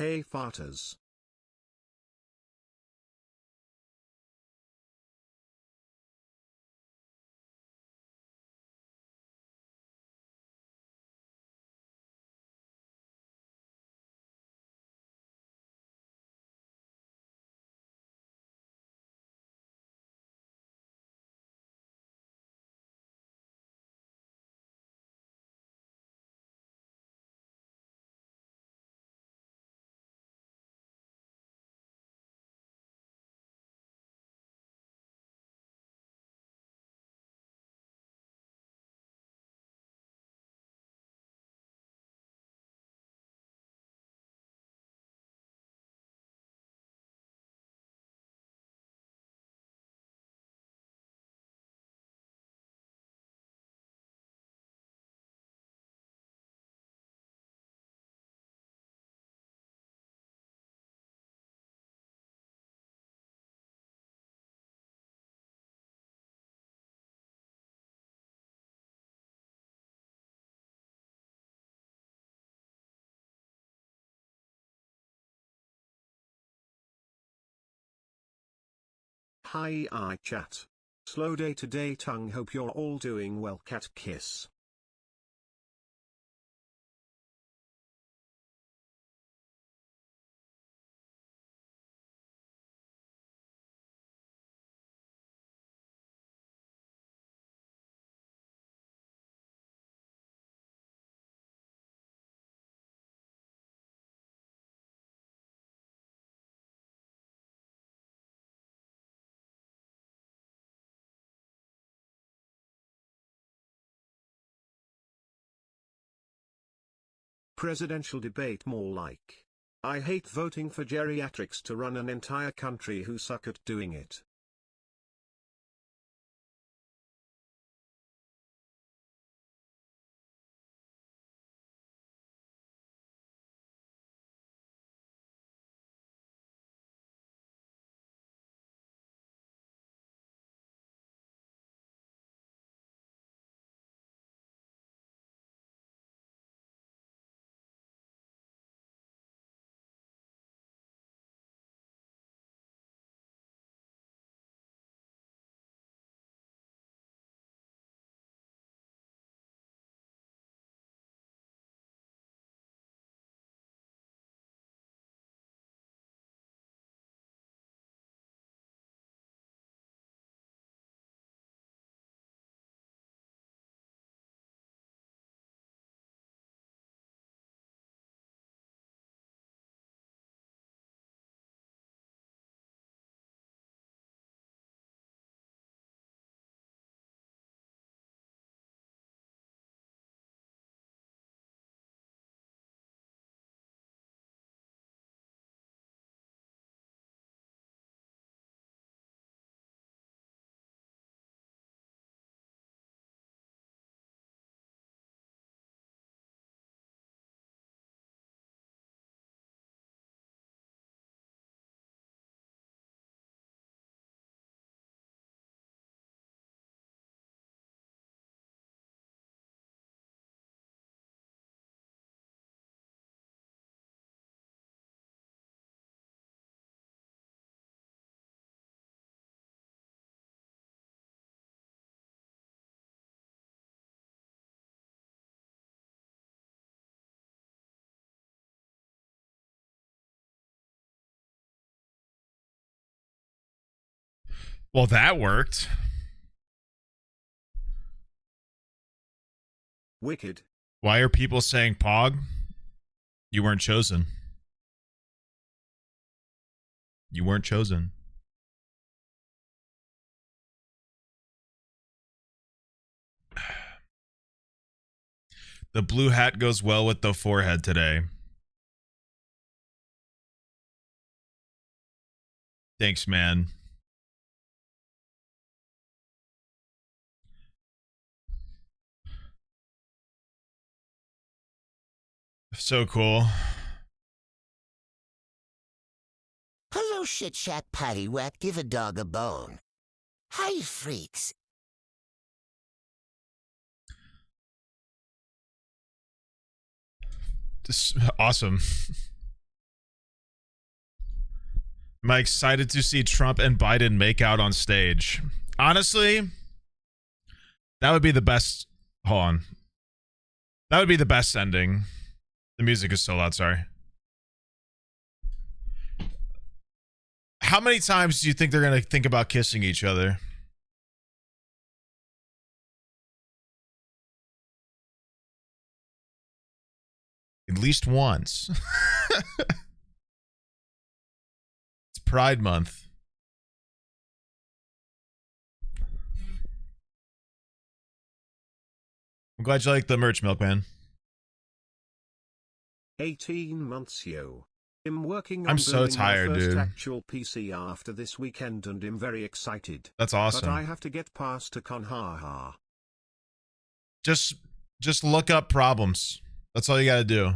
Hey farters. Hi chat. Slow day today tongue, hope you're all doing well, cat kiss. Presidential debate more like. I hate voting for geriatrics to run an entire country who suck at doing it. Well, that worked. Wicked. Why are people saying Pog? You weren't chosen. You weren't chosen. The blue hat goes well with the forehead today. Thanks, man. So cool. Hello, shit chat patty whack, give a dog a bone. Hi, freaks. This awesome. Am I excited to see Trump and Biden make out on stage? Honestly, that would be the best. Hold on. That would be the best ending. The music is so loud, sorry. How many times do you think they're going to think about kissing each other? At least once. It's Pride Month. I'm glad you like the merch, Milkman. 18 months yo. I'm working on I'm so building tired, my first dude. actual PC after this weekend and I'm very excited. That's awesome. But I have to get past a con, haha. Just look up problems. That's all you gotta do.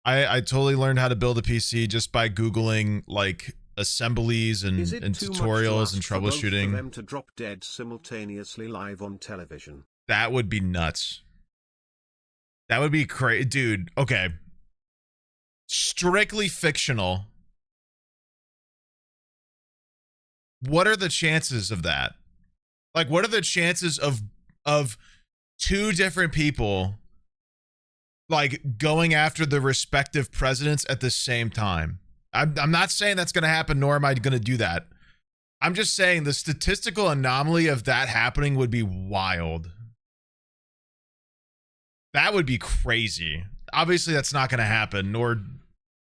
I totally learned how to build a PC just by Googling like assemblies and tutorials and troubleshooting. For them to drop dead simultaneously live on television. That would be nuts. That would be crazy, dude. Okay. Strictly fictional. What are the chances of that? Like, what are the chances of two different people like going after the respective presidents at the same time? I'm not saying that's going to happen, nor am I going to do that. I'm just saying the statistical anomaly of that happening would be wild. That would be crazy. Obviously, that's not going to happen, nor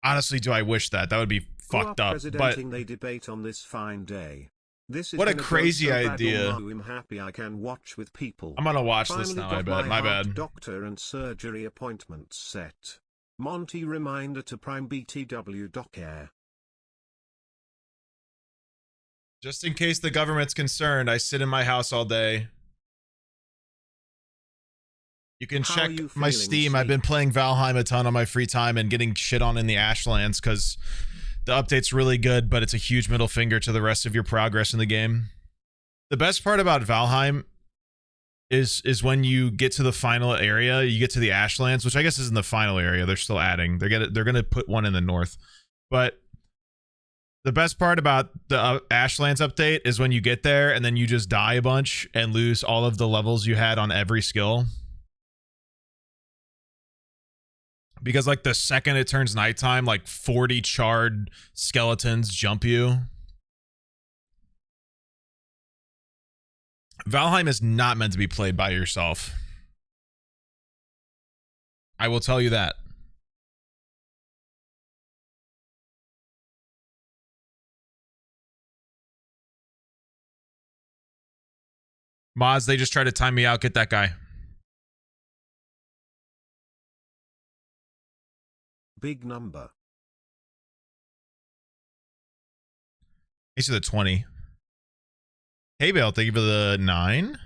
honestly do I wish that. That would be fucked up. But they debate on this fine day. This is what a crazy idea. I'm happy I can watch with people. I'm gonna watch this now, I bet. My bad. Doctor and surgery appointments set. Monty reminder to Prime BTW Docare. Just in case the government's concerned, I sit in my house all day. You can check my Steam. I've been playing Valheim a ton on my free time and getting shit on in the Ashlands because the update's really good, but it's a huge middle finger to the rest of your progress in the game. The best part about Valheim is when you get to the final area, you get to the Ashlands, which I guess isn't the final area. They're still adding. They're gonna put one in the north. But the best part about the Ashlands update is when you get there and then you just die a bunch and lose all of the levels you had on every skill. Because like the second it turns nighttime, like 40 charred skeletons jump you. Valheim is not meant to be played by yourself. I will tell you that. Mods, they just try to time me out. Get that guy. Big number. Thanks for the 20. Hey, Bale, thank you for the 9.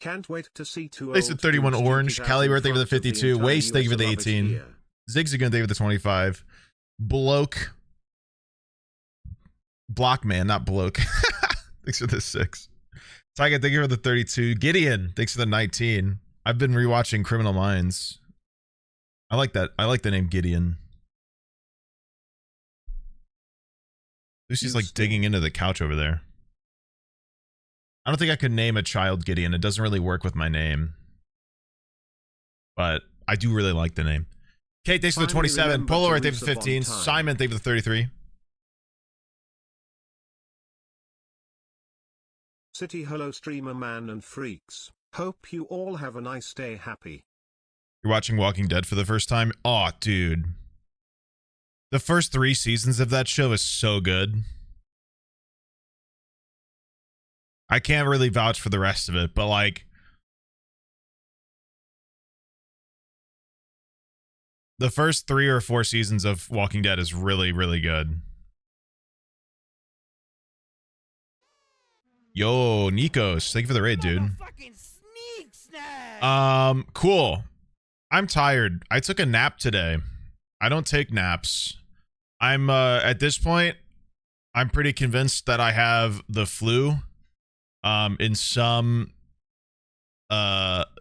Can't wait to see two. Thanks for 31 orange. Caliber, thank you for the 52. Waste, thank you for the 18. Zigzagoon, thank you for the 25. Bloke. Blockman, not bloke. Thanks for the 6. Tiger, thank you for the 32. Gideon, thanks for the 19. I've been rewatching Criminal Minds. I like that. I like the name Gideon. Lucy's like digging into the couch over there. I don't think I could name a child Gideon. It doesn't really work with my name. But I do really like the name. Kate, thanks for the 27. Polaroid, thanks for the 15. Simon, thanks for the 33. City hello streamer man and freaks. Hope you all have a nice day. Happy. You're watching Walking Dead for the first time? Oh, dude. The first 3 seasons of that show is so good. I can't really vouch for the rest of it, but like the first 3 or 4 seasons of Walking Dead is really, really good. Yo, Nikos, thank you for the raid, dude. Cool. I'm tired. I took a nap today. I don't take naps. I'm at this point, I'm pretty convinced that I have the flu. In some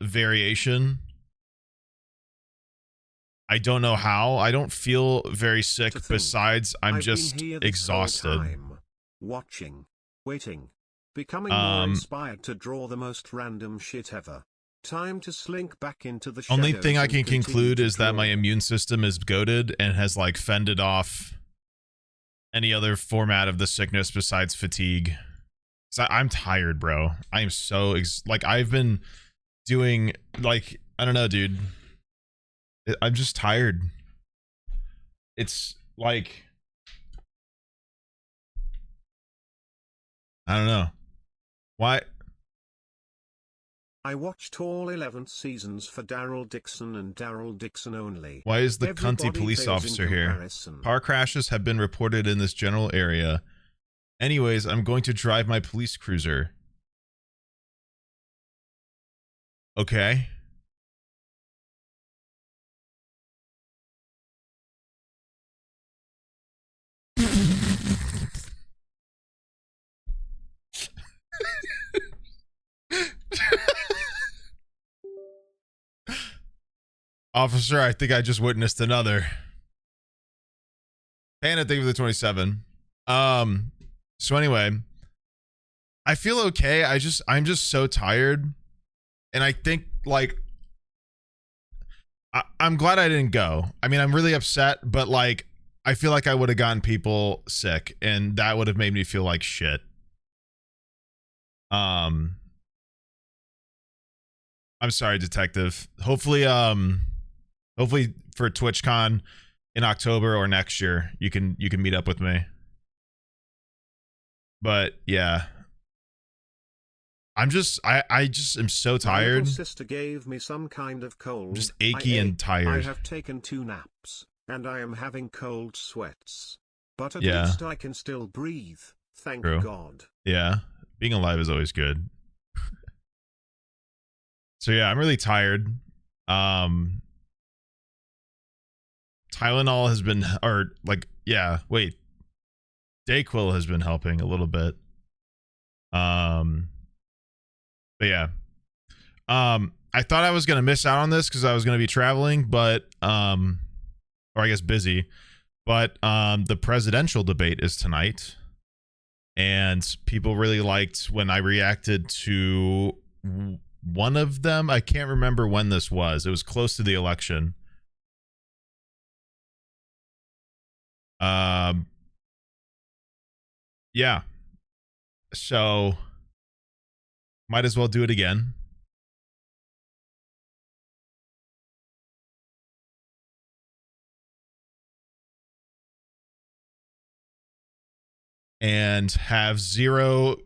variation. I don't know how. I don't feel very sick. Besides, I'm just exhausted. Watching, waiting, becoming more inspired to draw the most random shit ever. Time to slink back into the shadows. Only thing I can conclude is that my immune system is goated and has like fended off any other format of the sickness besides fatigue. So I'm tired, bro. I am so like I've been doing like I don't know, dude. I'm just tired. It's like I don't know. Why? I watched all 11 seasons for Daryl Dixon and Daryl Dixon only. Why is the cunty police officer here? Car crashes have been reported in this general area. Anyways, I'm going to drive my police cruiser. Okay. Officer, I think I just witnessed another. Panda, thank you for the 27. So anyway, I feel okay. I'm just so tired. And I think like I'm glad I didn't go. I mean, I'm really upset, but like I feel like I would have gotten people sick and that would have made me feel like shit. I'm sorry, detective. Hopefully for TwitchCon in October or next year, you can meet up with me. But yeah. I just am so tired. My little sister gave me some kind of cold. I'm just achy and tired. I have taken 2 naps, and I am having cold sweats. But at least I can still breathe, thank God. Yeah, being alive is always good. So yeah, I'm really tired. Tylenol has been, or like, yeah, wait. Dayquil has been helping a little bit. But yeah. I thought I was going to miss out on this because I was going to be traveling, but, or I guess busy. But the presidential debate is tonight. And people really liked when I reacted to one of them. I can't remember when this was. It was close to the election. Yeah. So might as well do it again. And have zero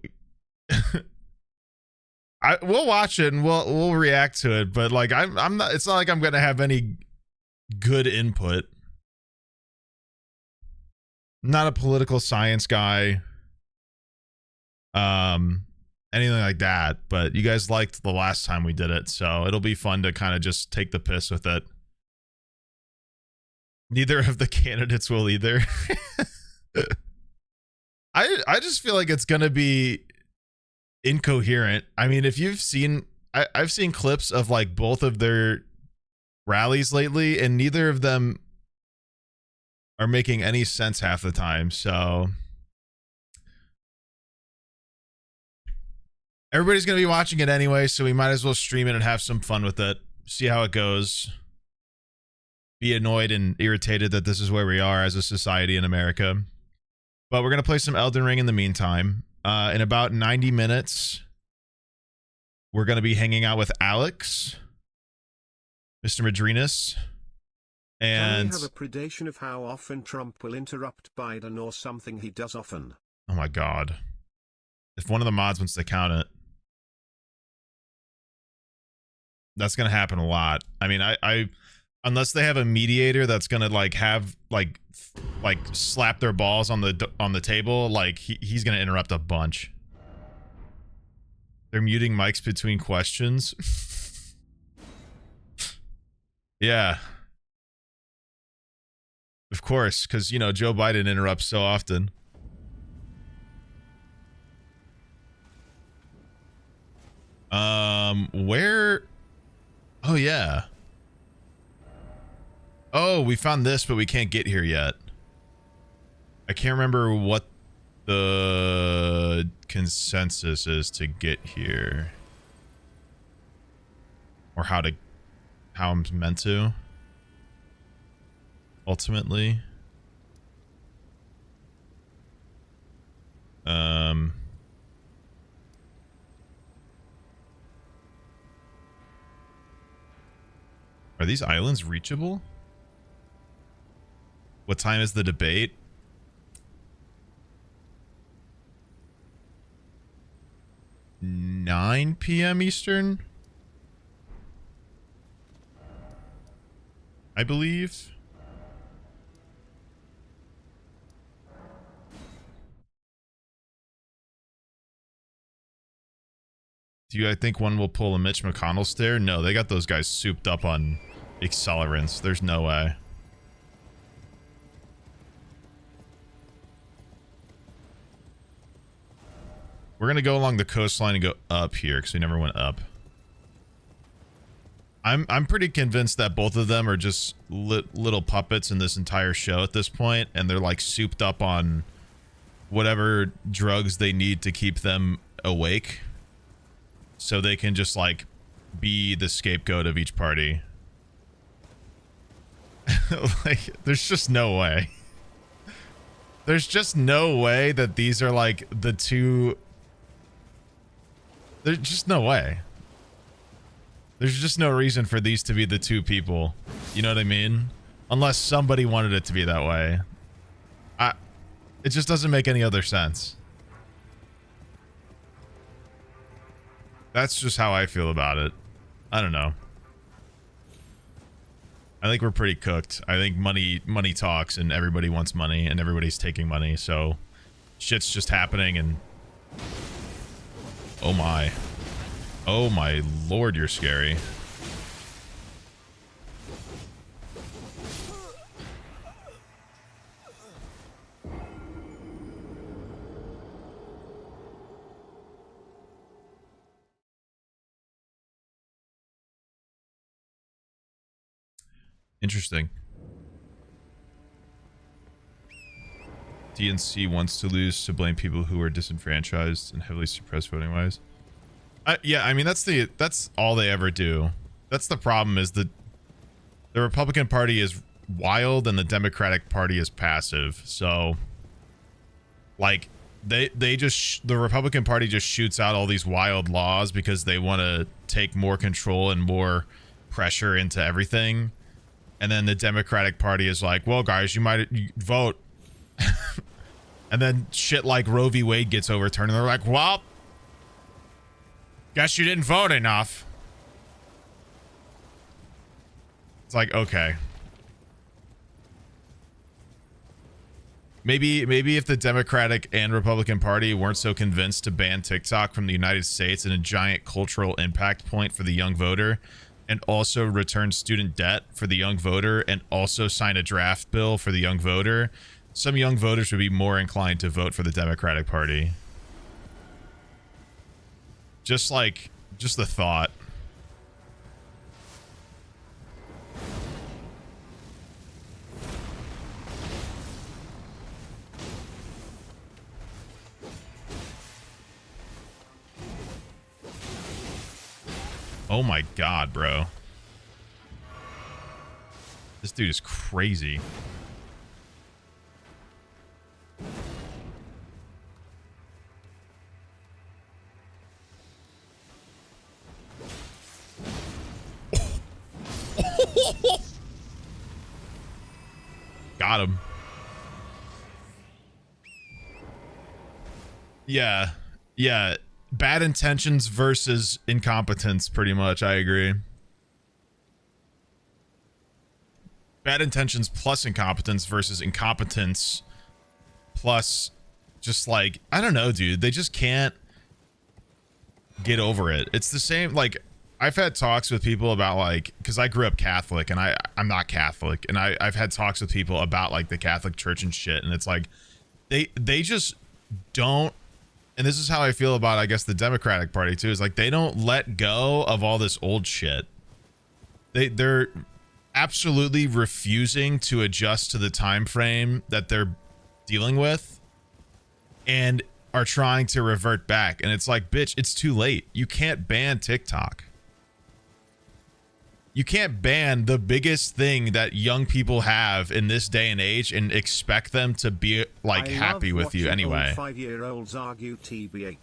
we'll watch it and we'll react to it, but like I'm not, it's not like I'm gonna have any good input. I'm not a political science guy. Anything like that, but you guys liked the last time we did it, so it'll be fun to kind of just take the piss with it. Neither of the candidates will either. I just feel like it's gonna be incoherent. I mean, if you've seen, I've seen clips of like both of their rallies lately, and neither of them are making any sense half the time. So everybody's gonna be watching it anyway, so we might as well stream it and have some fun with it. See how it goes. Be annoyed and irritated that this is where we are as a society in America. But we're going to play some Elden Ring in the meantime. In about 90 minutes, we're going to be hanging out with Alex, Mr. Madrinas, and... Can we have a predation of how often Trump will interrupt Biden or something he does often? Oh my God. If one of the mods wants to count it. That's going to happen a lot. I mean, I unless they have a mediator that's going to like have like slap their balls on the table, like he's gonna interrupt a bunch. They're muting mics between questions. Yeah, of course, because you know Joe Biden interrupts so often. Where? Oh yeah. Oh, we found this, but we can't get here yet. I can't remember what the consensus is to get here. Or how I'm meant to. Ultimately. Are these islands reachable? What time is the debate? 9 p.m. Eastern? I believe. Do you, I think one will pull a Mitch McConnell stare? No, they got those guys souped up on accelerants. There's no way. We're gonna go along the coastline and go up here because we never went up. I'm pretty convinced that both of them are just little puppets in this entire show at this point, and they're like souped up on whatever drugs they need to keep them awake, so they can just like be the scapegoat of each party. Like, there's just no way. There's just no way that these are like the two. There's just no way. There's just no reason for these to be the two people. You know what I mean? Unless somebody wanted it to be that way. It just doesn't make any other sense. That's just how I feel about it. I don't know. I think we're pretty cooked. I think money talks, and everybody wants money, and everybody's taking money, so shit's just happening, and oh my. Oh my lord, you're scary. Interesting. DNC wants to lose to blame people who are disenfranchised and heavily suppressed voting wise. Yeah, I mean that's all they ever do. That's the problem, is the Republican Party is wild and the Democratic Party is passive. So like the Republican Party just shoots out all these wild laws because they want to take more control and more pressure into everything. And then the Democratic Party is like, well, guys, you might vote. And then shit like Roe v. Wade gets overturned, and they're like, well, guess you didn't vote enough. It's like, okay. Maybe if the Democratic and Republican Party weren't so convinced to ban TikTok from the United States and a giant cultural impact point for the young voter, and also return student debt for the young voter, and also sign a draft bill for the young voter, some young voters would be more inclined to vote for the Democratic Party. Just the thought. Oh my god, bro. This dude is crazy. Got him. Yeah. Yeah. Bad intentions versus incompetence, pretty much. I agree. Bad intentions plus incompetence versus incompetence plus just like, I don't know, dude. They just can't get over it. It's the same, like, I've had talks with people about, like, because I grew up Catholic and I'm not Catholic, and I've had talks with people about like the Catholic Church and shit, and it's like they just don't. And this is how I feel about, I guess, the Democratic Party too, is like they don't let go of all this old shit. They're absolutely refusing to adjust to the time frame that they're dealing with and are trying to revert back. And it's like, bitch, it's too late. You can't ban TikTok. You can't ban the biggest thing that young people have in this day and age and expect them to be like happy with you anyway. 5-year-olds argue TBH.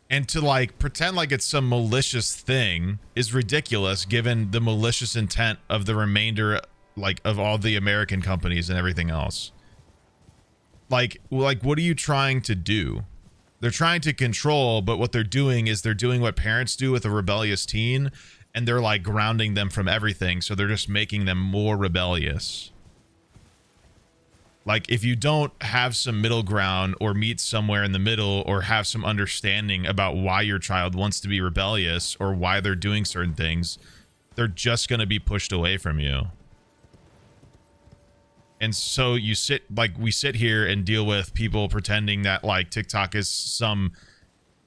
And to like pretend like it's some malicious thing is ridiculous given the malicious intent of the remainder like of all the American companies and everything else. Like what are you trying to do? They're trying to control, but what they're doing is they're doing what parents do with a rebellious teen, and they're like grounding them from everything, so they're just making them more rebellious. Like, if you don't have some middle ground or meet somewhere in the middle or have some understanding about why your child wants to be rebellious or why they're doing certain things, they're just going to be pushed away from you. And so we sit here and deal with people pretending that like TikTok is some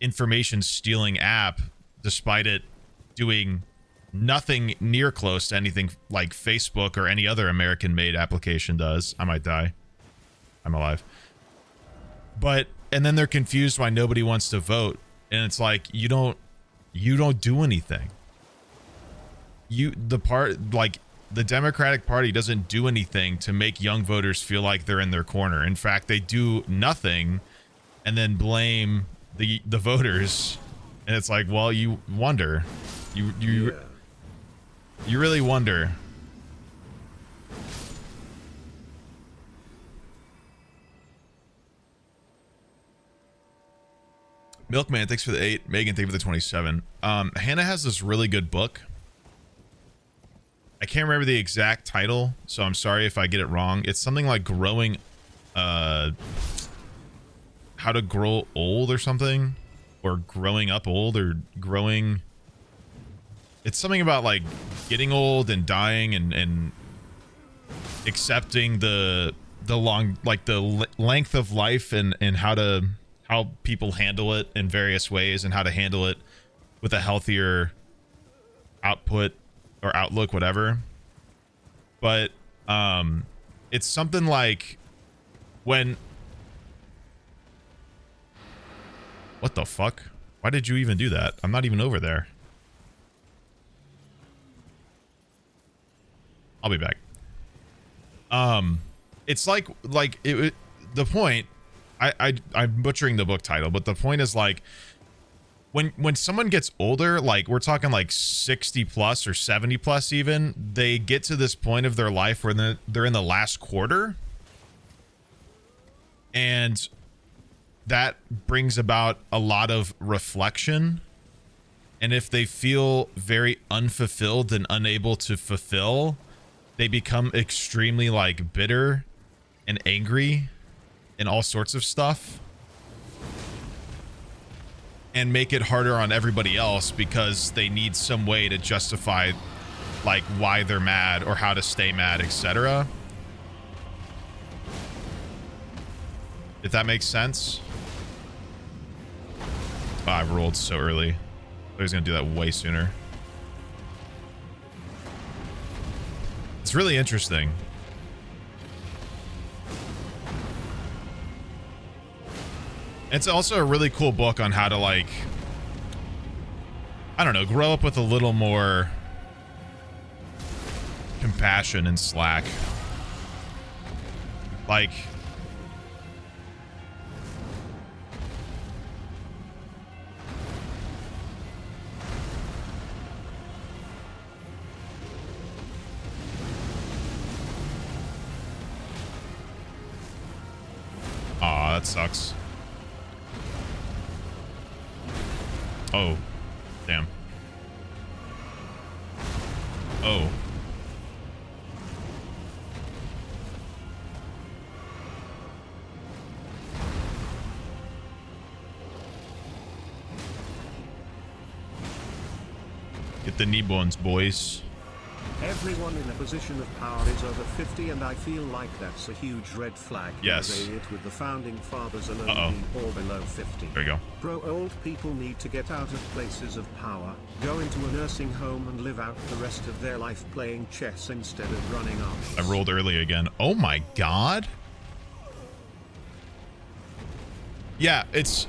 information stealing app, despite it doing nothing near close to anything like Facebook or any other American made application does. I might die. I'm alive. And then they're confused why nobody wants to vote. And it's like, you don't do anything. The Democratic Party doesn't do anything to make young voters feel like they're in their corner. In fact, they do nothing and then blame the voters. And it's like, well, you wonder. You really wonder. Milkman, thanks for the 8. Megan, thank you for the 27. Hannah has this really good book. I can't remember the exact title, so I'm sorry if I get it wrong. It's something like growing, how to grow old or something, or growing up old, or growing. It's something about like getting old and dying and accepting the long, like the length of life and how people handle it in various ways and how to handle it with a healthier output or outlook, whatever. But it's something like when what the fuck? Why did you even do that? I'm not even over there. I'll be back. It's like the point, I'm butchering the book title, but the point is like when someone gets older, like we're talking like 60 plus or 70 plus even, they get to this point of their life where they're in the last quarter. And that brings about a lot of reflection. And if they feel very unfulfilled and unable to fulfill, they become extremely like bitter and angry and all sorts of stuff. And make it harder on everybody else because they need some way to justify like why they're mad or how to stay mad, etc. If that makes sense. Oh, I rolled so early. I was gonna do that way sooner. It's really interesting. It's also a really cool book on how to, like, I don't know, grow up with a little more compassion and slack. Like, aw, that sucks. Oh, damn. Oh. Get the knee bones, boys. Everyone in a position of power is over 50, and I feel like that's a huge red flag. Yes. It with the founding fathers alone being all below 50. There you go. Bro, old people need to get out of places of power, go into a nursing home and live out the rest of their life playing chess instead of running armies. I rolled early again. Oh my god. Yeah, it's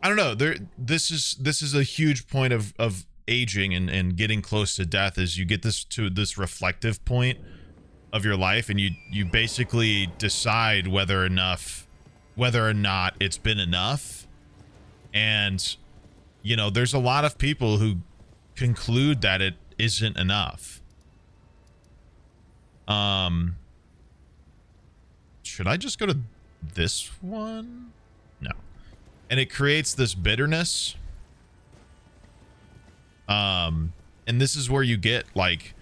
I don't know. This is a huge point of aging and getting close to death, is you get this reflective point of your life, and you basically decide whether or not it's been enough. And you know, there's a lot of people who conclude that it isn't enough. Should I just go to this one? No. And it creates this bitterness. And this is where you get like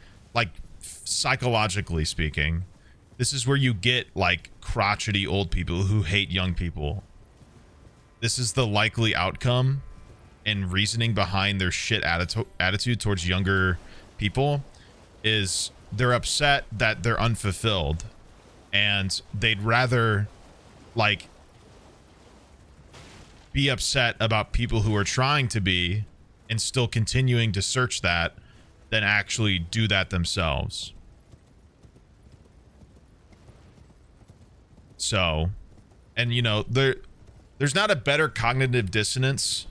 psychologically speaking, this is where you get like crotchety old people who hate young people. This is the likely outcome and reasoning behind their shit attitude towards younger people, is they're upset that they're unfulfilled, and they'd rather like be upset about people who are trying to be and still continuing to search that than actually do that themselves. So, and you know, there's not a better cognitive dissonance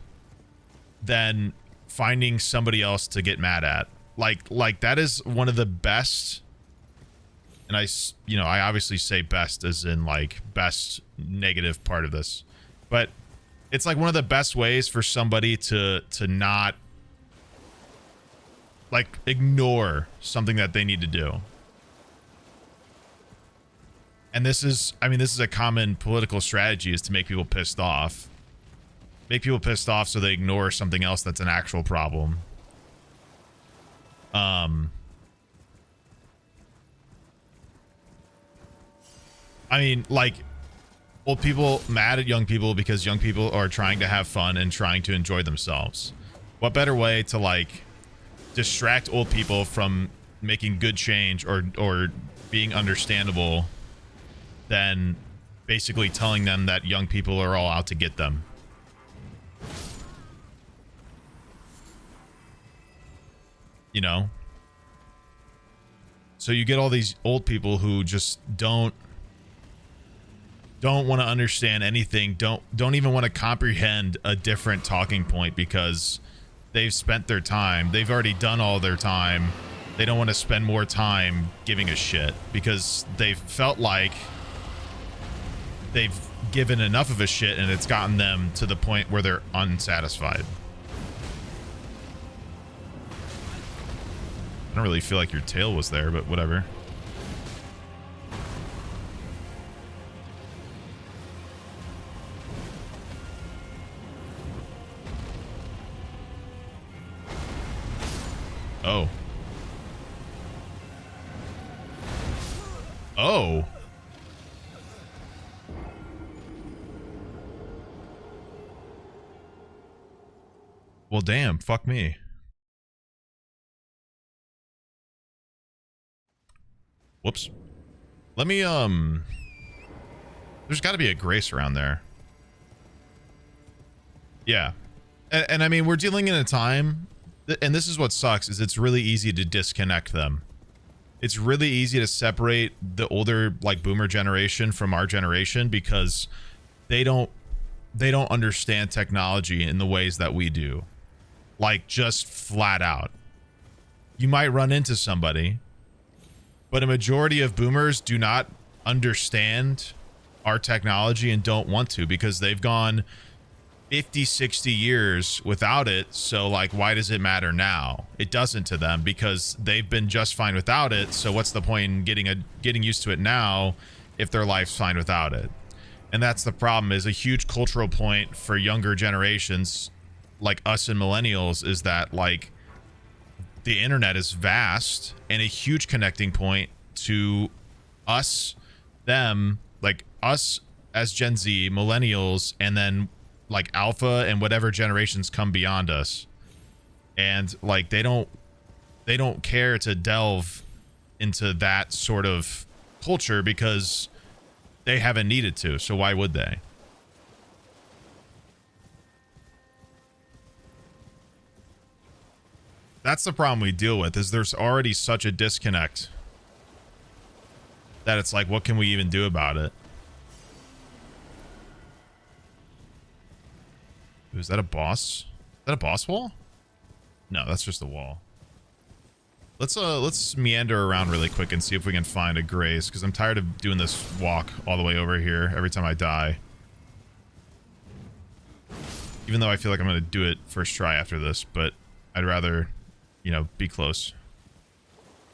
than finding somebody else to get mad at. Like that is one of the best, and I obviously say best as in like best negative part of this, but it's like one of the best ways for somebody to not like ignore something that they need to do. And this is a common political strategy, is to make people pissed off. Make people pissed off so they ignore something else that's an actual problem. I mean, like, old people mad at young people because young people are trying to have fun and trying to enjoy themselves. What better way to like distract old people from making good change or being understandable than basically telling them that young people are all out to get them? You know? So you get all these old people who just don't want to understand anything, don't even want to comprehend a different talking point, because they've spent their time, they've already done all their time. They don't want to spend more time giving a shit because they've felt like they've given enough of a shit and it's gotten them to the point where they're unsatisfied. I don't really feel like your tail was there, but whatever. Oh. Oh. Well, damn. Fuck me. Whoops. Let me, there's got to be a grace around there. Yeah. And I mean, we're dealing in a time, and this is what sucks, is it's really easy to disconnect them. It's really easy to separate the older, like, boomer generation from our generation because they don't understand technology in the ways that we do. Like, just flat out. You might run into somebody, but a majority of boomers do not understand our technology and don't want to because they've gone 50, 60 years without it. So like, why does it matter now? It doesn't to them because they've been just fine without it. So what's the point in getting used to it now if their life's fine without it? And that's the problem, is a huge cultural point for younger generations like us and millennials is that like the internet is vast and a huge connecting point to us, them, like us as Gen Z, millennials, and then like alpha and whatever generations come beyond us. And like they don't care to delve into that sort of culture because they haven't needed to. So why would they? That's the problem we deal with, is there's already such a disconnect that it's like, what can we even do about it? Is that a boss? Is that a boss wall? No, that's just a wall. Let's meander around really quick and see if we can find a grace, because I'm tired of doing this walk all the way over here every time I die. Even though I feel like I'm going to do it first try after this, but I'd rather, you know, be close.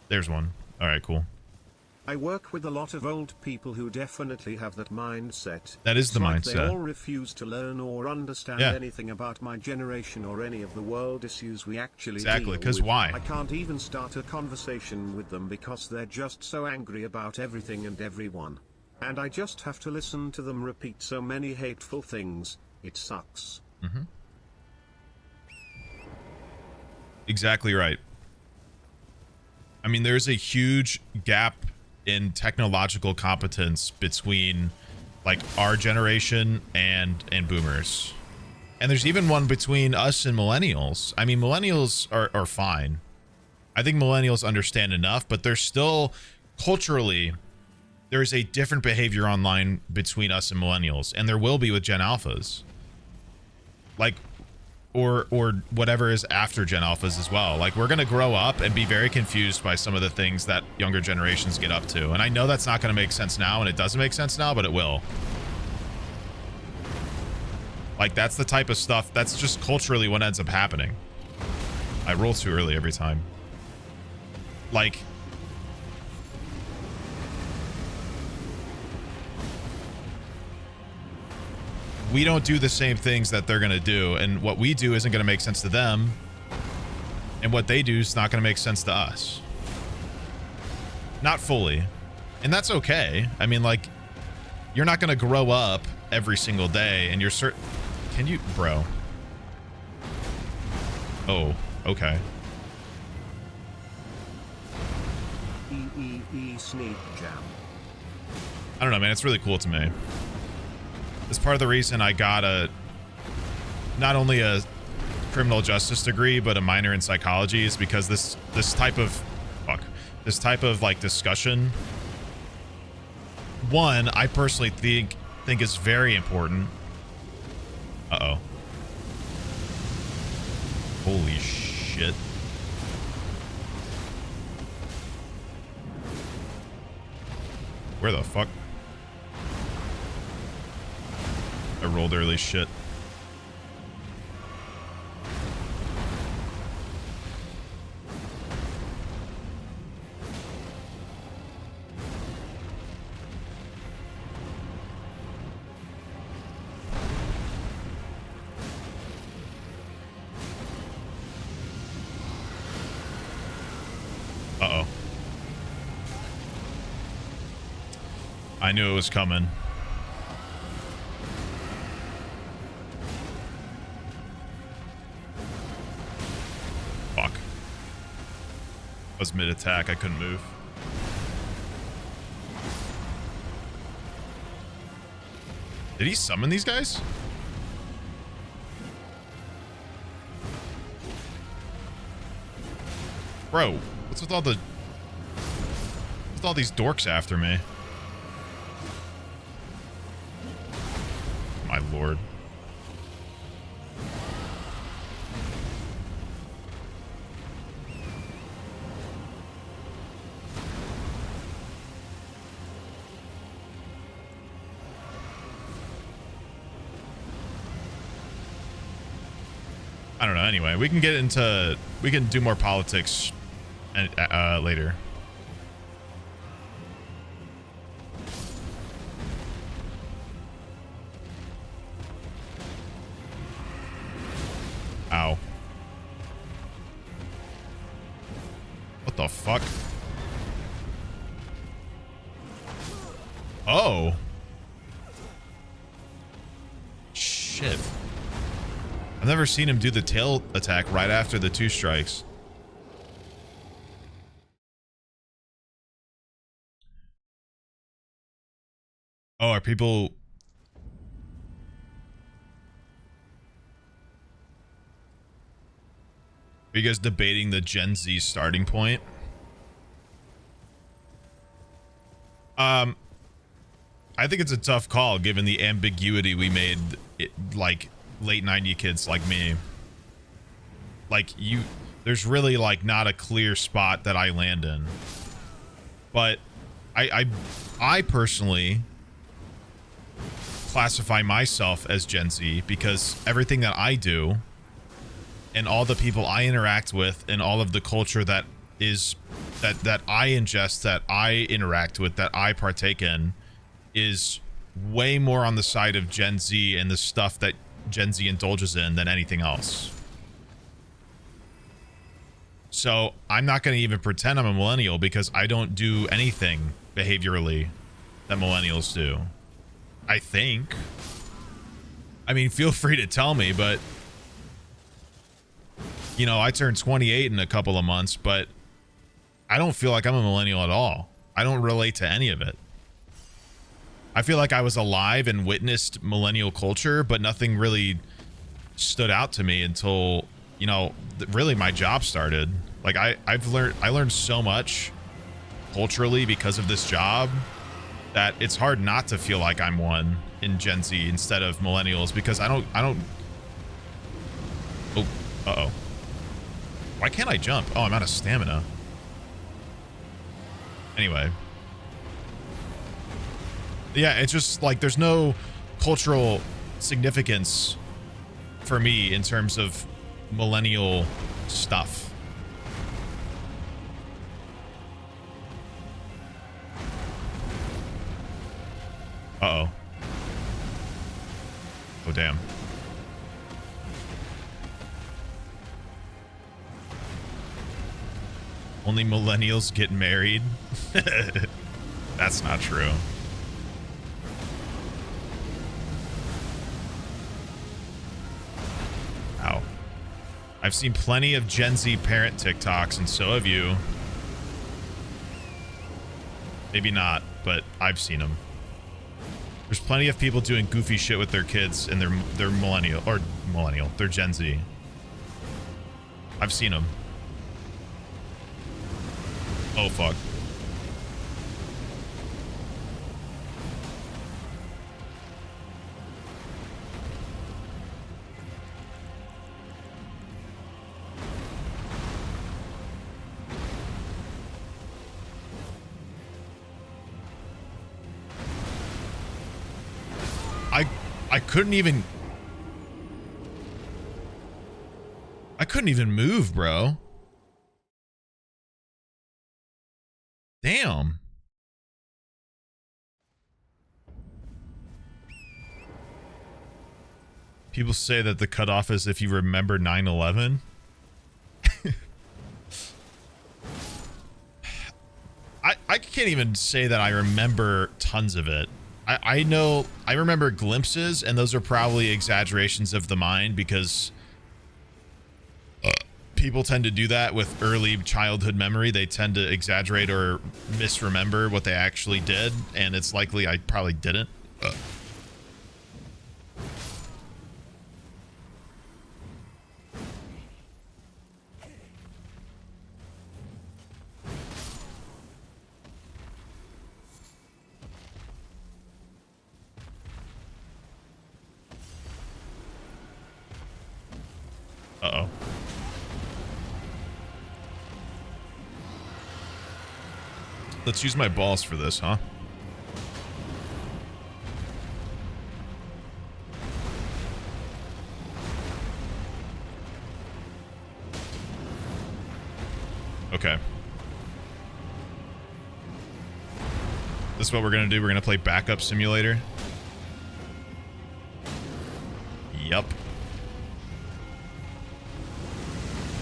There's one. All right, cool. I work with a lot of old people who definitely have that mindset. That is the mindset. They all refuse to learn or understand anything about my generation or any of the world issues we actually deal with. Exactly, because why? I can't even start a conversation with them because they're just so angry about everything and everyone. And I just have to listen to them repeat so many hateful things. It sucks. Mm-hmm. Exactly right. I mean, there's a huge gap in technological competence between like our generation and boomers, and there's even one between us and millennials. I mean, millennials are fine. I think millennials understand enough, but there's still culturally there's a different behavior online between us and millennials, and there will be with Gen Alphas, like or whatever is after Gen Alphas as well. Like, we're gonna grow up and be very confused by some of the things that younger generations get up to, and I know that's not gonna make sense now, and it doesn't make sense now, but it will. Like, that's the type of stuff that's just culturally what ends up happening. I roll too early every time. Like, we don't do the same things that they're going to do, and what we do isn't going to make sense to them, and what they do is not going to make sense to us. Not fully. And that's okay. I mean, like, you're not going to grow up every single day, and you're certain... Can you... Bro. Oh, okay. Sneak jam. I don't know, man. It's really cool to me. It's part of the reason I got not only a criminal justice degree, but a minor in psychology, is because this type of like discussion, one, I personally think is very important. Uh-oh. Holy shit. Where the fuck? I rolled early shit. Uh-oh. I knew it was coming. Fuck. I was mid-attack. I couldn't move. Did he summon these guys? Bro, what's with all these dorks after me? My lord. I don't know. Anyway, we can do more politics later. Ow. What the fuck? Oh. Shit. And never seen him do the tail attack right after the 2 strikes. Oh, are people... Are you guys debating the Gen Z starting point? I think it's a tough call given the ambiguity we made, like, late 90 kids like me. Like, there's really, like, not a clear spot that I land in. But I personally classify myself as Gen Z because everything that I do and all the people I interact with and all of the culture that I ingest, that I interact with, that I partake in is way more on the side of Gen Z and the stuff that Gen Z indulges in than anything else. So I'm not going to even pretend I'm a millennial because I don't do anything behaviorally that millennials do. I think. I mean, feel free to tell me, but you know, I turned 28 in a couple of months, but I don't feel like I'm a millennial at all. I don't relate to any of it. I feel like I was alive and witnessed millennial culture, but nothing really stood out to me until, you know, really my job started. Like I learned so much culturally because of this job that it's hard not to feel like I'm one in Gen Z instead of millennials because I don't. Oh, uh-oh. Why can't I jump? Oh, I'm out of stamina. Anyway. Yeah, it's just like there's no cultural significance for me in terms of millennial stuff. Uh-oh. Oh, damn. Only millennials get married? That's not true. Ow. I've seen plenty of Gen Z parent TikToks, and so have you. Maybe not, but I've seen them. There's plenty of people doing goofy shit with their kids, and they're millennial, they're Gen Z. I've seen them. Oh, fuck. I couldn't even move, bro. Damn. People say that the cutoff is if you remember 9/11. I can't even say that I remember tons of it. I know I remember glimpses, and those are probably exaggerations of the mind because people tend to do that with early childhood memory. They tend to exaggerate or misremember what they actually did, and it's likely I probably didn't. Uh-oh. Let's use my balls for this, huh? Okay. This is what we're gonna do. We're gonna play Backup Simulator. Yup.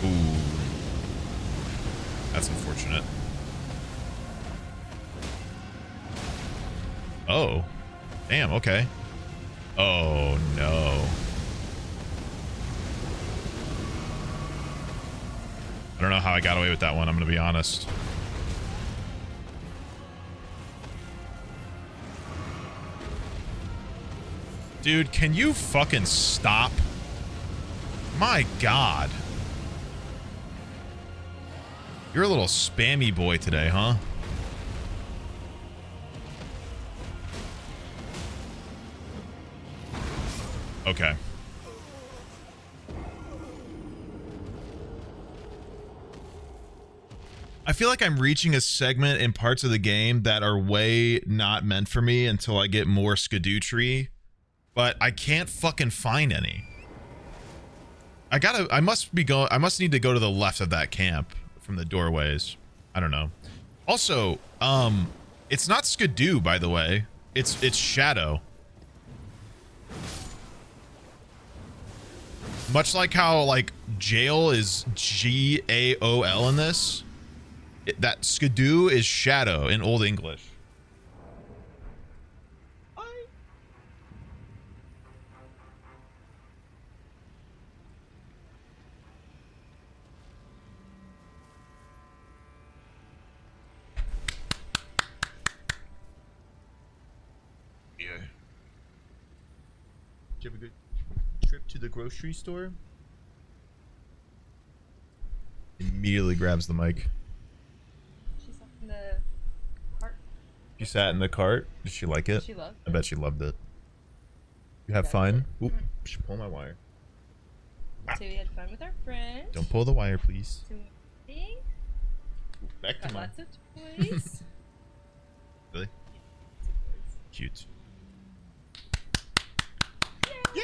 Ooh. That's unfortunate. Oh. Damn, okay. Oh, no. I don't know how I got away with that one, I'm gonna be honest. Dude, can you fucking stop? My God. You're a little spammy boy today, huh? Okay. I feel like I'm reaching a segment in parts of the game that are way not meant for me until I get more Skadootree, but I can't fucking find any. I must need to go to the left of that camp from the doorways. I don't know. Also, it's not Skadoo, by the way. It's Shadow. Much like how, like, jail is G-A-O-L in this, that Skadoo is Shadow in Old English. Yeah. Did you have a good trip to the grocery store? Immediately grabs the mic. She sat in the cart. She sat in the cart. Did she like it? She loved it. I bet she loved it. You have fun? Oop, should pull my wire. So we had fun with our friend. Don't pull the wire, please. Swimming. Back to Got my... lots of toys. Really? Cute. Yay!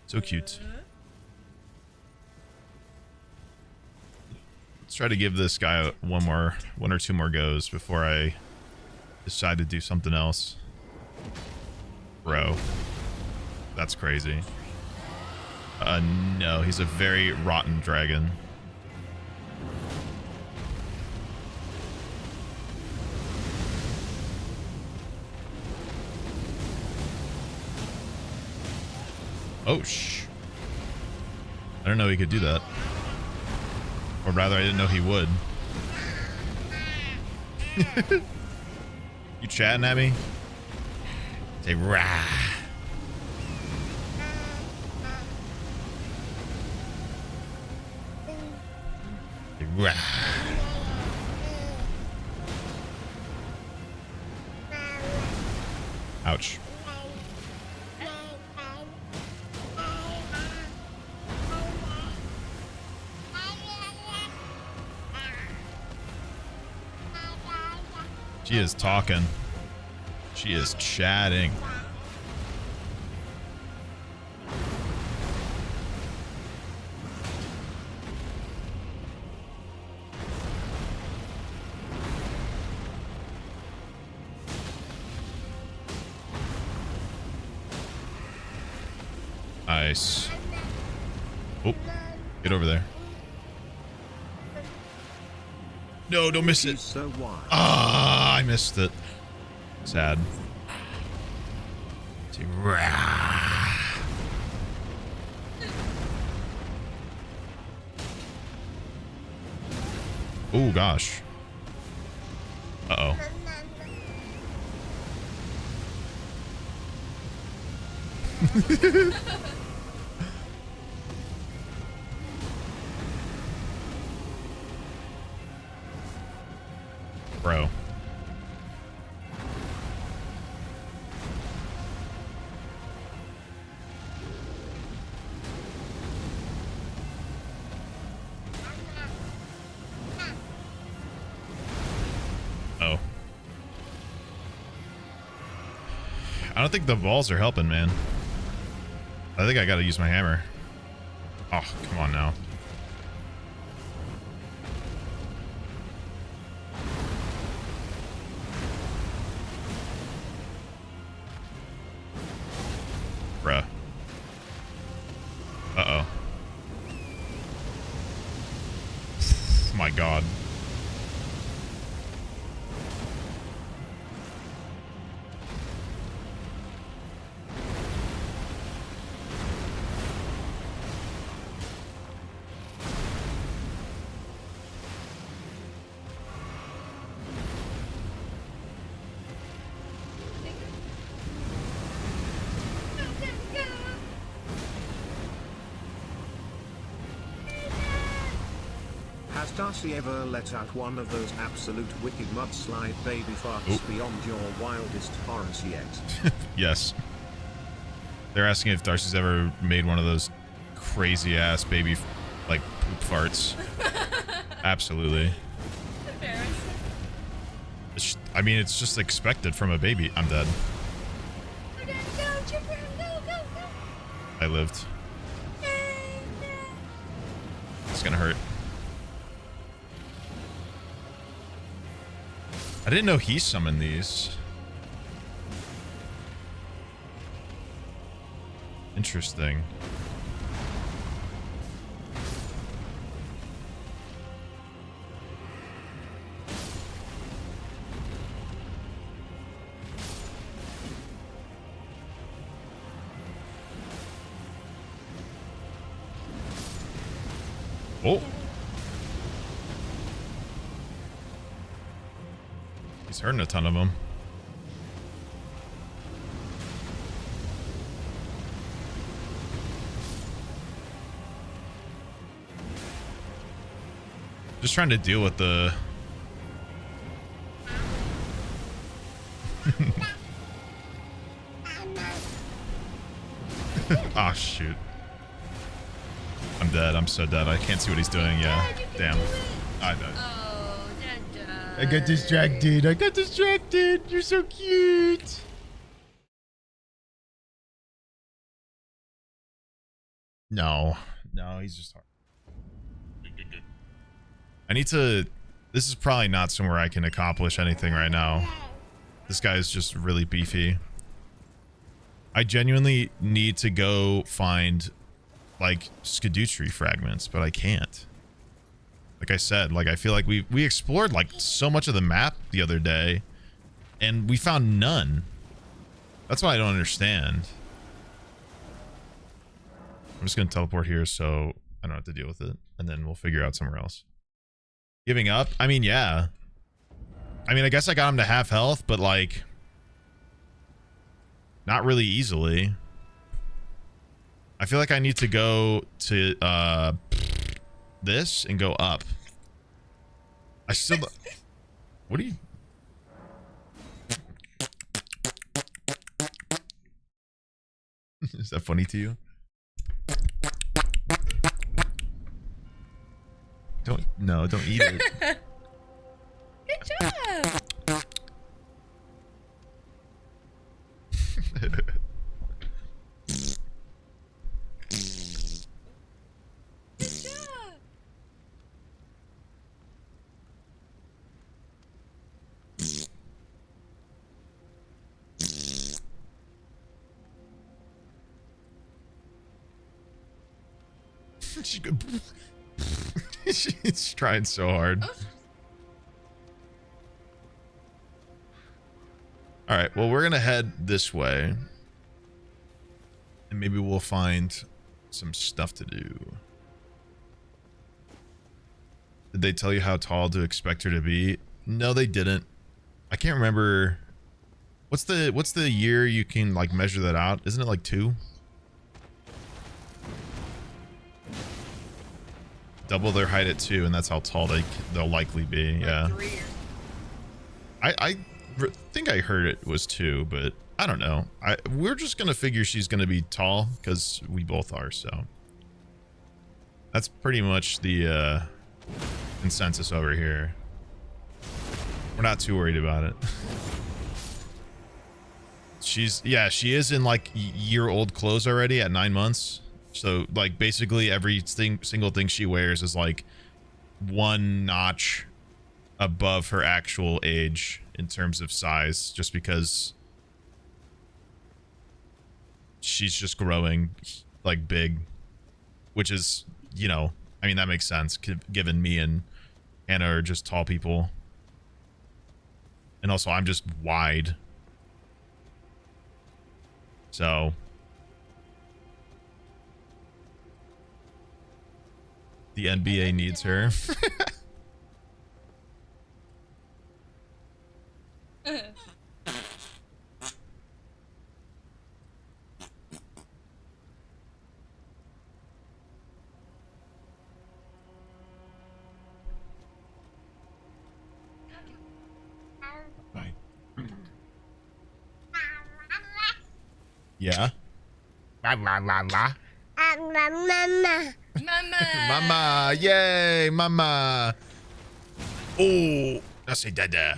So cute. Let's try to give this guy one or two more goes before I decide to do something else. Bro. That's crazy. No, he's a very rotten dragon. Oh, I don't know he could do that. Or rather, I didn't know he would. You chatting at me? Say rah. Say rah. Ouch. She is talking. She is chatting. Nice. Oh, get over there. No, don't miss it. Ah, I missed it. Sad. Oh gosh. Uh-oh. Bro. Oh. I don't think the balls are helping, man. I think I gotta use my hammer. Oh, come on now. Bruh. Uh-oh. My God. Has Darcy ever let out one of those absolute wicked mudslide baby farts beyond your wildest horrors yet? Yes. They're asking if Darcy's ever made one of those crazy ass baby like poop farts. Absolutely. I mean, it's just expected from a baby. I'm dead. Go, Chipper, go. I lived. It's gonna hurt. I didn't know he summoned these. Interesting. Oh. He's hurting a ton of them. Just trying to deal with the... Oh, shoot. I'm dead. I'm so dead. I can't see what he's doing. Yeah. Damn. I died. Oh, Dada. I got distracted. You're so cute. No, he's just hard. I need to... This is probably not somewhere I can accomplish anything right now. This guy is just really beefy. I genuinely need to go find, like, Skadutri fragments, but I can't. Like I said, like, I feel like we explored, like, so much of the map the other day, and we found none. That's what I don't understand. I'm just going to teleport here so I don't have to deal with it, and then we'll figure out somewhere else. Giving up? I mean, yeah. I mean, I guess I got him to half health, but, like, not really easily. I feel like I need to go to this and go up. I still... What are you... Is that funny to you? Don't eat it. Good job. She's trying so hard. All right, well, we're gonna head this way, and maybe we'll find some stuff to do. Did they tell you how tall to expect her to be? No, they didn't. I can't remember. What's the year you can, like, measure that out? Isn't it like 2? Double their height at 2, and that's how tall they'll likely be. Yeah. I think I heard it was 2, but I don't know. We're just gonna figure she's gonna be tall because we both are. So that's pretty much the consensus over here. We're not too worried about it. She is in, like, year-old clothes already at 9 months. So, like, basically every single thing she wears is, like, 1 notch above her actual age in terms of size, just because she's just growing, like, big, which is, you know, I mean, that makes sense, given me and Anna are just tall people. And also, I'm just wide. So... The NBA needs her. Yeah. La la la la. Mama. Mama. Yay, mama. Oh, I say dada.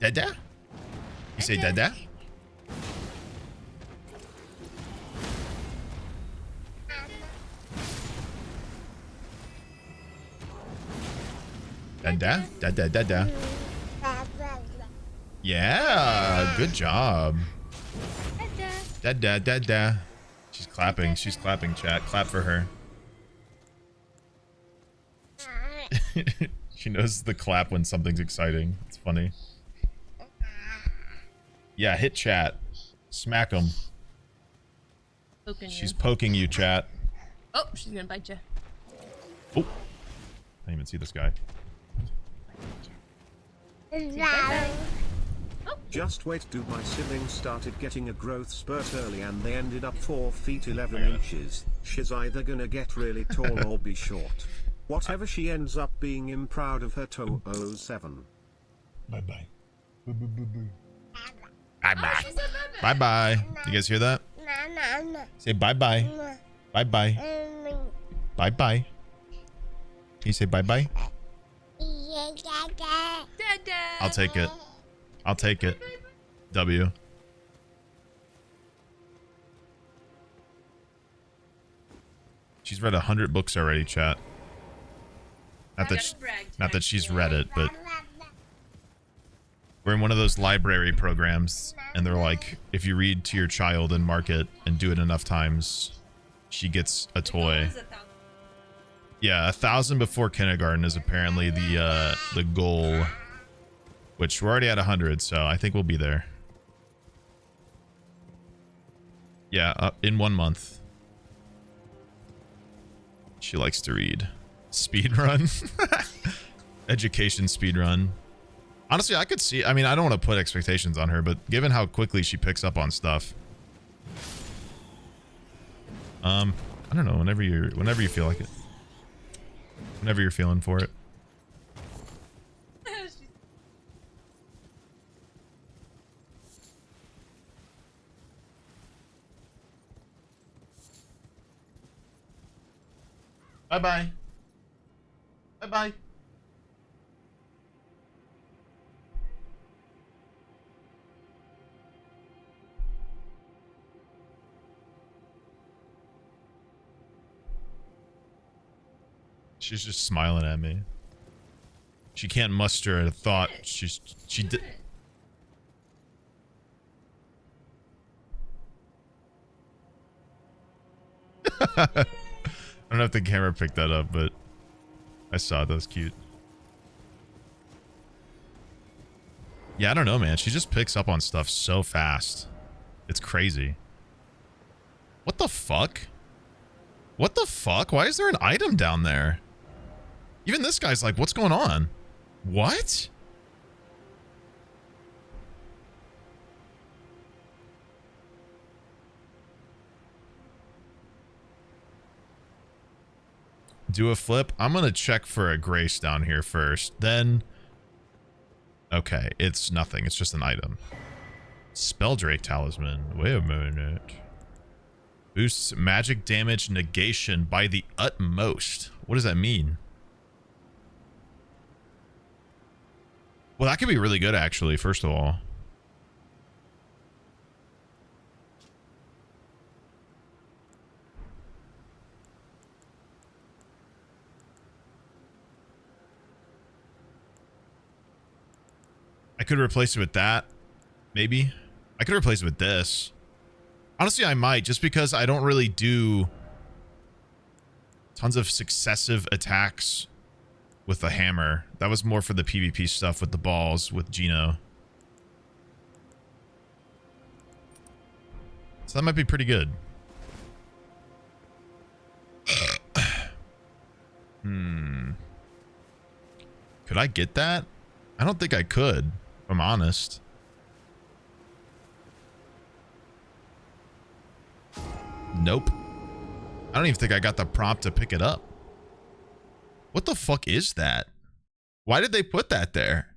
Dada? You say dada? Dada, dada, dada. Yeah, good job. Dada, dada. She's clapping. She's clapping, chat. Clap for her. She knows the clap when something's exciting. It's funny. Yeah, hit chat. Smack him. She's poking you, chat. Oh, she's gonna bite you. Oh. I didn't even see this guy. Just wait, dude. My siblings started getting a growth spurt early and they ended up 4 feet 11 inches. She's either gonna get really tall or be short. Whatever she ends up being, I'm proud of her. 207. Bye-bye. Bye-bye. Bye-bye. You guys hear that? Say bye-bye. Bye-bye. Bye-bye. Can you say bye-bye? I'll take it. I'll take it. W. She's read 100 books already, chat. Not that she's read it, but we're in one of those library programs, and they're like, if you read to your child and mark it and do it enough times, she gets a toy. Yeah, 1,000 before kindergarten is apparently the goal, which we're already at 100, so I think we'll be there. Yeah, in 1 month. She likes to read. Speed run. Education speed run. Honestly, I could see, I mean, I don't want to put expectations on her, but given how quickly she picks up on stuff. I don't know, whenever you feel like it. Whenever you're feeling for it. Bye-bye. Bye-bye. She's just smiling at me. She can't muster a thought. She did. I don't know if the camera picked that up, but I saw it. That was cute. Yeah, I don't know, man. She just picks up on stuff so fast. It's crazy. What the fuck? What the fuck? Why is there an item down there? Even this guy's like, what's going on? What? Do a flip? I'm going to check for a grace down here first. Then... Okay, it's nothing. It's just an item. Spelldrake Talisman. Wait a minute. Boosts magic damage negation by the utmost. What does that mean? Well, that could be really good, actually, first of all. I could replace it with that. Maybe. I could replace it with this. Honestly, I might, just because I don't really do tons of successive attacks with the hammer. That was more for the PvP stuff with the balls with Gino. So that might be pretty good. Could I get that? I don't think I could, if I'm honest. Nope. I don't even think I got the prompt to pick it up. What the fuck is that? Why did they put that there?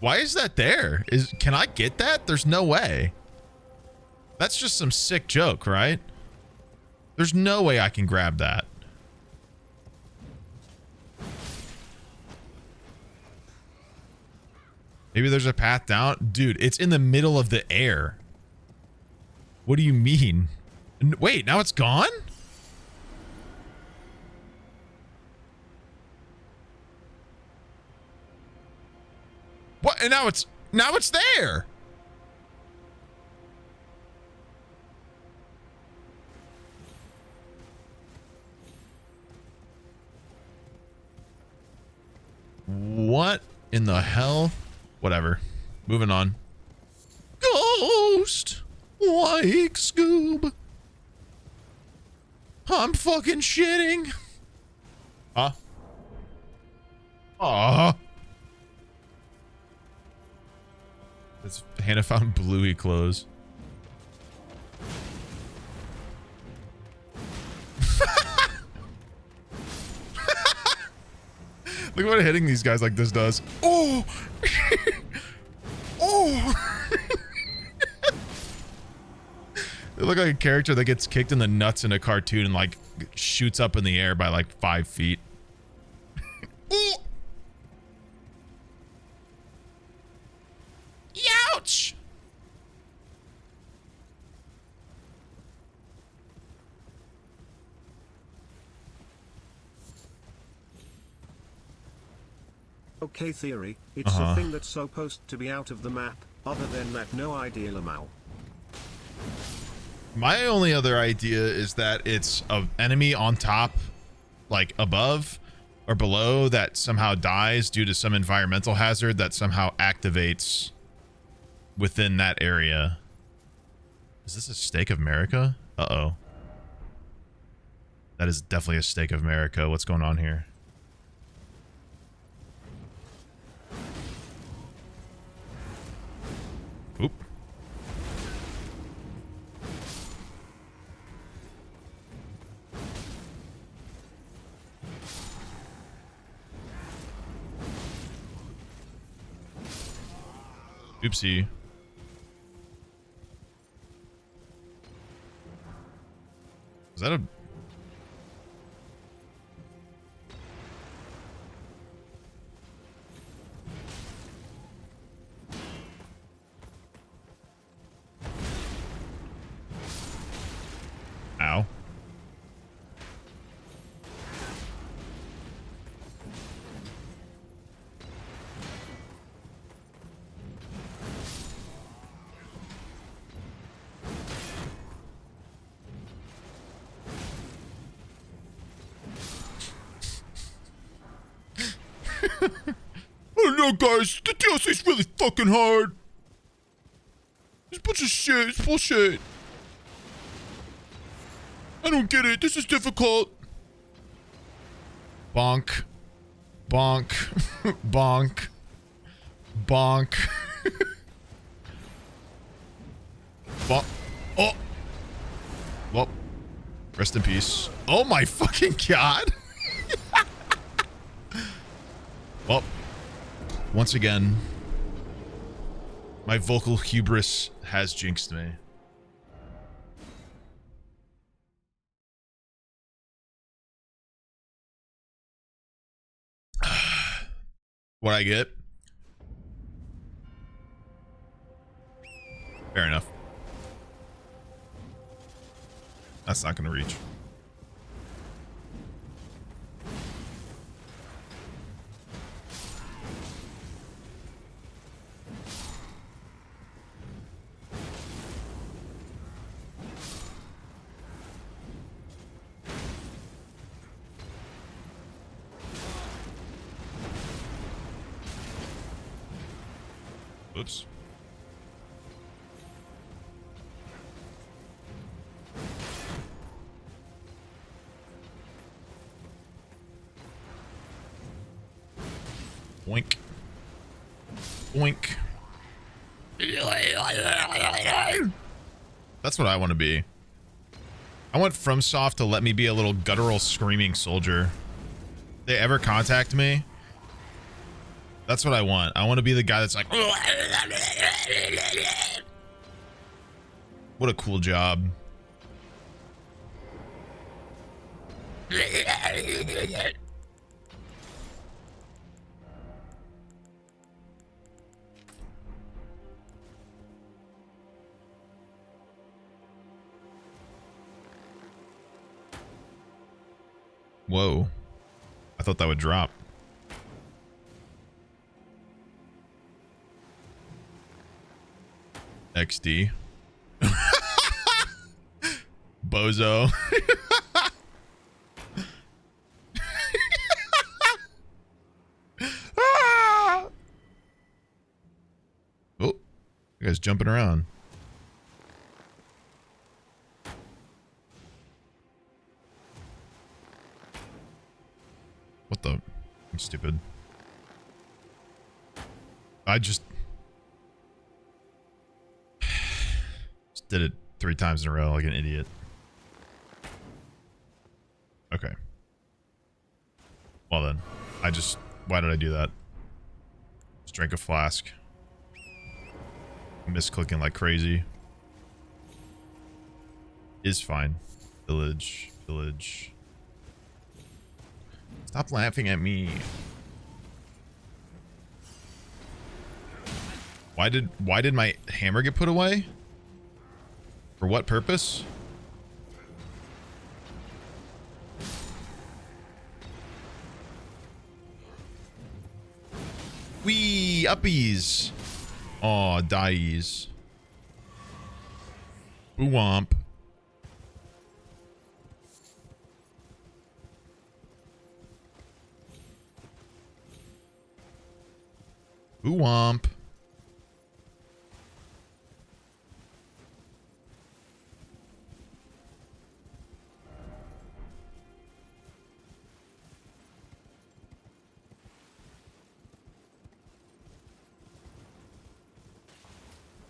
Why is that there? Can I get that? There's no way. That's just some sick joke, right? There's no way I can grab that. Maybe there's a path down. Dude, it's in the middle of the air. What do you mean? Wait, now it's gone? What? And now it's there. What in the hell? Whatever. Moving on. Ghost like Scoob. I'm fucking shitting. Huh? Aw. It's Hannah found bluey clothes. Look what hitting these guys like this does. Oh! Oh! They look like a character that gets kicked in the nuts in a cartoon and like shoots up in the air by like 5 feet. Ouch! Okay, theory. It's a thing that's supposed to be out of the map. Other than that, no idea, Lamau. My only other idea is that it's an enemy on top, like above or below, that somehow dies due to some environmental hazard that somehow activates within that area. Is this a Stake of America? Uh-oh. That is definitely a Stake of America. What's going on here? Oop. Oopsie. Is that a... Ow. Oh no, guys, the DLC is really fucking hard. It's a bunch of shit. It's bullshit. I don't get it. This is difficult. Bonk. Bonk. Bonk. Bonk. Bonk. Oh. Well, rest in peace. Oh my fucking god. Well, once again, my vocal hubris has jinxed me. What I get? Fair enough. That's not going to reach. Oops. Boink. Boink. That's what I want to be. I want FromSoft to let me be a little guttural screaming soldier. If they ever contact me, That's what I want. I want to be the guy that's like, what a cool job. Whoa. I thought that would drop. XD. Bozo. Oh, you guys jumping around. What the? I'm stupid. I just did it 3 times in a row like an idiot. Okay. Well then, why did I do that? Just drank a flask. Misclicking like crazy. Is fine. Village. Stop laughing at me. Why did my hammer get put away? For what purpose? Wee uppies. Aw, dies. Womp. Womp.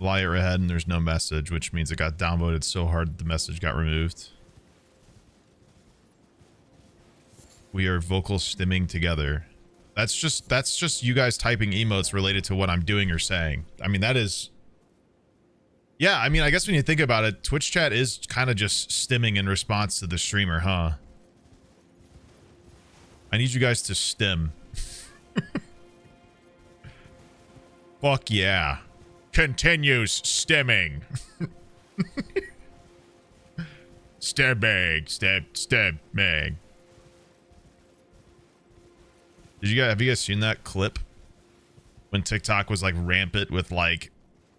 Liar ahead and there's no message, which means it got downvoted so hard that the message got removed. We are vocal stimming together. That's just you guys typing emotes related to what I'm doing or saying. I mean, that is... Yeah, I mean, I guess when you think about it, Twitch chat is kind of just stimming in response to the streamer, huh? I need you guys to stim. Fuck yeah. Continues stimming. Stimming. Stimming. Have you guys seen that clip when TikTok was like rampant with like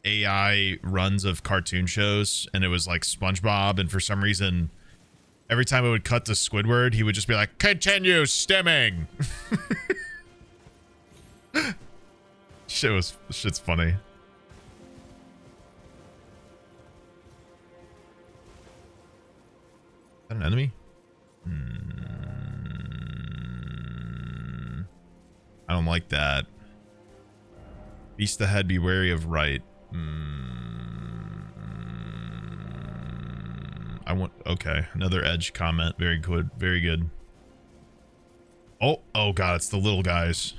AI runs of cartoon shows, and it was like SpongeBob, and for some reason every time it would cut to Squidward he would just be like, continue stimming. Shit's funny. Is that an enemy? I don't like that. Beast ahead, be wary of right. Okay, another edge comment. Very good, very good. Oh god, it's the little guys.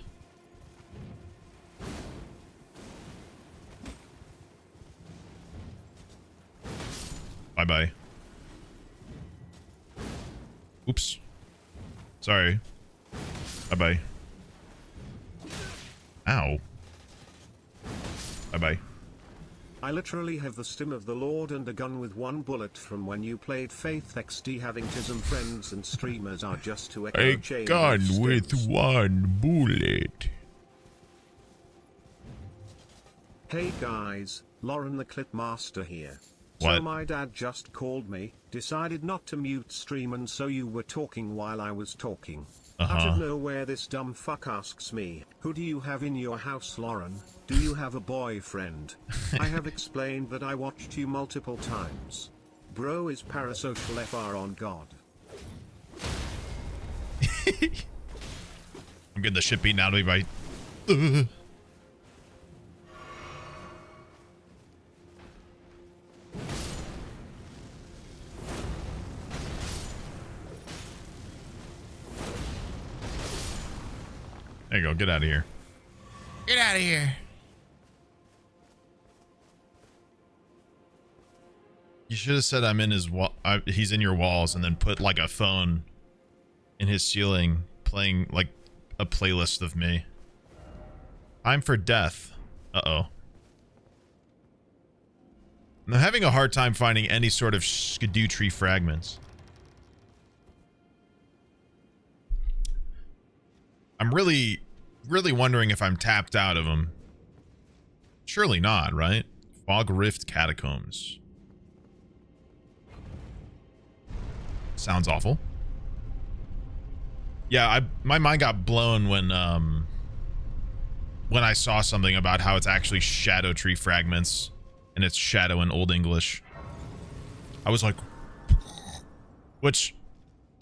Bye-bye. Oops. Sorry. Bye-bye. Ow. Bye-bye. I literally have the stim of the Lord and a gun with 1 bullet from when you played Faith XD. Having tism friends and streamers are just to echo A chain gun of with stims. 1 bullet. Hey guys, Lauren the Clip Master here. What? So my dad just called me, decided not to mute stream, and so you were talking while I was talking. Out of nowhere this dumb fuck asks me, who do you have in your house, Lauren? Do you have a boyfriend? I have explained that I watched you multiple times. Bro is parasocial FR on God. I'm getting the shit beaten out of me by... There you go, get out of here. Get out of here. You should have said I'm in his wall. He's in your walls, and then put like a phone in his ceiling, playing like a playlist of me. I'm for death. Uh-oh. I'm having a hard time finding any sort of skidoo tree fragments. I'm really wondering if I'm tapped out of them. Surely not, right? Fog Rift Catacombs. Sounds awful. Yeah, my mind got blown when I saw something about how it's actually shadow tree fragments and it's shadow in Old English. I was like, which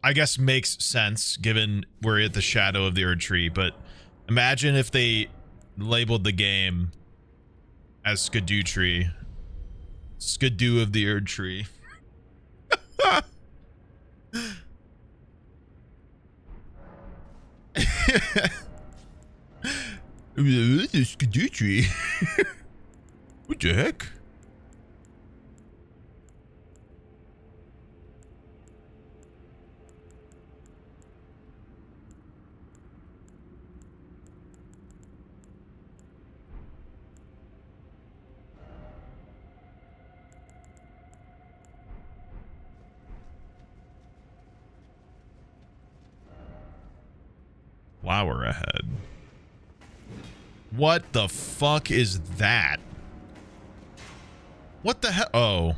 I guess makes sense given we're at the shadow of the Erd tree, but imagine if they labeled the game as Skidoo tree. Skidoo of the Erd tree. The Skidoo tree. What the heck? Flower ahead. What the fuck is that? What the hell? Oh.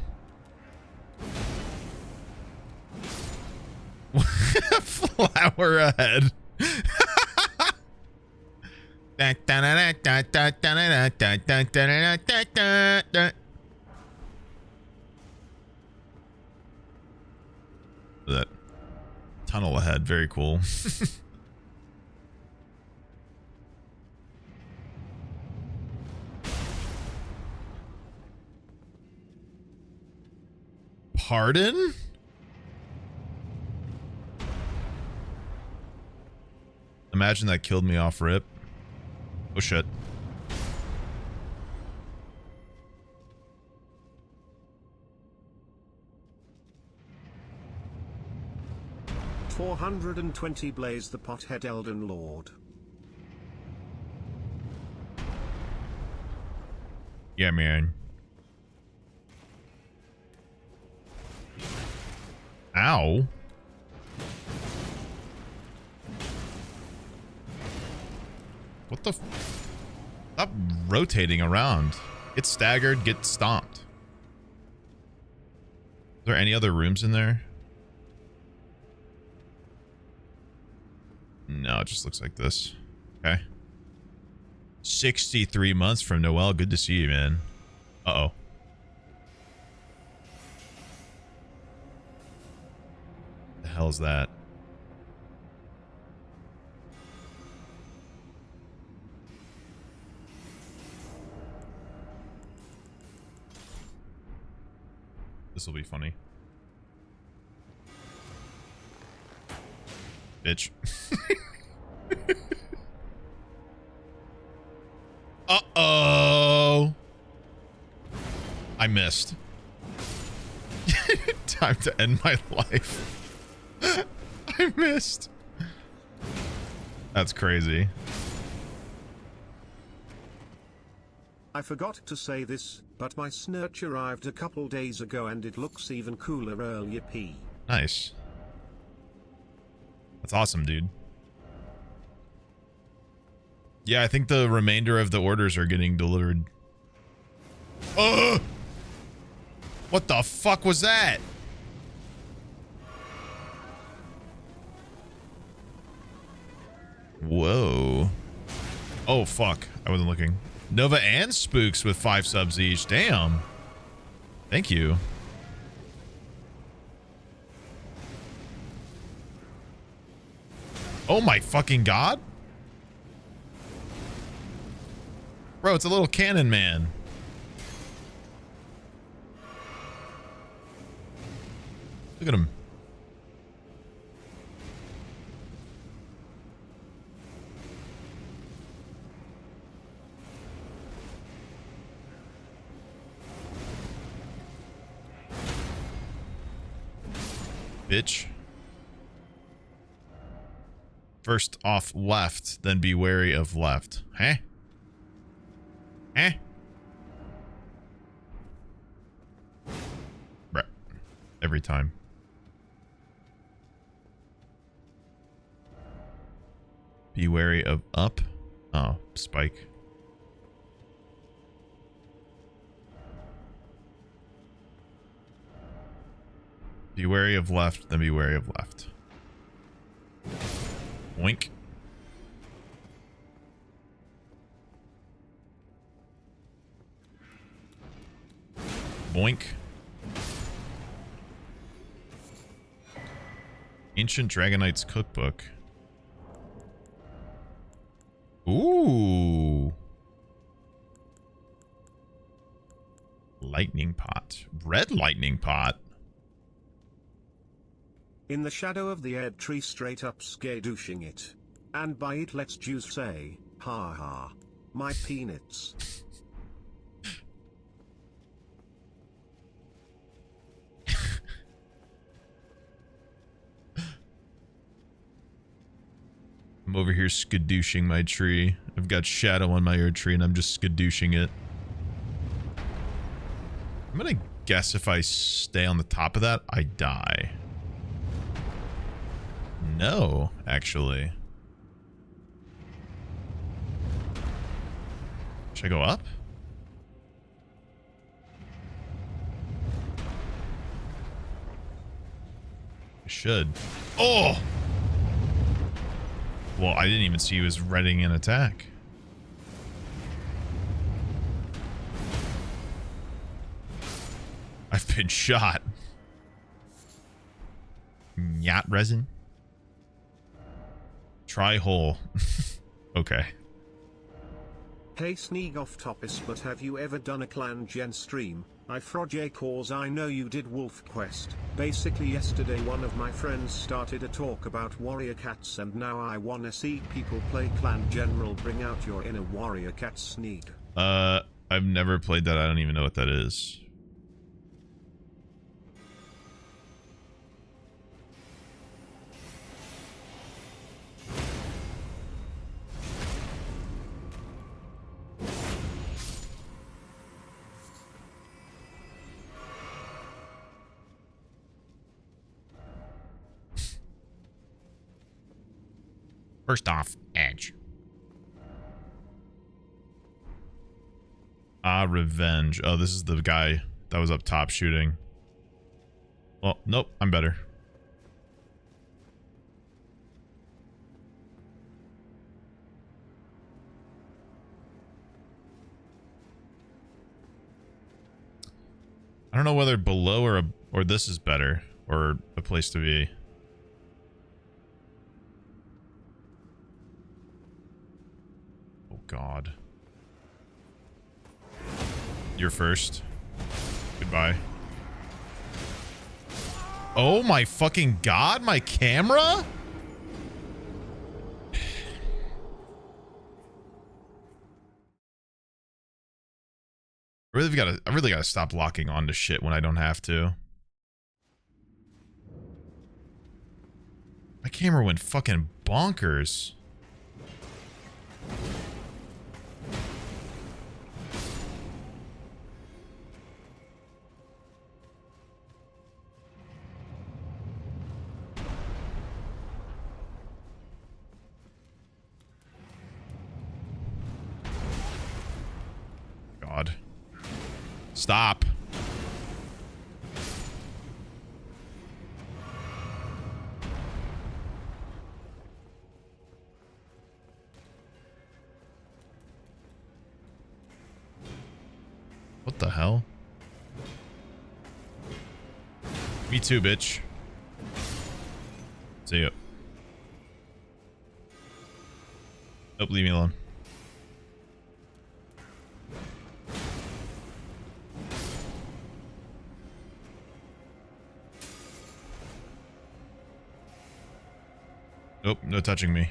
Flower ahead. That tunnel ahead, very cool. Pardon? Imagine that killed me off rip. Oh shit. $420 Blaze the Pothead Elden Lord. Yeah, man. Ow. What the f— Stop rotating around. Get staggered, get stomped. Is there any other rooms in there? No, it just looks like this. Okay. 63 months from Noel. Good to see you, man. Uh-oh. The hell's that? This will be funny. Bitch. Uh-oh. I missed. Time to end my life. I missed. That's crazy. I forgot to say this, but my snurch arrived a couple days ago and it looks even cooler. Yippee. Nice. That's awesome, dude. Yeah, I think the remainder of the orders are getting delivered. What the fuck was that? Whoa. Oh, fuck. I wasn't looking. Nova and Spooks with 5 subs each. Damn. Thank you. Oh my fucking god. Bro, it's a little cannon man. Look at him. bitch. First off left, then be wary of left. Huh? Huh? Bruh. Every time. Be wary of up. Oh, spike. Be wary of left, then be wary of left. Boink. Boink. Ancient Dragonite's Cookbook. Ooh. Lightning pot. Red lightning pot. In the shadow of the erd tree straight up skadooshing it. And by it let's Jews say, ha ha. My peanuts. I'm over here skadooshing my tree. I've got shadow on my erd tree and I'm just skadooshing it. I'm gonna guess if I stay on the top of that, I die. No, actually. Should I go up? I should. Oh! Well, I didn't even see he was readying an attack. I've been shot. Yacht resin. Try hole. Okay. Hey Sneeg off topis, but have you ever done a clan gen stream? I froj cause I know you did Wolf Quest. Basically yesterday one of my friends started a talk about warrior cats and now I wanna see people play clan general. Bring out your inner warrior cat Sneeg. I've never played that. I don't even know what that is. First off, edge. Ah, revenge. Oh, this is the guy that was up top shooting. Well, nope, I'm better. I don't know whether below or this is better or a place to be. God. You're first. Goodbye. Oh my fucking god, my camera? I really gotta stop locking onto shit when I don't have to. My camera went fucking bonkers. God. Stop. What the hell? Me too, bitch. See ya. Nope, leave me alone. Nope, no touching me.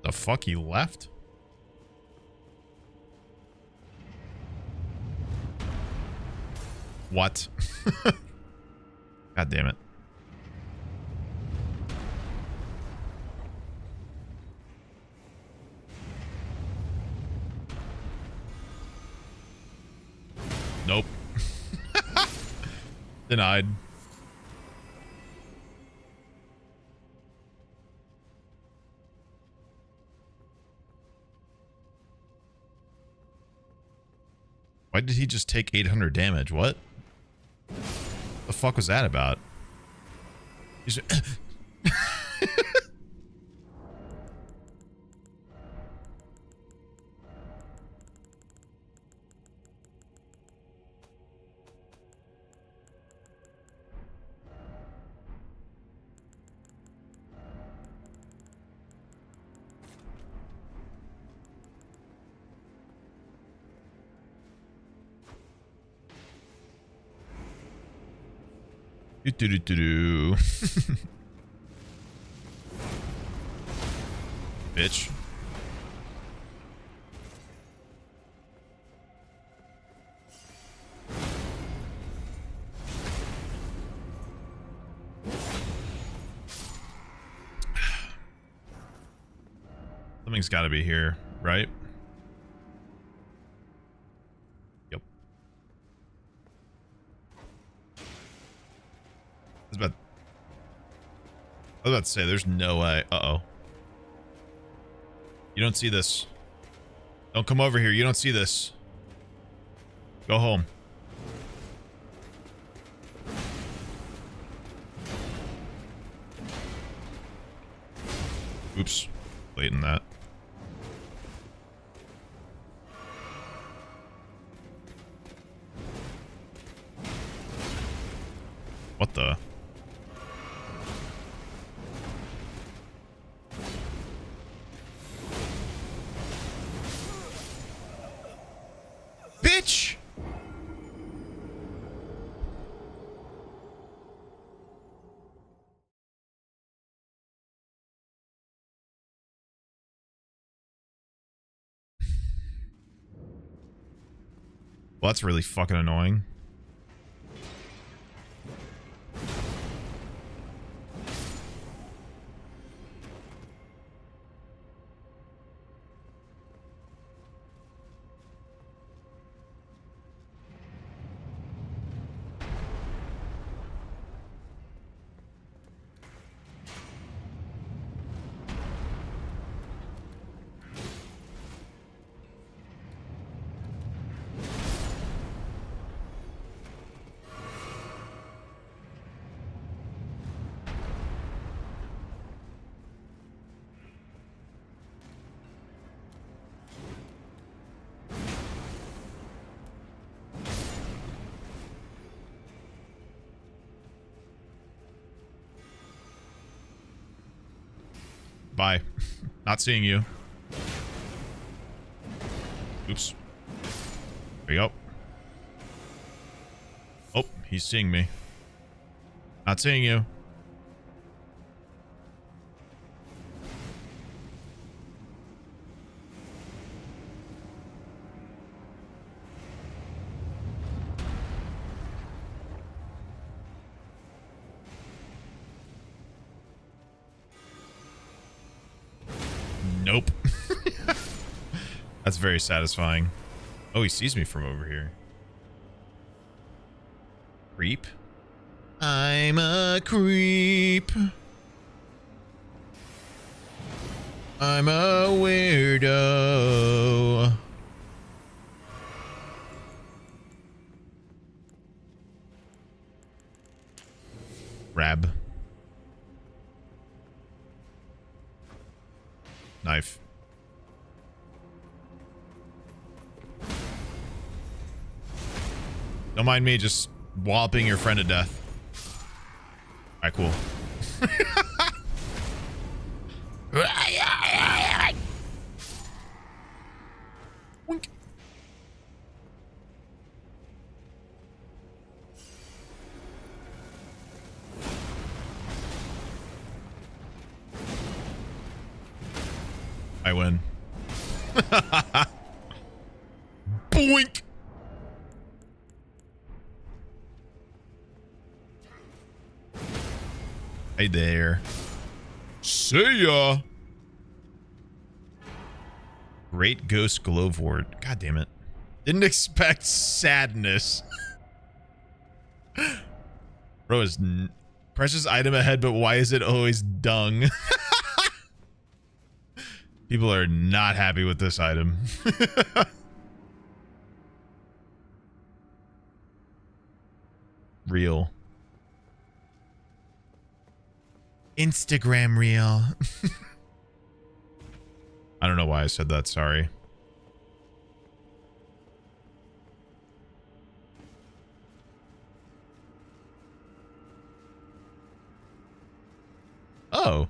The fuck, he left? What? God damn it. Nope. Denied. Why did he just take 800 damage? What? The fuck was that about? He's do. Bitch. Something's got to be here, right? Yep. I was about to say, there's no way. Uh-oh. You don't see this. Don't come over here. You don't see this. Go home. Oops. Late in that. What the? Bitch! Well, that's really fucking annoying. Bye. Not seeing you. Oops. There you go. Oh, he's seeing me. Not seeing you. Nope. That's very satisfying. Oh, he sees me from over here. Creep. I'm a creep. I'm a weirdo. Grab. Knife. Don't mind me just whopping your friend to death. Alright, cool. Wink. I win. Boink. Hey there. See ya. Great Ghost Glowwort. God damn it. Didn't expect sadness. Bro, is precious item ahead, but why is it always dung? People are not happy with this item. Real. Instagram reel. I don't know why I said that, sorry. Oh.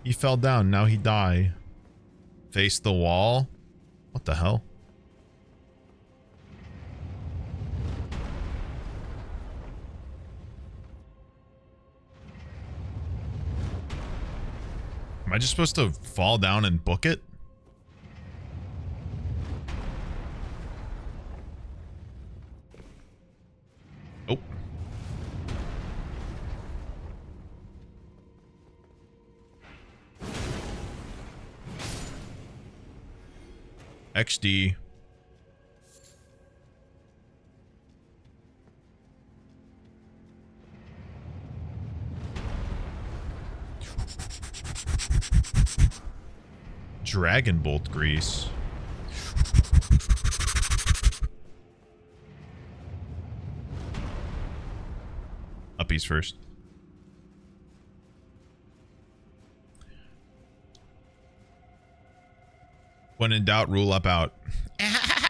He fell down, now he die. Face the wall? What the hell? Am I just supposed to fall down and book it? Oh. XD. Dragon Bolt grease. Uppies first. When in doubt, rule up out. I'm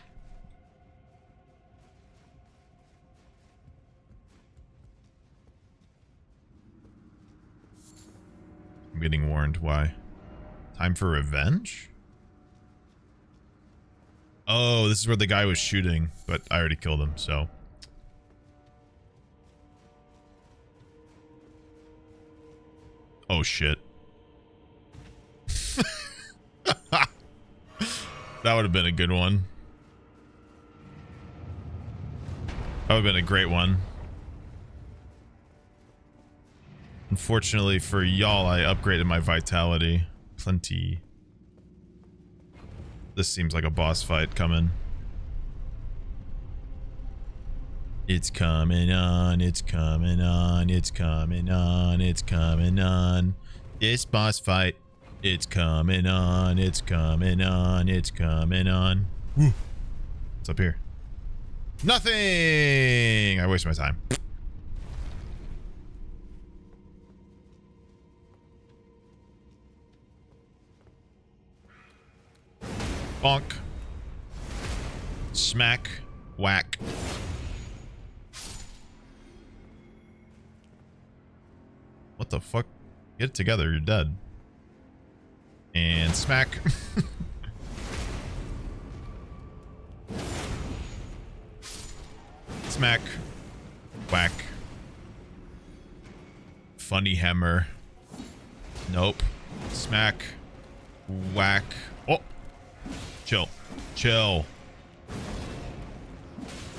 getting warned. Why? Time for revenge? Oh, this is where the guy was shooting, but I already killed him, so. Oh, shit. That would have been a good one. That would have been a great one. Unfortunately for y'all, I upgraded my vitality. Plenty. This seems like a boss fight coming. It's coming on, it's coming on, it's coming on, it's coming on. This boss fight. It's coming on, it's coming on, it's coming on. Woo. What's up here? Nothing! I waste my time. Bonk. Smack. Whack. What the fuck? Get it together, you're dead. And smack. Smack. Whack. Funny hammer. Nope. Smack. Whack. Oh. Chill. Chill.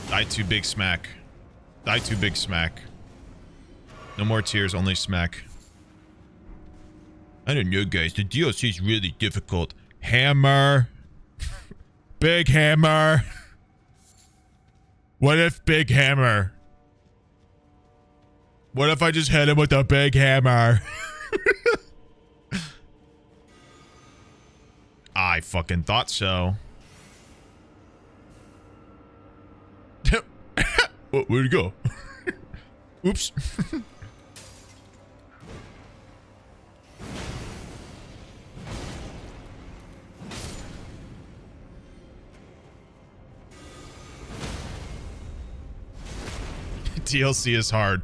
Die too big smack. Die too big smack. No more tears, only smack. I don't know, guys. The DLC is really difficult. Hammer. Big hammer. What if big hammer? What if I just hit him with a big hammer? I fucking thought so. Oh, where'd it go? Oops. DLC is hard.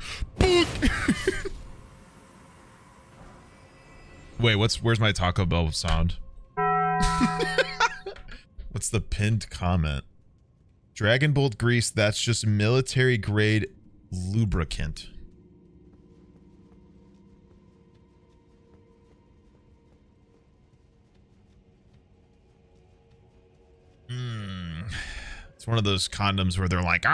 Wait, where's my Taco Bell sound? What's the pinned comment? Dragon Bolt grease, that's just military grade lubricant. It's one of those condoms where they're like,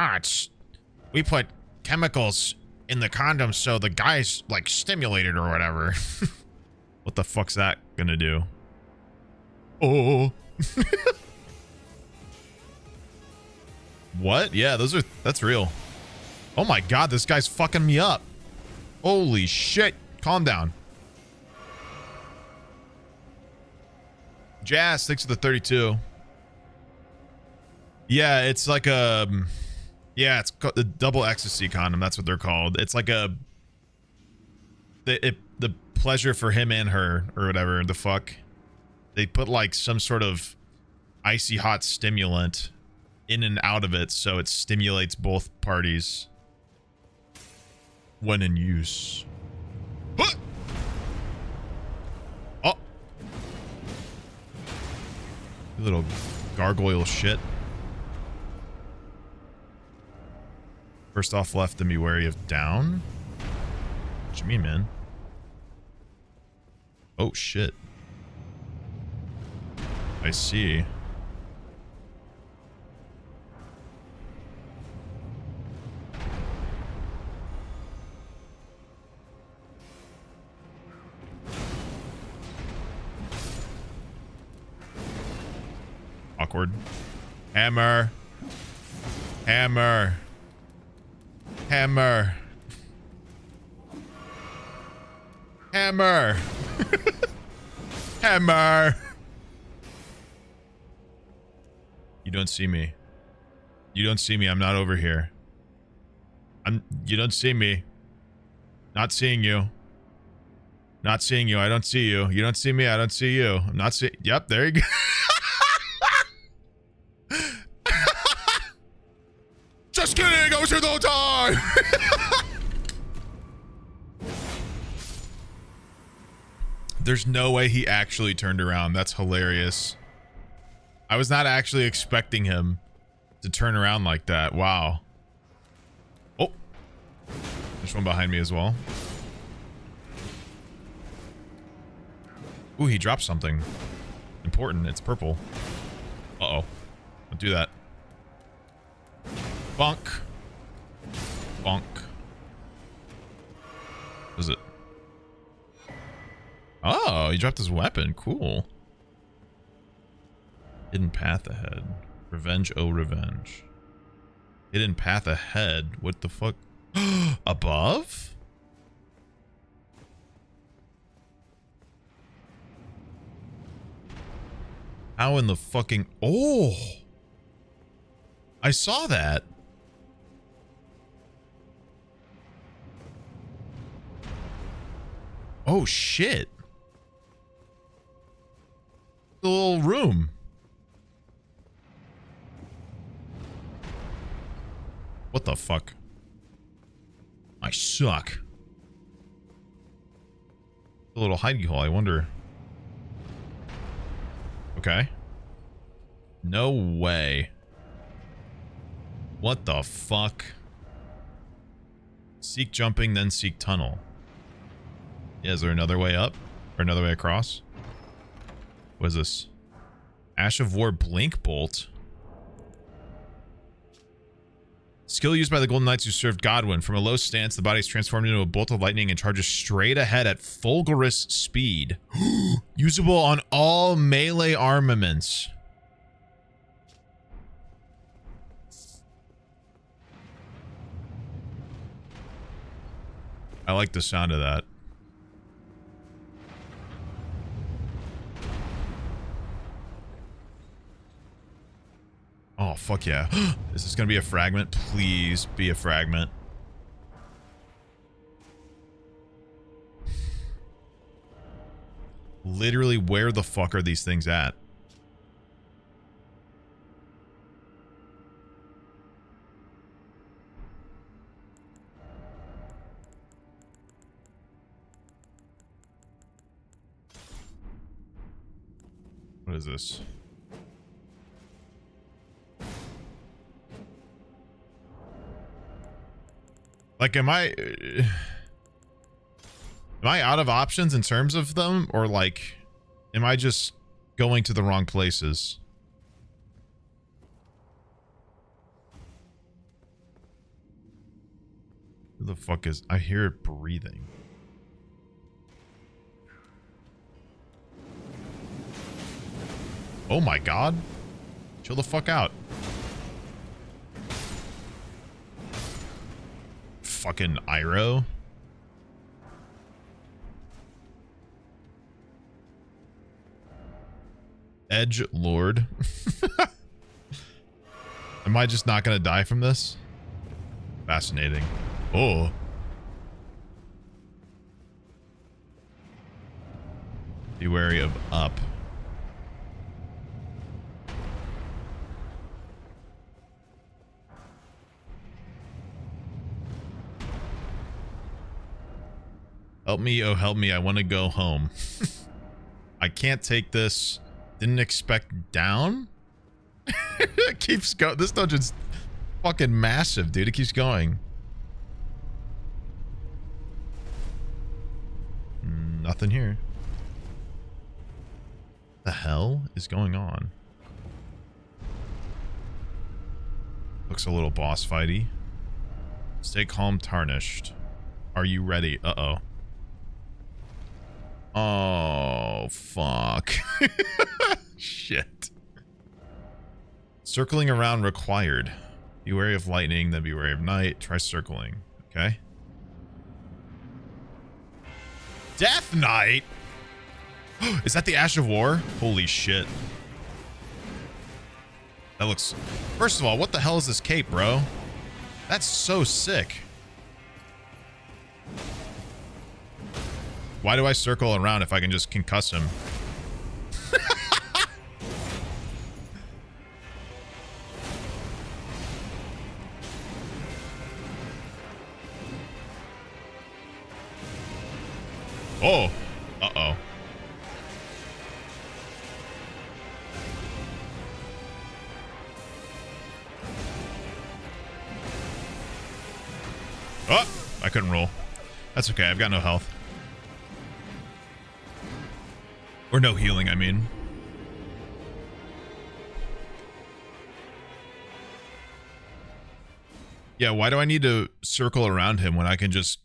we put chemicals in the condoms so the guy's like stimulated or whatever. What the fuck's that gonna do? Oh. What? Yeah, that's real. Oh my god, this guy's fucking me up. Holy shit. Calm down. Jazz, thanks for the 32. Yeah, it's like a... Yeah, it's called the double ecstasy condom. That's what they're called. It's like a... The pleasure for him and her, or whatever the fuck. They put like some sort of icy hot stimulant in and out of it, so it stimulates both parties when in use. Huh! Oh! You little gargoyle shit. First off left, and be wary of down. What you mean, man? Oh shit. I see. Awkward. Hammer. Hammer. Hammer. Hammer. Hammer. You don't see me. You don't see me. I'm not over here. You don't see me. Not seeing you. Not seeing you. I don't see you. You don't see me. I don't see you. I'm not seeing. Yep, there you go. Just kidding. I was here the whole time. There's no way he actually turned around. That's hilarious. I was not actually expecting him to turn around like that. Wow. Oh. There's one behind me as well. Ooh, he dropped something important. It's purple. Uh-oh. Don't do that. Bonk. Bonk. What is it? Oh, he dropped his weapon. Cool. Hidden path ahead. Revenge, oh revenge. Hidden path ahead. What the fuck? Above? How in the fucking... Oh! I saw that. Oh, shit. The little room. What the fuck? I suck. A little hidey hole, I wonder. Okay. No way. What the fuck? Seek jumping, then seek tunnel. Yeah, is there another way up? Or another way across? What is this? Ash of War Blink Bolt. Skill used by the Golden Knights who served Godwin. From a low stance, the body is transformed into a bolt of lightning and charges straight ahead at fulgurous speed. Usable on all melee armaments. I like the sound of that. Oh, fuck yeah. Is this gonna be a fragment? Please be a fragment. Literally, where the fuck are these things at? What is this? Like, am I out of options in terms of them? Or, like, am I just going to the wrong places? Who the fuck is... I hear it breathing. Oh my god. Chill the fuck out. Fucking Iroh. Edge Lord. Am I just not gonna die from this? Fascinating. Oh. Be wary of up. Help me, oh help me, I want to go home. I can't take this. Didn't expect down? It keeps going. This dungeon's fucking massive, dude. It keeps going. Nothing here. The hell is going on? Looks a little boss fighty. Stay calm, tarnished. Are you ready? Uh-oh. Oh, fuck. Shit. Circling around required. Be wary of lightning, then be wary of night. Try circling. Okay. Death Knight? Is that the Ash of War? Holy shit. That looks... First of all, what the hell is this cape, bro? That's so sick. Why do I circle around if I can just concuss him? Oh. Uh-oh. Oh! I couldn't roll. That's okay. I've got no health. Or no healing, I mean. Yeah, why do I need to circle around him when I can just...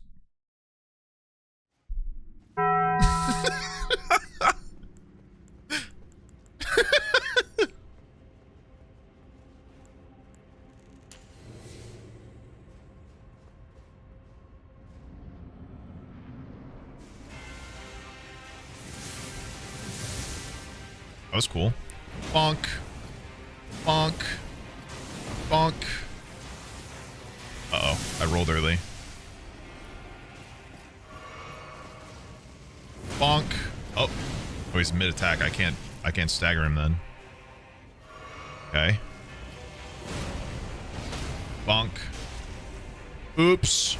That was cool. Bonk. Bonk. Bonk. Uh-oh. I rolled early. Bonk. Oh. Oh, he's mid-attack. I can't stagger him then. Okay. Bonk. Oops.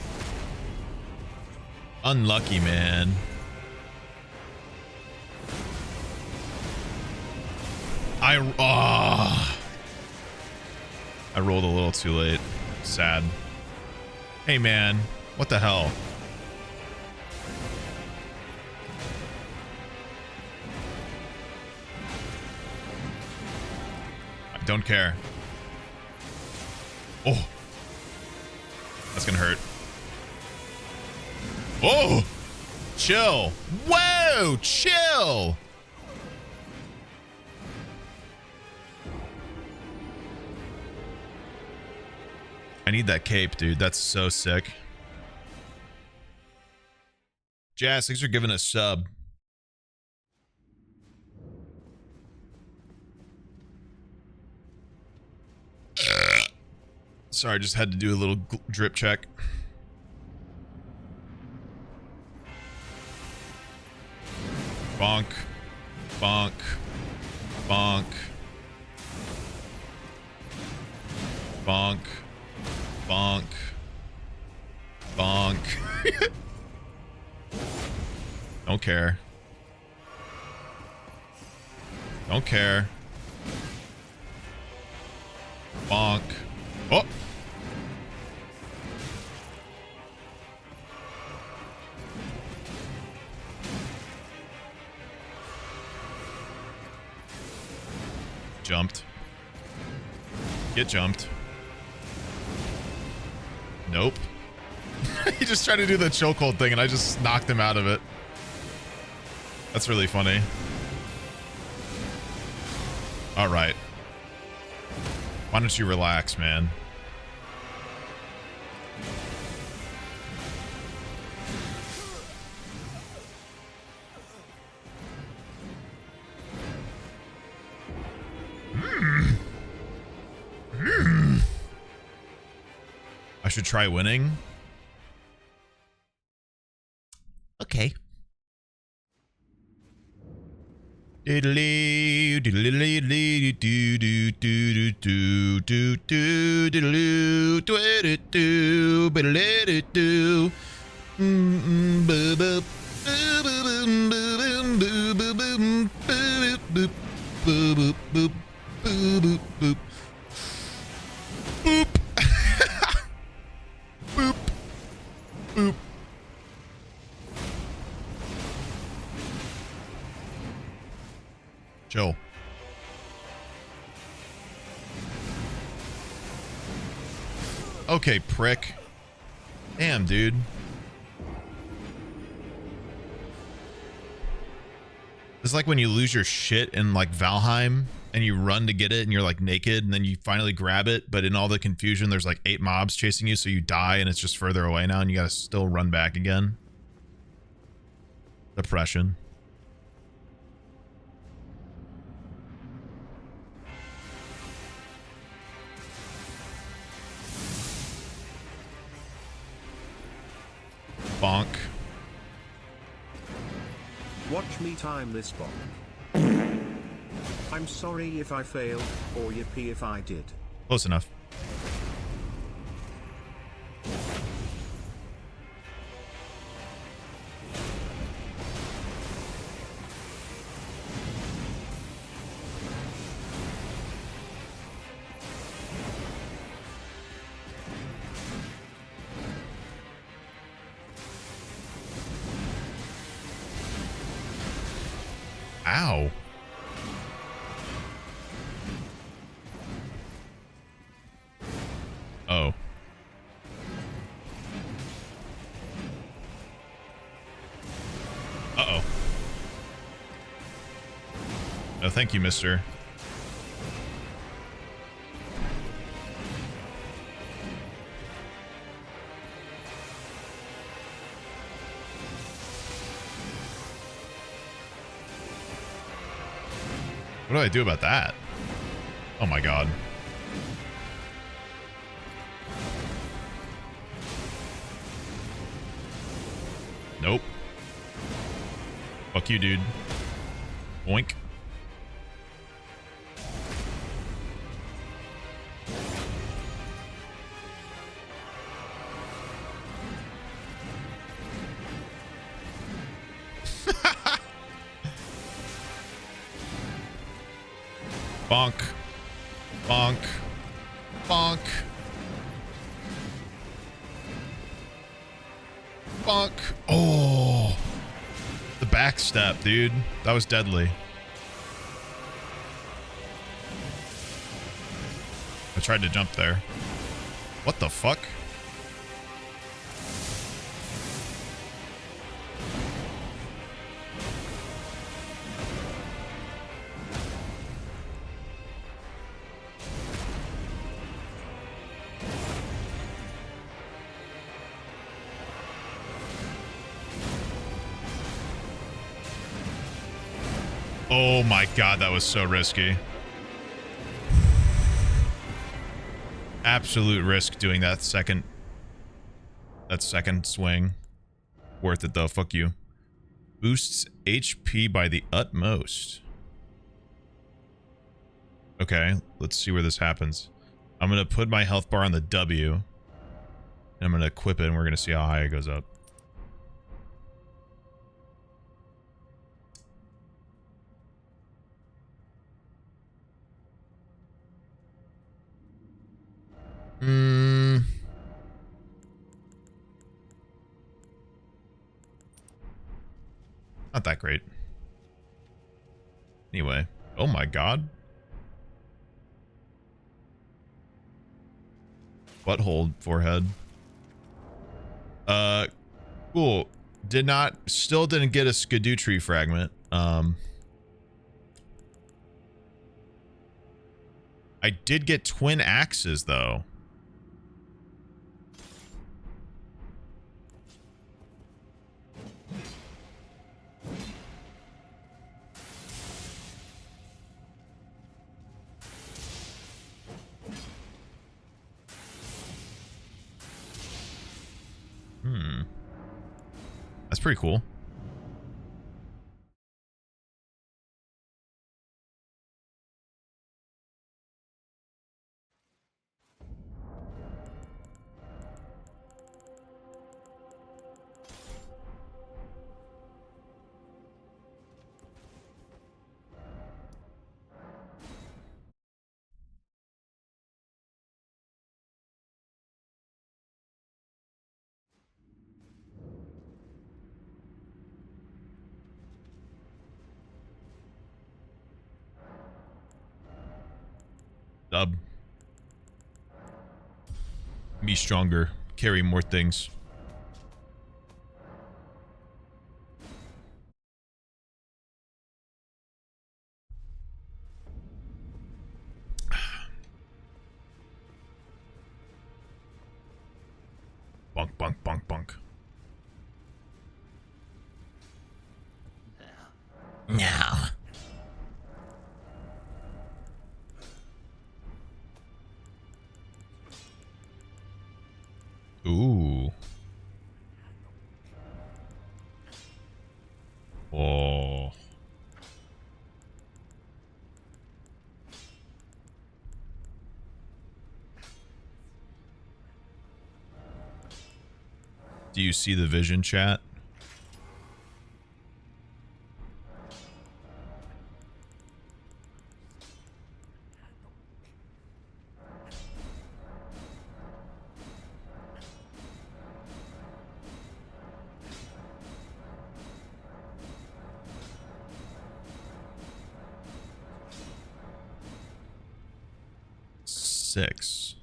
Unlucky, man. I rolled a little too late. Sad. Hey, man. What the hell? I don't care. Oh. That's gonna hurt. Oh! Chill. Whoa! Chill! I need that cape, dude. That's so sick. Jazz, thanks for giving a sub. Sorry, I just had to do a little drip check. Bonk. Bonk. Bonk. Bonk. Bonk. Bonk. Don't care. Don't care. Bonk. Oh! Jumped. Get jumped. Nope. He just tried to do the chokehold thing and I just knocked him out of it. That's really funny. All right. Why don't you relax, man? I should try winning. Okay. Diddly diddly diddly do do do do do do diddloo do do do do boo boo boop boop boop boop boop boop boop. Chill. Okay, prick. Damn, dude. It's like when you lose your shit in like Valheim and you run to get it and you're like naked and then you finally grab it, but in all the confusion there's like 8 mobs chasing you, so you die and it's just further away now and you gotta still run back again. Depression. Bonk. Watch me time this bonk. I'm sorry if I failed, or yippee if I did. Close enough. Ow. Oh. Uh-oh. No, thank you, mister. What do I do about that? Oh my god. Nope. Fuck you, dude. Boink. Bonk. Bonk. Bonk. Bonk. Oh. The backstep, dude. That was deadly. I tried to jump there. What the fuck? Oh my god, that was so risky. Absolute risk doing that second swing. Worth it though, fuck you. Boosts HP by the utmost. Okay, let's see where this happens. I'm gonna put my health bar on the W. And I'm gonna equip it and we're gonna see how high it goes up. Not that great. Anyway. Oh my god. Butthole, forehead. Cool. Still didn't get a skidoo tree fragment. I did get twin axes though. That's pretty cool. Dub. Me stronger. Carry more things. Bunk, bunk, bunk, bunk. Now. Ooh. Oh. Do you see the vision, chat? Six.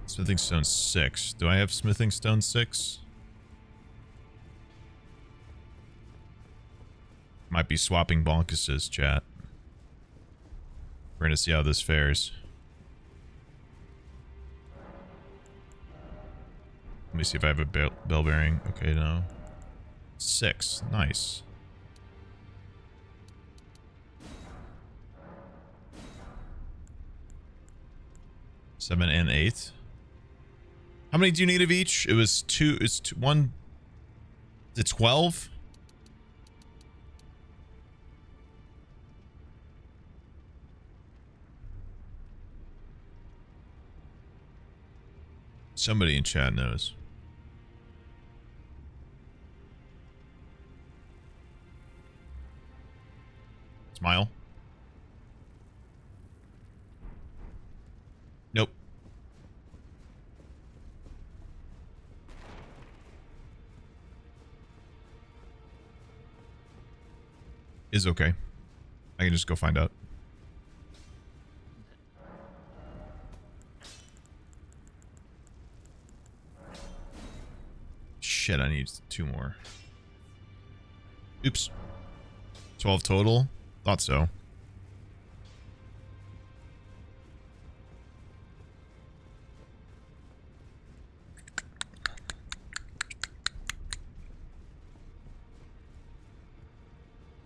Smithing stone 6. Do I have smithing stone 6? Might be swapping bonkuses, chat. We're gonna see how this fares. Let me see if I have a bell bearing. Okay, no. 6. Nice. Seven and 8. How many do you need of each? It was 2. It's 1. Is it 12? Somebody in chat knows. Smile. Nope. Is okay. I can just go find out. Shit, I need 2 more. Oops. 12 total? Thought so.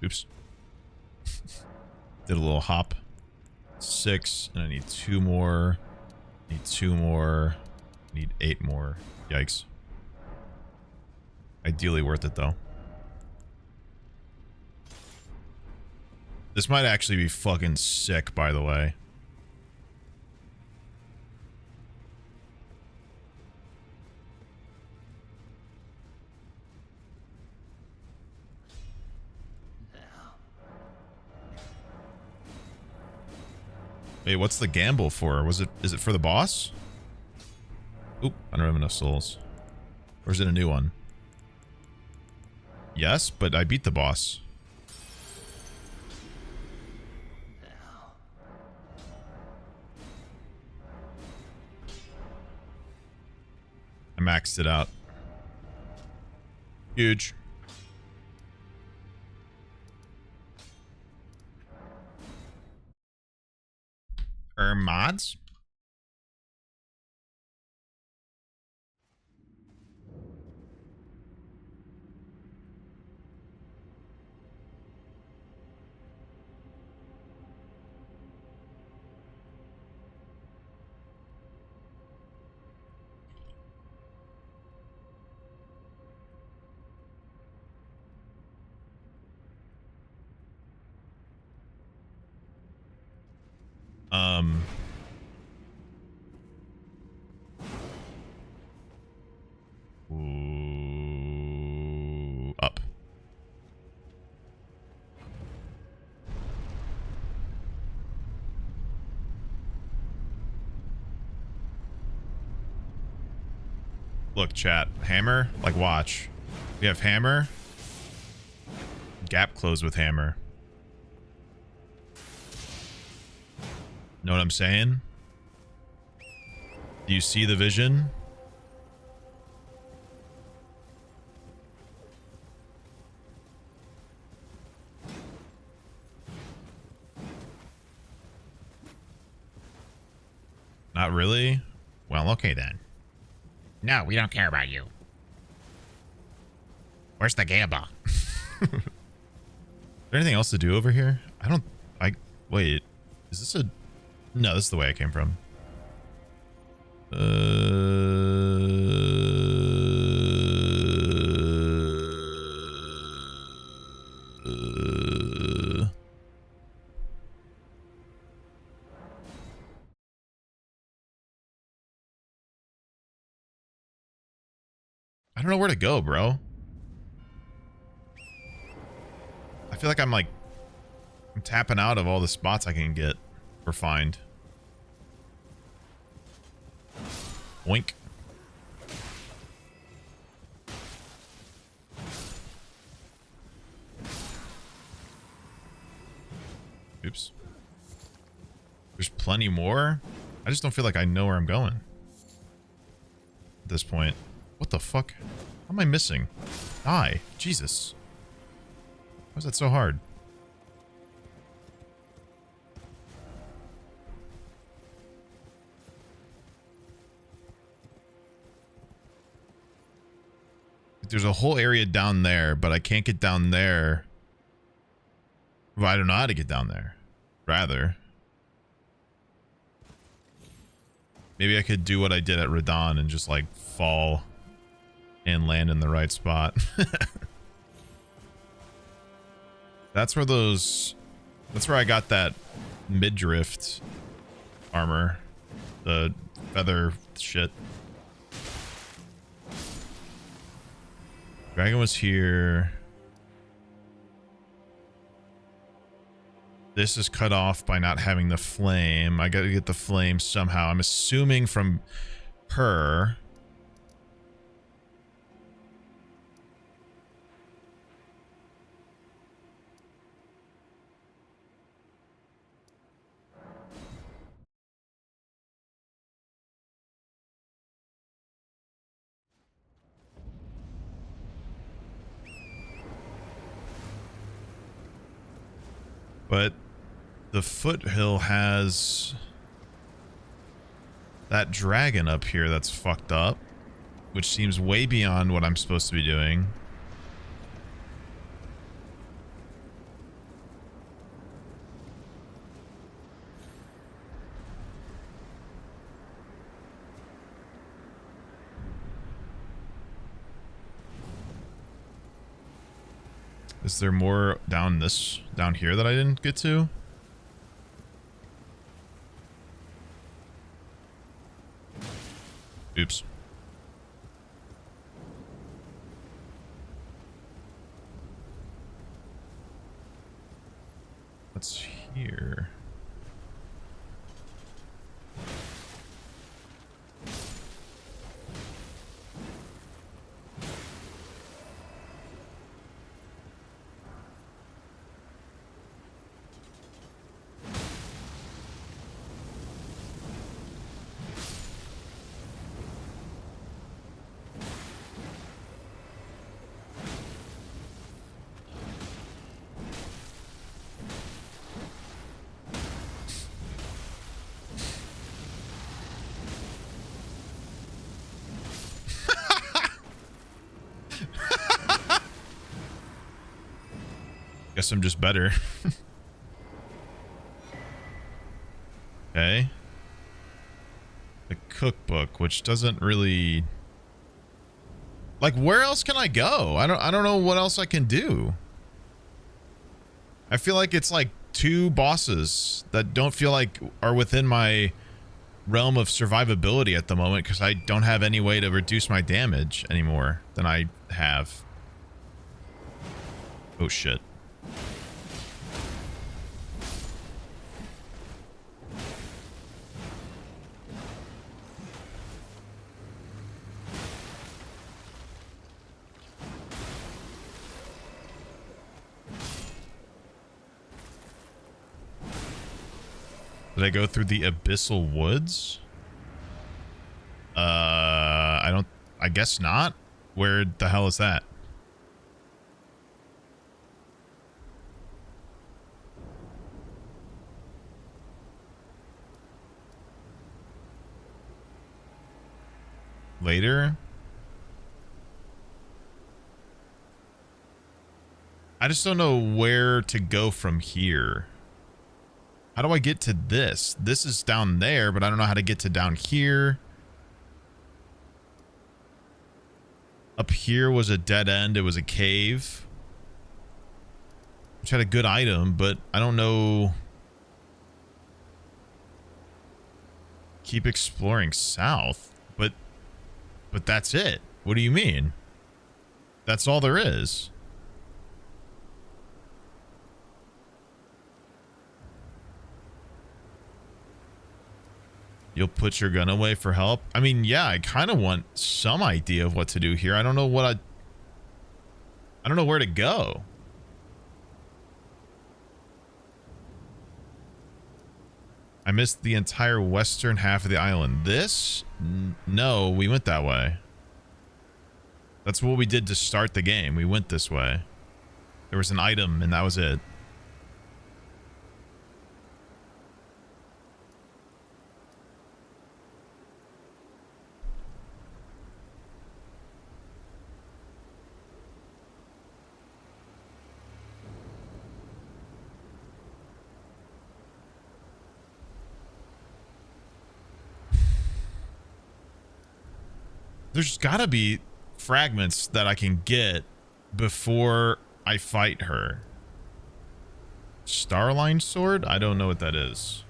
Oops. Did a little hop. 6, and I need 2 more. Need 2 more. Need 8 more. Yikes. Ideally worth it, though. This might actually be fucking sick, by the way. Wait, what's the gamble for? Is it for the boss? Oop, I don't have enough souls. Or is it a new one? Yes, but I beat the boss. maxed it out. Huge. Mods? Ooh, up. Look, chat. Hammer? Like, watch. We have hammer. Gap close with hammer. Know what I'm saying? Do you see the vision? Not really? Well, okay then. No, we don't care about you. Where's the gamba? Is there anything else to do over here? Wait. Is this a... No, this is the way I came from. I don't know where to go, bro. I feel like I'm tapping out of all the spots I can get or find. Oink. Oops. There's plenty more. I just don't feel like I know where I'm going at this point. What the fuck? How am I missing? Die. Jesus. Why is that so hard? There's a whole area down there, but I can't get down there. Well, I don't know how to get down there. Rather. Maybe I could do what I did at Radon and just like fall and land in the right spot. That's where I got that midriff armor. The feather shit. Dragon was here. This is cut off by not having the flame. I gotta get the flame somehow. I'm assuming from her. But the foothill has that dragon up here that's fucked up, which seems way beyond what I'm supposed to be doing. Is there more down here that I didn't get to? Oops. What's here? guess I'm just better. Okay. The cookbook, which doesn't really... Like, where else can I go? I don't know what else I can do. I feel like it's like 2 bosses that don't feel like are within my realm of survivability at the moment because I don't have any way to reduce my damage anymore than I have. Oh shit. Did I go through the Abyssal Woods? I guess not. Where the hell is that? Later? I just don't know where to go from here. How do I get to this? This is down there, but I don't know how to get to down here. Up here was a dead end. It was a cave. Which had a good item, but I don't know. Keep exploring south. But that's it. What do you mean? That's all there is. You'll put your gun away for help? I mean, yeah, I kind of want some idea of what to do here. I don't know what I don't know where to go. I missed the entire western half of the island. This? No, we went that way. That's what we did to start the game. We went this way. There was an item and that was it. There's gotta be fragments that I can get before I fight her. Starline sword? I don't know what that is.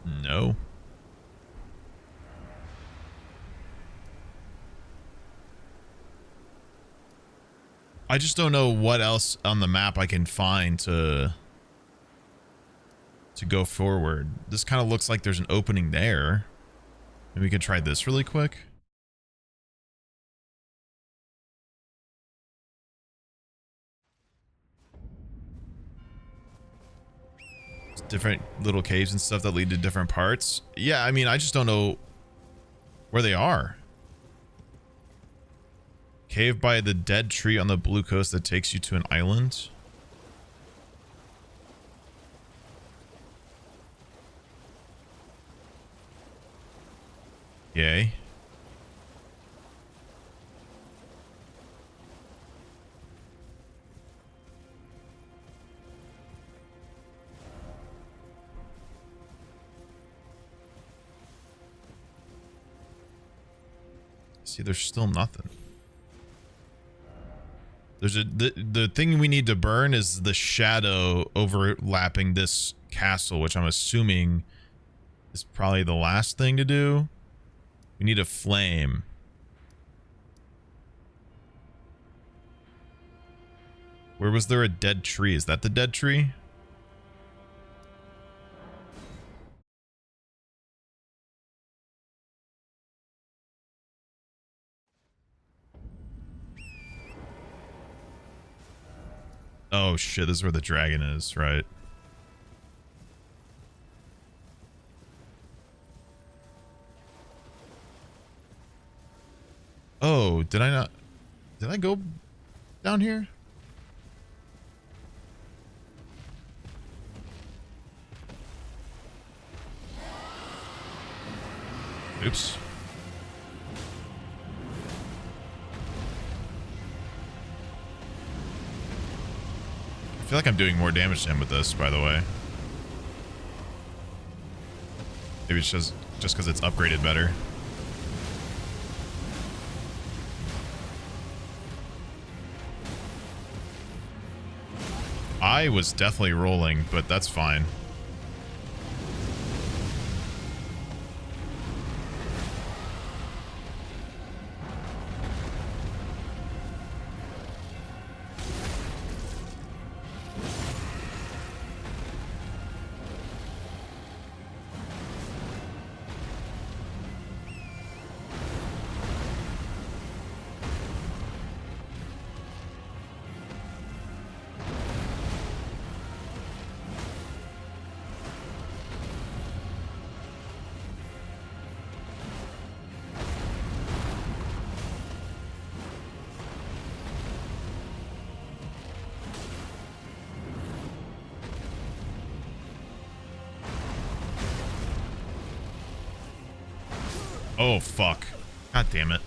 No. I just don't know what else on the map I can find to go forward. This kind of looks like there's an opening there. Maybe we could try this really quick. There's different little caves and stuff that lead to different parts. Yeah, I mean, I just don't know where they are. Cave by the dead tree on the blue coast that takes you to an island. Yay. See, there's still nothing. There's the thing we need to burn is the shadow overlapping this castle, which I'm assuming is probably the last thing to do. We need a flame. Where was there a dead tree? Is that the dead tree? Oh shit, this is where the dragon is, right? Oh, did I not? Did I go down here? Oops. I feel like I'm doing more damage to him with this, by the way. Maybe it's just because it's upgraded better. I was definitely rolling, but that's fine. Oh, fuck. God damn it.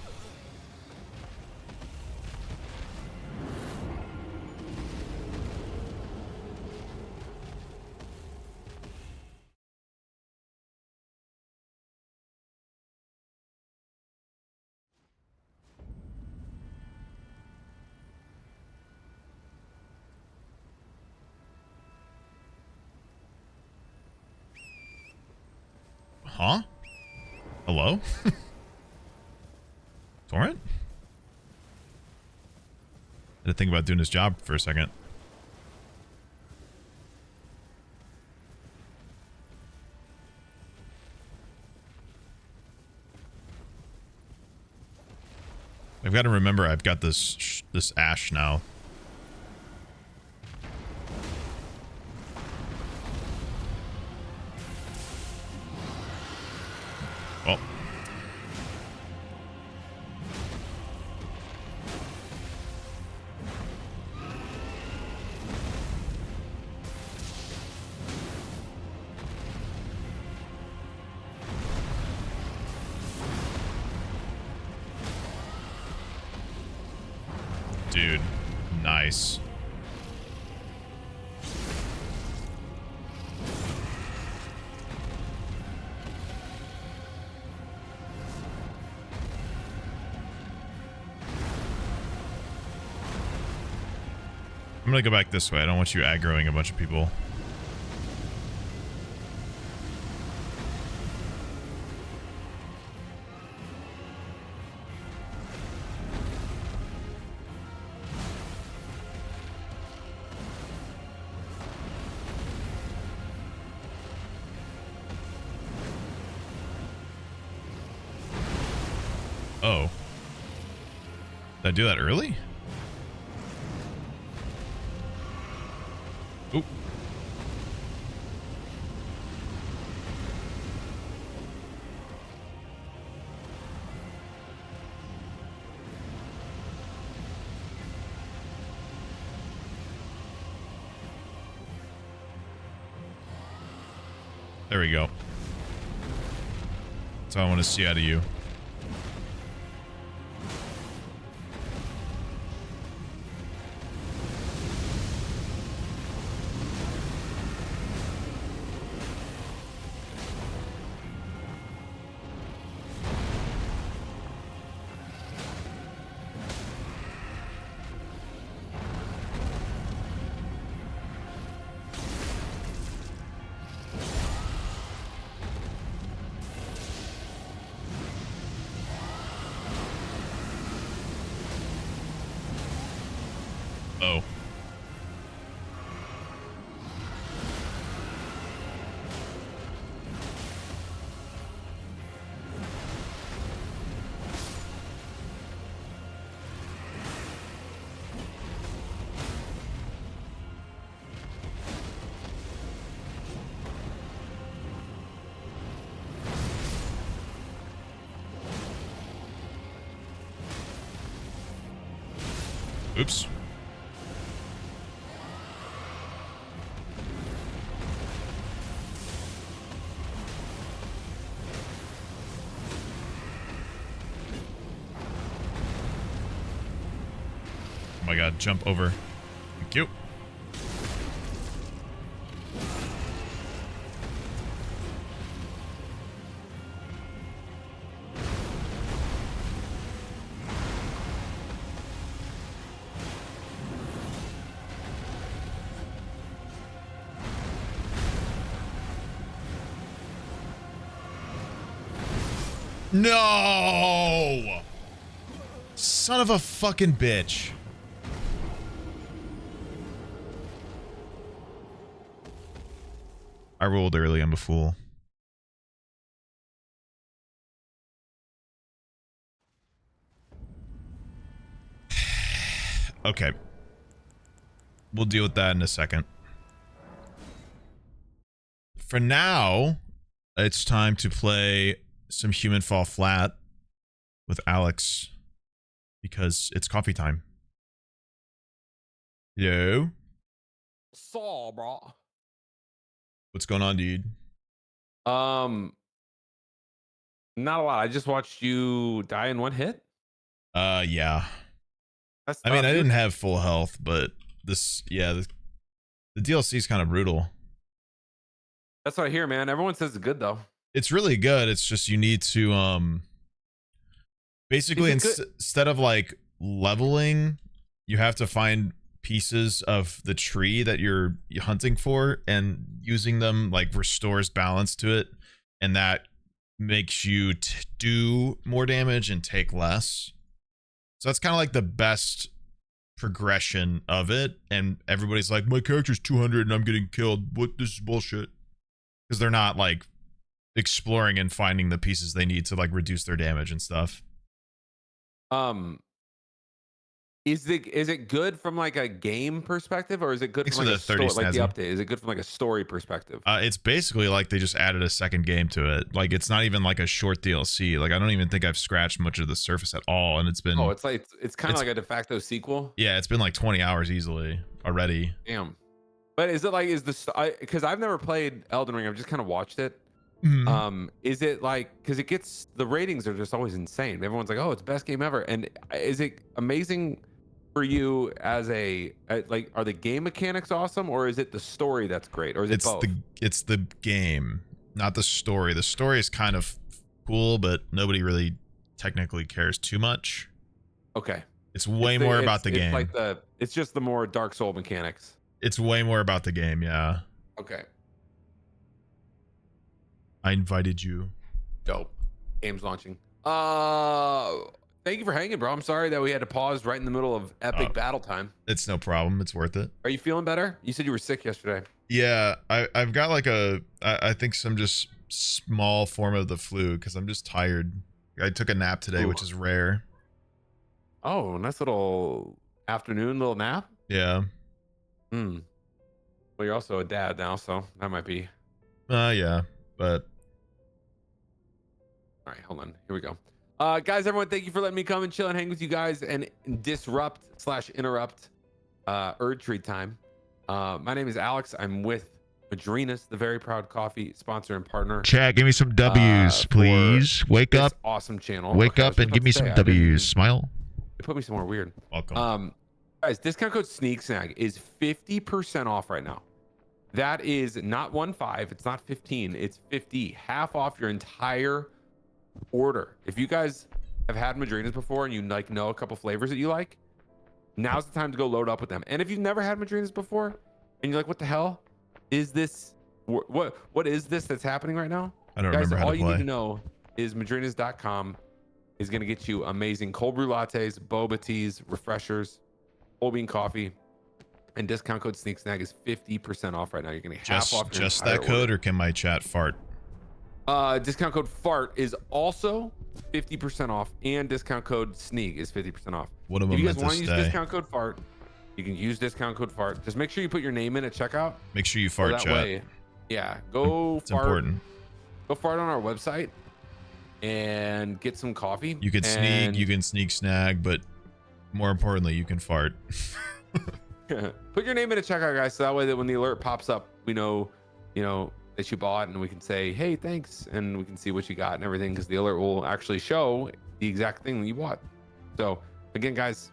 Huh? Hello? Torrent? I had to think about doing his job for a second. I've got to remember I've got this ash now. Oh. Dude, nice. I'm gonna go back this way. I don't want you aggroing a bunch of people. Oh. Did I do that early? Oop. There we go. That's all I want to see out of you. Oh. Oops. Oh my god, jump over. Thank you. No! Son of a fucking bitch. I rolled early, I'm a fool. Okay. We'll deal with that in a second. For now, it's time to play some Human Fall Flat with Alex because it's coffee time. Yo. Saw, bro. What's going on, dude? Not a lot. I just watched you die in one hit. Yeah. That's I mean, tough, I dude. didn't have full health, but this, yeah, the DLC is kind of brutal. That's what I hear, man. Everyone says it's good though. It's really good. It's just you need to basically instead of like leveling, you have to find pieces of the tree that you're hunting for, and using them like restores balance to it, and that makes you do more damage and take less. So that's kind of like the best progression of it. And everybody's like, my character's 200 and I'm getting killed. What? This is bullshit. Because they're not like exploring and finding the pieces they need to like reduce their damage and stuff. Is it good from like a game perspective, or is it good Thanks from for like the a 30 story, like the snazzy. update? Is it good from like a story perspective? It's basically like they just added a second game to it. Like it's not even like a short DLC. Like I don't even think I've scratched much of the surface at all, and it's been It's like it's kind of like a de facto sequel. yeah, it's been like 20 hours easily already. Damn. But is it like because I've never played Elden Ring, I've just kind of watched it. Is it like, because it gets, the ratings are just always insane. Everyone's like, oh, it's best game ever. And is it amazing for you as like, are the game mechanics awesome, or is it the story that's great, or is it both? It's the game, not the story. The story is kind of cool, but nobody really technically cares too much. Okay. It's way more about the game. Like it's just the more Dark Soul mechanics. It's way more about the game, yeah. Okay. I invited you. Dope. Game's launching. Thank you for hanging, bro. I'm sorry that we had to pause right in the middle of epic battle time. It's no problem. It's worth it. Are you feeling better? You said you were sick yesterday. Yeah, I've got like I think some just small form of the flu because I'm just tired. I took a nap today, which is rare. Oh, nice little afternoon little nap. Yeah. Well, you're also a dad now, so that might be. Yeah, but. All right, hold on. Here we go. Guys, everyone, thank you for letting me come and chill and hang with you guys and disrupt/interrupt Erdtree time. My name is Alex. I'm with Madrinas, the very proud coffee sponsor and partner. Chat, give me some W's, please. Wake up. Awesome channel. Wake up and give me some W's. Smile. It put me somewhere weird. Welcome. Guys, discount code Sneegsnag is 50% off right now. That is not 15, it's not 15, it's 50, half off your entire order. If you guys have had Madrinas before and you like know a couple flavors that you like, now's the time to go load up with them. And if you've never had Madrinas before and you're like, what the hell is this? What is this that's happening right now? I don't Guys, remember how all to you play. need to know is Madrinas.com is going to get you amazing cold brew lattes, boba teas, refreshers, whole bean coffee, and discount code Sneegsnag is 50% off right now. You're going to get half off your just entire that code, order. or can my chat fart? Discount code FART is also 50% off, and discount code SNEAG is 50% off. What am I If you guys meant to want to use stay? discount code FART, you can use discount code FART. Just make sure you put your name in at checkout. Make sure you So fart, that chat. way, yeah, go It's fart. important. Go fart on our website and get some coffee. You can sneak, you can sneak snag, but more importantly, you can fart. Put your name in a checkout, guys, so that way that when the alert pops up, we know, that you bought, and we can say, hey, thanks, and we can see what you got and everything, because the alert will actually show the exact thing that you bought. So again, guys,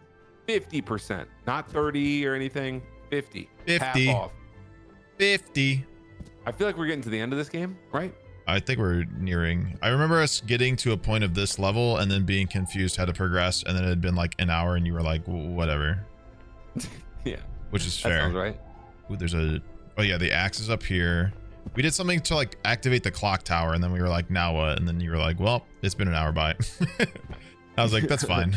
50%, not 30 or anything. 50. 50. Half off. 50. I feel like we're getting to the end of this game, right? I think we're nearing. I remember us getting to a point of this level and then being confused how to progress, and then it had been like an hour and you were like, whatever. Yeah. Which is fair. That sounds right. Ooh, there's a... Oh yeah, the axe is up here. We did something to like activate the clock tower, and then we were like, now what? And then you were like, well, it's been an hour, bye. I was like, that's fine.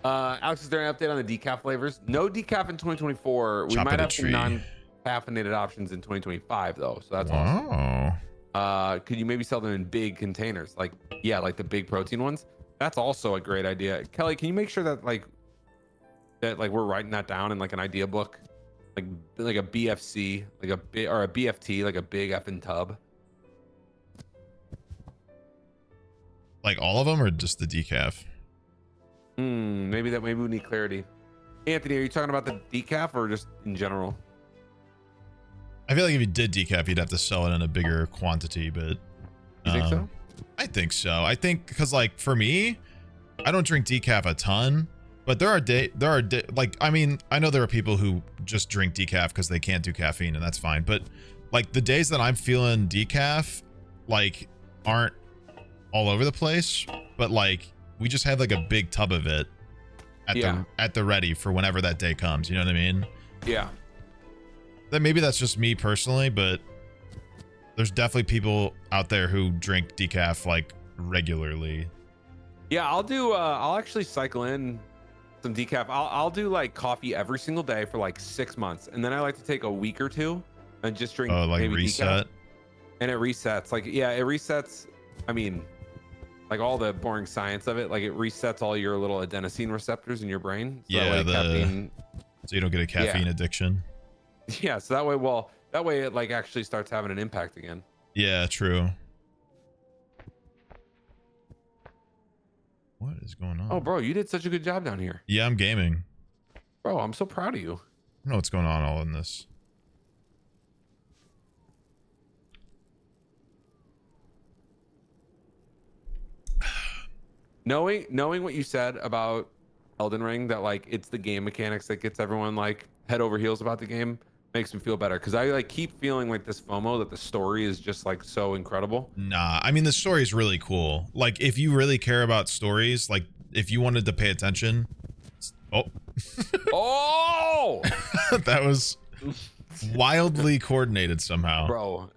Alex, is there an update on the decaf flavors? No decaf in 2024. We Chop might of the have some tree. non-caffeinated options in 2025 though, so that's awesome. Could you maybe sell them in big containers, like like the big protein ones? That's also a great idea. Kelly, can you make sure that we're writing that down in like an idea book, like a BFC, like a big, or a BFT, like a big effing tub. Like all of them, or just the decaf? Maybe we need clarity. Anthony, are you talking about the decaf or just in general? I feel like if you did decaf, you'd have to sell it in a bigger quantity, but you think so? I think so. I think because like for me, I don't drink decaf a ton, but there are like, I mean, I know there are people who just drink decaf because they can't do caffeine, and that's fine. But like the days that I'm feeling decaf, like aren't all over the place, but like we just have like a big tub of it at the ready for whenever that day comes. You know what I mean? Yeah. Then maybe that's just me personally, but there's definitely people out there who drink decaf like regularly. Yeah, I'll actually cycle in some decaf. I'll do like coffee every single day for like 6 months, and then I like to take a week or two and just drink like maybe reset. Decaf, and it resets. Like, yeah, it resets. I mean, like all the boring science of it, like it resets all your little adenosine receptors in your brain. So Yeah, that way caffeine, so you don't get a caffeine addiction. Yeah, so that way it like actually starts having an impact again. Yeah, true. What is going on? Oh, bro, you did such a good job down here. Yeah, I'm gaming. Bro, I'm so proud of you. I don't know what's going on all in this. Knowing what you said about Elden Ring, that like it's the game mechanics that gets everyone like head over heels about the game, makes me feel better, because I like keep feeling like this FOMO that the story is just like so incredible. Nah, I mean the story is really cool. Like if you really care about stories, like if you wanted to pay attention. Oh, that was wildly coordinated somehow, bro.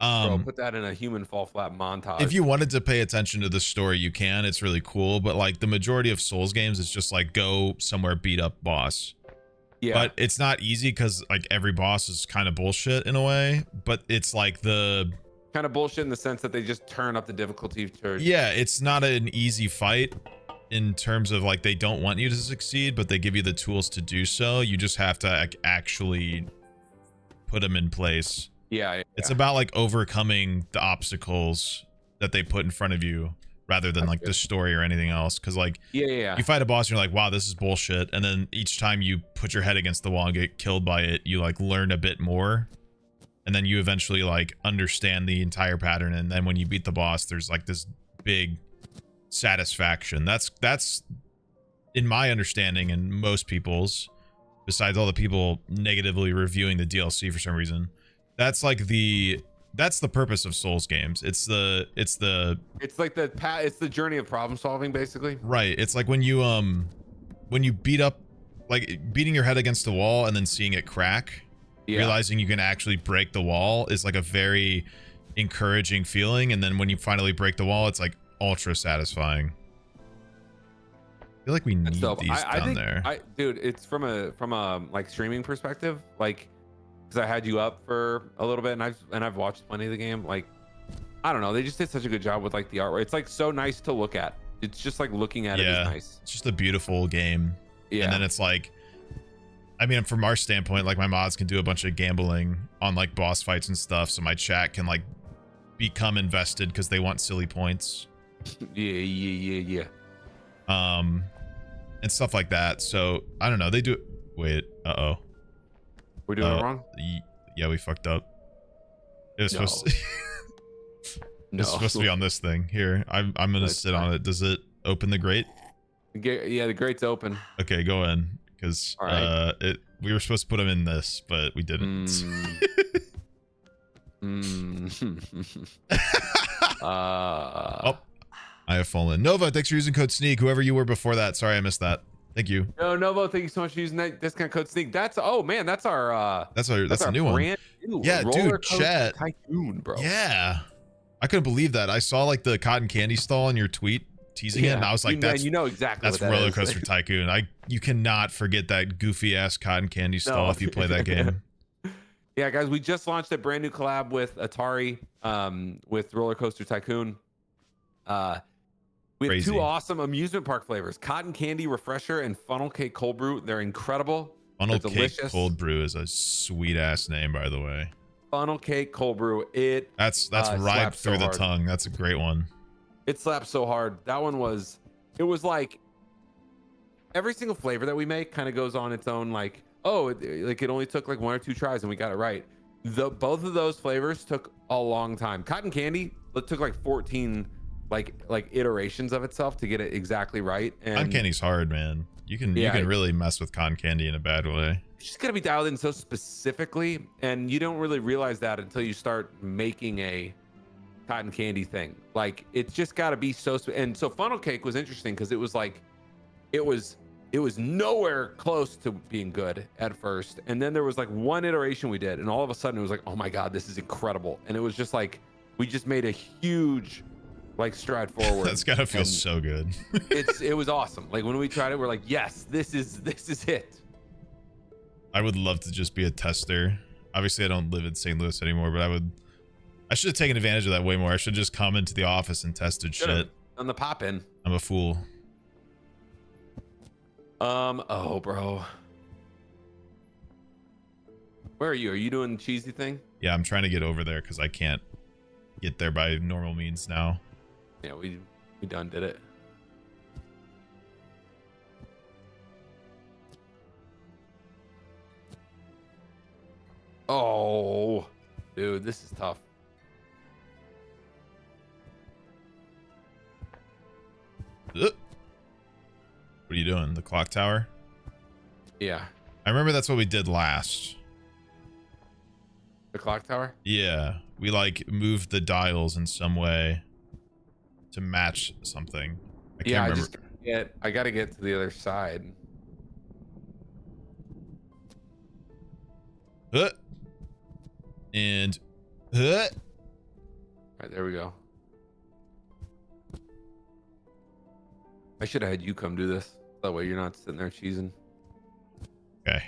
Put that in a human fall flat montage. If you wanted to pay attention to the story, you can. It's really cool, but like the majority of Souls games, it's just like go somewhere, beat up boss. Yeah, but it's not easy because like every boss is kind of bullshit in a way, but it's like the kind of bullshit in the sense that they just turn up the difficulty to... Yeah, it's not an easy fight in terms of like they don't want you to succeed, but they give you the tools to do so. You just have to like, actually put them in place. Yeah, it's about like overcoming the obstacles that they put in front of you, rather than like the story or anything else. Because like you fight a boss and you're like, wow, this is bullshit, and then each time you put your head against the wall and get killed by it, you like learn a bit more, and then you eventually like understand the entire pattern, and then when you beat the boss, there's like this big satisfaction. That's in my understanding and most people's, besides all the people negatively reviewing the DLC for some reason, that's like that's the purpose of Souls games. It's the journey of problem solving, basically. Right. It's like when you beat up, like beating your head against the wall and then seeing it crack, realizing you can actually break the wall is like a very encouraging feeling. And then when you finally break the wall, it's like ultra satisfying. I feel like we need these down there. Dude, it's from a like streaming perspective, like, because I had you up for a little bit, and I've watched plenty of the game. Like, I don't know, they just did such a good job with like the artwork. It's like so nice to look at. It's just like looking at it is nice. It's just a beautiful game. Yeah. And then it's like, I mean, from our standpoint, like my mods can do a bunch of gambling on like boss fights and stuff, so my chat can like become invested because they want silly points. Yeah. And stuff like that. So I don't know. They do. Wait. We're doing it wrong. Yeah, we fucked up. It was supposed to. It's supposed to be on this thing here. I'm gonna sit on it. Does it open the grate? Yeah, the grate's open. Okay, go in because All right. we were supposed to put them in this, but we didn't. Oh, I have fallen. Nova, thanks for using code SNEAK. Whoever you were before that, sorry I missed that. Thank you. No, Novo, thank you so much for using that discount code SNEAK. That's that's our that's a new brand one. new Yeah, roller dude, coaster chat. tycoon, bro. Yeah, I couldn't believe that. I saw like the cotton candy stall in your tweet teasing it, and I was like, "That's exactly that's what Roller that Coaster Tycoon." You cannot forget that goofy ass cotton candy stall if you play that game. Yeah, guys, we just launched a brand new collab with Atari, with Roller Coaster Tycoon. We have Crazy. 2 awesome amusement park flavors: Cotton Candy Refresher and Funnel Cake Cold Brew. They're incredible. Funnel They're Cake delicious. Cold Brew is a sweet ass name, by the way. Funnel Cake Cold Brew. That's right through the tongue. That's a great one. It slaps so hard. That one was. It was like every single flavor that we make kind of goes on its own. Like, it only took like 1 or 2 tries and we got it right. Both of those flavors took a long time. Cotton Candy, it took like 14 like iterations of itself to get it exactly right. And cotton candy's hard, man. You can really mess with cotton candy in a bad way. It's just gotta be dialed in so specifically, and you don't really realize that until you start making a cotton candy thing. Like, it's just got to be so. And so funnel cake was interesting because it was like, it was nowhere close to being good at first, and then there was like 1 iteration we did, and all of a sudden it was like, oh my god, this is incredible. And it was just like we just made a huge like stride forward. That's gotta feel so good. It was awesome. Like when we tried it, we're like, yes, this is it. I would love to just be a tester. Obviously I don't live in St. Louis anymore, but I should have taken advantage of that way more. I should just come into the office and tested shit. On the pop in. I'm a fool. Oh bro, where are you? Are you doing the cheesy thing? Yeah, I'm trying to get over there because I can't get there by normal means now. Yeah, we done did it. Oh, dude, this is tough. What are you doing? The clock tower? Yeah. I remember that's what we did last. The clock tower? Yeah. We like moved the dials in some way to match something. I can't remember. I gotta get to the other side. And right, there we go. I should have had you come do this. That way you're not sitting there cheesing. Okay.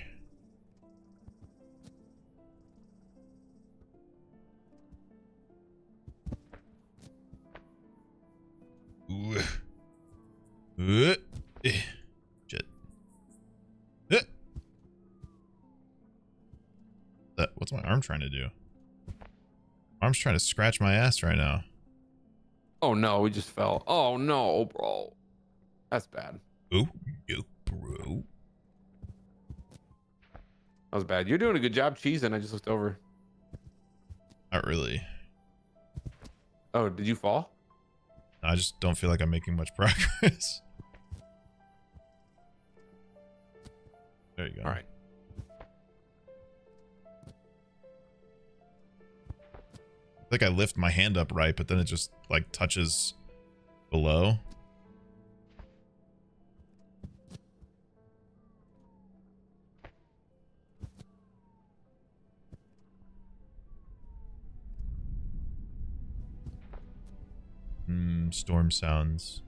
Shit. What's my arm trying to do? Arm's trying to scratch my ass right now. Oh no, we just fell. Oh no, bro. That's bad. Oh, yo, bro. That was bad. You're doing a good job cheesing. I just looked over. Not really. Oh, did you fall? I just don't feel like I'm making much progress. There you go. All right. I think I lift my hand up right, but then it just like touches below. Storm sounds.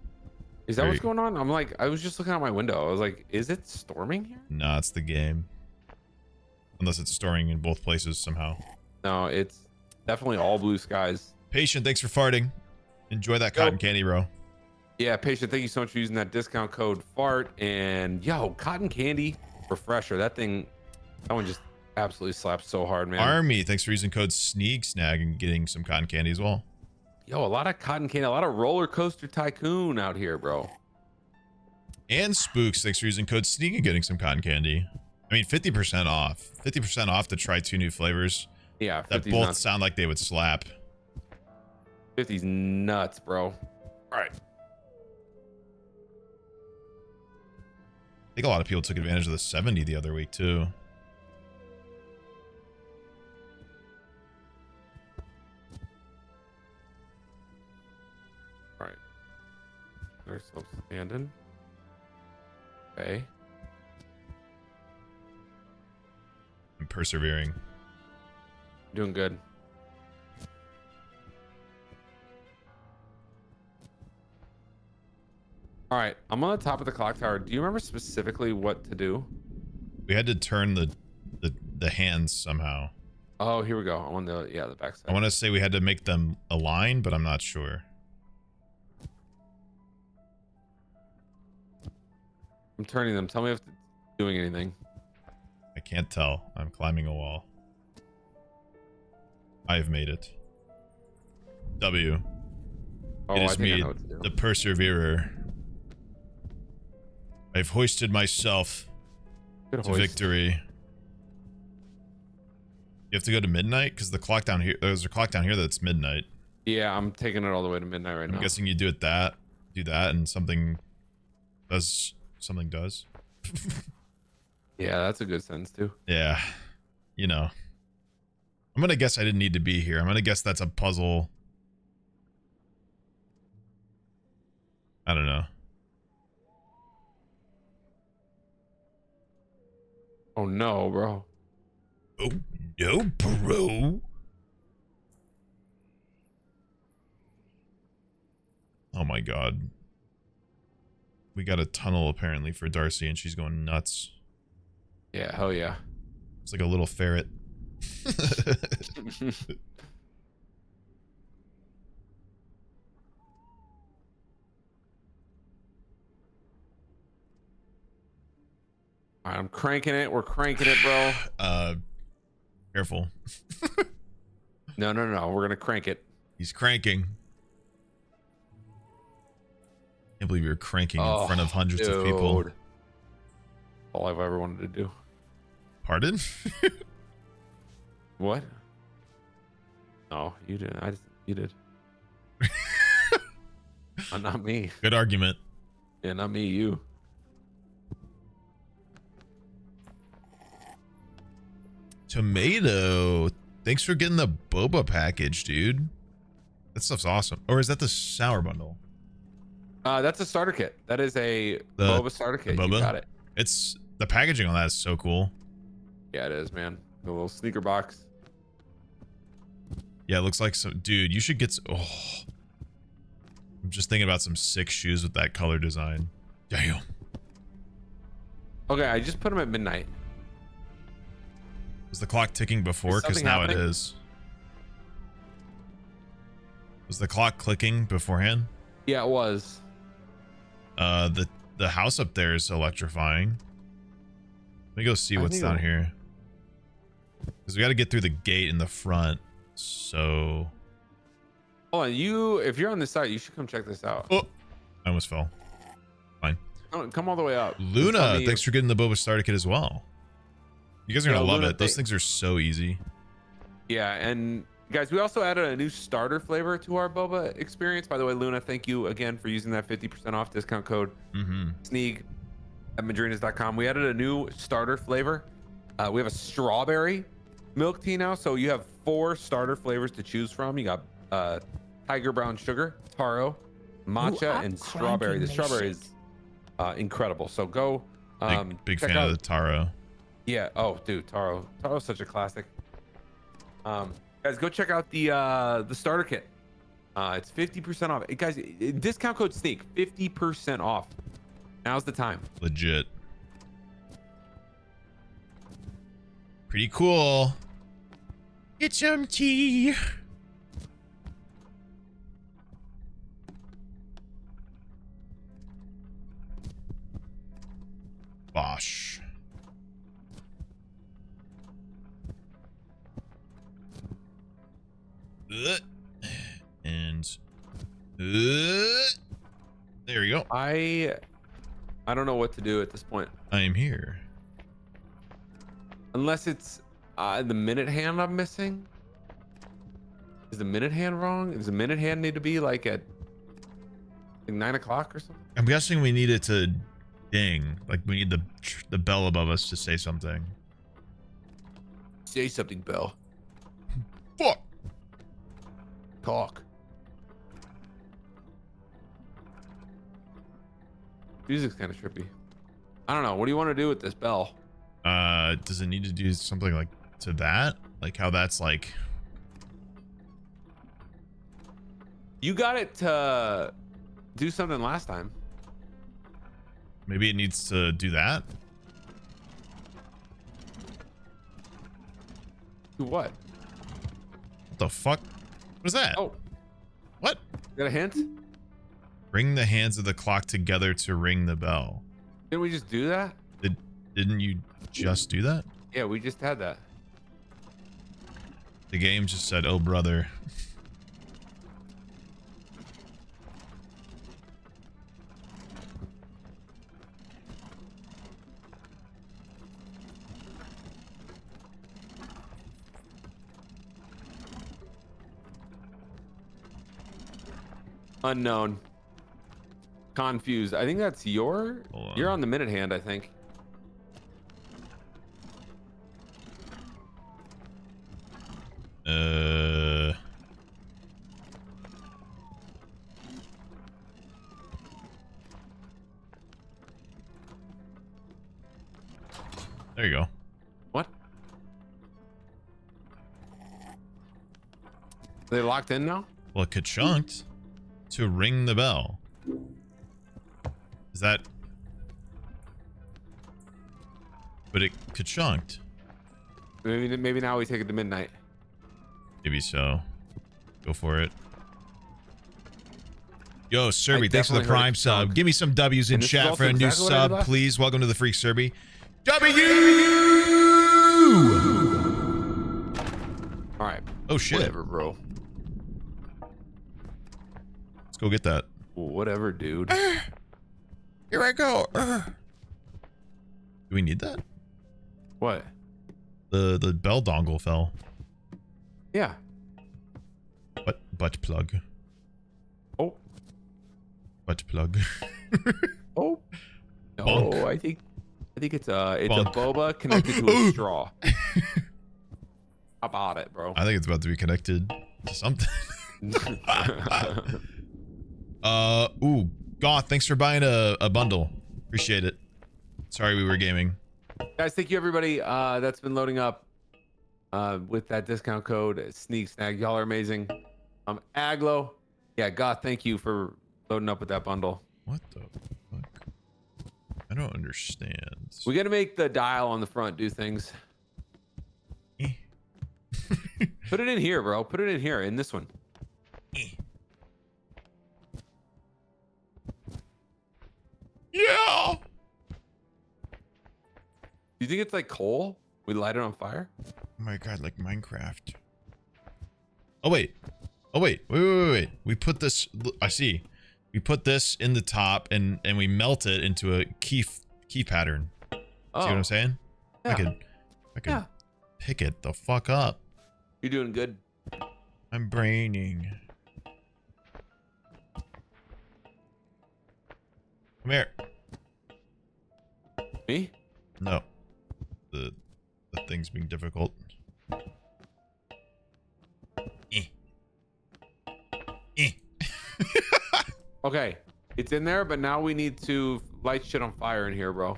Is that what's going on? I'm like, I was just looking out my window. I was like, is it storming here? No, it's the game. Unless it's storming in both places somehow. No, it's definitely all blue skies. Patient, thanks for farting. Enjoy that cotton candy, bro. Yeah, Patient, thank you so much for using that discount code FART. And yo, cotton candy refresher. That one just absolutely slaps so hard, man. Army, thanks for using code Sneegsnag and getting some cotton candy as well. Yo, a lot of cotton candy, a lot of roller coaster tycoon out here, bro. And Spooks, thanks for using code SNEAK and getting some cotton candy. I mean, 50% off. 50% off to try 2 new flavors. Yeah, that both sound like they would slap. 50's nuts, bro. All right. think a lot of people took advantage of the 70 the other week too. All right. They're still standing. Okay. I'm persevering. Doing good. All right, I'm on the top of the clock tower. Do you remember specifically what to do? We had to turn the hands somehow. Oh, here we go. I'm on the back side. I want to say we had to make them align, but I'm not sure. I'm turning them. Tell me if it's doing anything. I can't tell. I'm climbing a wall. I've made it. W. Oh, It I is think I me, know what to do. the perseverer. I've hoisted myself Good to hoist. victory. You have to go to midnight because the clock down here. There's a clock down here that's midnight. Yeah, I'm taking it all the way to midnight right now. I'm guessing you do that, and something does. Something does. Yeah, that's a good sense too. Yeah, you know. I'm gonna guess I didn't need to be here. I'm gonna guess that's a puzzle. I don't know. Oh no, bro. Oh no, bro. Oh my god. We got a tunnel apparently for Darcy and she's going nuts. Yeah, hell yeah. It's like a little ferret. All right, I'm cranking it. We're cranking it, bro. Careful. No. We're gonna crank it. He's cranking. Can't believe you're cranking in front of hundreds of people. Dude. All I've ever wanted to do. Pardon? What? No, you didn't. You did. Not me. Good argument. Yeah, not me. You. Tomato. Thanks for getting the boba package, dude. That stuff's awesome. Or is that the sour bundle? That's a starter kit. That is a boba starter kit. Boba? You got it. It's the packaging on that is so cool. Yeah, it is, man. The little sneaker box. Yeah, it looks like some dude. You should get. Oh, I'm just thinking about some sick shoes with that color design. Damn. Okay, I just put them at midnight. Was the clock ticking before? Because something now happening? it is. Was the clock clicking beforehand? Yeah, it was. The house up there is electrifying. Let me go see what's down here. Because we got to get through the gate in the front. So. Hold on, if you're on this side, you should come check this out. Oh, I almost fell. Fine. Come all the way up. Luna, thanks for getting the boba starter kit as well. You guys are gonna love Luna, it. Those things are so easy. Yeah, and guys, we also added a new starter flavor to our boba experience. By the way, Luna, thank you again for using that 50% off discount code Sneeg at Madrinas.com. We added a new starter flavor. We have a strawberry milk tea now, so you have 4 starter flavors to choose from. You got tiger brown sugar, taro, matcha, and strawberry. The strawberry is incredible. So go. Big check fan out, of the taro. Yeah. Oh, dude, taro. Taro's such a classic. Guys, go check out the starter kit. It's 50% off. Guys, discount code Sneak, 50% off. Now's the time. Legit. Pretty cool. Get some tea. Bosh. And there we go. I don't know what to do at this point. I am here. Unless it's the minute hand I'm missing. Is the minute hand wrong? Does the minute hand need to be like at 9 o'clock or something? I'm guessing we need it to Ding. Like we need the bell above us to say something. Say something, Bell. Fuck. Talk. Music's kind of trippy. I don't know. What do you want to do with this bell? Does it need to do something like to that? Like how that's like... You got it to do something last time. Maybe it needs to do that? Do what? What the fuck? What is that? Oh. What? Got a hint? Bring the hands of the clock together to ring the bell. Didn't we just do that? Didn't you just do that? Yeah, we just had that. The game just said, oh brother. Unknown. Confused. I think that's you're on the minute hand, I think. There you go. What? Are they locked in now? Well, it chunked to ring the bell. Is that... But it chunked. Maybe now we take it to midnight. Maybe so. Go for it. Yo, Serby, thanks for the prime sub. Give me some W's in chat for a new sub, please. Welcome to the Freak, Serby. W! All right. Oh, shit. Whatever, bro. Let's go get that. Whatever, dude. Here I go. Do we need that? What? The bell dongle fell. Yeah. Butt plug. Oh. Butt plug. Oh. No, Bonk. I think it's a Bonk. boba connected to a straw. How about it, bro? I think it's about to be connected to something. Ooh, Goth, thanks for buying a bundle. Appreciate it. Sorry we were gaming. Guys, thank you everybody that's been loading up with that discount code Sneegsnag. Y'all are amazing. Aglo, yeah, Goth, thank you for loading up with that bundle. What the fuck? I don't understand. We gotta make the dial on the front do things. Put it in here, bro. Put it in here, in this one. Yeah. Do you think it's like coal? We light it on fire? Oh my god, like Minecraft. Oh wait. Oh wait. We put this, I see. We put this in the top and we melt it into a key pattern. Oh. See what I'm saying? Yeah. I could pick it the fuck up. You're doing good. I'm braining. Come here. Me? No. The thing's being difficult. Okay. It's in there, but now we need to light shit on fire in here, bro.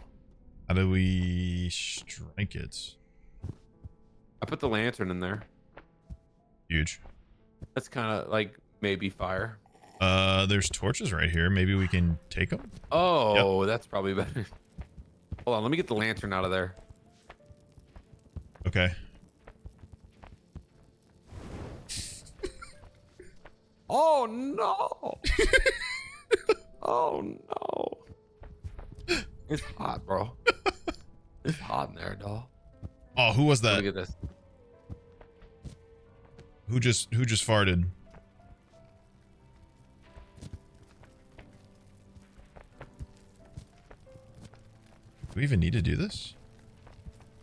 How do we strike it? I put the lantern in there. Huge. That's kind of like maybe fire. There's torches right here. Maybe we can take them. Oh, yep. That's probably better. Hold on, let me get the lantern out of there. Okay. Oh no! Oh no! It's hot, bro. It's hot in there, doll. Oh, who was that? Look at this. Who just farted? Do we even need to do this?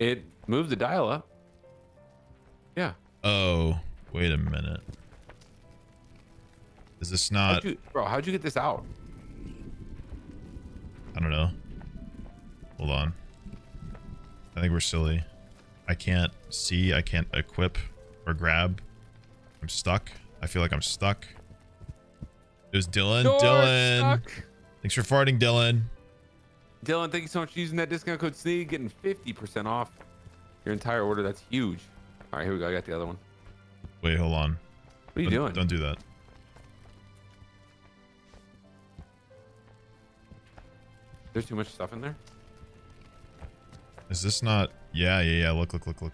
It moved the dial up. Yeah. Oh, wait a minute. Is this not... How'd you get this out? I don't know. Hold on. I think we're silly. I can't see. I can't equip or grab. I'm stuck. I feel like I'm stuck. It was Dylan. You're Dylan. stuck. Thanks for farting, Dylan. Dylan, thank you so much for using that discount code SNEAG, getting 50% off your entire order. That's huge. All right, here we go. I got the other one. Wait, hold on. What are you doing? Don't do that. There's too much stuff in there. Is this not? Yeah. Look. Gold.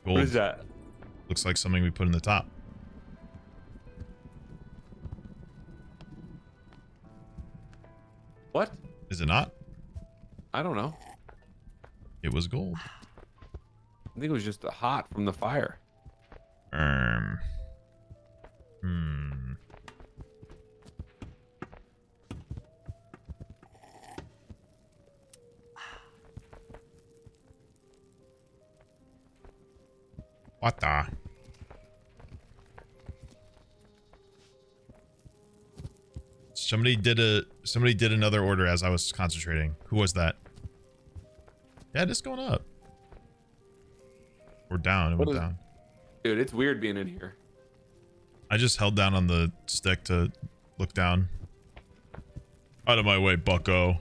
What is that? Looks like something we put in the top. What? Is it not? I don't know. It was gold. I think it was just hot from the fire. What the? Somebody did another order as I was concentrating. Who was that? Yeah, it's going up. Or down. It went down. Dude, it's weird being in here. I just held down on the stick to look down. Out of my way, bucko.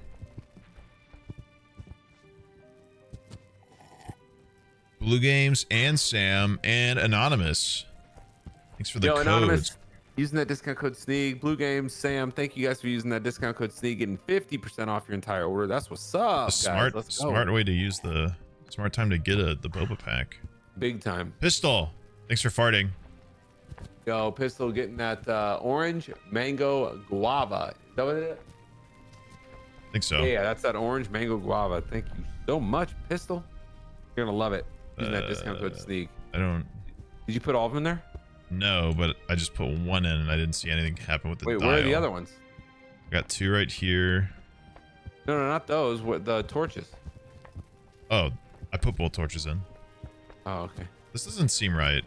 Blue Games and Sam and Anonymous. Thanks for the codes. Anonymous, using that discount code SNEAG. Blue Games, Sam, thank you guys for using that discount code SNEAG, getting 50% off your entire order. That's what's up, guys. Smart way to use the smart time to get the boba pack. Big time. Pistol, thanks for farting. Yo, Pistol getting that orange mango guava. Is that what it is? I think so. Yeah, that's that orange mango guava. Thank you so much, Pistol. You're gonna love it. Using that discount code SNEAG. I don't. Did you put all of them in there? No, but I just put one in and I didn't see anything happen with the dial. Wait, where are the other ones? I got two right here. No, not those. What, the torches? Oh, I put both torches in. Oh, okay. This doesn't seem right.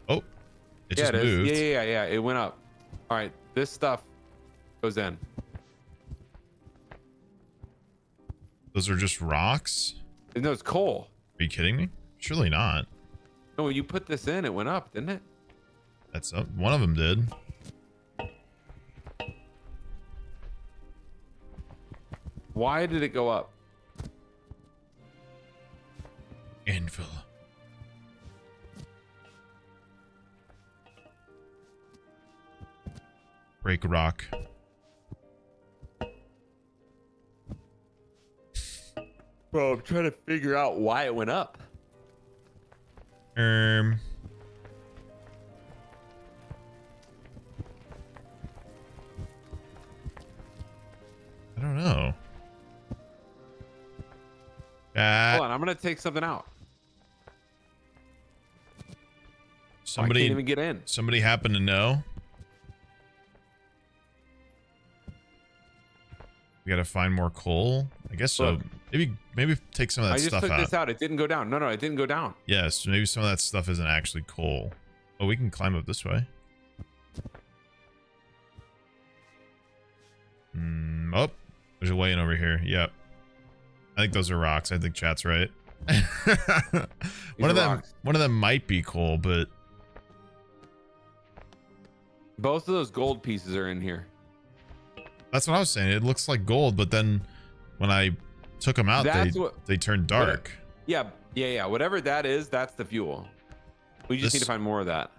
Oh, it just moved. Yeah. It went up. All right, this stuff goes in. Those are just rocks? No, it's coal. Are you kidding me? Surely not. No, when you put this in, it went up, didn't it? That's up. One of them did. Why did it go up? Anvil. Break rock. Bro, I'm trying to figure out why it went up. I don't know. Hold on, I'm gonna take something out. I can't even get in. Somebody happen to know? We gotta find more coal. I guess so. Look. Maybe take some of that stuff out. I just took this out. It didn't go down. No, it didn't go down. Yes, maybe some of that stuff isn't actually coal. Oh, we can climb up this way. Oh, there's a way in over here. Yep. I think those are rocks. I think chat's right. One of them might be coal, but both of those gold pieces are in here. That's what I was saying. It looks like gold, but then when I took them out, they turned dark. Yeah. Whatever that is, that's the fuel. We just need to find more of that.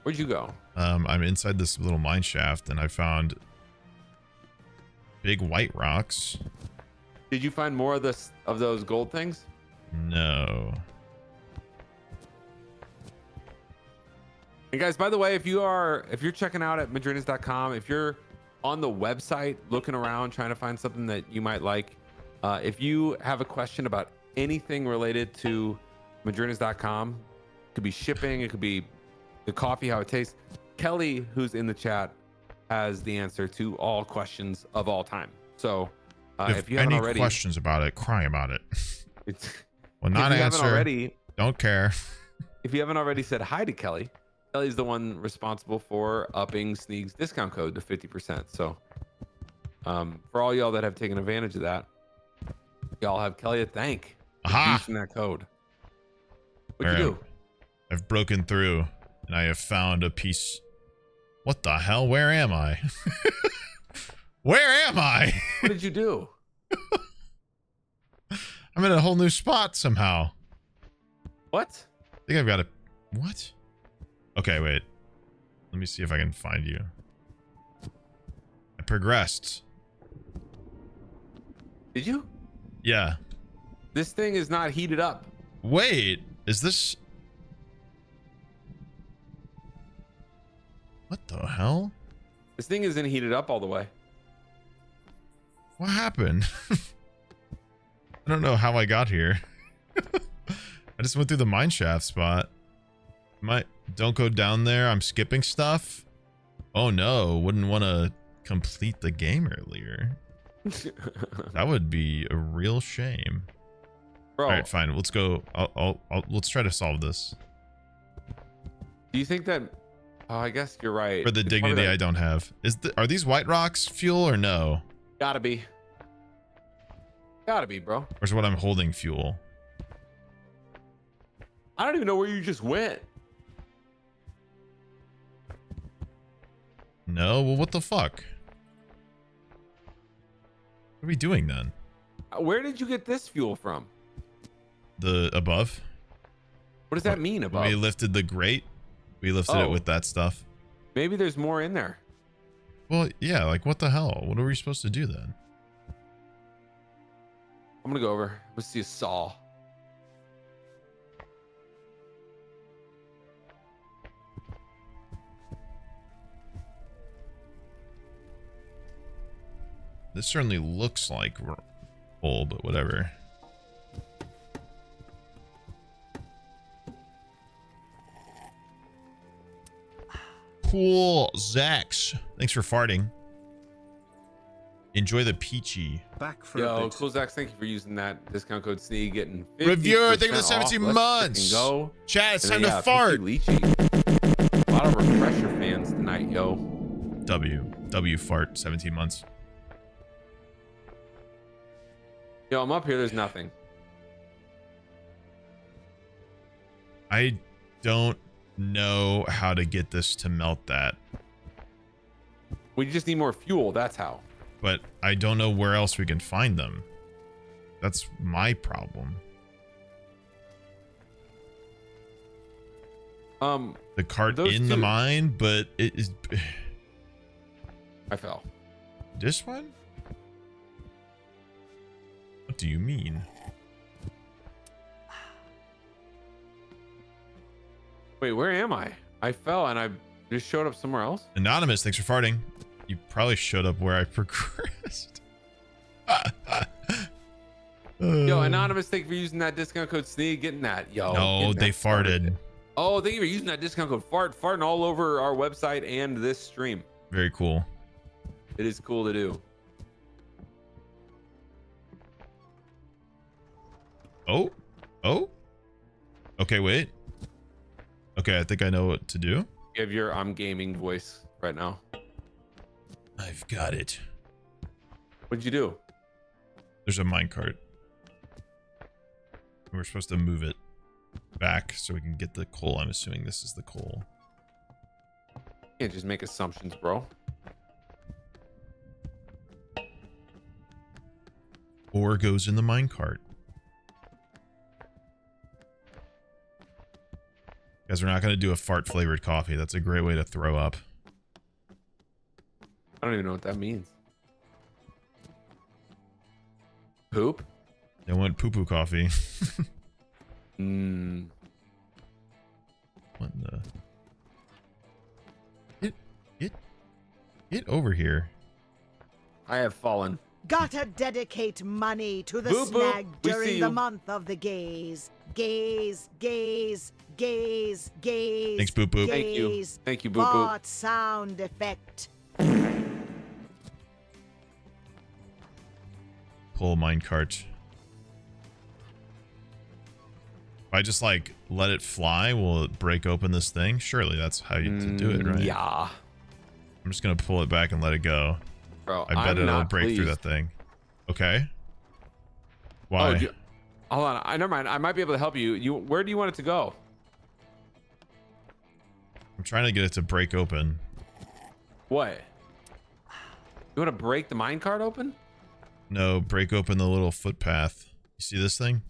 Where'd you go? I'm inside this little mine shaft, and I found big white rocks. Did you find more of those gold things? No. And guys, by the way, if you're checking out at Madrinas.com, if you're on the website looking around trying to find something that you might like, if you have a question about anything related to Madrinas.com, it could be shipping, it could be the coffee, how it tastes. Kelly, who's in the chat, has the answer to all questions of all time. So if you haven't any already, questions about it, cry about it. It's, Well, not if you answer. haven't already, Don't care. if you haven't already said hi to Kelly, Kelly's the one responsible for upping Sneeg's discount code to 50%. So for all y'all that have taken advantage of that, y'all have Kelly to thank for Aha! boosting that code. What'd you do? I've broken through and I have found a piece. What the hell? Where am I? Where am I? What did you do? I'm in a whole new spot somehow. What? I think I've got a... What? Okay, wait. Let me see if I can find you. I progressed. Did you? Yeah. This thing is not heated up. Wait, is this... What the hell? This thing isn't heated up all the way. What happened? I don't know how I got here. I just went through the mineshaft spot. Don't go down there. I'm skipping stuff. Oh no, wouldn't want to complete the game earlier. That would be a real shame. Bro, All right, fine. Let's go. Let's try to solve this. do you think that... Oh, I guess you're right. For the It's dignity probably I don't have. Are these white rocks fuel or no? Gotta be. Gotta be, bro. Or is what I'm holding fuel? I don't even know where you just went. No? Well, what the fuck? What are we doing then? Where did you get this fuel from? The above? What does that mean above? We lifted the grate. We lifted it with that stuff. Maybe there's more in there. Well, yeah, like what the hell? What are we supposed to do then? I'm gonna go over. Let's see a saw. This certainly looks like coal, but whatever. Cool, Zax. Thanks for farting. Enjoy the peachy. Back for a Yo, bit. cool Zach, thank you for using that discount code Sneeg, getting 50% Reviewer, thank you for the off. 17 Let's months. frickin' Go. Chat, it's And time then, to fart. Lychee. A lot of refresher fans tonight, yo. W fart, 17 months. Yo, I'm up here. There's nothing. I don't know how to get this to melt that, We just need more fuel. That's how. but I don't know where else we can find them. That's my problem. The cart those in the two- mine, but it is I fell. this one? What do you mean? Wait, where am I? I fell and I just showed up somewhere else. Anonymous, thanks for farting. You probably showed up where I progressed. Yo, Anonymous, thank you for using that discount code Sneeg. Getting that. Yo. No, getting they that started. farted. Oh, thank you for using that discount code farting all over our website and this stream. Very cool. It is cool to do. Oh. Okay, wait. Okay, I think I know what to do. You have your I'm gaming voice right now. I've got it. What'd you do? There's a minecart. We're supposed to move it back so we can get the coal. I'm assuming this is the coal. You can't just make assumptions, bro. Ore goes in the minecart. Guys, we're not going to do a fart flavored coffee. That's a great way to throw up. I don't even know what that means. Poop? They want poo-poo coffee. Mm. What in the... Get over here. I have fallen. Gotta dedicate money to the Boop, boop. snag We see during the you. month of the gays. Gaze, gaze, gaze, gaze. Thanks, Boop Boop. Thank you. gaze. Thank you, Boop Boop. Fart sound effect. Pull minecart. I just like let it fly, will it break open this thing? Surely that's how you do it, right? Yeah. I'm just gonna pull it back and let it go. Bro, I bet it'll break through that thing. Okay. Why? Hold on. Never mind. I might be able to help you. Where do you want it to go? I'm trying to get it to break open. What? You want to break the minecart open? No, break open the little footpath. You see this thing?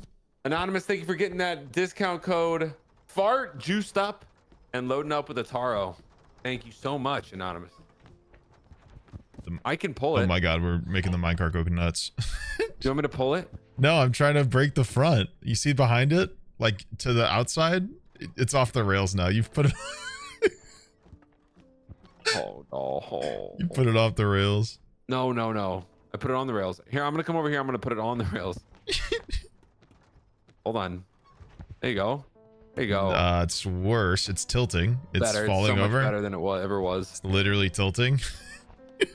Anonymous, thank you for getting that discount code fart juiced up and loading up with a taro. Thank you so much, Anonymous. I can pull it. Oh my god, we're making the minecart go nuts. Do you want me to pull it? No, I'm trying to break the front. You see behind it? Like to the outside? It's off the rails now. You've put it Oh no. You put it off the rails. No. I put it on the rails. Here, I'm gonna come over here. I'm gonna put it on the rails. Hold on. There you go. There you go. It's worse. It's tilting. It's better. falling It's so over. much better than it ever was. It's literally tilting.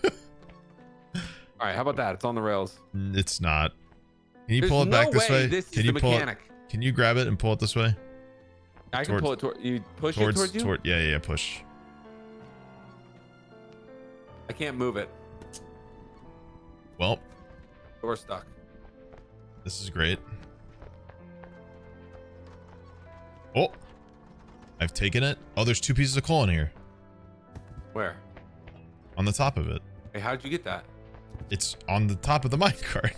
All right, how about that? It's on the rails. It's not. Can you There's pull it back no this way? This Can is you the pull mechanic. it? Can you grab it and pull it this way? I can pull it toward you. Push it towards you. Yeah, push. I can't move it. Well, We're stuck. this is great. Oh, I've taken it. Oh, there's 2 pieces of coal in here. Where? On the top of it. Hey, how'd you get that? It's on the top of the minecart.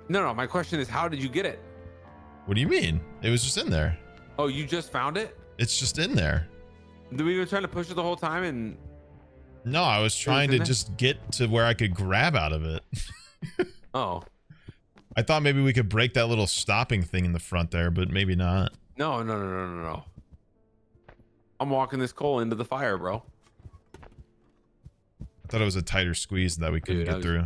No. My question is, how did you get it? What do you mean? It was just in there. Oh, you just found it? It's just in there. We were trying to push it the whole time, and No, I was trying to just get to where I could grab out of it. oh. I thought maybe we could break that little stopping thing in the front there, but maybe not. No. I'm walking this coal into the fire, bro. I thought it was a tighter squeeze that we couldn't get through.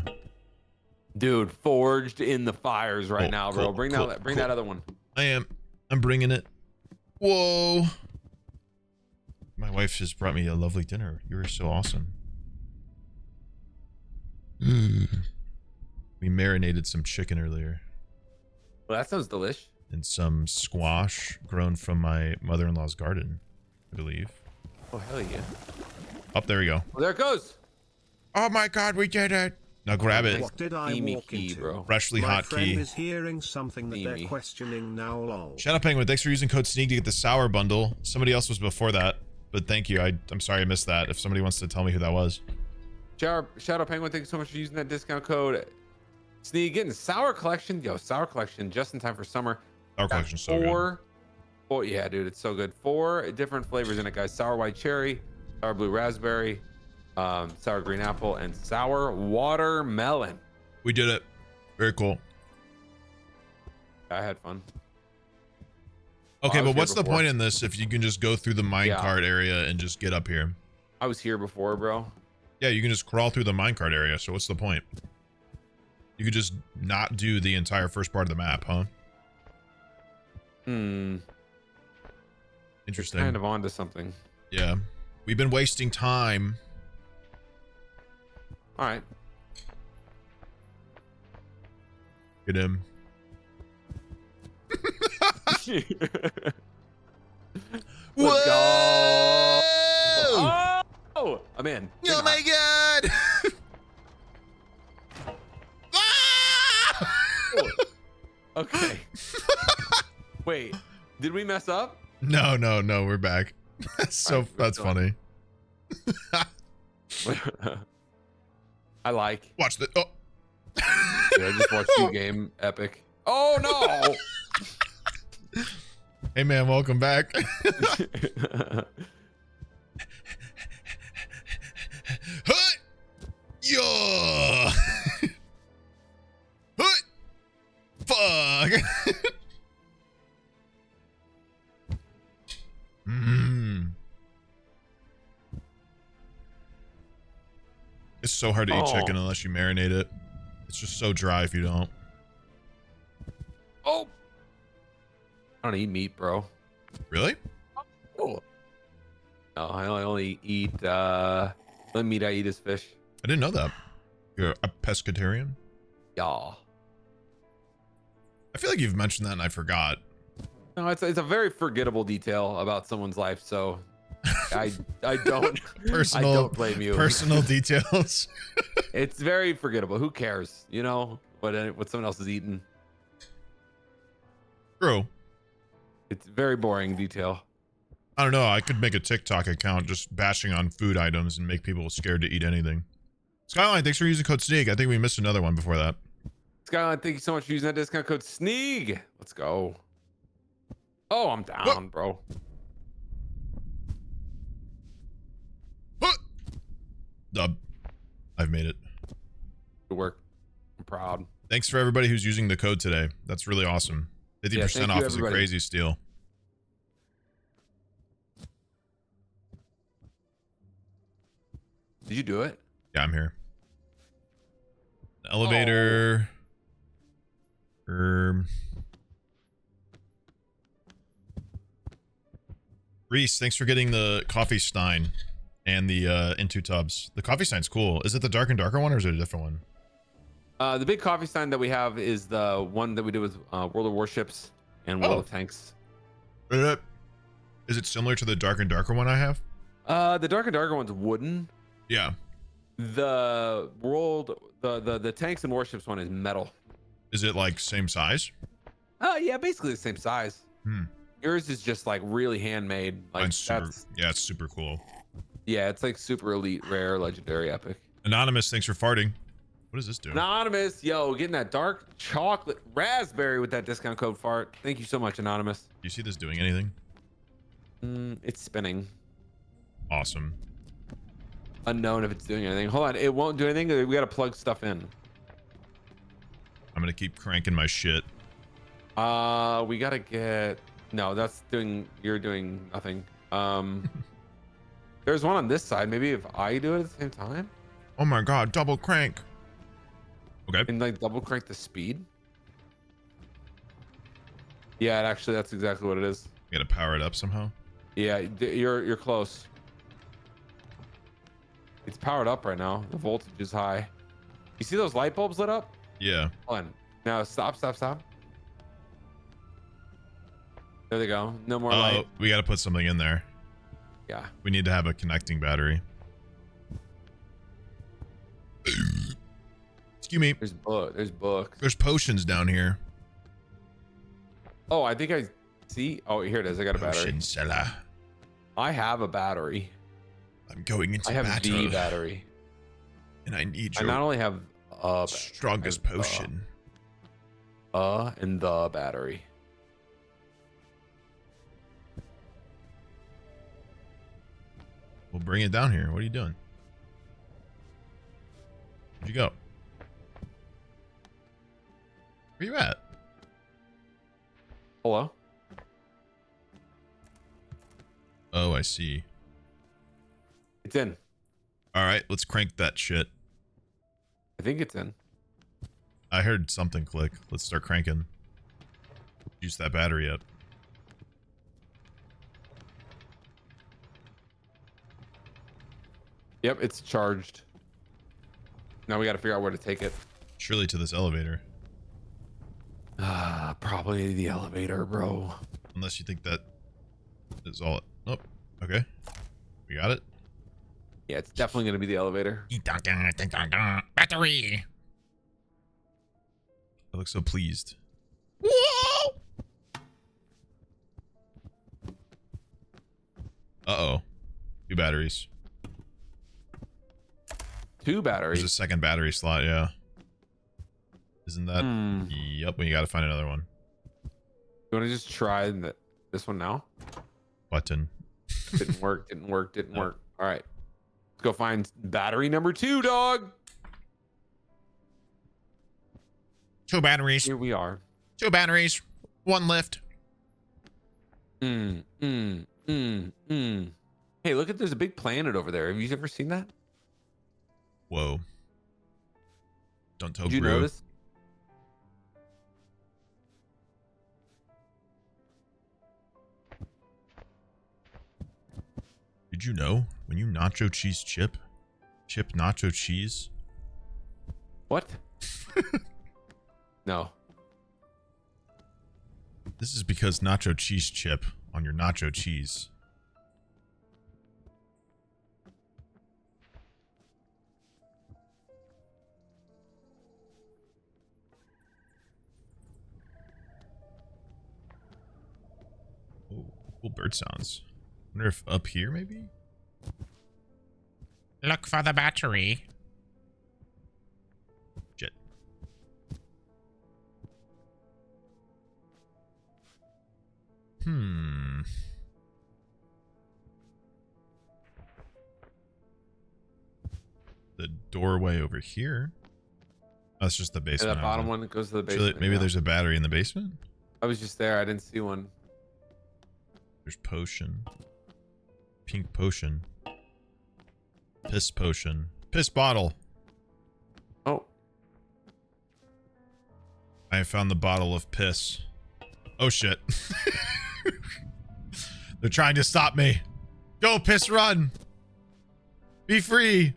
Dude, forged in the fires right Cool, now, bro. cool, Bring cool, that other one. I'm bringing it. Whoa. My wife just brought me a lovely dinner. You were so awesome. We marinated some chicken earlier. Well, that sounds delish. And some squash grown from my mother-in-law's garden, I believe. Oh, hell yeah. Up there we go. Well, there it goes. Oh my god, we did it. Now grab it. What did I Steamy walk key, into? bro. Freshly My hot friend key. is hearing something that Steamy. they're questioning now, lol. Shadow Penguin, thanks for using code SNEAK to get the sour bundle. Somebody else was before that, but thank you. I'm sorry I missed that. If somebody wants to tell me who that was. Shadow Penguin, thank you so much for using that discount code. Sneak, getting Sour Collection. Yo, Sour Collection just in time for summer. Sour Collection's so good. Oh, yeah, dude, it's so good. 4 different flavors in it, guys. Sour white cherry, sour blue raspberry, sour green apple, and sour watermelon. We did it. Very cool. I had fun. Okay, I was but what's here the before. point in this if you can just go through the minecart area and just get up here? I was here before, bro. Yeah, you can just crawl through the minecart area, so what's the point? You could just not do the entire first part of the map, huh? Interesting. Kind of onto something. Yeah. We've been wasting time. All right. Get him. Let's go. Whoa! Oh, I'm in. Oh my god! Ah! Okay. Wait, did we mess up? No, we're back. That's funny. I like. Watch the. Oh. Dude, I just watched you game epic. Oh no! Hey man, welcome back. Huh! Yo! Huh! Fuck! It's so hard to eat chicken unless you marinate it. It's just so dry if you don't. Oh! I don't eat meat, bro. Really? Oh. No, I only eat the meat I eat is fish. I didn't know that. You're a pescatarian? Yeah. I feel like you've mentioned that and I forgot. No, it's a very forgettable detail about someone's life. So I don't I don't blame you. Personal details. It's very forgettable. Who cares? You know what someone else is eating. True. It's very boring detail. I don't know. I could make a TikTok account just bashing on food items and make people scared to eat anything. Skyline, thanks for using code Sneak. I think we missed another one before that. Skyline, thank you so much for using that discount code SNEAG. Let's go. Oh, I'm down, bro. Dub. I've made it. Good work. I'm proud. Thanks for everybody who's using the code today. That's really awesome. 50% off is a crazy steal. Did you do it? Yeah, I'm here. The elevator. Reese, thanks for getting the coffee stein and the into tubs. The coffee stein's cool. Is it the dark and darker one or is it a different one? The big coffee stein that we have is the one that we did with World of Warships and World of Tanks. Is it similar to the dark and darker one I have? The dark and darker one's wooden. Yeah. The Tanks and Warships one is metal. Is it like same size? Yeah, basically the same size. Yours is just like really handmade. Like Mine's super, yeah, it's super cool. Yeah, it's like super elite, rare, legendary, epic. Anonymous, thanks for farting. What does this do? Anonymous, yo, getting that dark chocolate raspberry with that discount code fart. Thank you so much, Anonymous. Do you see this doing anything? It's spinning. Awesome. Unknown if it's doing anything. Hold on, it won't do anything. We gotta plug stuff in. I'm gonna keep cranking my shit. We gotta get. No, that's doing. You're doing nothing. There's one on this side. Maybe if I do it at the same time. Oh my god, double crank. Okay. And like double crank the speed. Yeah, actually, that's exactly what it is. You gotta power it up somehow. Yeah, you're close. It's powered up right now. The voltage is high. You see those light bulbs lit up? Yeah. Hold on. Now stop. There they go. No more light. We gotta put something in there. Yeah. We need to have a connecting battery. Excuse me. There's books. There's potions down here. Oh, I think I see. Oh, here it is. I got a battery. Potion seller. I have a battery. I'm going into I have battle. the battery. And I need I your not only have strongest potion. And the battery. We'll bring it down here. What are you doing? Where'd you go? Where you at? Hello? Oh, I see. It's in. All right, let's crank that shit. I think it's in. I heard something click. Let's start cranking. Use that battery up. Yep, it's charged. Now we got to figure out where to take it. Surely to this elevator. Probably the elevator, bro. Unless you think that is all. Oh, okay. We got it. Yeah, it's definitely going to be the elevator. Battery. I look so pleased. Uh-oh. 2 batteries. 2 batteries. There's a second battery slot, yeah. Isn't that? Yep, we gotta find another one. You want to just try this one now? Button. Didn't work. All right. Let's go find battery number 2, dog. 2 batteries. Here we are. 2 batteries. 1 lift. Hey, look at, there's a big planet over there. Have you ever seen that? Whoa. Don't tell Did you Brew. notice? Did you know when you nacho cheese chip nacho cheese? What? No. This is because nacho cheese chip on your nacho cheese. Oh, cool bird sounds. Wonder if up here maybe? Look for the battery. Shit. The doorway over here. Oh, it's just the Yeah, basement. that bottom one that goes to the basement. Maybe yeah. there's a battery in the basement? I was just there. I didn't see one. There's potion. Pink potion. Piss potion. Piss bottle. Oh. I have found the bottle of piss. Oh shit. They're trying to stop me. Go, piss, run. Be free.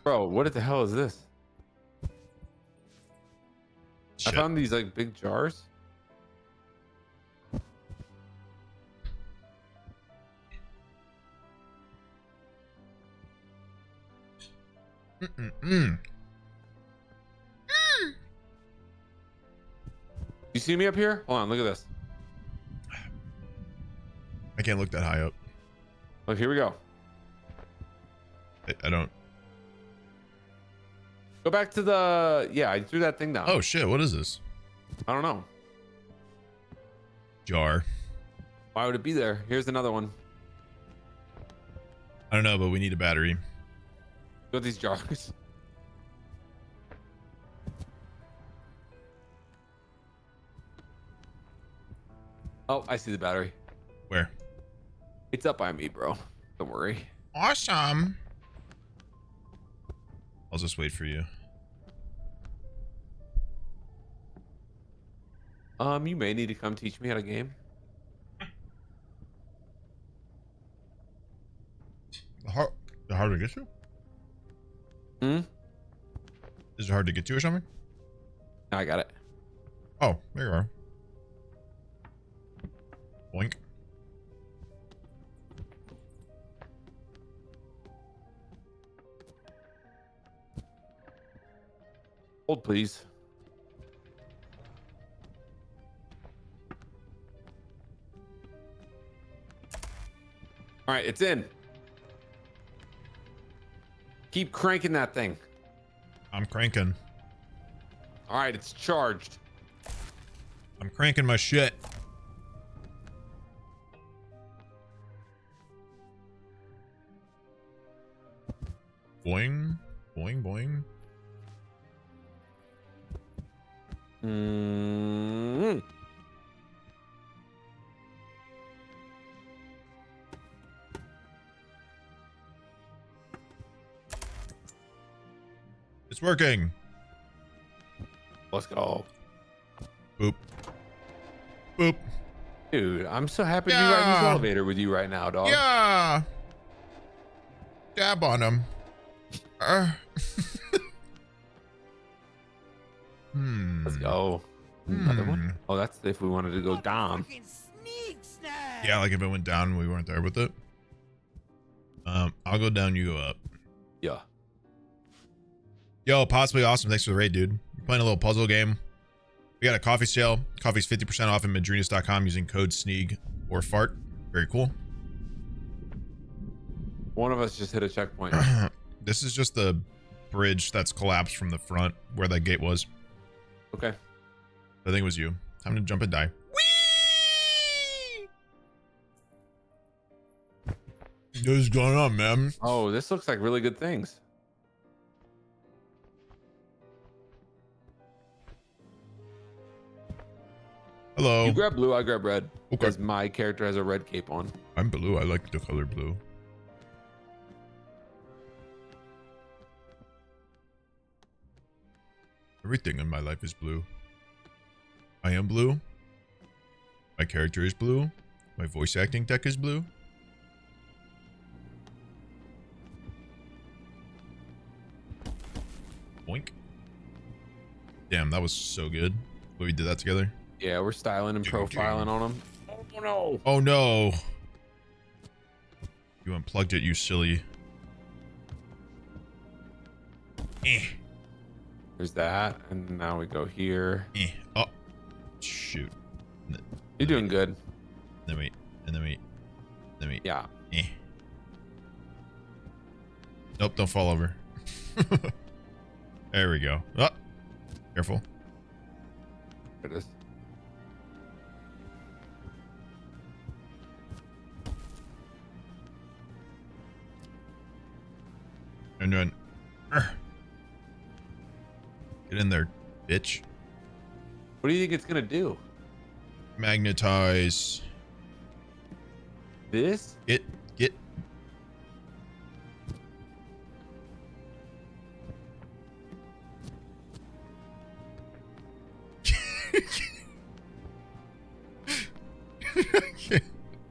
Bro, what the hell is this? Shit. I found these like big jars. You see me up here? Hold on, look at this. I can't look that high up. Look, here we go. I don't. Go back to the... Yeah, I threw that thing down. Oh shit, what is this? I don't know. Jar. Why would it be there? Here's another one. I don't know, but we need a battery. Got these jars. Oh, I see the battery. Where? It's up by me, bro. Don't worry. Awesome. I'll just wait for you. You may need to come teach me how to game. Hard to get to? Is it hard to get to or something? I got it. Oh, there you are. Boink. Hold, please. All right, it's in. Keep cranking that thing. I'm cranking. All right, it's charged. I'm cranking my shit. Boing. Boing, boing. It's working. Let's go. Boop. Boop. Dude, I'm so happy to be riding this elevator with you right now, dog. Yeah. Dab on him. Let's go. Another one? Oh, that's if we wanted to go down. Yeah, like if it went down, we weren't there with it. I'll go down, you go up. Yeah. Yo, possibly awesome. Thanks for the raid, dude. We're playing a little puzzle game. We got a coffee sale. Coffee's 50% off at Madrinas.com using code SNEAG or FART. Very cool. One of us just hit a checkpoint. This is just the bridge that's collapsed from the front where that gate was. Okay. I think it was you. Time to jump and die. Whee! What is going on, man? Oh, this looks like really good things. Hello. You grab blue, I grab red. Okay. Because my character has a red cape on. I'm blue. I like the color blue. Everything in my life is blue. I am blue. My character is blue. My voice acting tech is blue. Boink. Damn, that was so good. We did that together. Yeah, we're styling and profiling on him. Oh no. Oh no. You unplugged it, you silly. There's that, and now we go here. Oh, shoot. You're doing good. Then we. Yeah. Nope, don't fall over. There we go. Oh, careful. There it is. And then, get in there, bitch. What do you think it's gonna do? Magnetize. This? Get.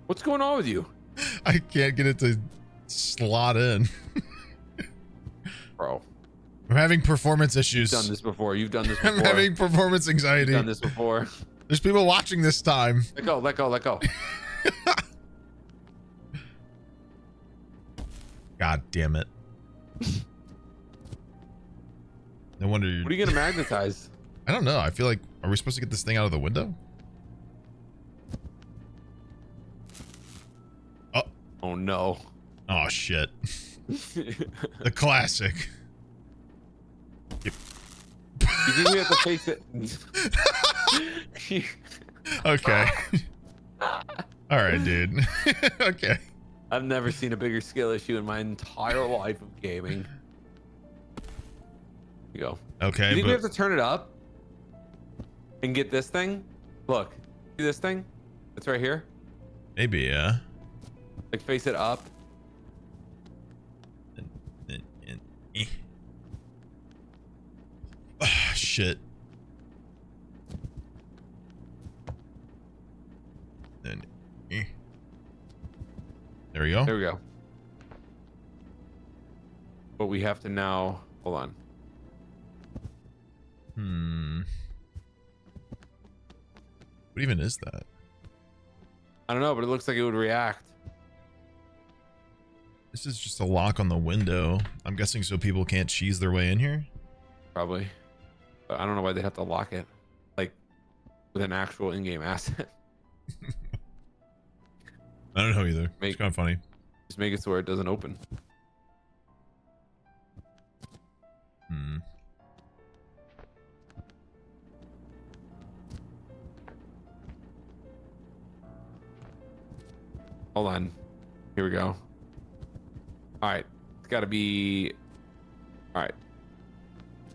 What's going on with you? I can't get it to slot in. Bro. I'm having performance issues. You've done this before. You've done this before. I'm having performance anxiety. You've done this before. There's people watching this time. Let go, let go, let go. God damn it. No wonder you. What are you gonna magnetize? I don't know. I feel like, are we supposed to get this thing out of the window? Oh no. Oh shit. The classic. You think we have to face it? Okay. All right, dude. Okay. I've never seen a bigger skill issue in my entire life of gaming. Here you go. Okay. You think we have to turn it up and get this thing? Look, see this thing? It's right here. Maybe, yeah. Like face it up. Shit. Then. There we go. There we go. But we have to now. Hold on. What even is that? I don't know, but it looks like it would react. This is just a lock on the window. I'm guessing so people can't cheese their way in here. Probably. But I don't know why they'd have to lock it. Like, with an actual in-game asset. I don't know either. It's kind of funny. Just make it so where it doesn't open. Hold on. Here we go. All right. It's got to be... All right.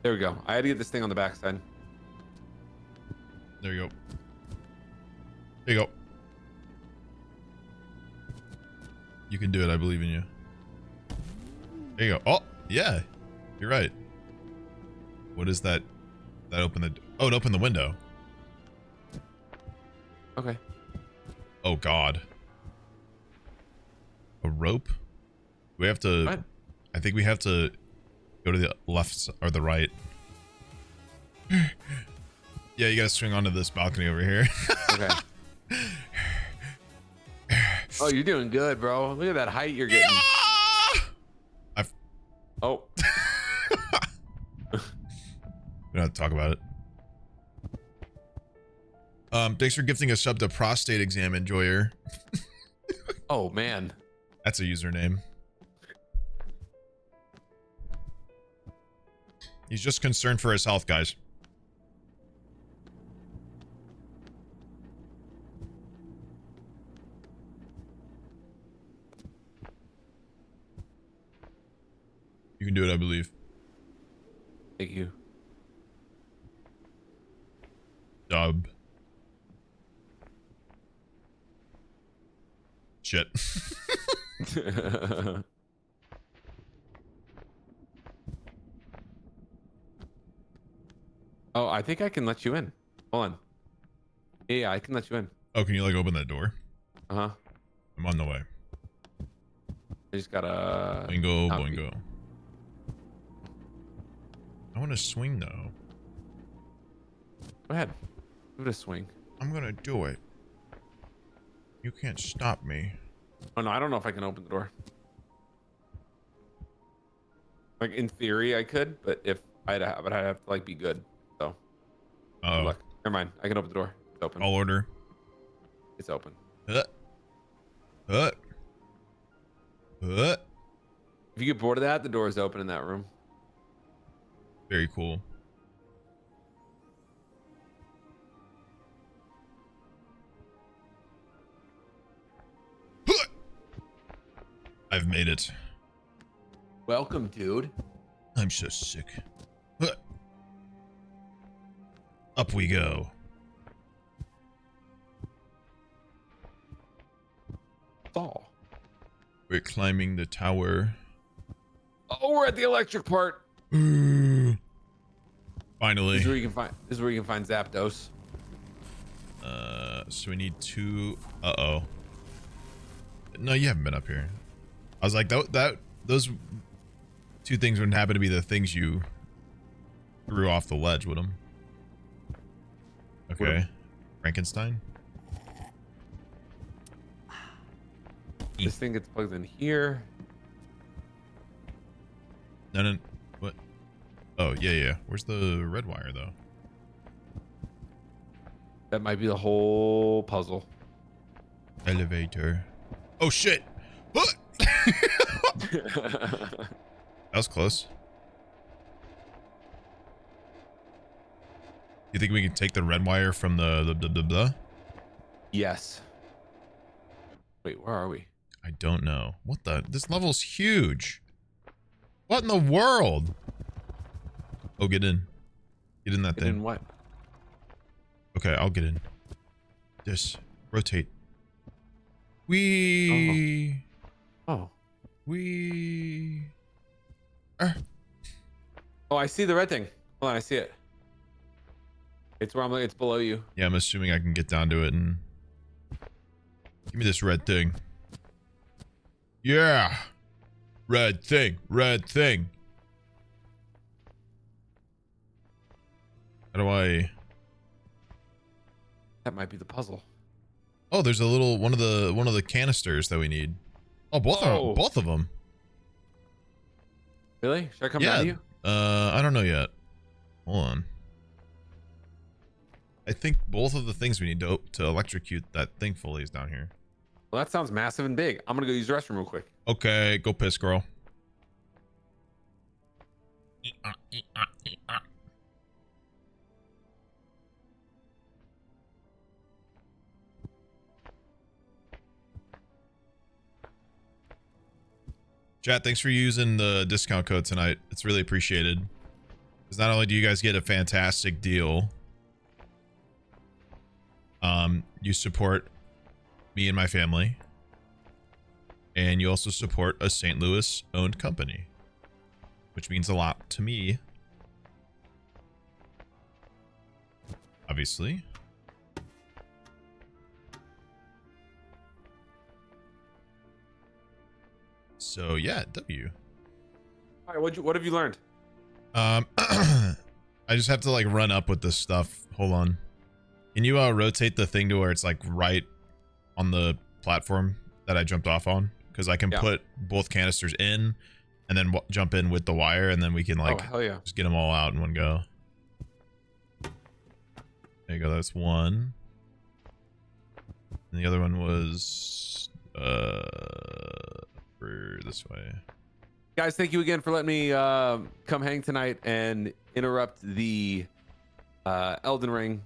There we go. I had to get this thing on the backside. There you go. There you go. You can do it. I believe in you. There you go. Oh, yeah. You're right. What is that? That opened the... Oh, it opened the window. Okay. Oh, God. A rope? We have to... What? I think we have to go to the left or the right. Yeah, you gotta swing onto this balcony over here. Okay. Oh, you're doing good, bro. Look at that height you're getting. Oh. We don't have to talk about it. Thanks for gifting a sub to Prostate Exam Enjoyer. Oh, man. That's a username. He's just concerned for his health, guys. You can do it, I believe. Thank you. Dub. Shit. Oh, I think I can let you in. Hold on. Yeah, I can let you in. Oh, can you like open that door? Uh-huh. I'm on the way. I just gotta... Boingo, copy. boingo. I want to swing though. Go ahead. Give it a swing. I'm gonna do it. You can't stop me. Oh no, I don't know if I can open the door. Like in theory, I could, but if I'd have to like be good. So. Oh. Look, never mind. I can open the door. It's open. I'll order. It's open. If If you get bored of that, the door is open in that room. Very cool. I've made it. Welcome, dude. I'm so sick. Up we go. Fall. We're climbing the tower. Oh, we're at the electric part. Finally. This is where you can find. This is where you can find Zapdos. So we need 2. Uh-oh. No, you haven't been up here. I was like, those 2 things wouldn't happen to be the things you threw off the ledge, would them? Okay. Frankenstein. This thing gets plugged in here. No. What? Oh, yeah. Where's the red wire, though? That might be the whole puzzle. Elevator. Oh, shit. What? That was close. You think we can take the red wire from the Yes. Wait, where are we? I don't know. What the? This level's huge. What in the world? Oh, get in. Get in that Get thing. in what? Okay, I'll get in. Just rotate. We. Oh. We. Oh, I see the red thing. Hold on, I see it. It's where I'm. It's below you. Yeah, I'm assuming I can get down to it and give me this red thing. Yeah, red thing, red thing. How do I? That might be the puzzle. Oh, there's a little one of the canisters that we need. Oh, both of them. Really? Should I come Yeah. down to you? I don't know yet. Hold on. I think both of the things we need to electrocute that thing fully is down here. Well, that sounds massive and big. I'm gonna go use the restroom real quick. Okay, go piss, girl. Chat, thanks for using the discount code tonight. It's really appreciated. Because not only do you guys get a fantastic deal, you support me and my family, and you also support a St. Louis owned company, which means a lot to me, obviously. So yeah, W. All right, what have you learned? I just have to like run up with this stuff. Hold on. Can you rotate the thing to where it's like right on the platform that I jumped off on? Because I can put both canisters in and then jump in with the wire, and then we can like hell yeah. just get them all out in one go. There you go. That's one. And the other one was for this way. Guys, thank you again for letting me come hang tonight and interrupt the Elden Ring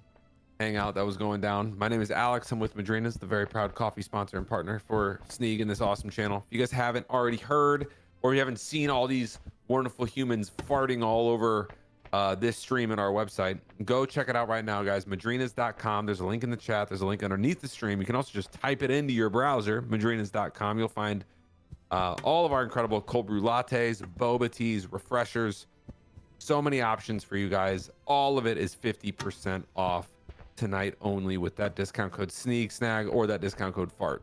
hangout that was going down. My name is Alex. I'm with Madrinas, the very proud coffee sponsor and partner for Sneeg and this awesome channel. If you guys haven't already heard, or you haven't seen all these wonderful humans farting all over this stream and our website, go check it out right now, guys. Madrinas.com. There's a link in the chat. There's a link underneath the stream. You can also just type it into your browser, Madrinas.com. You'll find all of our incredible cold brew lattes, boba teas, refreshers. So many options for you guys. All of it is 50% off tonight only with that discount code Sneegsnag or that discount code FART.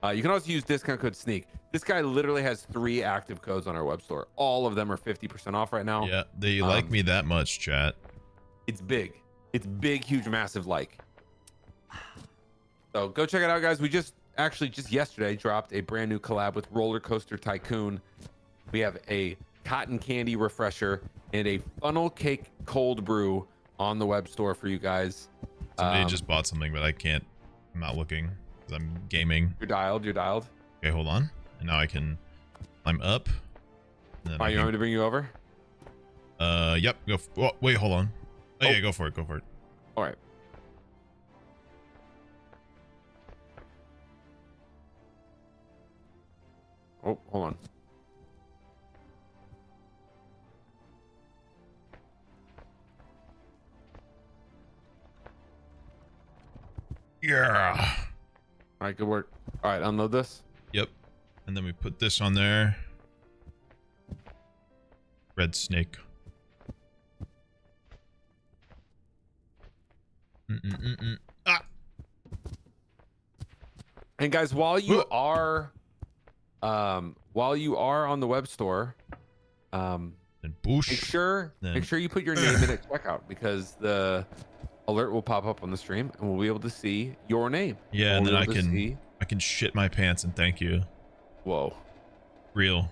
You can also use discount code SNEAK. This guy literally has 3 active codes on our web store. All of them are 50% off right now. Yeah, they like me that much, chat. It's big. It's big, huge, massive like. So go check it out, guys. We just yesterday dropped a brand new collab with Roller Coaster Tycoon. We have a cotton candy refresher and a funnel cake cold brew on the web store for you guys. Somebody just bought something, but I can't. I'm not looking because I'm gaming. You're dialed. Okay, hold on. And now I can climb up. And then Are you want me to bring you over? Yep. Go. Oh, wait, hold on. Oh, yeah, go for it. All right. Oh, hold on. Yeah. All right, good work. All right, unload this. Yep. And then we put this on there. Red snake. Ah. And guys, while you are on the web store, And boosh. make sure you put your name in at checkout, because the alert will pop up on the stream and we'll be able to see your name. Yeah, and then I can see... shit my pants and thank you. Whoa. Real.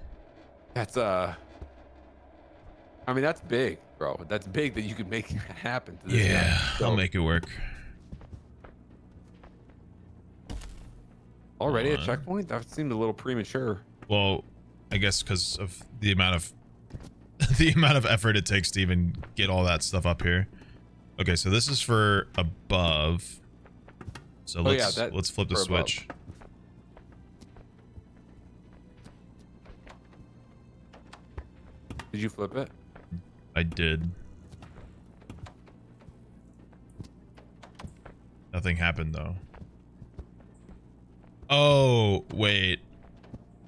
That's I mean, that's big, bro. That's big that you could make it happen to this guy. So, I'll make it work. already a checkpoint? That seemed a little premature. Well, I guess because of the amount of effort it takes to even get all that stuff up here. Okay, so this is for above. So let's flip the switch. Above. Did you flip it? I did. Nothing happened though. Oh, wait.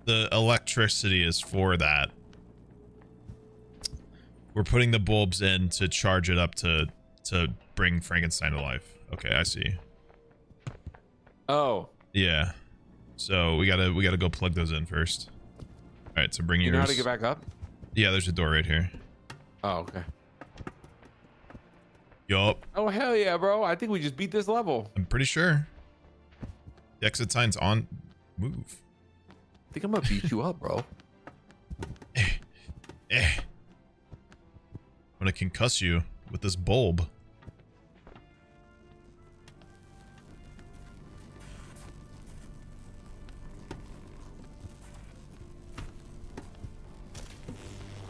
The electricity is for that. We're putting the bulbs in to charge it up to bring Frankenstein to life. Okay, I see. Oh. Yeah. So we gotta go plug those in first. All right, so bring yours. You know how to get back up? Yeah, there's a door right here. Oh, okay. Yup. Oh, hell yeah, bro. I think we just beat this level. I'm pretty sure. The exit sign's on. Move. I think I'm gonna beat you up, bro. I'm gonna concuss you with this bulb.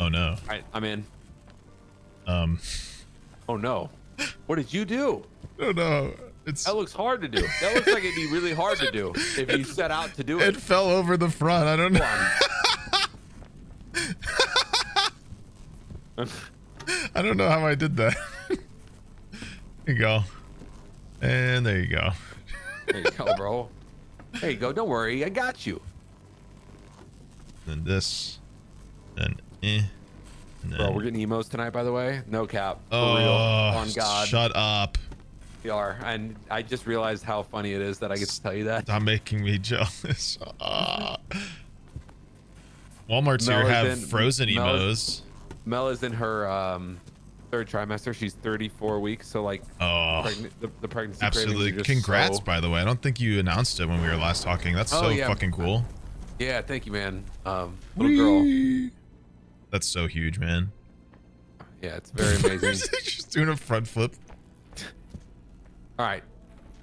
Oh no. Alright, I'm in. Oh no. What did you do? Oh no. That looks hard to do. That looks like it'd be really hard to do if you set out to do it. It fell over the front. I don't know. I don't know how I did that. There you go. And there you go. There you go, bro. There you go. Don't worry. I got you. And this. And then Bro, we're getting emos tonight, by the way. No cap. For oh, real. On God. Shut up. We are. And I just realized how funny it is that I get to tell you that. Stop making me jealous. Walmart's here have frozen emos. Mel is in her 3rd trimester. She's 34 weeks. So, like, the pregnancy absolutely. Congrats, so... by the way. I don't think you announced it when we were last talking. That's so fucking cool. Yeah, thank you, man. Little girl. That's so huge, man. Yeah, it's very amazing. Just doing a front flip. All right.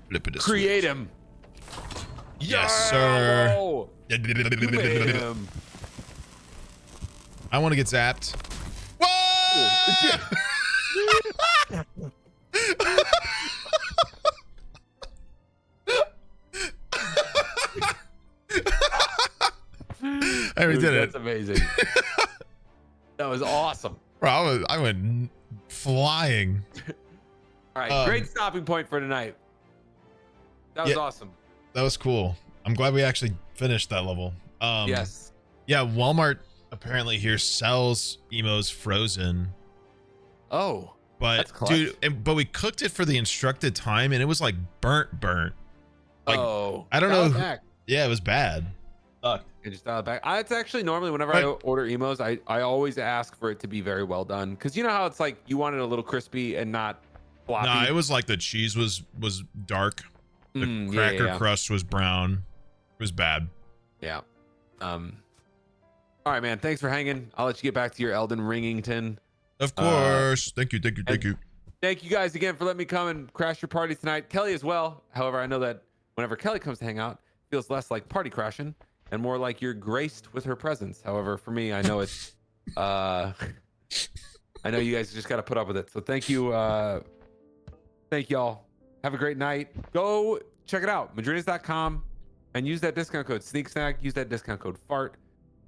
Flip it. Create him. Yes, sir. I want to get zapped. Whoa! I already did it. That's amazing. That was awesome. Bro, I went flying. All right, great stopping point for tonight. That was awesome. That was cool. I'm glad we actually finished that level. Yes. Yeah, Walmart apparently here sells emos frozen. Oh. But dude, but we cooked it for the instructed time and it was like burnt. Like, I don't know. Yeah, it was bad. And just dial it back. It's actually normally whenever I order emos, I always ask for it to be very well done, because you know how it's like you want it a little crispy and not floppy. Nah, it was like the cheese was dark. The cracker crust was brown. It was bad. Yeah. All right, man. Thanks for hanging. I'll let you get back to your Elden Ringington. Of course. Thank you. Thank you guys again for letting me come and crash your party tonight. Kelly as well. However, I know that whenever Kelly comes to hang out, it feels less like party crashing and more like you're graced with her presence. However, for me, I know it's I know you guys just got to put up with it. So thank you. Thank y'all. Have a great night. Go check it out, Madrinas.com, and use that discount code Sneegsnag. Use that discount code FART.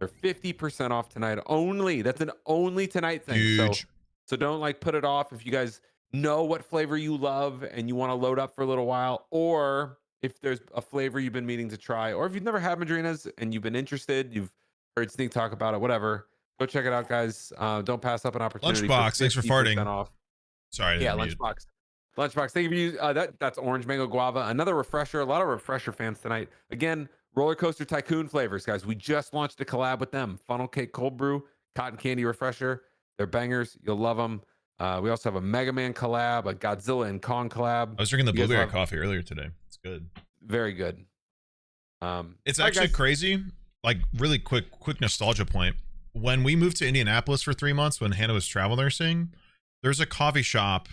They're 50% off tonight only. That's an only tonight thing. Huge. So don't like put it off if you guys know what flavor you love and you want to load up for a little while, or if there's a flavor you've been meaning to try, or if you've never had Madrinas and you've been interested, you've heard Sneak talk about it, whatever, go check it out, guys. Don't pass up an opportunity. Lunchbox, thanks for farting. Off. Sorry. Yeah, Lunchbox. Lunchbox, thank you for that's orange mango guava. Another refresher. A lot of refresher fans tonight. Again, Roller Coaster Tycoon flavors, guys. We just launched a collab with them. Funnel cake cold brew, cotton candy refresher. They're bangers. You'll love them. We also have a Mega Man collab, a Godzilla and Kong collab. I was drinking the blueberry coffee earlier today. It's good. Very good. It's actually crazy. Like really quick nostalgia point. When we moved to Indianapolis for 3 months, when Hannah was travel nursing, there's a coffee shop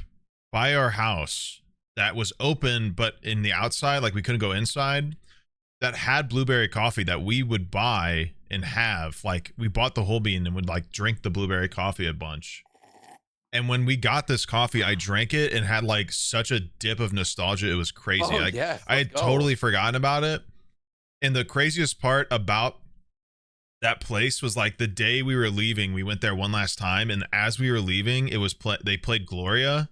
by our house that was open, but in the outside, like we couldn't go inside, that had blueberry coffee that we would buy and have. Like we bought the whole bean and would like drink the blueberry coffee a bunch. And when we got this coffee, I drank it and had like such a dip of nostalgia. It was crazy. Oh, like yes, I had totally forgotten about it. And the craziest part about that place was like the day we were leaving, we went there one last time, and as we were leaving, it was they played Gloria,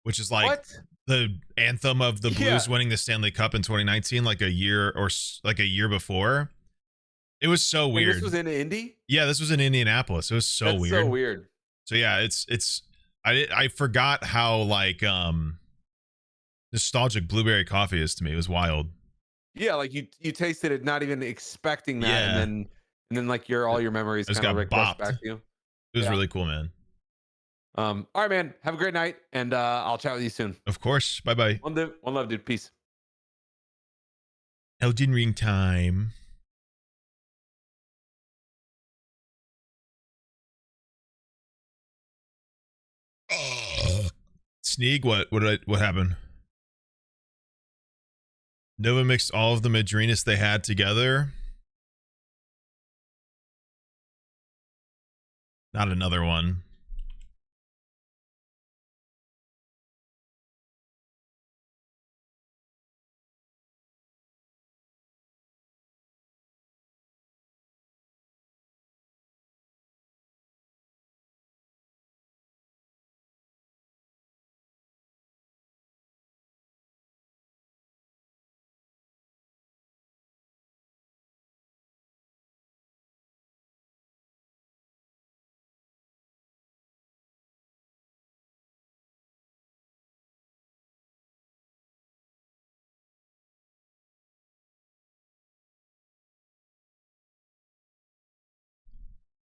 which is like the anthem of the Blues winning the Stanley Cup in 2019, like a year before. It was so weird. And this was in Indy? Yeah, this was in Indianapolis. It was so That's weird. so weird. So yeah, I forgot how like nostalgic blueberry coffee is to me. It was wild. Yeah, like you tasted it not even expecting that, and then like all your memories kind of refresh back to you. It was really cool, man. All right, man. Have a great night, and I'll chat with you soon. Of course. Bye-bye. One love, dude. Peace. Elden Ring time. Sneak, what happened? Nova mixed all of the Madrinas they had together. Not another one.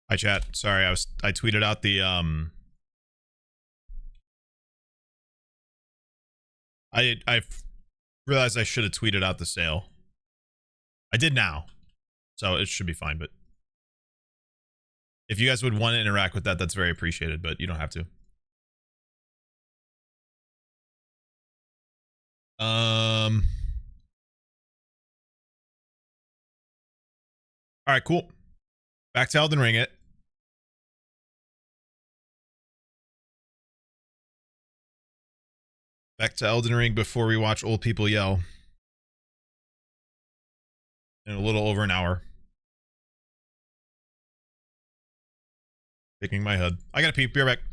Hi chat. Sorry, I tweeted out the I realized I should have tweeted out the sale. I did now. So it should be fine, but if you guys would want to interact with that, that's very appreciated, but you don't have to. All right, cool. Back to Elden Ring it. Back to Elden Ring before we watch old people yell. In a little over an hour. Shaking my head. I gotta pee. Be right back.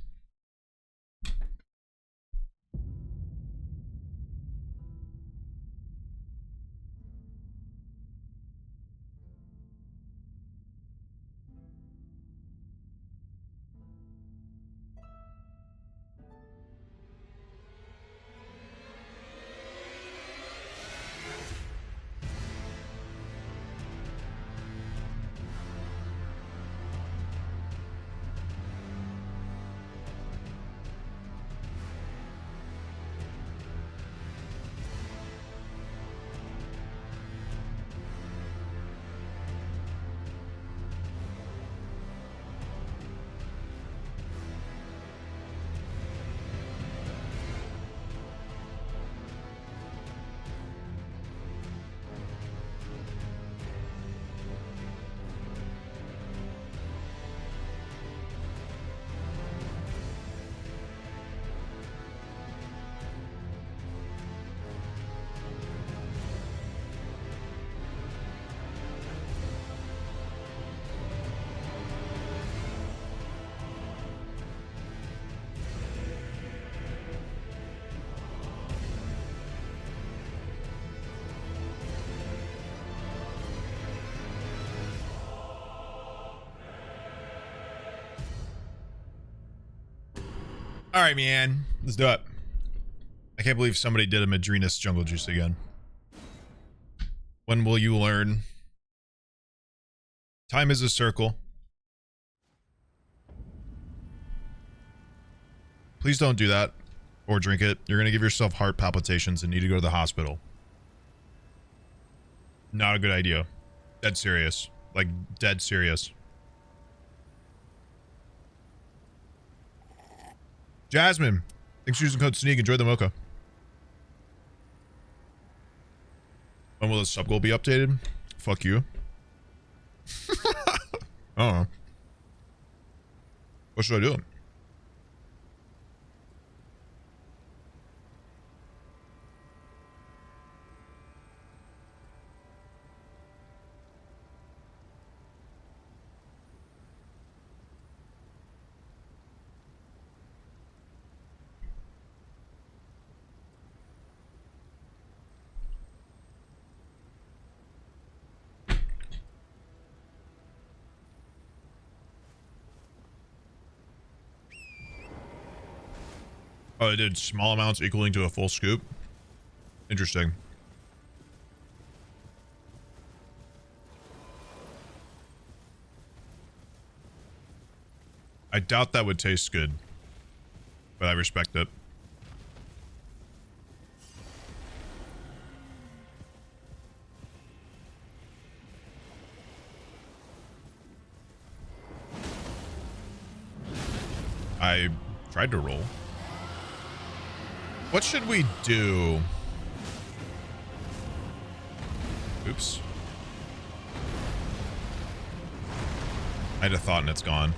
All right, man. Let's do it. I can't believe somebody did a Madrinas jungle juice again. When will you learn? Time is a circle. Please don't do that or drink it. You're going to give yourself heart palpitations and need to go to the hospital. Not a good idea. Dead serious. Like, dead serious. Jasmine. Thanks for using code SNEAK. Enjoy the mocha. When will the sub goal be updated? Fuck you. I don't know. What should I do? Oh, it did small amounts equaling to a full scoop. Interesting. I doubt that would taste good, but I respect it. I tried to roll. What should we do? Oops. I had a thought and it's gone.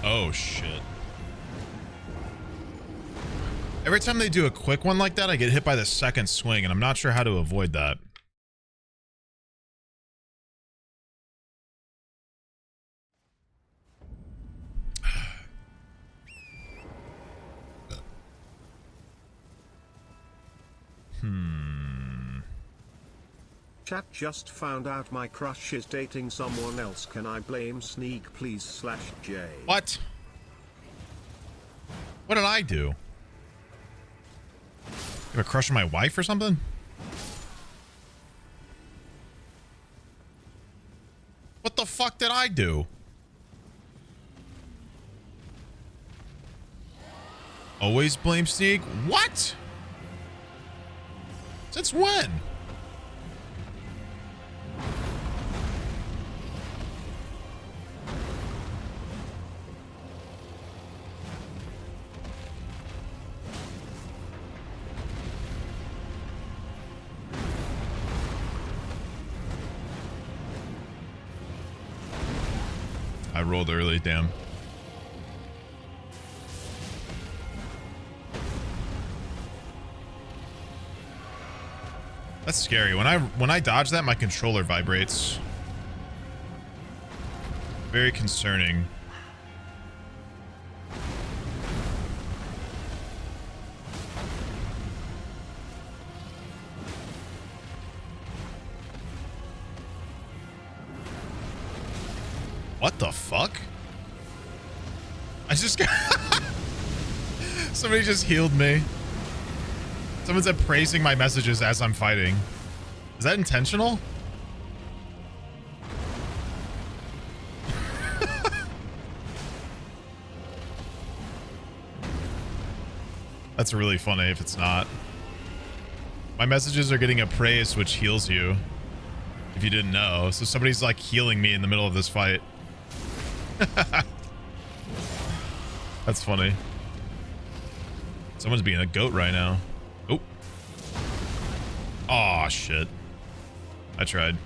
Oh, shit. Every time they do a quick one like that, I get hit by the second swing, and I'm not sure how to avoid that. Chat just found out my crush is dating someone else. Can I blame Sneak, please /J? What? What did I do? You have a crush on my wife or something? What the fuck did I do? Always blame Sneak? What? Since when? I rolled early, damn. That's scary. When I dodge that, my controller vibrates. Very concerning. What the fuck? I just got... Somebody just healed me. Someone's praising my messages as I'm fighting. Is that intentional? That's really funny if it's not. My messages are getting appraised, which heals you. If you didn't know. So somebody's like healing me in the middle of this fight. That's funny. Someone's being a goat right now. Oh. Aw, shit. I tried.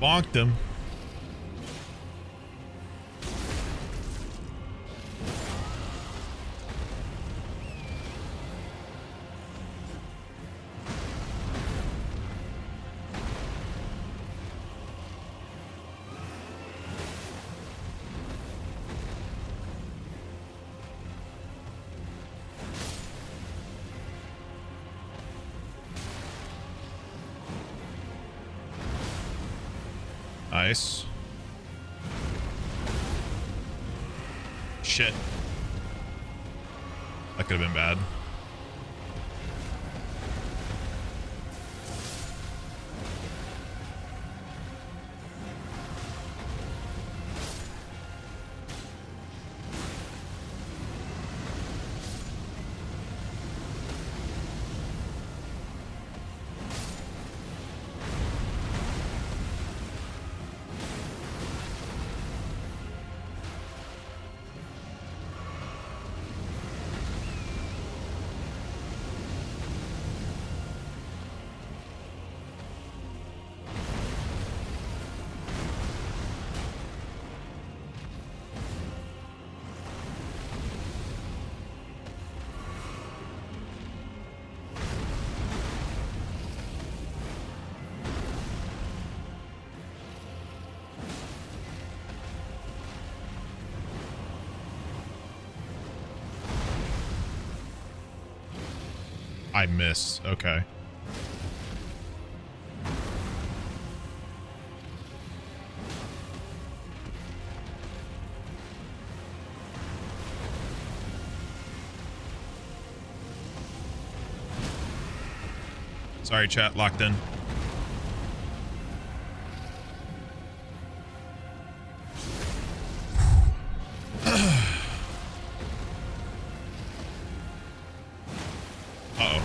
Bonked him. Nice. Shit. That could have been bad. I missed. Okay. Sorry, chat, locked in. Uh-oh.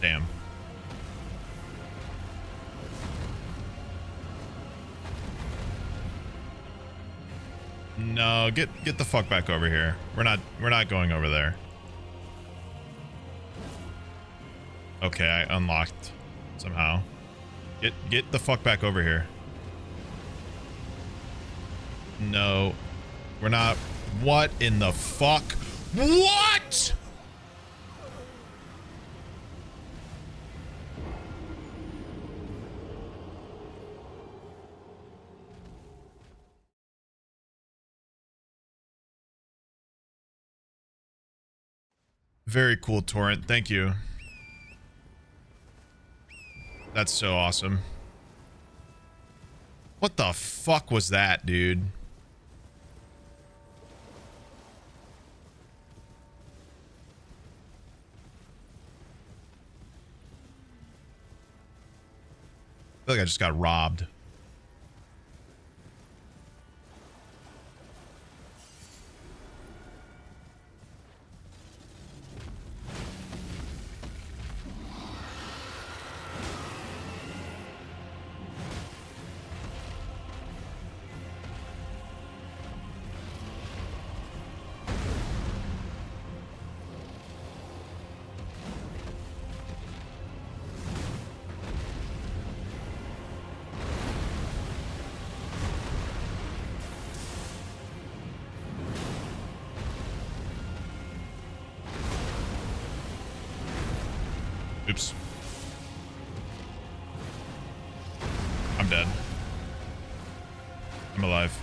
Damn. No, get the fuck back over here. We're not going over there. Okay, I unlocked somehow. Get the fuck back over here. No. We're not. What in the fuck? What? Very cool, Torrent. Thank you. That's so awesome. What the fuck was that, dude? I feel like I just got robbed. Oops. I'm dead. I'm alive.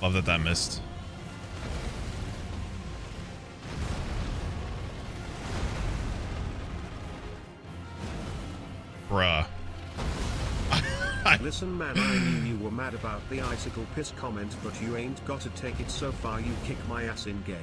Love that missed. Bruh. Listen, man, I knew you were mad about the icicle piss comment, but you ain't gotta take it so far. You kick my ass in game.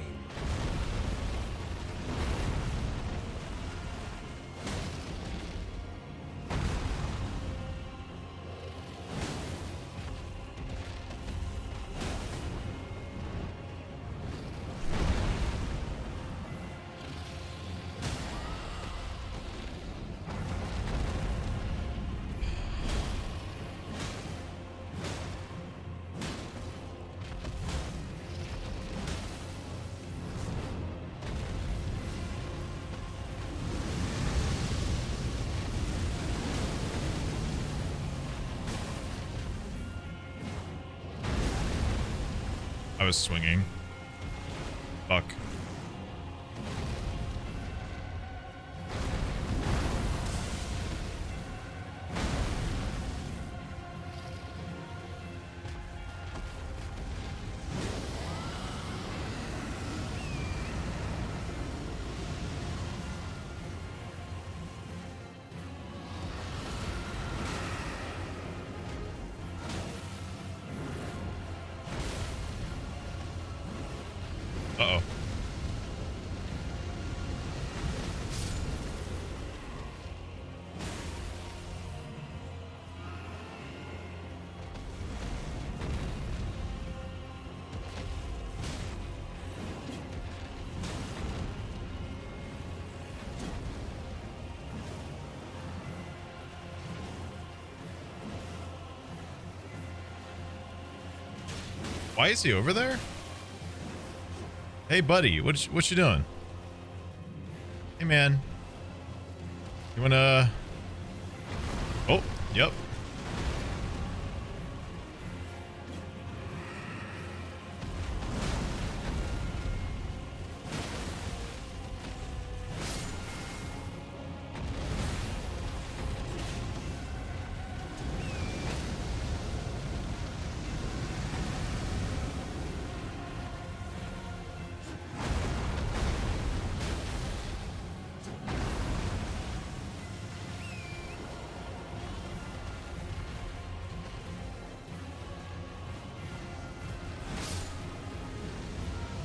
I was swinging. Fuck. Uh-oh. Why is he over there? Hey, buddy, what you doing? Hey, man. You wanna... Oh, yep.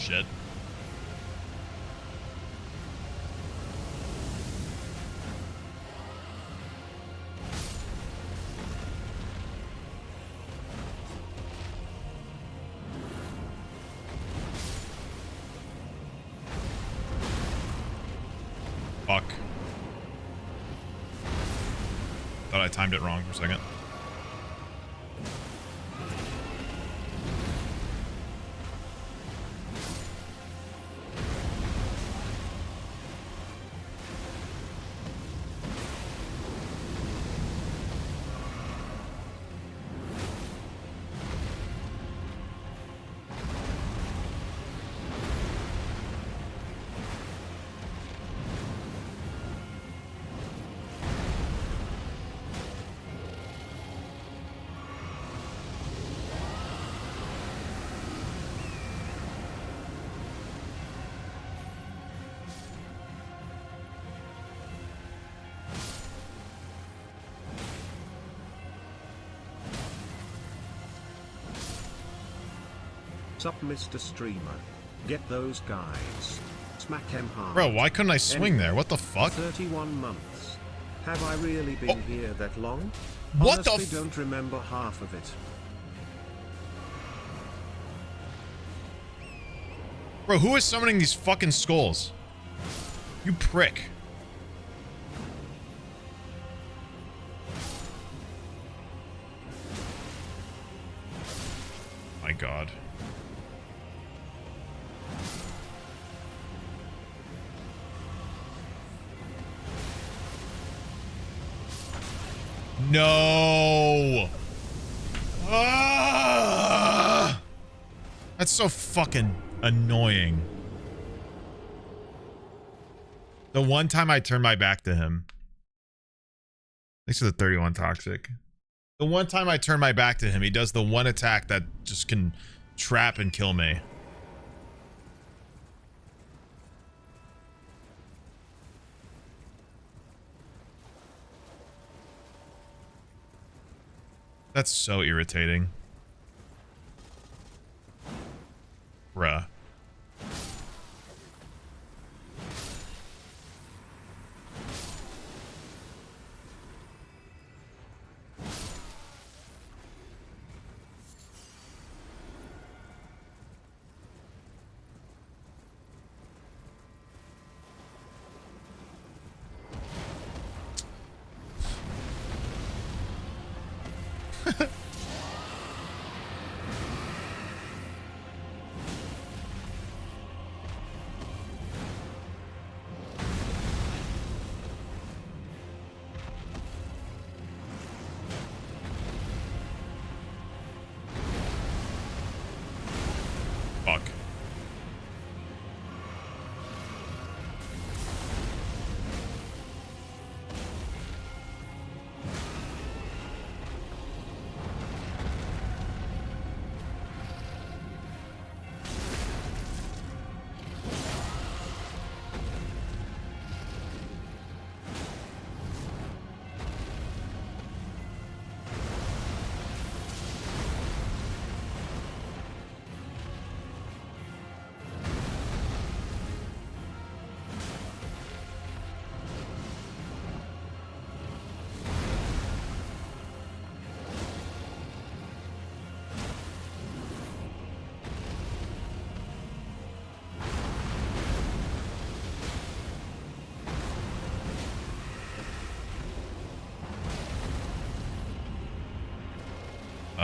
Shit. Fuck. Thought I timed it wrong for a second. Sup, Mr. Streamer. Get those guys. Smack him hard. Bro, why couldn't I swing there? What the fuck? 31 months. Have I really been here that long? What the Honestly, don't remember half of it. Bro, who is summoning these fucking skulls? You prick. My God. No. Ah! That's so fucking annoying. The one time I turned my back to him. Thanks for the 31 toxic. The one time I turn my back to him, he does the one attack that just can trap and kill me. That's so irritating. Bruh.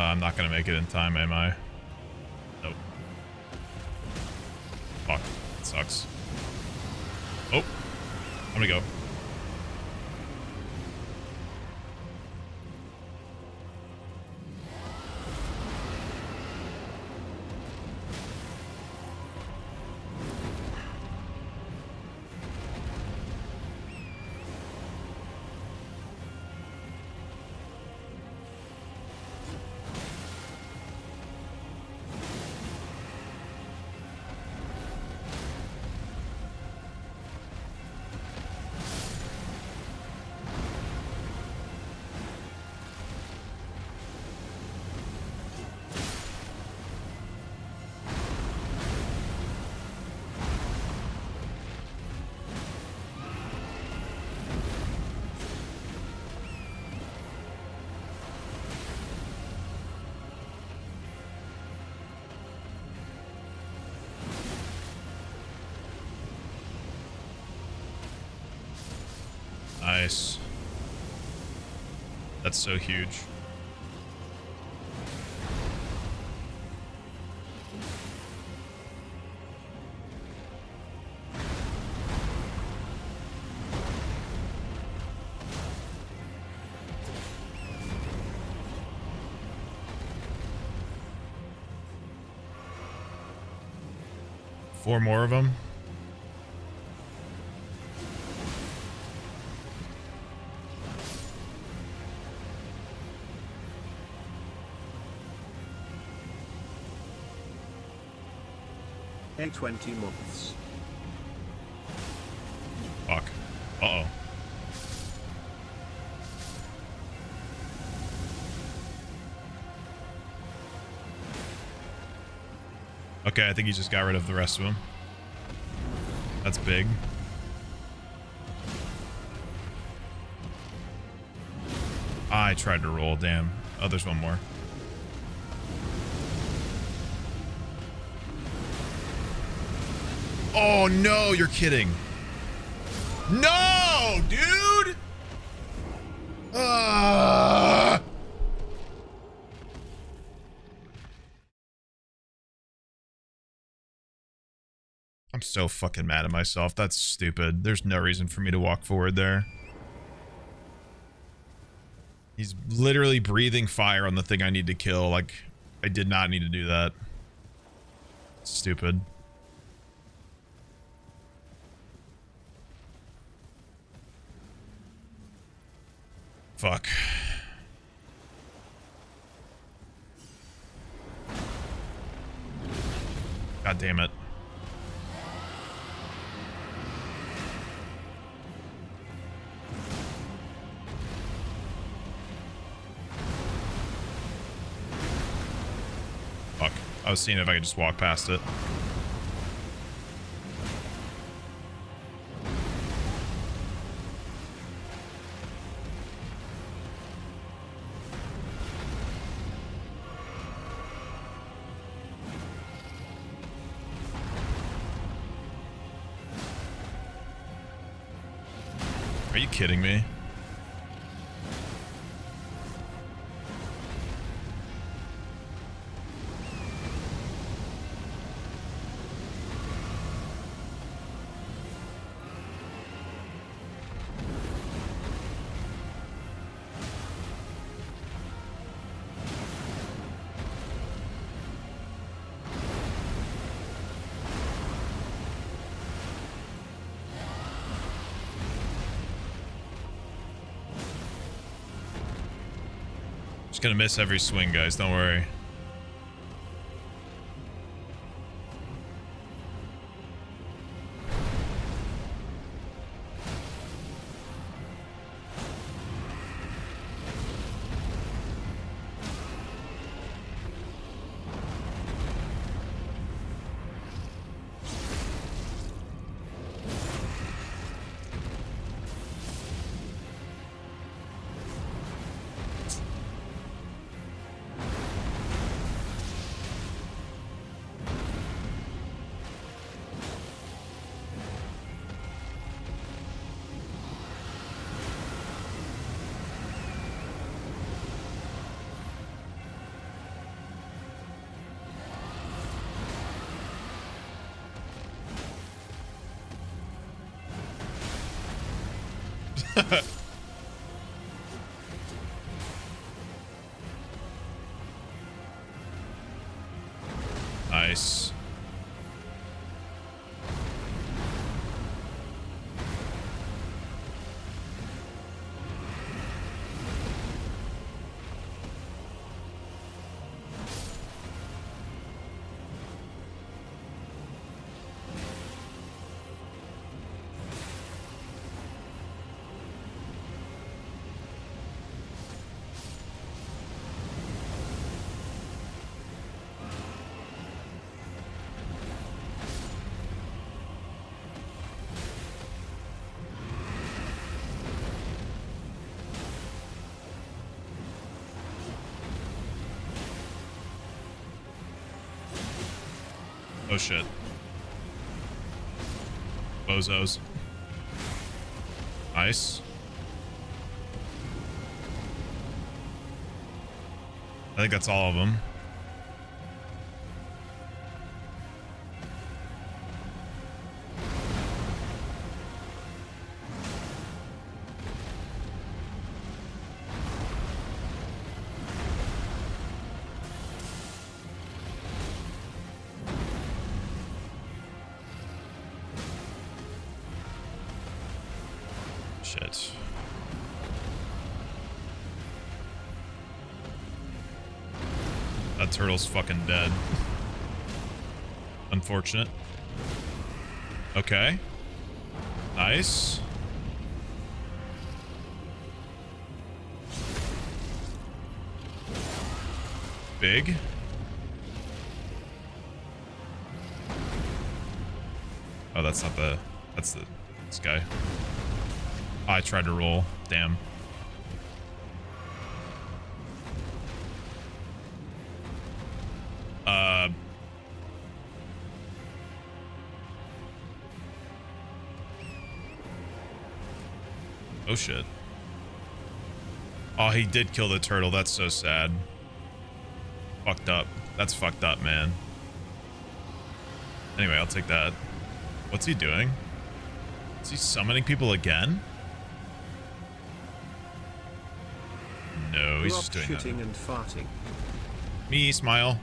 I'm not gonna make it in time, am I? Nope. Fuck. It sucks. Oh. I'm gonna go. Nice. That's so huge. Four more of them. A 20 months. Fuck. Uh-oh. Okay, I think he just got rid of the rest of them. That's big. I tried to roll, damn. Oh, there's one more. Oh no, you're kidding. No, dude! I'm so fucking mad at myself. That's stupid. There's no reason for me to walk forward there. He's literally breathing fire on the thing I need to kill. Like, I did not need to do that. Stupid. Fuck. God damn it. Fuck. I was seeing if I could just walk past it. Are you kidding me? Just gonna miss every swing, guys. Don't worry. Nice. Oh shit. Bozos. Nice. I think that's all of them. Shit. That turtle's fucking dead. Unfortunate. Okay. Nice. Big. Oh, that's not the... That's the... This guy. I tried to roll. Damn. Oh shit. Oh, he did kill the turtle. That's so sad. Fucked up. That's fucked up, man. Anyway, I'll take that. What's he doing? Is he summoning people again? No, he's just doing shitting that. And farting. Me, smile.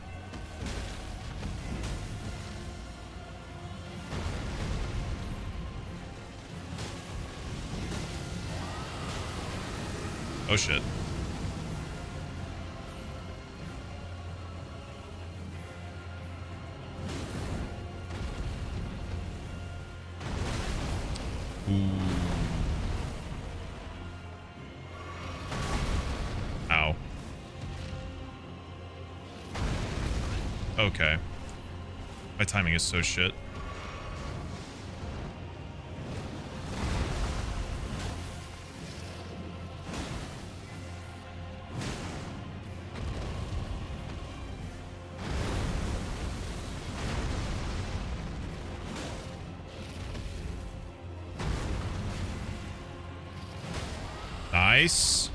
Oh shit. Ooh. Ow. Okay. My timing is so shit. Nice.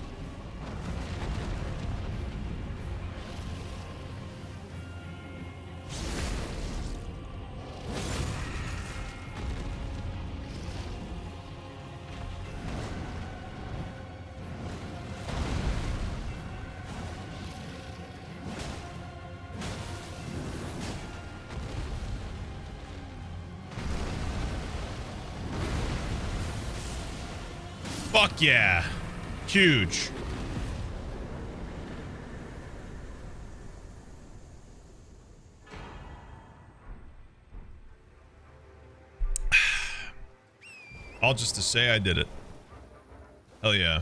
Fuck yeah. Huge. All just to say I did it. Hell yeah.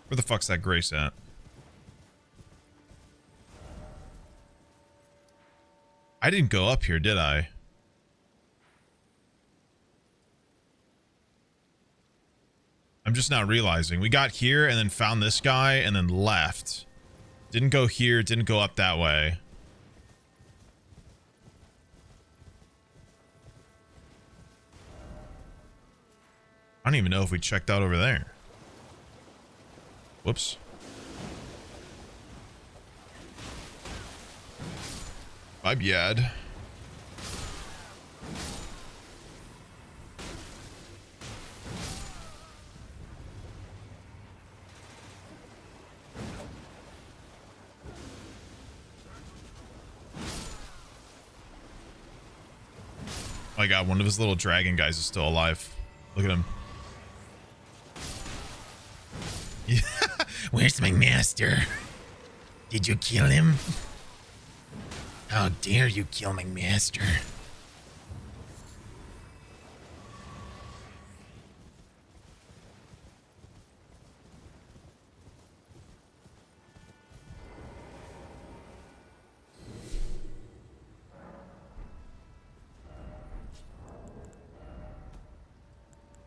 Where the fuck's that Grace at? I didn't go up here, did I? I'm just now realizing. We got here and then found this guy and then left. Didn't go here, didn't go up that way. I don't even know if we checked out over there. Whoops. My bad. Oh my god, one of his little dragon guys is still alive. Look at him. Where's my master? Did you kill him? How dare you kill my master?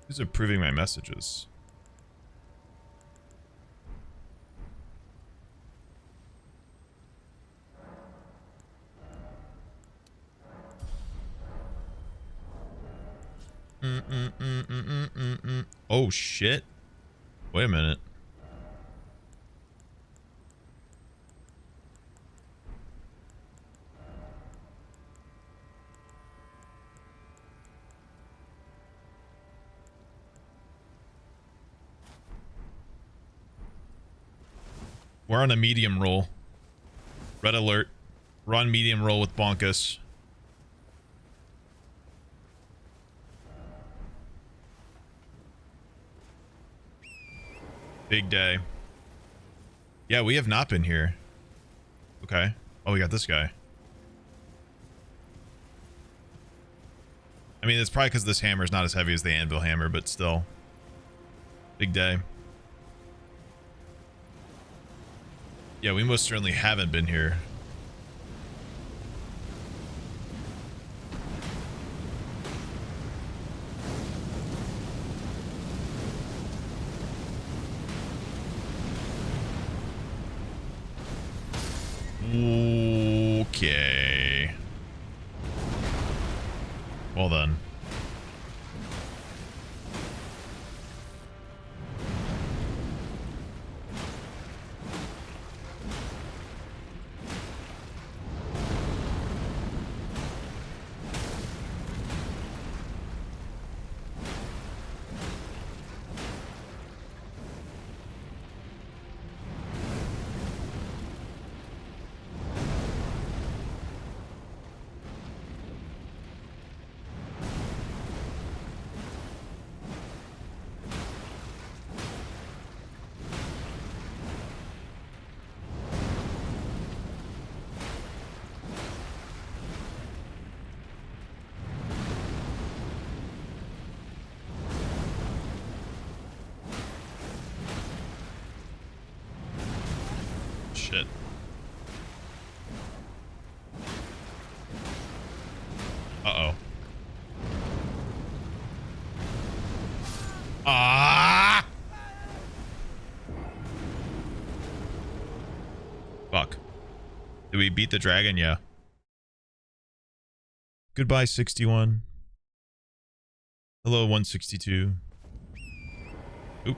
Who's approving my messages? Oh shit. Wait a minute. We're on a medium roll. Red alert. We're on medium roll with Bonkus. Big day. Yeah, we have not been here. Okay. Oh, we got this guy. I mean, it's probably because this hammer is not as heavy as the anvil hammer, but still. Big day. Yeah, we most certainly haven't been here. Okay. Well then. Shit. Uh-oh. Ah! Fuck. Did we beat the dragon? Yeah. Goodbye, 61. Hello, 162. Oop.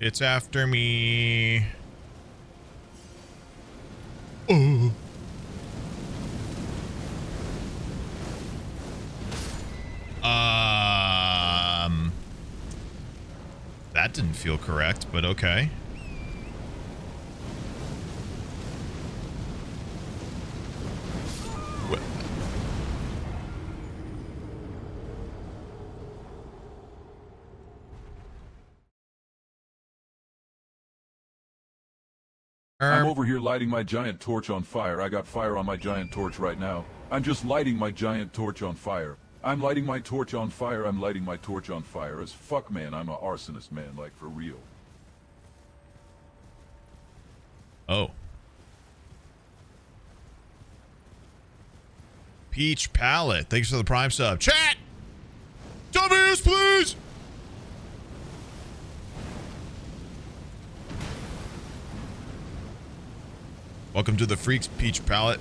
It's after me. Oh. That didn't feel correct, but okay. What? I'm over here lighting my giant torch on fire. I got fire on my giant torch right now. I'm just lighting my giant torch on fire. I'm lighting my torch on fire. I'm lighting my torch on fire. As fuck, man. I'm an arsonist, man. Like, for real. Oh. Peach Palette. Thanks for the Prime sub. Chat! W's, please! Welcome to the Freaks, Peach Palette.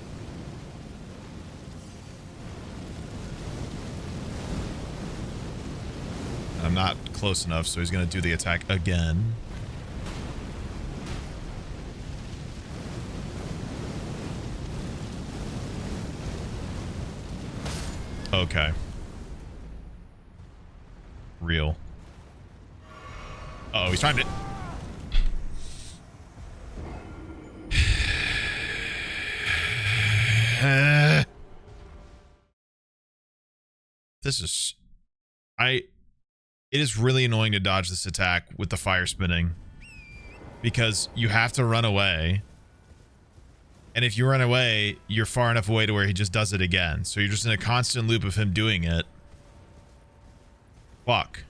I'm not close enough, so he's going to do the attack again. Okay. Real. Uh oh, he's trying to... This is... it is really annoying to dodge this attack with the fire spinning. Because you have to run away. And if you run away, you're far enough away to where he just does it again. So you're just in a constant loop of him doing it. Fuck.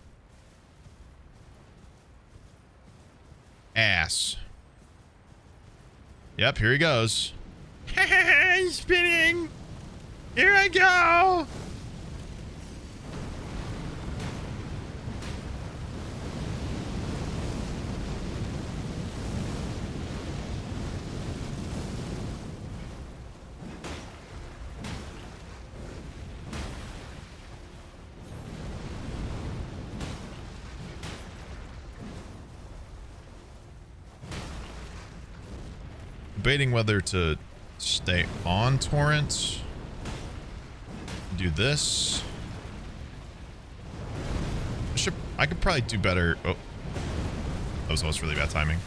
Ass. Yep, here he goes. He's spinning. Here I go. Debating whether to stay on torrent, do this. I could probably do better. Oh, that was really bad timing.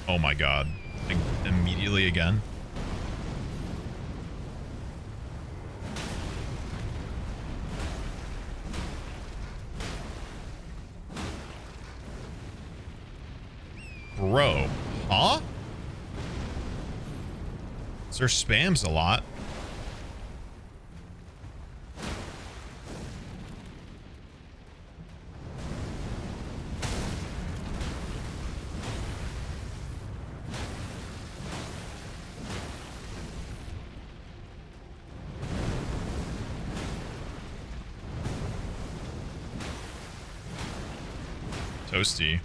Oh my god. Like, immediately again. Bro. Huh? Sir spams a lot. Toasty.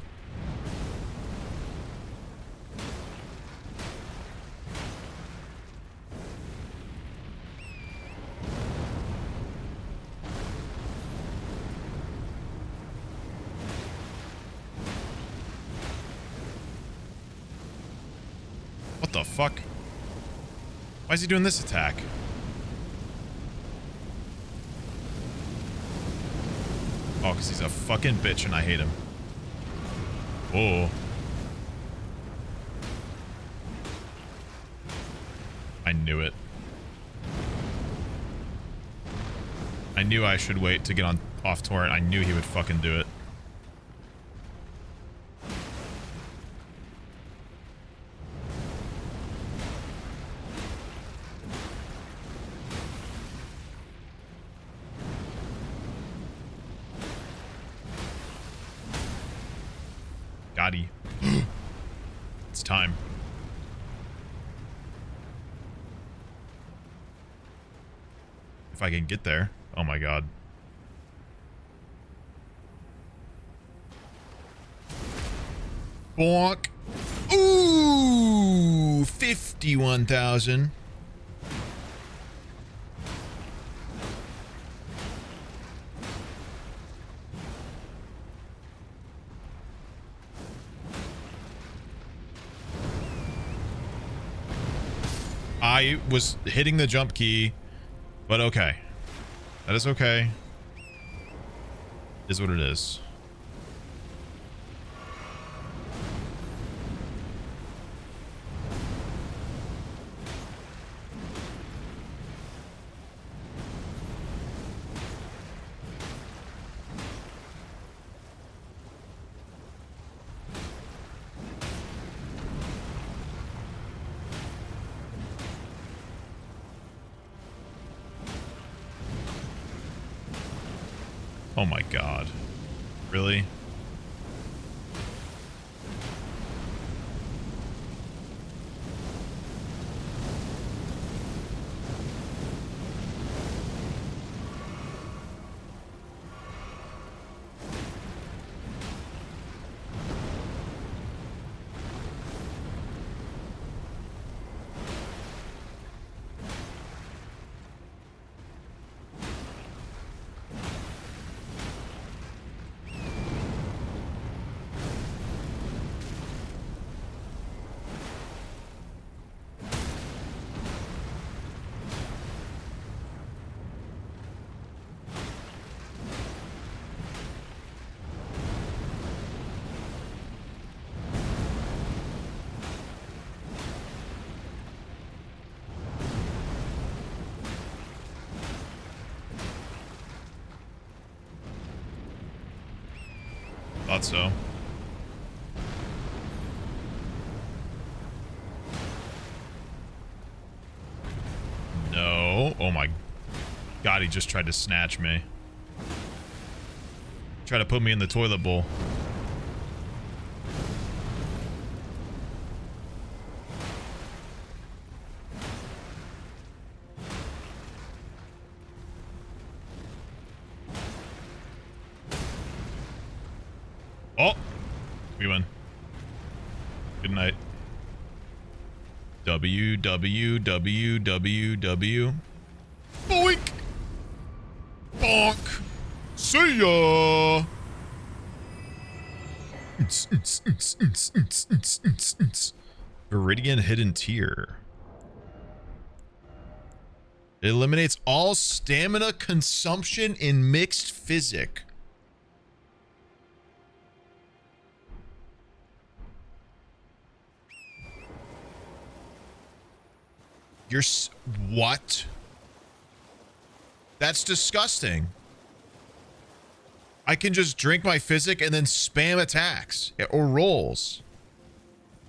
What the fuck? Why is he doing this attack? Oh, because he's a fucking bitch and I hate him. Oh. I knew it. I knew I should wait to get on off torrent. I knew he would fucking do it. Gotti. It's time. If I can get there. Oh my god. Bonk. Ooh, 51,000. I was hitting the jump key, but okay. That is okay. Is what it is. Oh my god. Really? thought so. No. Oh my God, he just tried to snatch me. Try to put me in the toilet bowl. Oh, we win. Good night. W. Boink. Bonk. See ya. Viridian Hidden Tier. It eliminates all stamina consumption in mixed physic. What? That's disgusting. I can just drink my physic and then spam attacks or rolls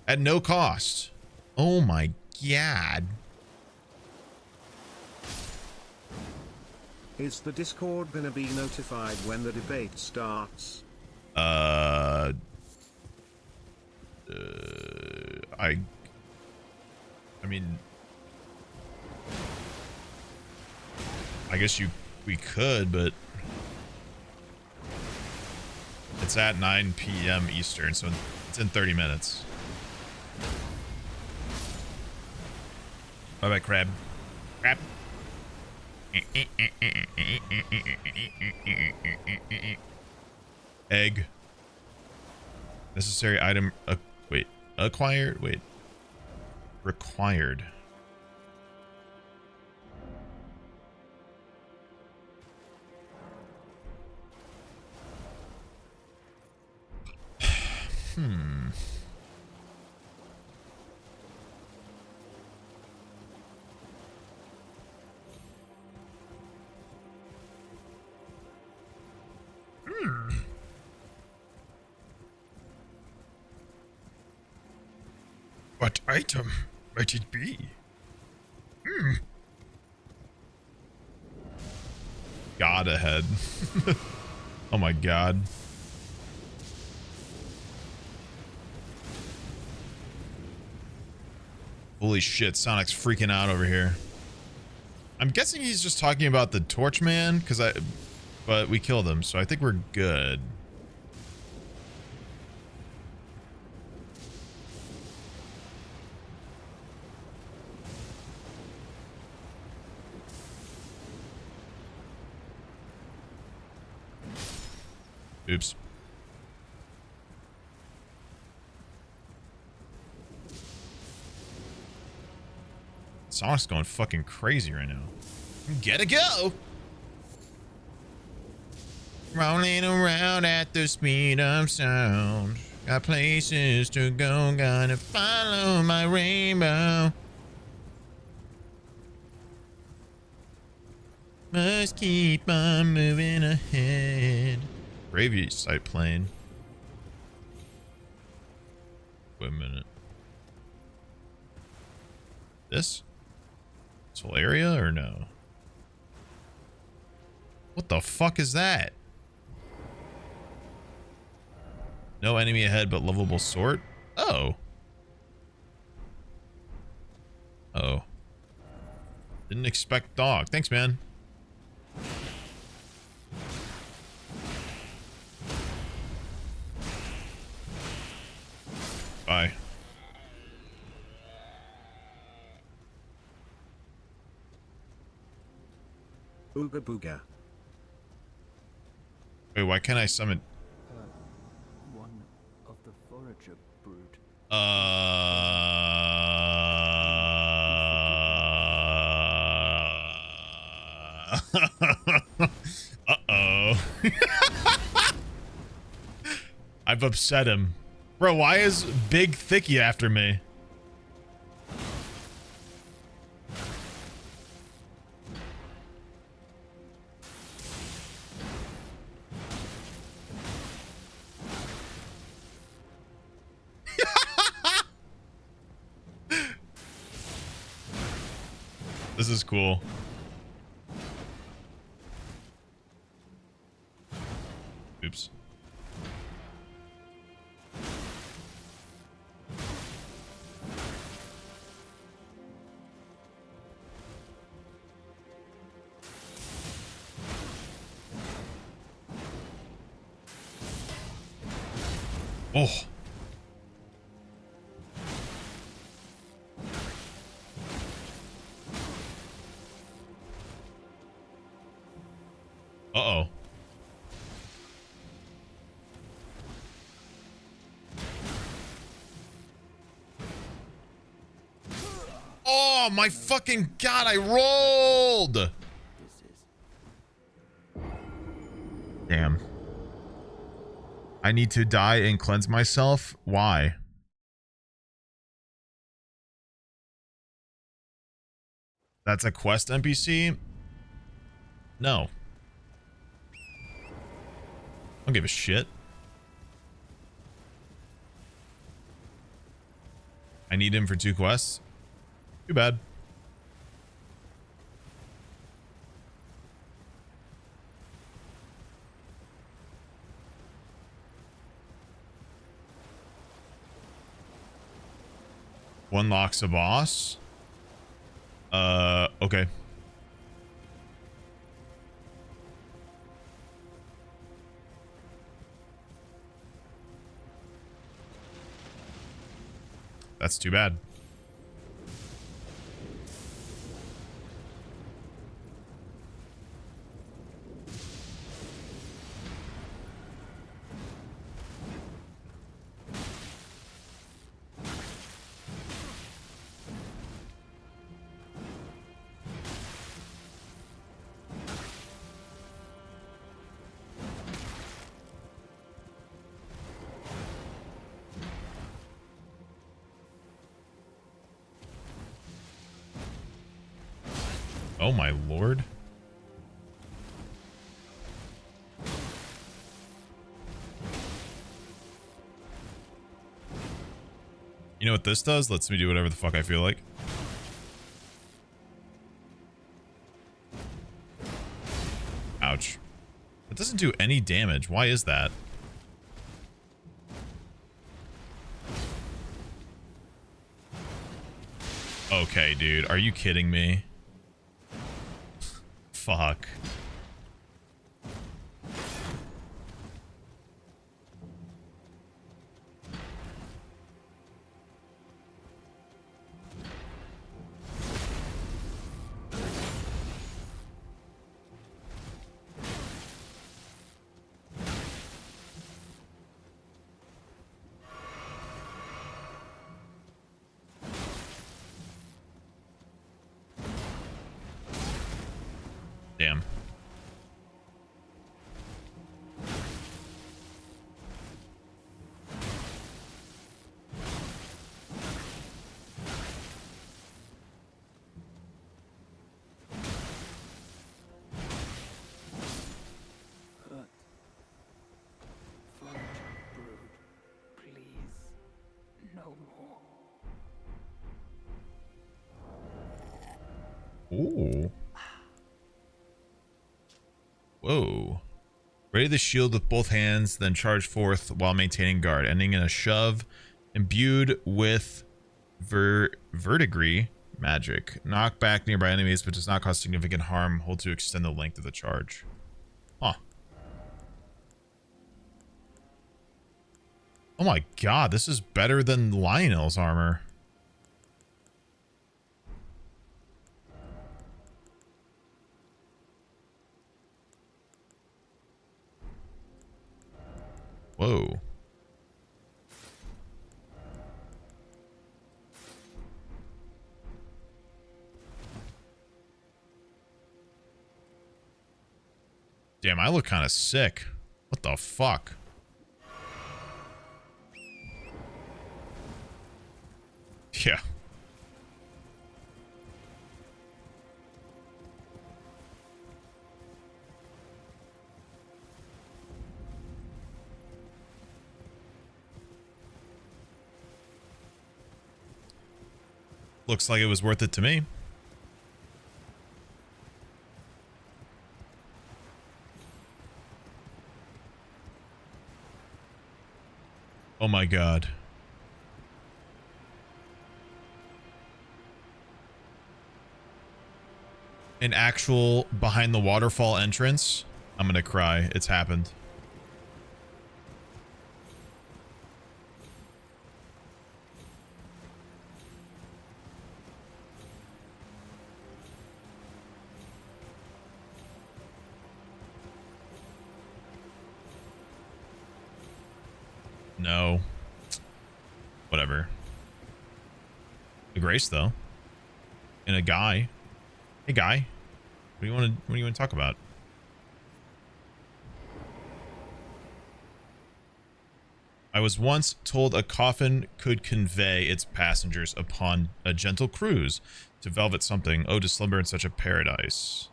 at no cost. Oh my God. Is the Discord gonna be notified when the debate starts? I mean, I guess we could, but it's at 9 p.m. Eastern, so it's in 30 minutes. Bye-bye, crab. Crab. Egg. Necessary item. Wait. Acquired. Wait. Required. What item might it be? God ahead. Oh my God. Holy shit, Sonic's freaking out over here. I'm guessing he's just talking about the Torchman, but we killed him, so I think we're good. Oops. Sonic's going fucking crazy right now. Gotta go! Rolling around at the speed of sound. Got places to go, gotta follow my rainbow. Must keep on moving ahead. Gravy site plane. Wait a minute. This whole area or no? What the fuck is that? No enemy ahead but lovable sort? Oh. Oh. Didn't expect dog. Thanks, man. Bye. Ooga booga. Wait, why can't I summon? One of the forager brood. Uh-oh. I've upset him. Bro, why is Big Thicky after me? This is cool. Oops. Oh. Uh-oh. Oh my fucking god, I rolled! Damn. I need to die and cleanse myself? Why? That's a quest NPC? No. I don't give a shit. I need him for 2 quests? Too bad. One locks a boss. Okay. That's too bad. Oh my lord. You know what this does? Lets me do whatever the fuck I feel like. Ouch. It doesn't do any damage. Why is that? Okay, dude. Are you kidding me? Fuck. Damn. Ooh. Whoa. Ready the shield with both hands, then charge forth while maintaining guard, ending in a shove. Imbued with verdigris magic. Knock back nearby enemies, but does not cause significant harm. Hold to extend the length of the charge. Huh. Oh my god, this is better than Lionel's armor. Whoa. Damn, I look kind of sick. What the fuck? Yeah. Looks like it was worth it to me. Oh my god. An actual behind the waterfall entrance. I'm gonna cry. It's happened. No. Whatever. A grace though. And a guy. Hey guy. What do you want to talk about? I was once told a coffin could convey its passengers upon a gentle cruise to velvet something. Oh, to slumber in such a paradise.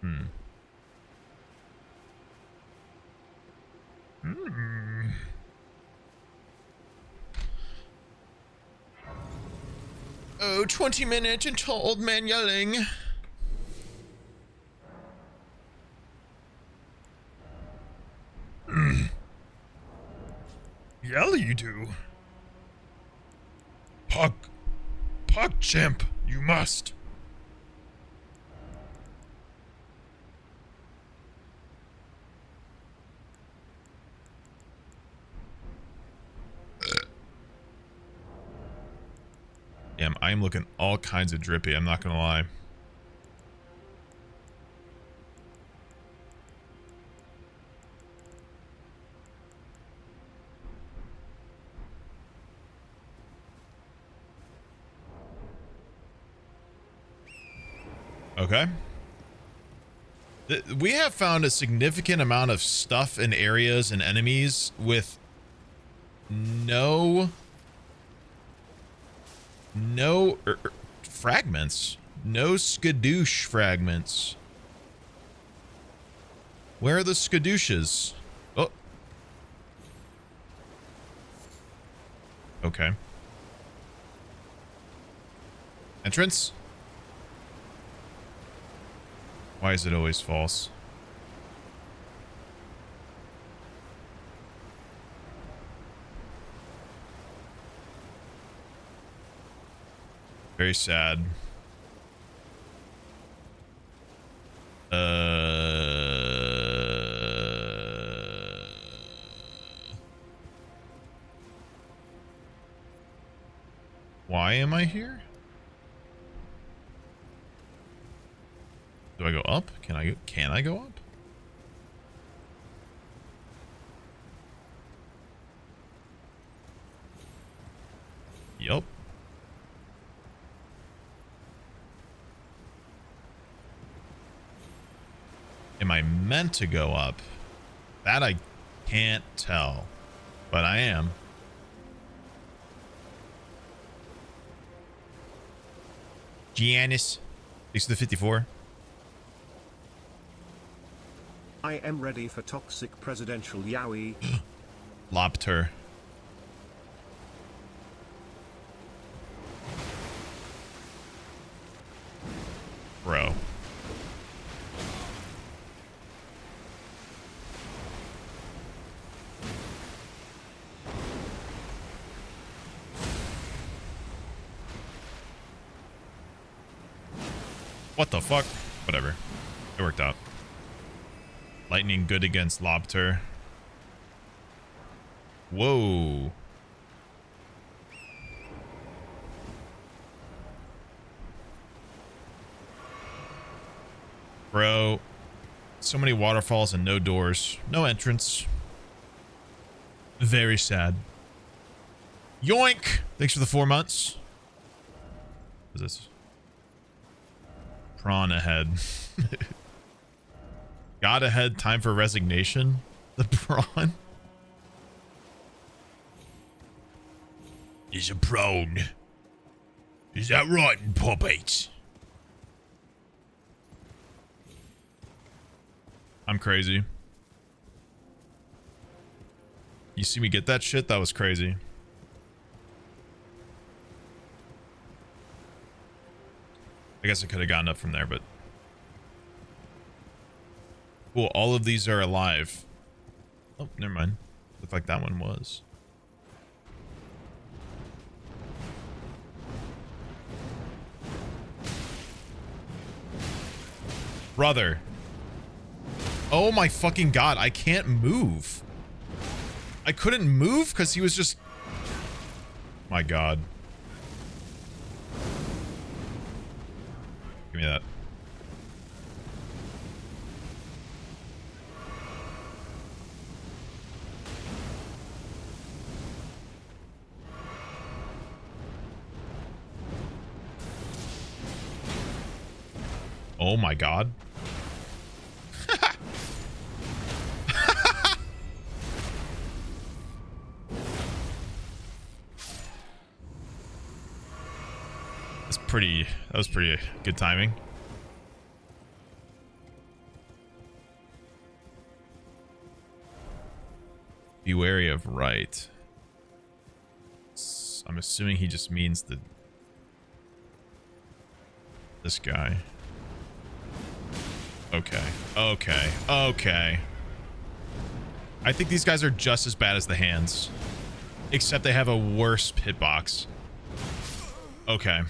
Hmm. Oh, 20 minutes until old man yelling. Yell you do. Pug chimp, you must. Damn, I am looking all kinds of drippy, I'm not gonna lie. Okay. We have found a significant amount of stuff in areas and enemies with no fragments. No skadoosh fragments. Where are the skadooshes? Oh. Okay. Entrance? Why is it always false? Very sad. Why am I here? Do I go up? Can I go up? Yup. Am I meant to go up? That I can't tell, but I am. Giannis, thanks for the 54. I am ready for toxic presidential yowie. Lobster. Bro. What the fuck? Whatever. It worked out. Lightning good against lobster. Whoa. Bro. So many waterfalls and no doors. No entrance. Very sad. Yoink! Thanks for the 4 months. What is this? Prawn ahead. God ahead, time for resignation. The prawn is a prawn. Is that right, puppies? I'm crazy. You see me get that shit? That was crazy. I guess I could have gotten up from there, but Cool, all of these are alive. Oh, never mind. Looked like that one was. Brother. Oh my fucking god, I can't move. I couldn't move because he was just... My god. Give me that. Oh my god. That was pretty good timing. Be wary of right. I'm assuming he just means this guy. Okay. Okay. I think these guys are just as bad as the hands. Except they have a worse hitbox. Okay.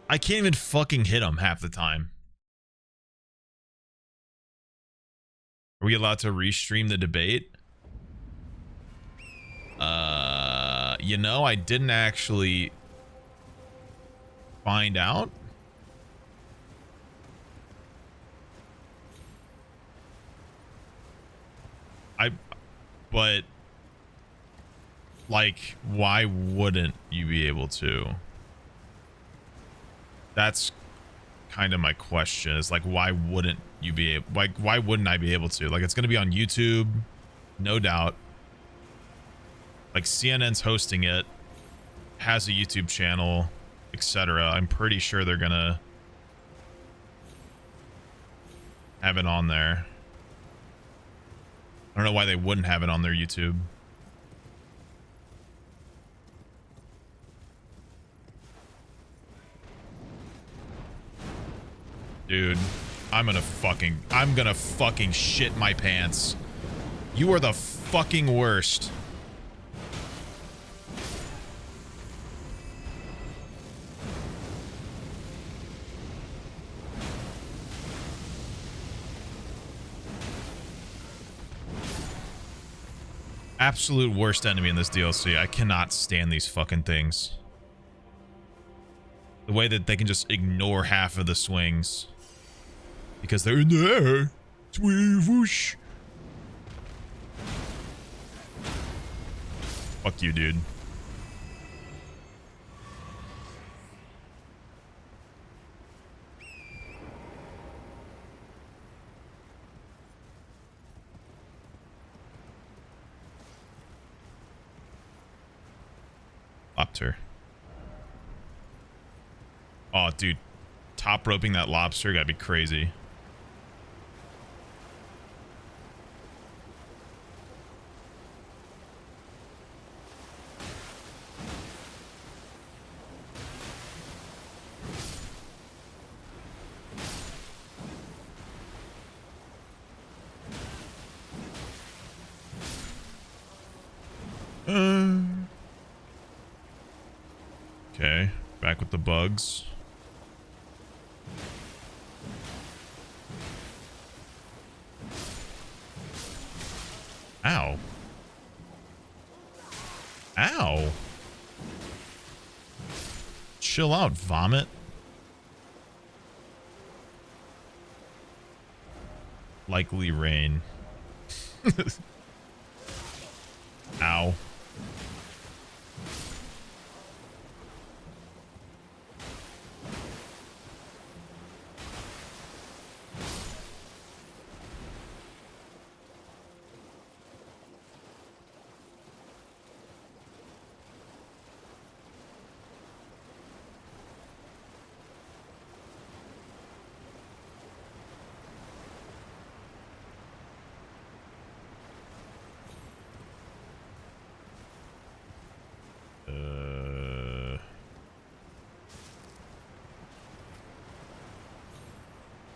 I can't even fucking hit him half the time. Are we allowed to restream the debate? You know, I didn't actually find out. But like, why wouldn't you be able to? That's kind of my question. Is like, why wouldn't you be able, like, why wouldn't I be able to? Like, it's going to be on YouTube, no doubt. Like, CNN's hosting it, has a YouTube channel, etc. I'm pretty sure they're gonna have it on there. I don't know why they wouldn't have it on their YouTube. Dude, I'm gonna fucking shit my pants. You are the fucking worst. Absolute worst enemy in this DLC. I cannot stand these fucking things. The way that they can just ignore half of the swings. Because they're in the air. Whoosh. Fuck you, dude. Lobster. Oh, dude. Top roping that lobster gotta be crazy. Okay, back with the bugs. Ow. Ow. Chill out, vomit. Likely rain. Ow.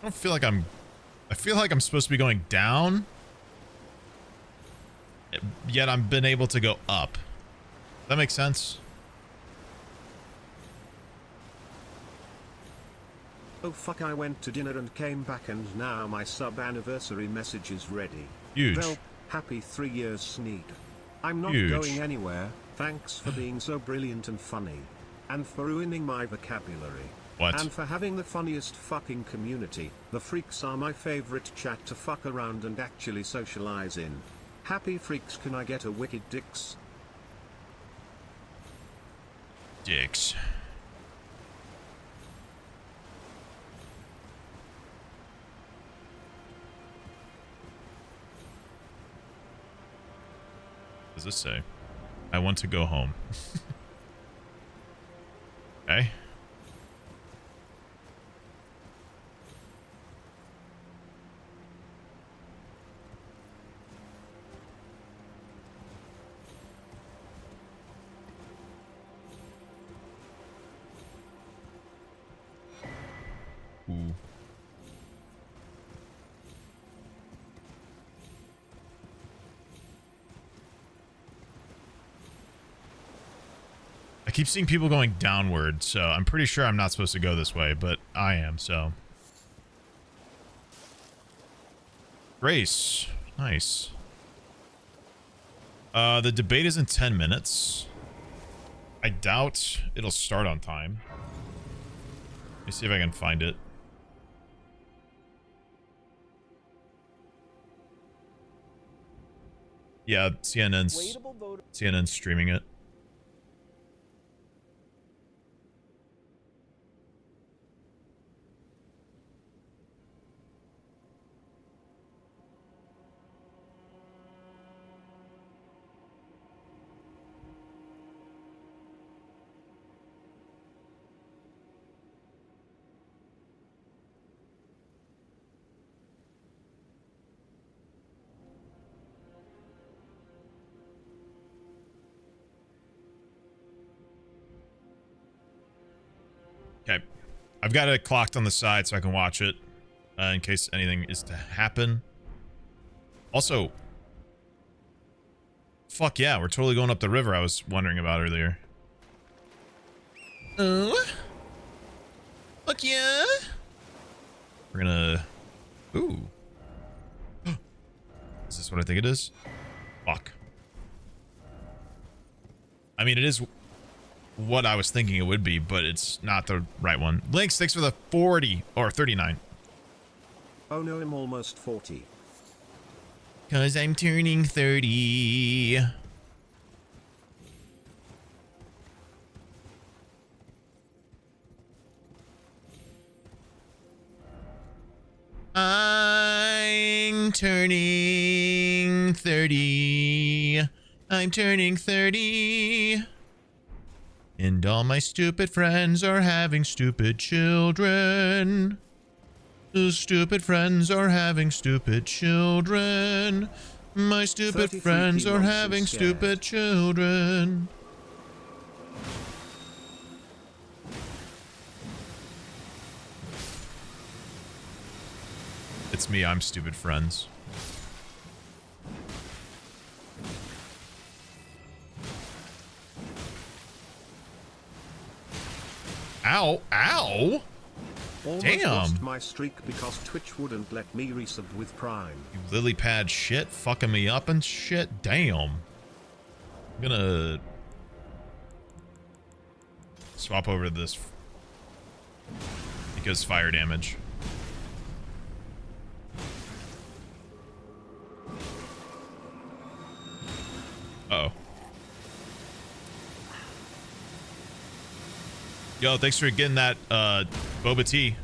don't feel like I feel like I'm supposed to be going down. Yet I've been able to go up. Does that make sense? Oh fuck, I went to dinner and came back and now my sub-anniversary message is ready. Huge. Well, happy 3 years, Sneak. I'm not Huge. going anywhere, thanks for being so brilliant and funny. And for ruining my vocabulary. What? And for having the funniest fucking community. The freaks are my favorite chat to fuck around and actually socialize in. Happy freaks, can I get a wicked dicks? Dicks. What does this say? I want to go home. Okay. Ooh. I keep seeing people going downward, so I'm pretty sure I'm not supposed to go this way, but I am, so. Grace. Nice. The debate is in 10 minutes. I doubt it'll start on time. Let me see if I can find it. Yeah, CNN's streaming it. Okay. I've got it clocked on the side so I can watch it in case anything is to happen. Also, fuck yeah, we're totally going up the river I was wondering about earlier. Oh. Fuck yeah. We're gonna... Ooh. Is this what I think it is? Fuck. I mean, it is what I was thinking it would be, but it's not the right one. Lynx, thanks for the 40 or 39. Oh no, I'm almost 40. 'Cause I'm turning 30. I'm turning 30. I'm turning 30. And all my stupid friends are having stupid children. The stupid friends are having stupid children. My stupid 33 friends are kilos having and scared. stupid children. It's me, I'm stupid friends. Ow, ow! Almost Damn. lost my streak because Twitch wouldn't let me resub with Prime. You lily pad shit, fucking me up and shit. Damn. I'm gonna swap over to this because fire damage. Uh-oh. Yo, thanks for getting that boba tea.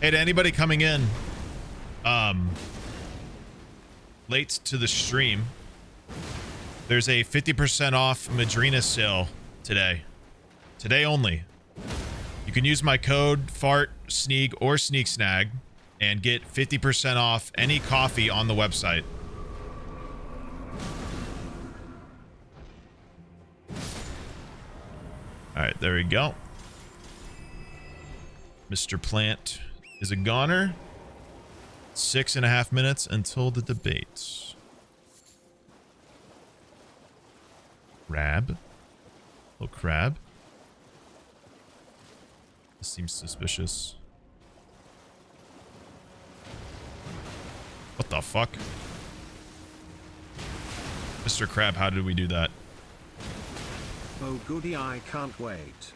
Hey, to anybody coming in late to the stream, there's a 50% off Madrinas sale today. Today only. You can use my code FART, SNEAG, or Sneegsnag and get 50% off any coffee on the website. All right, there we go. Mr. Plant is a goner. 6.5 minutes until the debate. Crab. Oh, crab. This seems suspicious. What the fuck? Mr. Crab, how did we do that? Oh goody, I can't wait.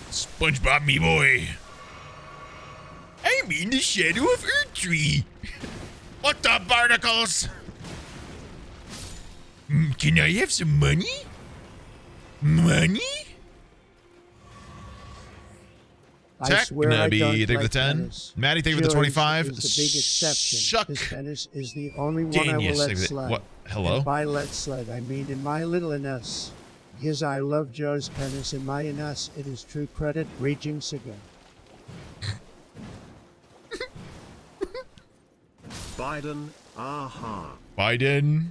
SpongeBob, me boy. I'm in the shadow of Erdtree. What the barnacles? Can I have some money? Money? I swear I don't thank you for the like 10. tennis. Maddie, thank you for the 25. Is the big exception. Shuck. This tennis is the only one I will Genius. let slide. What? Hello? And by let slide, I mean in my littleness. Yes, I love Joe's penis. In my inness, it is true credit. Raging cigar. Biden, aha. Biden.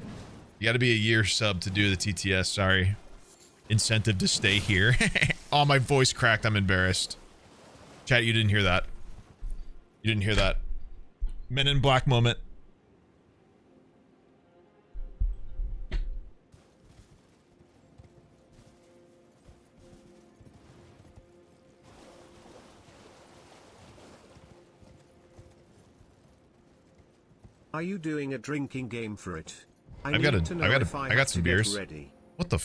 You got to be a year sub to do the TTS. Sorry. Incentive to stay here. Oh, my voice cracked. I'm embarrassed. Chat, you didn't hear that. You didn't hear that. Men in Black moment. Are you doing a drinking game for it? I got some beers. Ready. What the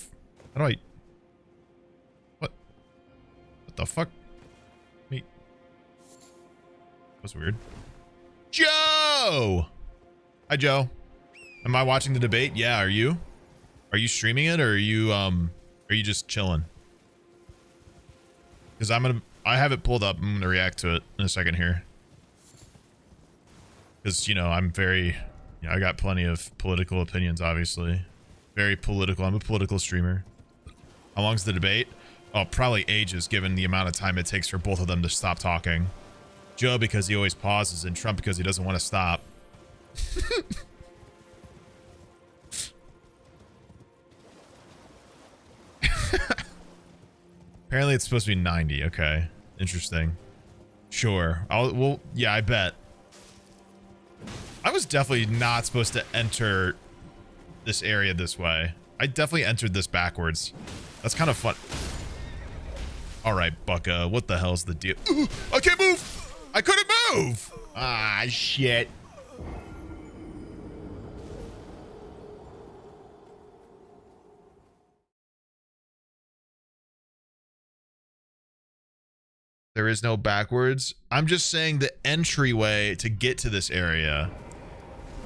how do I What the fuck? Me. That's weird. Joe! Hi, Joe. Am I watching the debate? Yeah, are you? Are you streaming it, or are you just chilling? Because I have it pulled up. I'm gonna react to it in a second here. Because, you know, I'm very, you know, I got plenty of political opinions, obviously. Very political. I'm a political streamer. How long's the debate? Oh, probably ages, given the amount of time it takes for both of them to stop talking. Joe, because he always pauses, and Trump, because he doesn't want to stop. Apparently, it's supposed to be 90. Okay. Interesting. Sure. Well, yeah, I bet. I was definitely not supposed to enter this area this way. I definitely entered this backwards. That's kind of fun. All right, Bucka, what the hell's the deal? Ooh, I can't move! I couldn't move! Ah, shit. There is no backwards. I'm just saying the entryway to get to this area.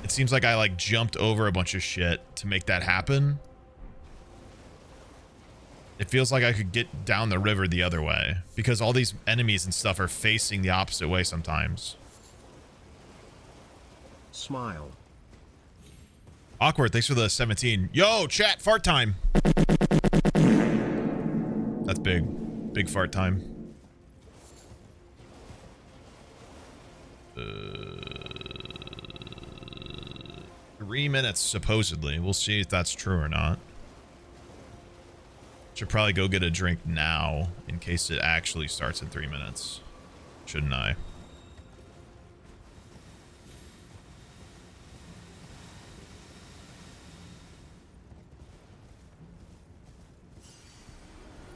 It seems like I like jumped over a bunch of shit to make that happen. It feels like I could get down the river the other way because all these enemies and stuff are facing the opposite way sometimes. Smile. Awkward, thanks for the 17. Yo, chat, fart time. That's big. Big fart time. 3 minutes, supposedly. We'll see if that's true or not. Should probably go get a drink now in case it actually starts in 3 minutes. Shouldn't I?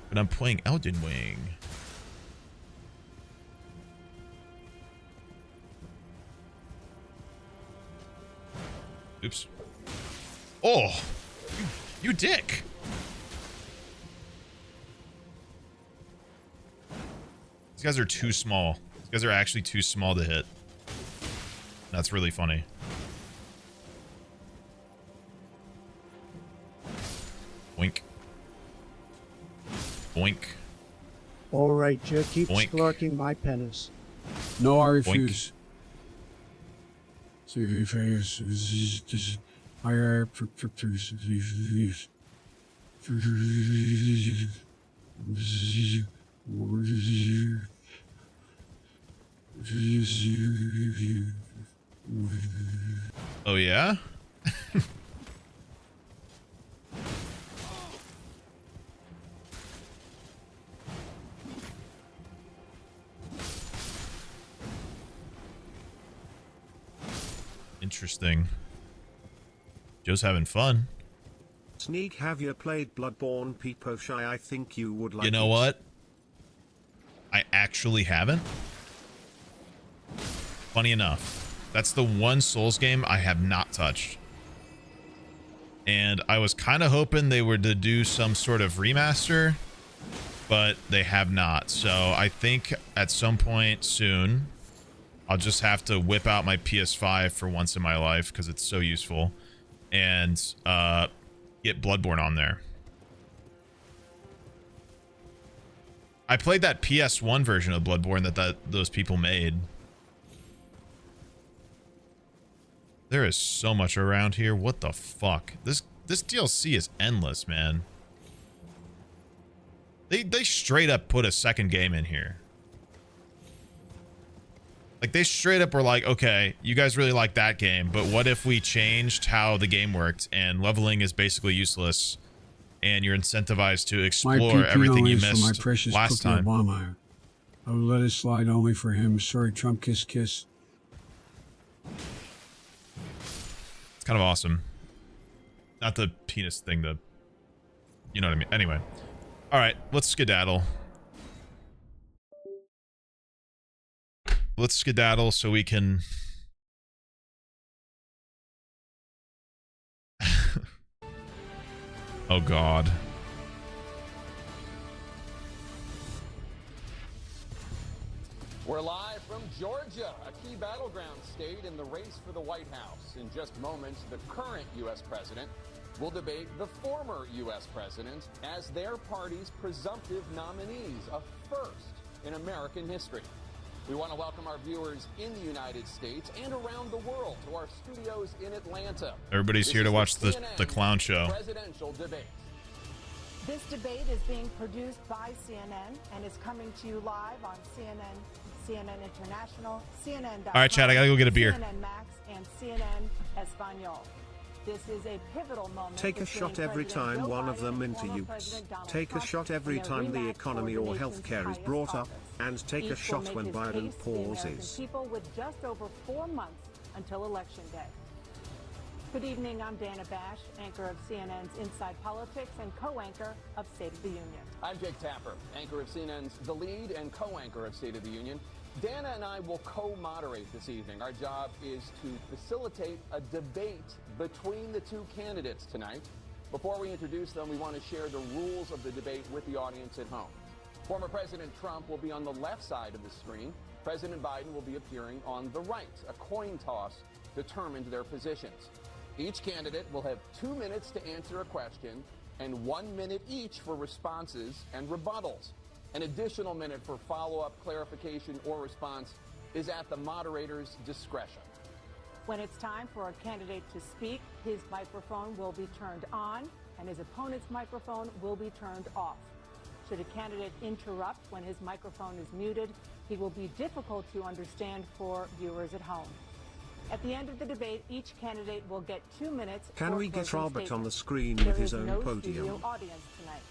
But I'm playing Elden Ring. Oops. Oh, you dick. These guys are too small. These guys are actually too small to hit. That's really funny. Boink. Boink. All right, Joe, keep Boink. splorking my penis. No, I refuse. Oh, yeah? Interesting. Joe's having fun. Sneak, have you played Bloodborne Peepo Shy? I think you would like You know it. what? I actually haven't. Funny enough, that's the one Souls game I have not touched. And I was kind of hoping they were to do some sort of remaster, but they have not. So I think at some point soon, I'll just have to whip out my PS5 for once in my life because it's so useful, and get Bloodborne on there. I played that PS1 version of Bloodborne that those people made. There is so much around here. What the fuck? This DLC is endless, man. They straight up put a second game in here. Like, they straight up were like, okay, you guys really like that game, but what if we changed how the game worked and leveling is basically useless and you're incentivized to explore everything you missed for my precious last time? Obama. I will let it slide only for him. Sorry, Trump, kiss, kiss. It's kind of awesome. Not the penis thing, the... You know what I mean? Anyway. Alright, let's skedaddle. Let's skedaddle so we can... Oh, God. We're live from Georgia, a key battleground state in the race for the White House. In just moments, the current U.S. president will debate the former U.S. president as their party's presumptive nominees, a first in American history. We want to welcome our viewers in the United States and around the world to our studios in Atlanta. Everybody's here to watch the clown show. Presidential debate. This debate is being produced by CNN and is coming to you live on CNN, CNN International, CNN.com. All right, Chad, I gotta go get a beer. CNN Max and CNN Espanol. This is a pivotal moment. Take a shot every time one of them interviews. Take a shot every time the economy or healthcare is brought up, and take a shot when Biden pauses. People with just over 4 months until Election Day. Good evening, I'm Dana Bash, anchor of CNN's Inside Politics and co-anchor of State of the Union. I'm Jake Tapper, anchor of CNN's The Lead and co-anchor of State of the Union. Dana and I will co-moderate this evening. Our job is to facilitate a debate between the two candidates tonight. Before we introduce them, we want to share the rules of the debate with the audience at home. Former President Trump will be on the left side of the screen. President Biden will be appearing on the right. A coin toss determined their positions. Each candidate will have 2 minutes to answer a question and 1 minute each for responses and rebuttals. An additional minute for follow-up, clarification, or response is at the moderator's discretion. When it's time for a candidate to speak, his microphone will be turned on and his opponent's microphone will be turned off. Should a candidate interrupt when his microphone is muted, he will be difficult to understand for viewers at home. At the end of the debate, each candidate will get 2 minutes. Can we get Robert on the screen with his own no podium? Studio audience tonight.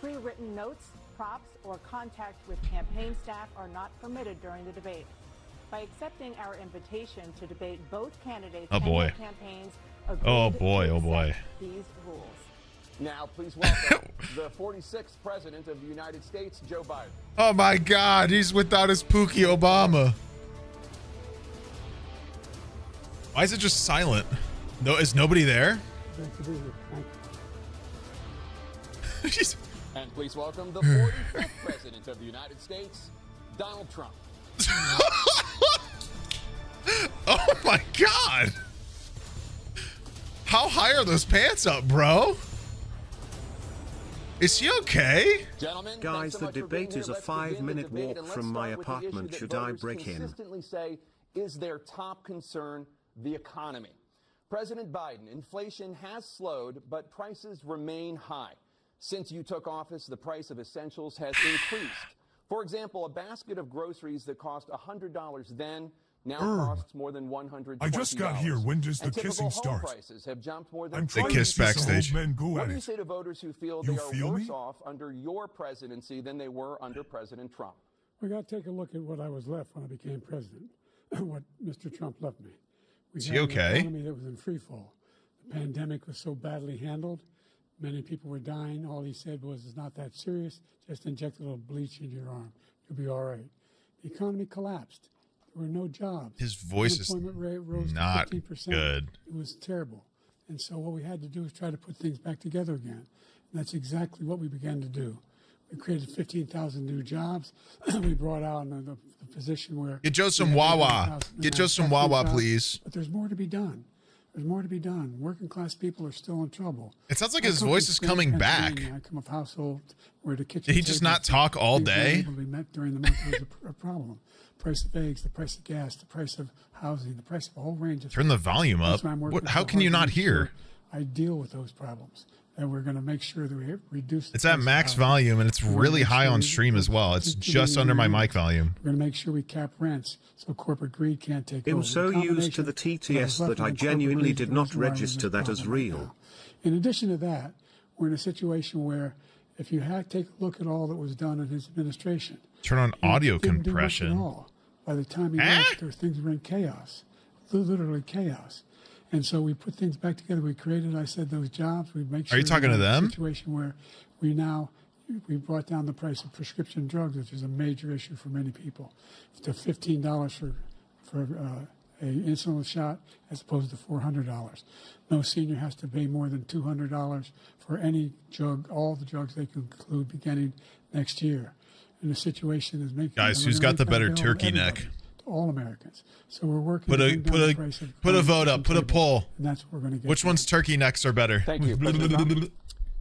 Pre-written notes, props, or contact with campaign staff are not permitted during the debate. By accepting our invitation to debate both candidates and their campaigns, oh boy, these rules. Now, please welcome the 46th President of the United States, Joe Biden. Oh my God, he's without his Pookie Obama. Why is it just silent? No, is nobody there? And please welcome the 45th President of the United States, Donald Trump. Oh my God. How high are those pants up, bro? Is he okay? Gentlemen, guys, the debate is a 5-minute walk from my apartment. Should I break in? Consistently say is their top concern the economy. President Biden, inflation has slowed, but prices remain high. Since you took office, the price of essentials has increased. For example, a basket of groceries that cost $100 then now costs more than $120. I just got here. When does the kissing start? Prices have jumped more than they kiss backstage. What do you say to voters who feel they are worse off under your presidency than they were under President Trump? We got to take a look at what I was left when I became president, what Mr. Trump left me. Is he okay? An economy that was in free fall. The pandemic was so badly handled. Many people were dying. All he said was, it's not that serious. Just inject a little bleach into your arm. You'll be all right. The economy collapsed. There were no jobs. His voice is Unemployment rate rose not to 15%. good. It was terrible. And so what we had to do was try to put things back together again. And that's exactly what we began to do. We created 15,000 new jobs. We brought out the position where... Get Joe some Wawa. Get Joe some Wawa, please. But there's more to be done. There's more to be done. Working class people are still in trouble. It sounds like his voice is coming back. I come of household where the kitchen... Did he just not talk all day? Able to be met during the month was a problem. Price of eggs, the price of gas, the price of housing, the price of a whole range of... Turn the volume up. How can you not hear? I deal with those problems. And we're going to make sure that we reduce... It's at max volume, and it's really high on stream as well. It's just under my mic volume. We're going to make sure we cap rents so corporate greed can't take over. I'm so used to the TTS that I genuinely did not register that as real. In addition to that, we're in a situation where if you take a look at all that was done in his administration... Turn on audio didn't compression. Do much at all. By the time he left, things were in chaos. Literally chaos. And so we put things back together. We created, I said, those jobs. We make sure. Are you talking to them? A situation where we brought down the price of prescription drugs, which is a major issue for many people, to $15 for an insulin shot as opposed to $400. No senior has to pay more than $200 for any drug, all the drugs they can include beginning next year. And the situation is making... Guys, who's got the better turkey neck? All Americans. So we're working. Put a vote up. Put a poll. And that's what we're going to get. Which one's turkey necks are better? Thank you.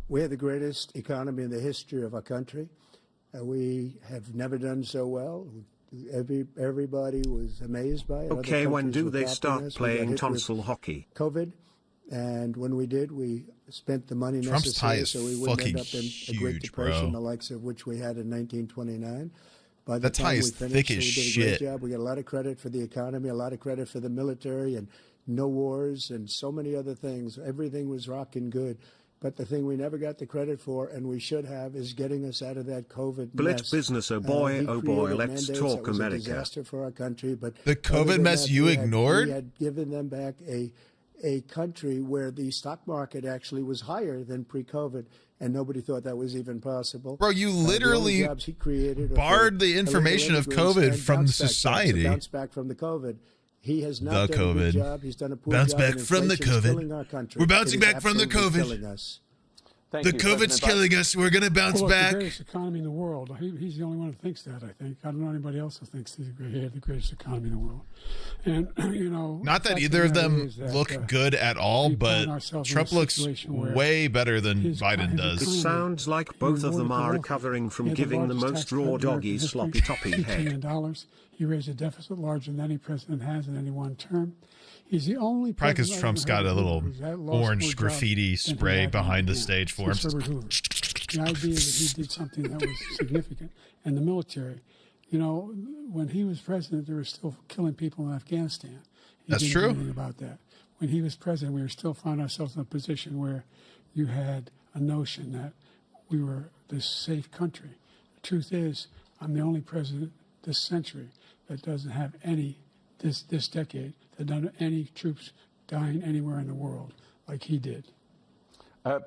We have the greatest economy in the history of our country. We have never done so well. Everybody was amazed by it. Okay, when do they start playing tonsil hockey? COVID, and when we did, we spent the money Trump's tie necessary is so we wouldn't end fucking up in a huge, Great Depression, bro. the likes of which we had in 1929. By the That tie time is we finished, thick as we did a shit. great job. We got a lot of credit for the economy, a lot of credit for the military, and no wars, and so many other things. Everything was rocking good. But the thing we never got the credit for, and we should have, is getting us out of that COVID Split mess. business, oh boy, let's talk that was America. A disaster for our country, but The COVID mess you ignored? We had given them back a country where the stock market actually was higher than pre-COVID, and nobody thought that was even possible. Bro, you literally jobs he created barred the information of COVID from society. Bounce back from the COVID. He has not done a good job. He's done a poor Bounce job. back and from the inflation's COVID. killing our country. We're bouncing It is back from the absolutely COVID. killing us. The COVID's killing us. We're going to bounce Well, back. the greatest economy in the world. He's the only one who thinks that, I think. I don't know anybody else who thinks he had the greatest economy in the world. And, Not that either of them look good at all, but Trump looks way better than Biden It does. sounds like both of them are recovering from giving the most raw doggies sloppy toppy head. He raised a deficit larger than any president has in any one term. He's the only Probably because president Trump's got a little orange graffiti than he spray had behind the yeah, stage for him. since Herbert Hoover. The idea that he did something that was significant. And the military, when he was president, they were still killing people in Afghanistan. He That's didn't true. do anything about that. When he was president, we were still finding ourselves in a position where you had a notion that we were this safe country. The truth is, I'm the only president this century that doesn't have this decade, that doesn't have any troops dying anywhere in the world like he did.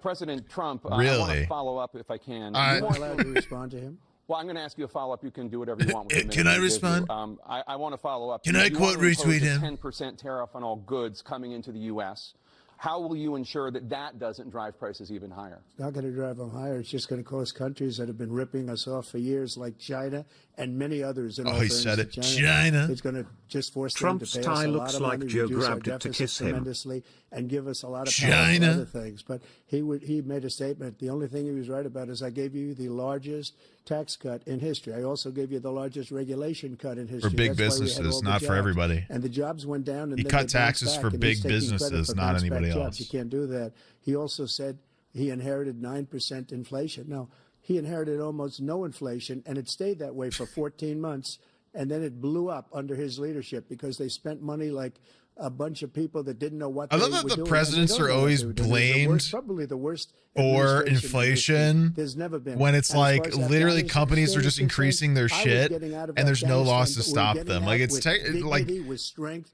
President Trump, Really? I want to follow up if I can. Am I allowed to respond to him? Well, I'm going to ask you a follow-up. You can do whatever you want with the Can I respond? I want to follow up. Can I quote retweet him? 10% tariff on all goods coming into the U.S. How will you ensure that that doesn't drive prices even higher? It's not going to drive them higher. It's just going to cost countries that have been ripping us off for years, like China and many others. In all he fairness said to it. China. It's going to just force Trump's them to pay us tie a looks lot of like money, Joe reduce our grabbed it to deficit kiss him. tremendously, and give us a lot of power China. for other things. But he made a statement. The only thing he was right about is I gave you the largest tax cut in history. I also gave you the largest regulation cut in history. For big That's why we had businesses, all the not for jobs. everybody. And the jobs went down. And He then cut they bounced taxes back, for and big he's taking credit businesses, for not bounce back anybody jobs. else. You can't do that. He also said he inherited 9% inflation. No, he inherited almost no inflation, and it stayed that way for 14 months. And then it blew up under his leadership because they spent money like a bunch of people that didn't know what I they love were that the doing. presidents And they are don't know what always they were doing. It was the blamed worst, probably the worst or administration in inflation history. There's never been. when it's And as like far as literally Afghanistan companies are is just concerned, increasing their I was shit getting out of and there's no laws to Afghanistan, but we're stop getting them. out Like it's with like dignity, with strength,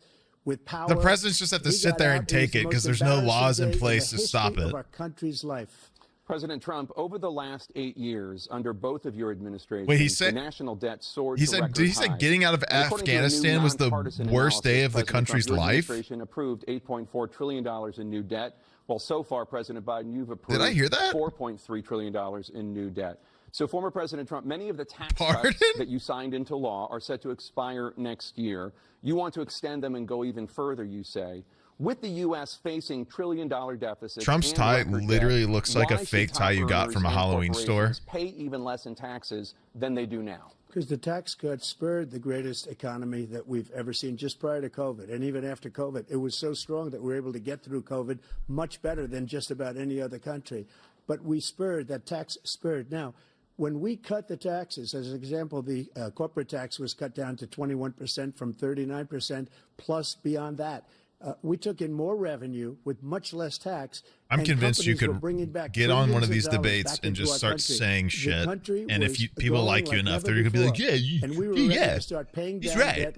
with power. The presidents just have to sit there and take it because there's no laws in place to stop it. Of our country's life. President Trump, over the last 8 years, under both of your administrations, Wait, he said, the national debt soared he to said, record did he say highs. getting out of Afghanistan was the worst day of the country's life? The administration approved $8.4 trillion in new debt. Well, so far, President Biden, you've approved Did I hear that? $4.3 trillion in new debt. So, former President Trump, many of the tax cuts that you signed into law are set to expire next year. You want to extend them and go even further, you say. With the U.S. facing trillion-dollar deficits, Trump's tie literally looks like a fake tie you got from a Halloween store. Pay even less in taxes than they do now. Because the tax cuts spurred the greatest economy that we've ever seen just prior to COVID. And even after COVID, it was so strong that we were able to get through COVID much better than just about any other country. But we spurred, that tax spurred. Now, when we cut the taxes, as an example, the corporate tax was cut down to 21% from 39%, plus beyond that. We took in more revenue with much less tax. I'm convinced you could get on one of these debates and just start saying shit. And if people like you enough, they're going to be like, yeah, he's right.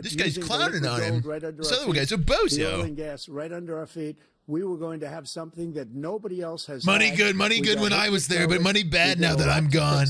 This guy's clowning on him. This other guy's a bozo. The oil and gas right under our feet. We were going to have something that nobody else has. Money good when I was there, but money bad now that I'm gone.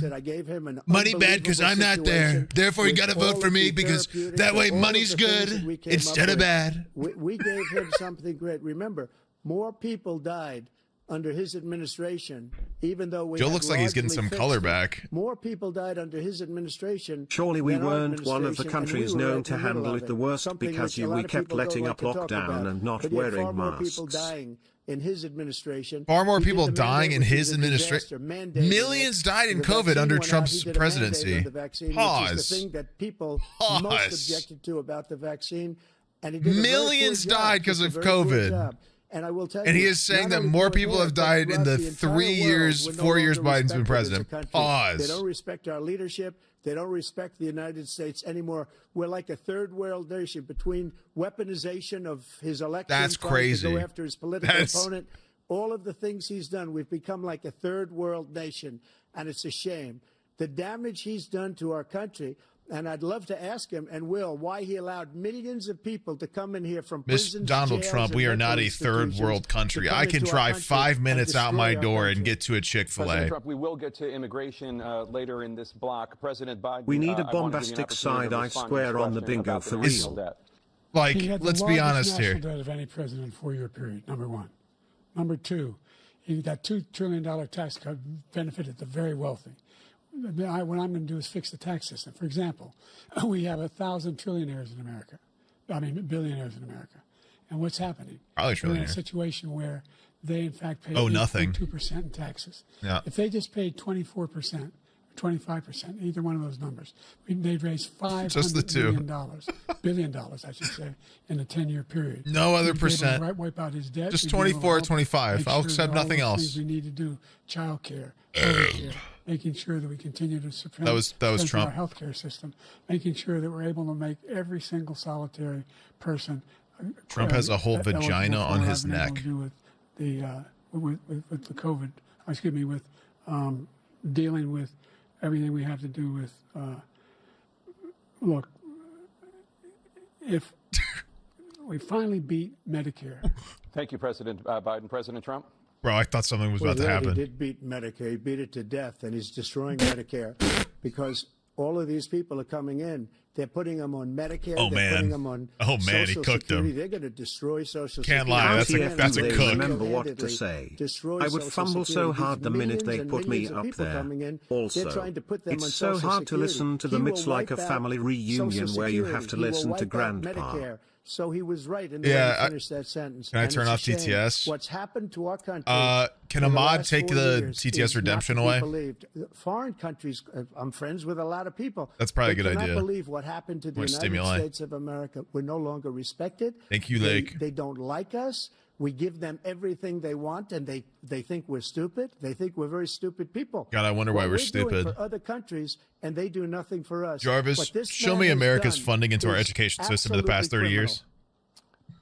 Money bad because I'm not there. Therefore, you got to vote for me because that way money's good instead of bad. We gave him something great. Remember, more people died under his administration, even though we Joe looks like he's getting some color back. More people died under his administration. Surely we weren't one of the countries known to handle it the worst because we kept letting up lockdown and not wearing masks. Dying in his administration. Far more people dying in his administration. Millions died in COVID under Trump's presidency. Pause. The thing that people most objected to about the vaccine. And millions died because of COVID. And I will tell and he is saying that more people have died in the 4 years Biden's been president. Pause. They don't respect our leadership. They don't respect the United States anymore. We're like a third world nation between weaponization of his election. That's crazy. To go after his political opponent. All of the things he's done, we've become like a third world nation. And it's a shame. The damage he's done to our country. And I'd love to ask him, and will, why he allowed millions of people to come in here from prisons, Miss Donald Trump, we are not a third world country. I can drive 5 minutes out my door and get to a Chick-fil-A. President Trump, we will get to immigration later in this block. President Biden, we need a bombastic side-eye square on the bingo for real. Like, let's be honest here. Debt of any president in a 4-year period, number one. Number two, that $2 trillion tax cut benefited the very wealthy. What I'm going to do is fix the tax system. For example, we have 1,000 trillionaires in America. I mean, billionaires in America. And what's happening? Probably We're in a situation where they, in fact, pay 2% in taxes. Yeah. If they just paid 24%, 25%, either one of those numbers, they'd raise $500 billion, I should say, in a 10-year period. No other percent. Wipe out his debt. Just 24 or 25. I'll accept nothing else. We need to do child care, care, making sure that we continue to that was Trump. Our healthcare system, making sure that we're able to make every single solitary person. Trump has a whole vagina on his neck. With the COVID, with dealing with everything we have to do with. Look, if we finally beat Medicare. Thank you, President Biden. President Trump. Bro, I thought something was about to happen. He did beat Medicare. He beat it to death, and he's destroying Medicare because all of these people are coming in. They're putting them on Medicare. Putting them on he cooked them. They're going to destroy Social Can't Security. lie, that's a cook. Remember what to say. I would fumble so hard the minute they put me up there. Also, it's so hard to listen to them. It's like a family reunion where you have to listen to Grandpa. So he was right in the way to finish that sentence. Can I turn off TTS? What's happened to our country? Can Ahmad take the TTS redemption away? Foreign countries, I'm friends with a lot of people. That's probably a good idea. I cannot believe what happened to the United States of America. We're no longer respected. Thank you, Lake. They don't like us. We give them everything they want, and they think we're stupid. They think we're very stupid people. God, I wonder why we're stupid. For other countries, and they do nothing for us. Jarvis, show me America's funding into our education system in the past 30 years.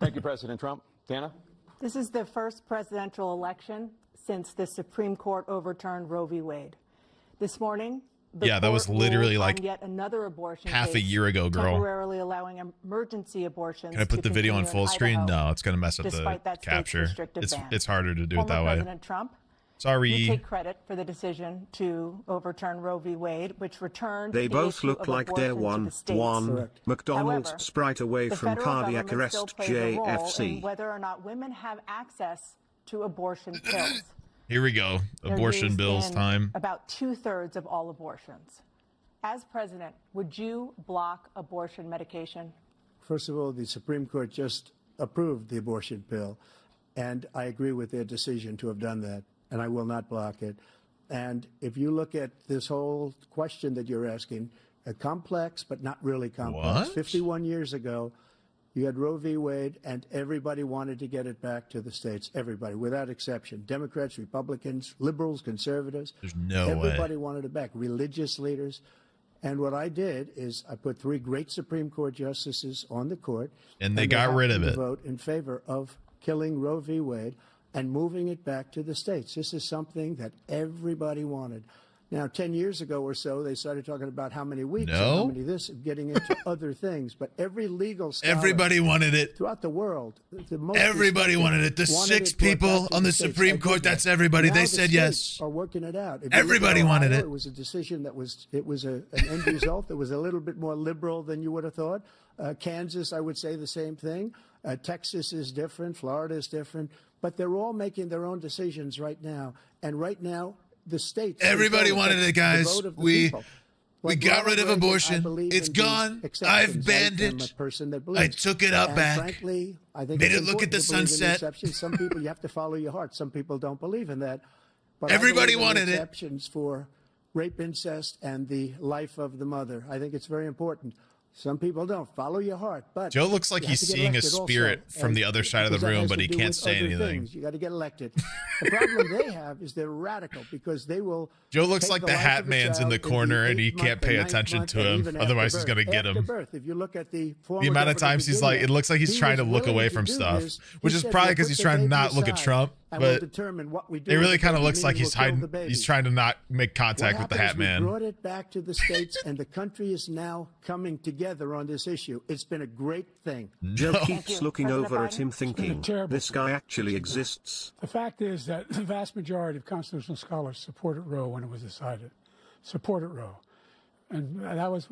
Thank you, President Trump. Dana? This is the first presidential election since the Supreme Court overturned Roe v. Wade. This morning, The Yeah, that was court literally ruled like on yet another abortion half a case, year ago, girl. temporarily allowing emergency abortions. Can I put to the video on continue in full screen? Idaho, No, it's going to mess up the despite that state's capture. restrictive ban. It's harder to do it Former that way. President Trump, Sorry. you take credit for the decision to overturn Roe v. Wade, which returned They the both issue look of like they're abortion to the states. one McDonald's However, Sprite away the from federal cardiac government still arrest plays a role in JFC. whether or not women have access to abortion pills. Here we go. They're Abortion used bills in time. About 2/3 of all abortions. As president, would you block abortion medication? First of all, the Supreme Court just approved the abortion bill, and I agree with their decision to have done that, and I will not block it. And if you look at this whole question that you're asking, complex but not really complex. What? 51 years ago, you had Roe v. Wade, and everybody wanted to get it back to the states. Everybody, without exception. Democrats, Republicans, liberals, conservatives. There's no way. Everybody wanted it back. Religious leaders. And what I did is I put 3 great Supreme Court justices on the court. And they got rid of happened it. to vote in favor of killing Roe v. Wade and moving it back to the states. This is something that everybody wanted. Now, 10 years ago or so, they started talking about how many weeks and how many this, getting into other things. But every legal scholar Everybody wanted it. throughout the world. The most Everybody wanted it. The wanted 6 it brought people back to on the states. Supreme I did Court, that. that's everybody. Now They the said states yes. Are working it out. If you look Everybody at wanted Ohio, it. It was a decision that was an end result that was a little bit more liberal than you would have thought. Kansas, I would say the same thing. Texas is different. Florida is different. But they're all making their own decisions right now. And right now, the states. Everybody wanted it, guys. We got rid of abortion. It's gone. I've banned it. I took it out back. Frankly, I think made it's it look at the important to believe in sunset. exceptions. Some people, you have to follow your heart. Some people don't believe in that. But Everybody I believe in wanted it. exceptions for rape, incest, and the life of the mother. I think it's very important. Some people don't. Follow your heart. But Joe looks like you he's have to get seeing a elected spirit also. from And the other side of the because that room, has but to he do can't with say other anything. things. You got to get elected. The problem they have is they're radical because they will. Joe looks take like the the life Hat of a Man's in the child corner and he 8th month, can't the pay 9th attention month, to and him. even Otherwise, after he's going to get birth. him. After birth, if you look at the The amount of times he's like, it looks like he's trying to look away from stuff, which is probably because he's trying to not look at Trump. But it really kind of looks like he's hiding. He's trying to not make contact with the Hat We Man. brought it back to the states, and the country is now coming together on this issue. It's been a great thing. Joe keeps looking over at him thinking, this guy actually exists. The fact is that the vast majority of constitutional scholars supported Roe when it was decided. Supported Roe. And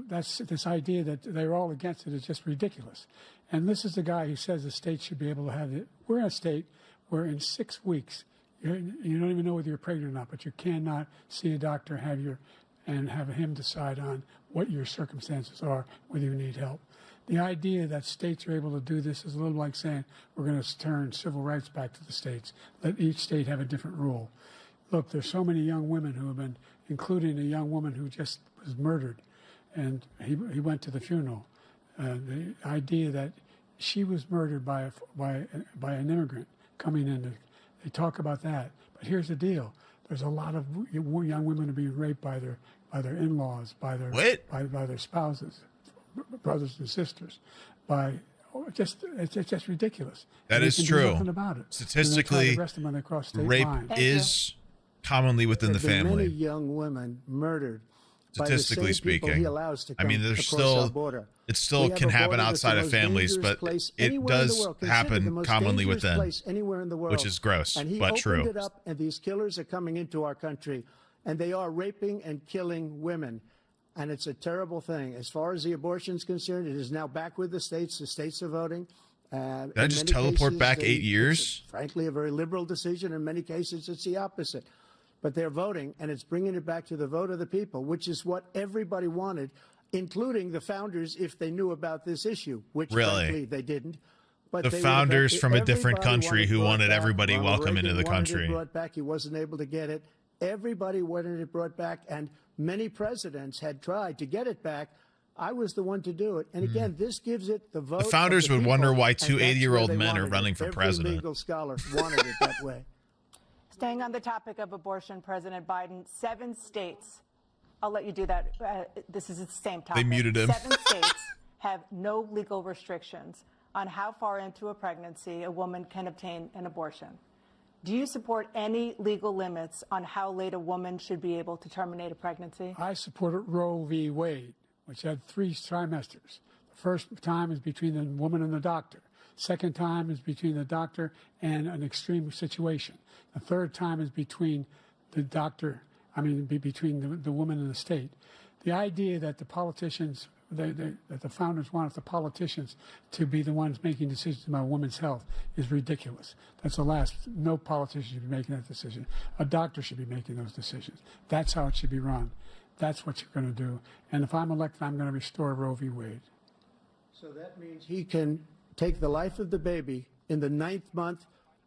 that's this idea that they're all against it is just ridiculous. And this is the guy who says the state should be able to have it. We're in a state where in 6 weeks, you don't even know whether you're pregnant or not, but you cannot see a doctor and have him decide on what your circumstances are, whether you need help. The idea that states are able to do this is a little like saying we're going to turn civil rights back to the states. Let each state have a different rule. Look, there's so many young women who have been, including a young woman who just was murdered, and he went to the funeral. The idea that she was murdered by an immigrant coming in, they talk about that. But here's the deal: there's a lot of young women who are being raped by their in-laws, by their spouses, brothers and sisters, it's just ridiculous. That is do true. nothing about it. Statistically, rape is commonly within the There have been family. many young women murdered. Statistically speaking, I mean, there's it still We have can a happen border that's outside the of most families, dangerous but place it anywhere in the does world. Considered the happen most commonly dangerous within, place anywhere in the world. which is gross, and he but opened true. it up, and these killers are coming into our country, and they are raping and killing women. And it's a terrible thing. As far as the abortion is concerned, it is now back with the states. The states are voting. Did I just teleport back 8 years? Frankly, a very liberal decision. In many cases, it's the opposite. But they're voting, and it's bringing it back to the vote of the people, which is what everybody wanted, including the founders, if they knew about this issue, which frankly they didn't. But The they founders would have- from a different everybody country who brought wanted back. everybody Ronald welcome into Reagan the wanted country. it brought back. He wasn't able to get it. Everybody wanted it brought back, and many presidents had tried to get it back. I was the one to do it. And again, this gives it the vote. The founders of the would wonder people, why and two that's 80-year-old where they men are wanted running it. for Every president. legal scholar wanted it that way. Staying on the topic of abortion, President Biden, 7 states, I'll let you do that. This is the same topic. They muted him. 7 states have no legal restrictions on how far into a pregnancy a woman can obtain an abortion. Do you support any legal limits on how late a woman should be able to terminate a pregnancy? I supported Roe v. Wade, which had 3 trimesters. The first time is between the woman and the doctor. Second time is between the doctor and an extreme situation. The third time is between the doctor, between the woman and the state. The idea that the politicians, that the founders wanted the politicians to be the ones making decisions about women's health is ridiculous. That's the last. No politician should be making that decision. A doctor should be making those decisions. That's how it should be run. That's what you're going to do. And if I'm elected, I'm going to restore Roe v. Wade. So that means he can take the life of the baby in the 9th month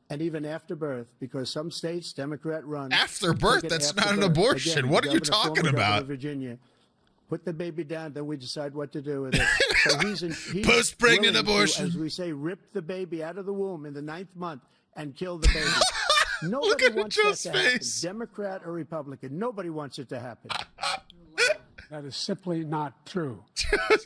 and even after birth, because some states, Democrat run. After birth? That's not an abortion. Again, what are you talking about? Virginia. Put the baby down, then we decide what to do with it. So he's post-pregnant abortion. As we say, rip the baby out of the womb in the 9th month and kill the baby. Nobody wants that to happen, Democrat or Republican. Nobody wants it to happen. That is simply not true.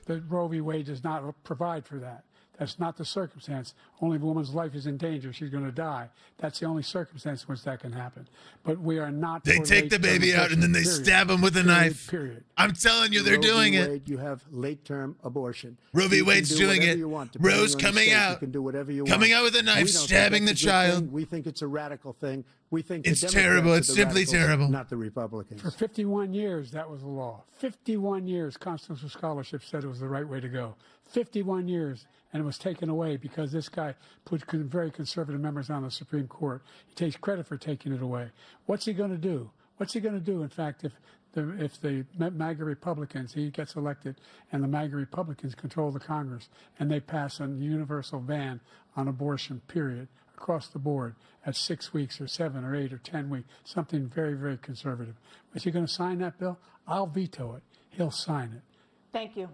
The Roe v. Wade does not provide for that. That's not the circumstance. Only if a woman's life is in danger, she's going to die. That's the only circumstance in which that can happen. But we are not. They take the baby out and then they stab him with a knife. Period. I'm telling you, they're doing it. You have late-term abortion. Roe v. Wade's doing it. Roe's coming out. You can do whatever you want. Coming out with a knife, stabbing the child. We think it's a radical thing. We think it's terrible. It's simply terrible. Not the Republicans. For 51 years, that was the law. 51 years, constitutional scholarship said it was the right way to go. 51 years. And it was taken away because this guy put very conservative members on the Supreme Court. He takes credit for taking it away. What's he going to do? What's he going to do, in fact, if the MAGA Republicans, he gets elected, and the MAGA Republicans control the Congress, and they pass a universal ban on abortion, period, across the board at 6 weeks or 7 or 8 or 10 weeks, something very, very conservative. Is he going to sign that bill? I'll veto it. He'll sign it. Thank you.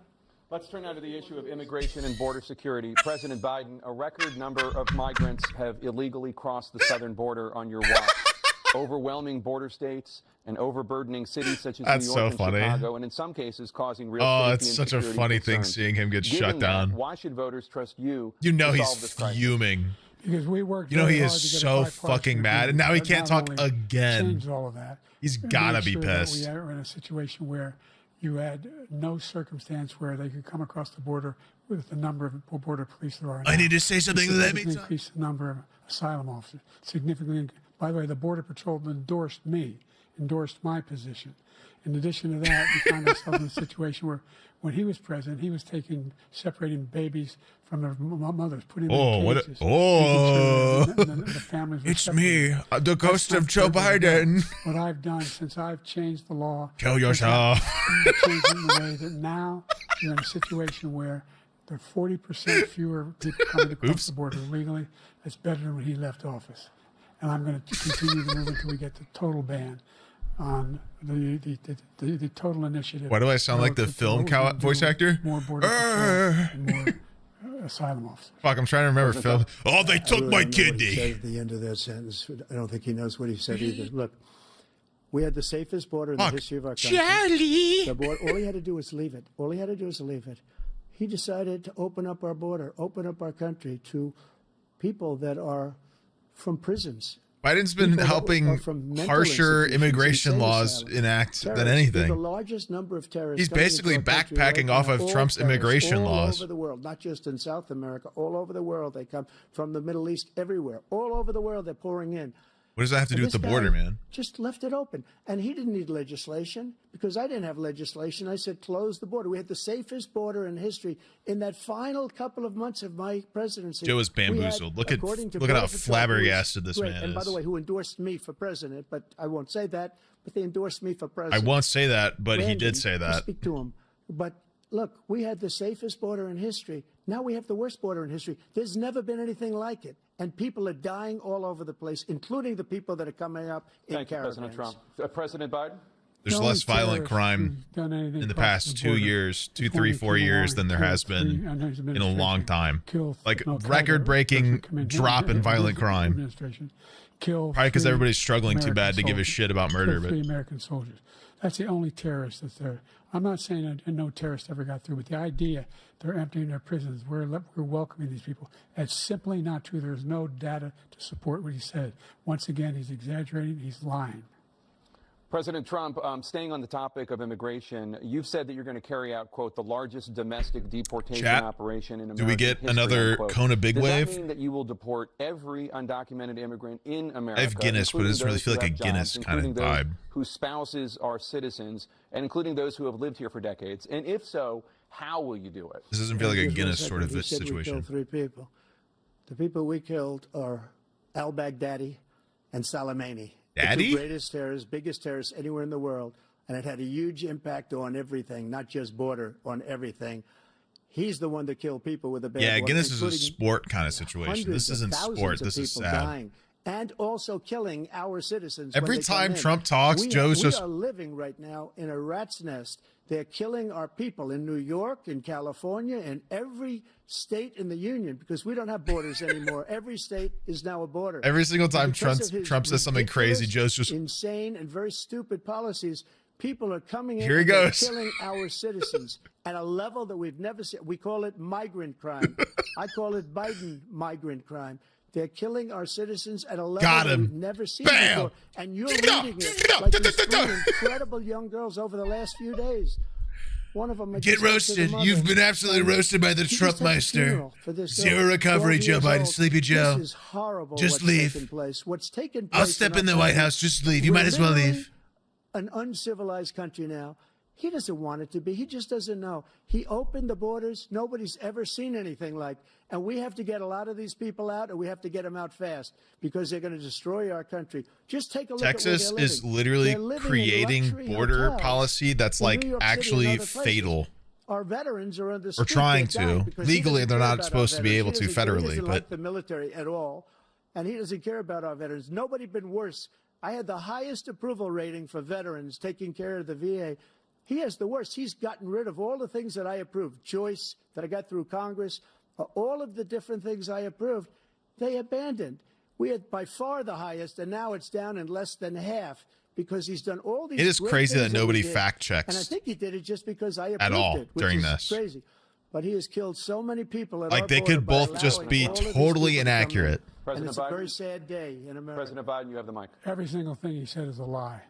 Let's turn now to the issue of immigration and border security. President Biden, a record number of migrants have illegally crossed the southern border on your watch. Overwhelming border states and overburdening cities such as New York and Chicago, and in some cases causing real safety and it's such a funny thing seeing him get shut down. Why should voters trust you? You know he's fuming. Because we worked. You know he is so fucking mad, and now he can't talk again. Changed all of that. He's gotta be pissed. We are in a situation where you had no circumstance where they could come across the border with the number of border police there are now. I need to say something. Let me increase the number of asylum officers significantly. By the way, the Border Patrol endorsed my position. In addition to that, we found ourselves in a situation where, when he was president, he was separating babies from their mothers, putting them in cages. The families were it's separated. me, the ghost of Joe Biden. What I've done since I've changed the law. Kill yourself. Changing the way that now you're in a situation where there are 40% fewer people coming across the border legally. That's better than when he left office. And I'm going to continue to move until we get the total ban on the total initiative. Why do I sound like the film voice actor? More border patrol and more asylum officers. Fuck, I'm trying to remember film. Oh, they took my kidney. At the end of that sentence, I don't think he knows what he said either. Look, we had the safest border in the history of our country. Charlie! All he had to do was leave it. All he had to do was leave it. He decided to open up our border, open up our country to people that are from prisons. Biden's been helping harsher immigration laws enact than anything. The largest number of terrorists. He's basically backpacking off of Trump's immigration laws. All over the world, not just in South America, all over the world. They come from the Middle East, everywhere. All over the world, they're pouring in. What does that have to do with the border, man? Just left it open. And he didn't need legislation because I didn't have legislation. I said, close the border. We had the safest border in history. In that final couple of months of my presidency, Joe is bamboozled. Look at how flabbergasted this man is. And by the way, who endorsed me for president, but I won't say that, but they endorsed me for president. I won't say that, but he did say that. Speak to him. But look, we had the safest border in history. Now we have the worst border in history. There's never been anything like it. And people are dying all over the place, including the people that are coming up in caravans. Thank you, President Trump. President Biden? There's less violent crime in the past 2 years, 2, 3, 4 years than there has been in a long time. Like record-breaking drop in violent crime. Probably because everybody's struggling too bad to give a shit about murder. But American soldiers. That's the only terrorist that's there. I'm not saying that no terrorist ever got through, but the idea they're emptying their prisons, we're welcoming these people, that's simply not true. There's no data to support what he said. Once again, he's exaggerating. He's lying. President Trump, staying on the topic of immigration, you've said that you're going to carry out, quote, the largest domestic deportation operation in American do we get history, another unquote. Kona Big Wave? Does that mean that you will deport every undocumented immigrant in America? I have Guinness, but it doesn't really feel like a Guinness kind of vibe. Whose spouses are citizens, and including those who have lived here for decades? And if so, how will you do it? This doesn't feel like a Guinness sort of We situation. killed 3 people. The people we killed are al-Baghdadi and Soleimani. Daddy? The 2 greatest terrorists, biggest terrorists anywhere in the world. And it had a huge impact on everything, not just border, on everything. He's the one that killed people with a bad Yeah, weapon, Guinness is a sport kind of situation. This isn't sport. This is sad. Dying, and also killing our citizens. Every when they time come in. Trump talks, Joe's just... We are living right now in a rat's nest. They're killing our people in New York, in California, in every state in the union because we don't have borders anymore. Every state is now a border. Every single time Trump says something crazy, Joe's just... insane and very stupid policies. People are coming in Here he and goes. killing our citizens at a level that we've never seen. We call it migrant crime. I call it Biden migrant crime. They're killing our citizens at a level that we've never seen before. And you're reading it like these 3 incredible young girls over the last few days. One of them... Get roasted. You've been absolutely roasted by the Trumpmeister. Zero recovery, Joe Biden. Sleepy Joe. This is horrible. Just leave. What's taken place... I'll step in the White House. Just leave. You might as well leave. An uncivilized country now. He doesn't want it to be. He just doesn't know. He opened the borders. Nobody's ever seen anything like. And we have to get a lot of these people out, and we have to get them out fast because they're going to destroy our country. Just take a look Texas at where is literally creating border policy that's like actually fatal. Our veterans are under. Or trying to. Legally, they're not supposed to be able to federally, he doesn't but like the military at all, and he doesn't care about our veterans. Nobody been worse. I had the highest approval rating for veterans taking care of the VA. He has the worst. He's gotten rid of all the things that I approved, choice that I got through Congress, all of the different things I approved, they abandoned. We had by far the highest, and now it's down in less than half because he's done all these. It is great crazy things that nobody he did, fact checks. And I think he did it just because I approved at all it, which during is this. Crazy. But he has killed so many people. At like our they border could by both just allowing be all of these totally people to come in. inaccurate. And it's a very sad day in America. President Biden, you have the mic. Every single thing he said is a lie.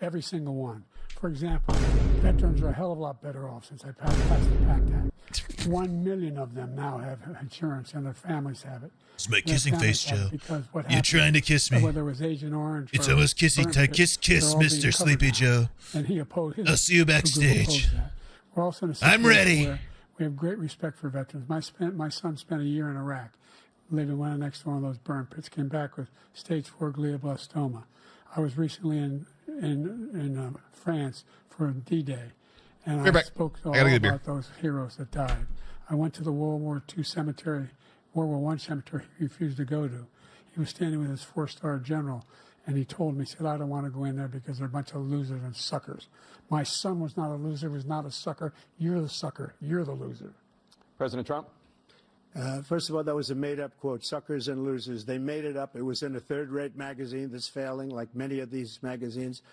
Every single one. For example, veterans are a hell of a lot better off since I passed the PACT Act. 1 million of them now have insurance, and their families have it. It's my kissing face, Joe. Because what You're trying to kiss me. Whether it was Agent Orange. It's almost kissing time. Kiss, Mr. Sleepy Joe. And he opposed. I'll see you backstage. We're also in a I'm ready. Where we have great respect for veterans. My son spent a year in Iraq, living right next to one of those burn pits. Came back with stage 4 glioblastoma. I was recently in France for D-Day, and I spoke all about those heroes that died. I went to the World War II cemetery, World War I cemetery he refused to go to. He was standing with his 4-star general, and he told me, he said, I don't want to go in there because they're a bunch of losers and suckers. My son was not a loser, was not a sucker. You're the sucker. You're the loser. President Trump? First of all, that was a made-up quote, suckers and losers. They made it up. It was in a third-rate magazine that's failing, like many of these magazines.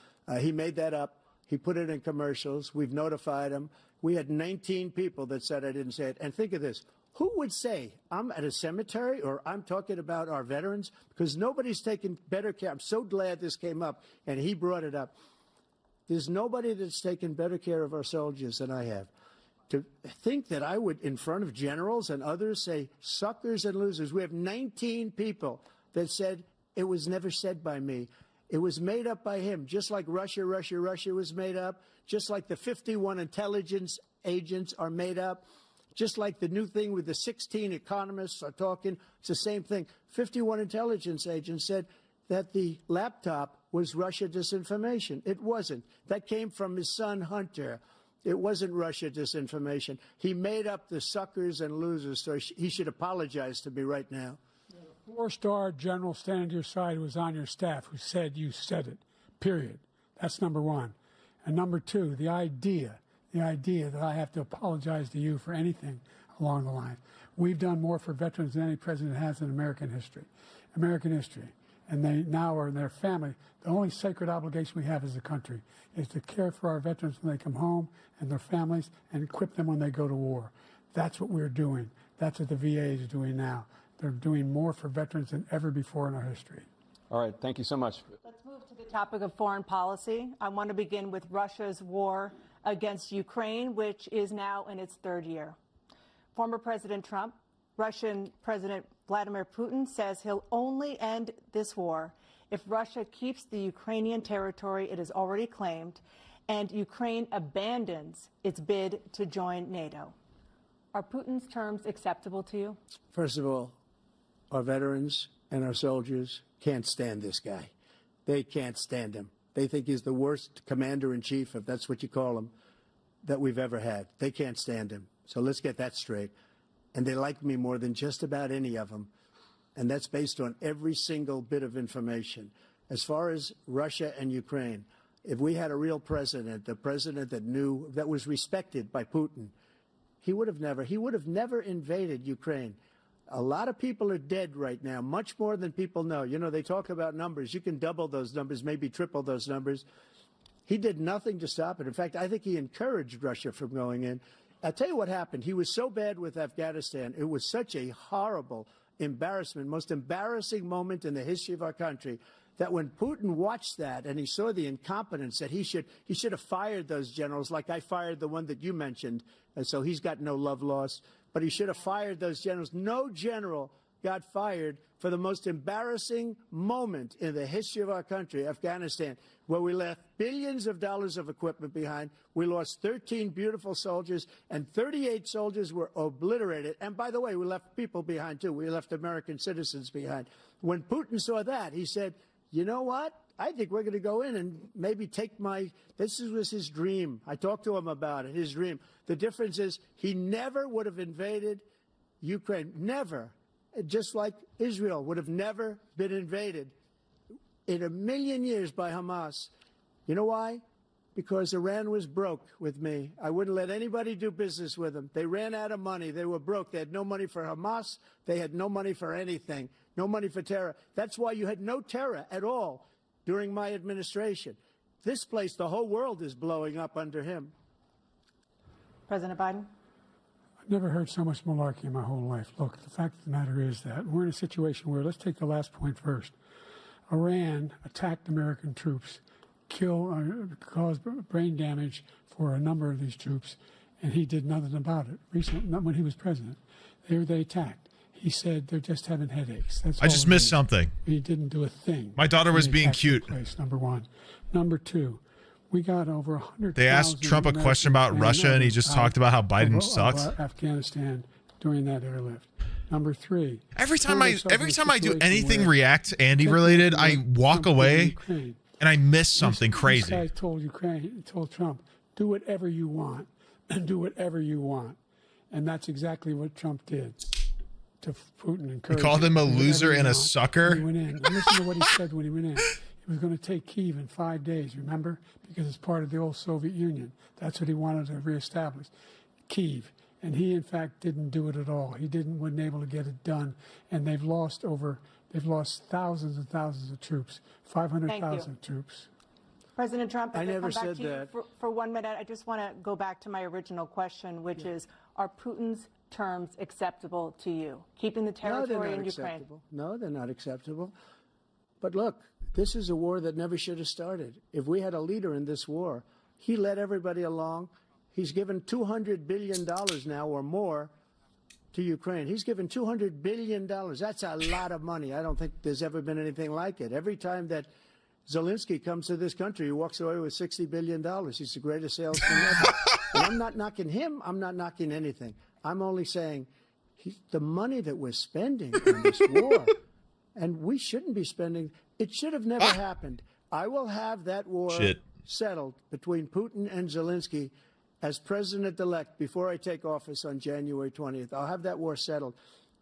He made that up. He put it in commercials. We've notified him. We had 19 people that said I didn't say it. And think of this. Who would say I'm at a cemetery or I'm talking about our veterans? Because nobody's taken better care. I'm so glad this came up, and he brought it up. There's nobody that's taken better care of our soldiers than I have. To think that I would, in front of generals and others, say suckers and losers. We have 19 people that said it was never said by me. It was made up by him, just like Russia was made up, just like the 51 intelligence agents are made up, just like the new thing with the 16 economists are talking. It's the same thing. 51 intelligence agents said that the laptop was Russia disinformation. It wasn't. That came from his son, Hunter. It wasn't Russia disinformation. He made up the suckers and losers, so he should apologize to me right now. 4-star general standing to your side who was on your staff who said you said it, period. That's number one. And number two, the idea that I have to apologize to you for anything along the line. We've done more for veterans than any president has in American history. And they now are in their family. The only sacred obligation we have as a country is to care for our veterans when they come home and their families and equip them when they go to war. That's what we're doing. That's what the VA is doing now. They're doing more for veterans than ever before in our history. All right, thank you so much. Let's move to the topic of foreign policy. I want to begin with Russia's war against Ukraine, which is now in its third year. Former President Trump, Russian President Vladimir Putin says he'll only end this war if Russia keeps the Ukrainian territory it has already claimed and Ukraine abandons its bid to join NATO. Are Putin's terms acceptable to you? First of all, our veterans and our soldiers can't stand this guy. They can't stand him. They think he's the worst commander-in-chief, if that's what you call him, that we've ever had. They can't stand him. So let's get that straight. And they like me more than just about any of them. And that's based on every single bit of information. As far as Russia and Ukraine, if we had a real president, the president that knew, that was respected by Putin, he would have never invaded Ukraine. A lot of people are dead right now, much more than people know. You know, they talk about numbers. You can double those numbers, maybe triple those numbers. He did nothing to stop it. In fact, I think he encouraged Russia from going in. I'll tell you what happened. He was so bad with Afghanistan. It was such a horrible embarrassment, most embarrassing moment in the history of our country, that when Putin watched that and he saw the incompetence, that he should have fired those generals, like I fired the one that you mentioned, and so he's got no love lost. But he should have fired those generals. No general got fired for the most embarrassing moment in the history of our country, Afghanistan, where we left billions of dollars of equipment behind. We lost 13 beautiful soldiers, and 38 soldiers were obliterated. And by the way, we left people behind, too. We left American citizens behind. When Putin saw that, he said, you know what? I think we're going to go in and maybe take this was his dream. I talked to him about it, his dream. The difference is he never would have invaded Ukraine. Never. Just like Israel would have never been invaded in a million years by Hamas. You know why? Because Iran was broke with me. I wouldn't let anybody do business with them. They ran out of money. They were broke. They had no money for Hamas. They had no money for anything. No money for terror. That's why you had no terror at all during my administration. This place, the whole world is blowing up under him. President Biden? I've never heard so much malarkey in my whole life. Look, the fact of the matter is that we're in a situation where, let's take the last point first. Iran attacked American troops, caused brain damage for a number of these troops, and he did nothing about it. Recently, not when he was president. They attacked. He said they're just having headaches. I just missed something. He didn't do a thing. My daughter was being cute. Number one. Number two, we got over 100,000. They asked Trump a question about Russia, and he just talked about how Biden sucks. Afghanistan during that airlift. Number three. Every time I do anything React Andy related, I walk away and I miss something crazy. This guy told Trump, do whatever you want, and do whatever you want, and that's exactly what Trump did to Putin. He called him a loser and a sucker. He went in. Listen to what he said when he went in. He was going to take Kyiv in 5 days, remember? Because it's part of the old Soviet Union. That's what he wanted to reestablish, Kyiv. And he, in fact, didn't do it at all. He wasn't able to get it done. And they've lost thousands and thousands of troops, 500,000 troops. President Trump, I never come back said to you that. for 1 minute. I just want to go back to my original question, which is, are Putin's terms acceptable to you? Keeping the territory in Ukraine? No, they're not acceptable. But look, this is a war that never should have started. If we had a leader in this war, he led everybody along. He's given $200 billion now or more to Ukraine. He's given $200 billion. That's a lot of money. I don't think there's ever been anything like it. Every time that Zelensky comes to this country, he walks away with $60 billion. He's the greatest salesman ever. And I'm not knocking him. I'm not knocking anything. I'm only saying the money that we're spending on this war, and we shouldn't be spending, it should have never happened. I will have that war settled between Putin and Zelensky as president-elect before I take office on January 20th. I'll have that war settled.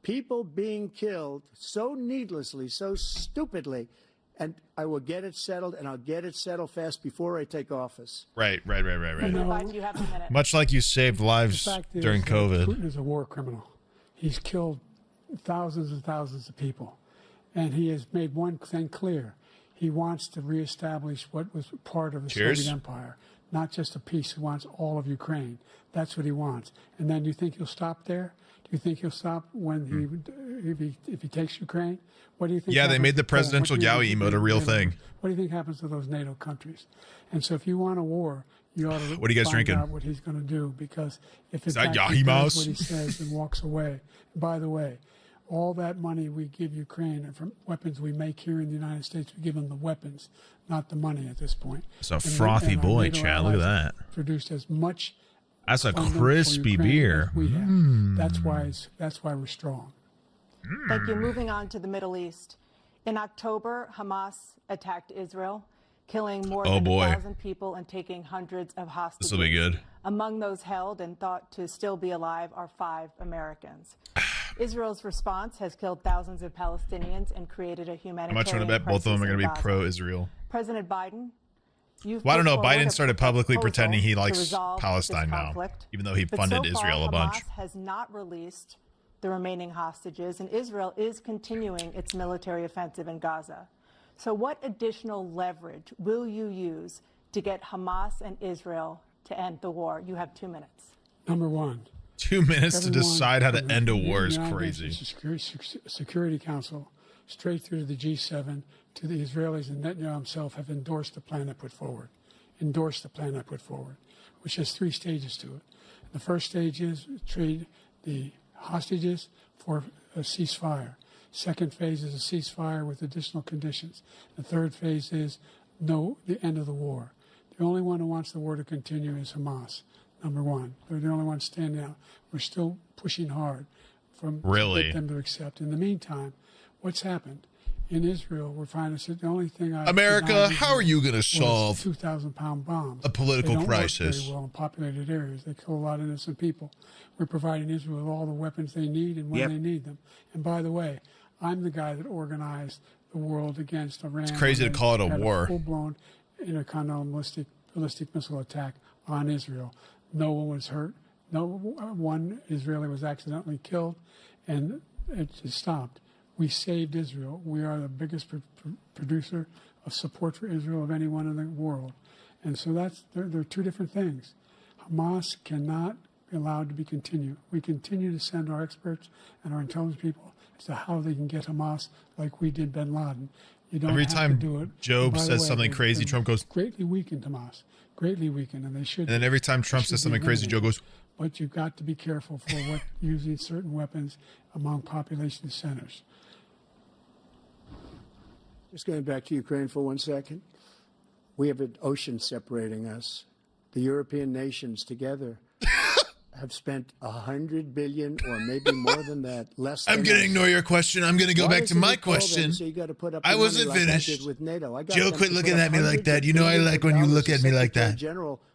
People being killed so needlessly, so stupidly, and I will get it settled, and I'll get it settled fast before I take office. Right. Biden, you have a minute. Much like you saved lives during COVID. Putin is a war criminal. He's killed thousands and thousands of people. And he has made one thing clear. He wants to reestablish what was part of the Soviet Empire, not just a piece. He wants all of Ukraine. That's what he wants. And then you think he'll stop there? Do you think he'll stop when if he takes Ukraine? What do you think? Yeah, they made the presidential Yowie emote a real thing. What do you think happens to those NATO countries? And so if you want a war, you ought to what are you guys find drinking? Out what he's going to do, because if Is in that fact Yahi he does Mouse? what he says and walks away. And by the way, all that money we give Ukraine and from weapons we make here in the United States, we give them the weapons, not the money at this point. It's a frothy boy, Chad. Look at that. Produced as much. That's a crispy beer. We have. That's why we're strong. Thank you. Moving on to the Middle East. In October, Hamas attacked Israel, killing more than 1,000 people and taking hundreds of hostages. This will be good. Among those held and thought to still be alive are 5 Americans. Israel's response has killed thousands of Palestinians and created a humanitarian I'm not trying to bet both of them are going to be Gaza. pro-Israel. President Biden, you've Well, I don't know. put forward Biden a started publicly proposal pretending he to likes resolve Palestine this now, conflict. even though he But funded so far, Israel a bunch. Hamas has not released the remaining hostages, and Israel is continuing its military offensive in Gaza. So what additional leverage will you use to get Hamas and Israel to end the war? You have 2 minutes. Number one. 2 minutes to decide how to end a war is United crazy. Nations Security Council, straight through to the G7, to the Israelis, and Netanyahu himself have endorsed the plan I put forward. Which has 3 stages to it. The first stage is trade the hostages for a ceasefire. Second phase is a ceasefire with additional conditions. The third phase is the end of the war. The only one who wants the war to continue is Hamas. Number one. They're the only ones standing out. We're still pushing hard to get them to accept. In the meantime, what's happened? In Israel, we're finding the only thing America, how are you going to solve 2,000-pound bombs? a political they don't crisis? Work very well in populated areas. They kill a lot of innocent people. We're providing Israel with all the weapons they need and when they need them. And by the way, I'm the guy that organized the world against Iran. It's crazy to call it a war. Full-blown intercontinental ballistic missile attack on Israel. No one was hurt. No one Israeli was accidentally killed, and it just stopped. We saved Israel. We are the biggest producer of support for Israel of anyone in the world. And so there are 2 different things. Hamas cannot be allowed to be continued. We continue to send our experts and our intelligence people as to how they can get Hamas like we did bin Laden. You don't Every have time to do it. Job says something crazy, Trump goes, greatly weakened Hamas. Greatly weakened, and they should. and then every time Trump says something crazy, Joe goes, but you've got to be careful for using certain weapons among population centers. Just going back to Ukraine for 1 second. We have an ocean separating us. The European nations together have spent $100 billion or maybe more than that. I'm going to ignore your question. I'm going to go back to my question. So you got to put up I wasn't money like finished. I did with NATO. Joe, quit looking at me like that. You know I like when you look at me like that.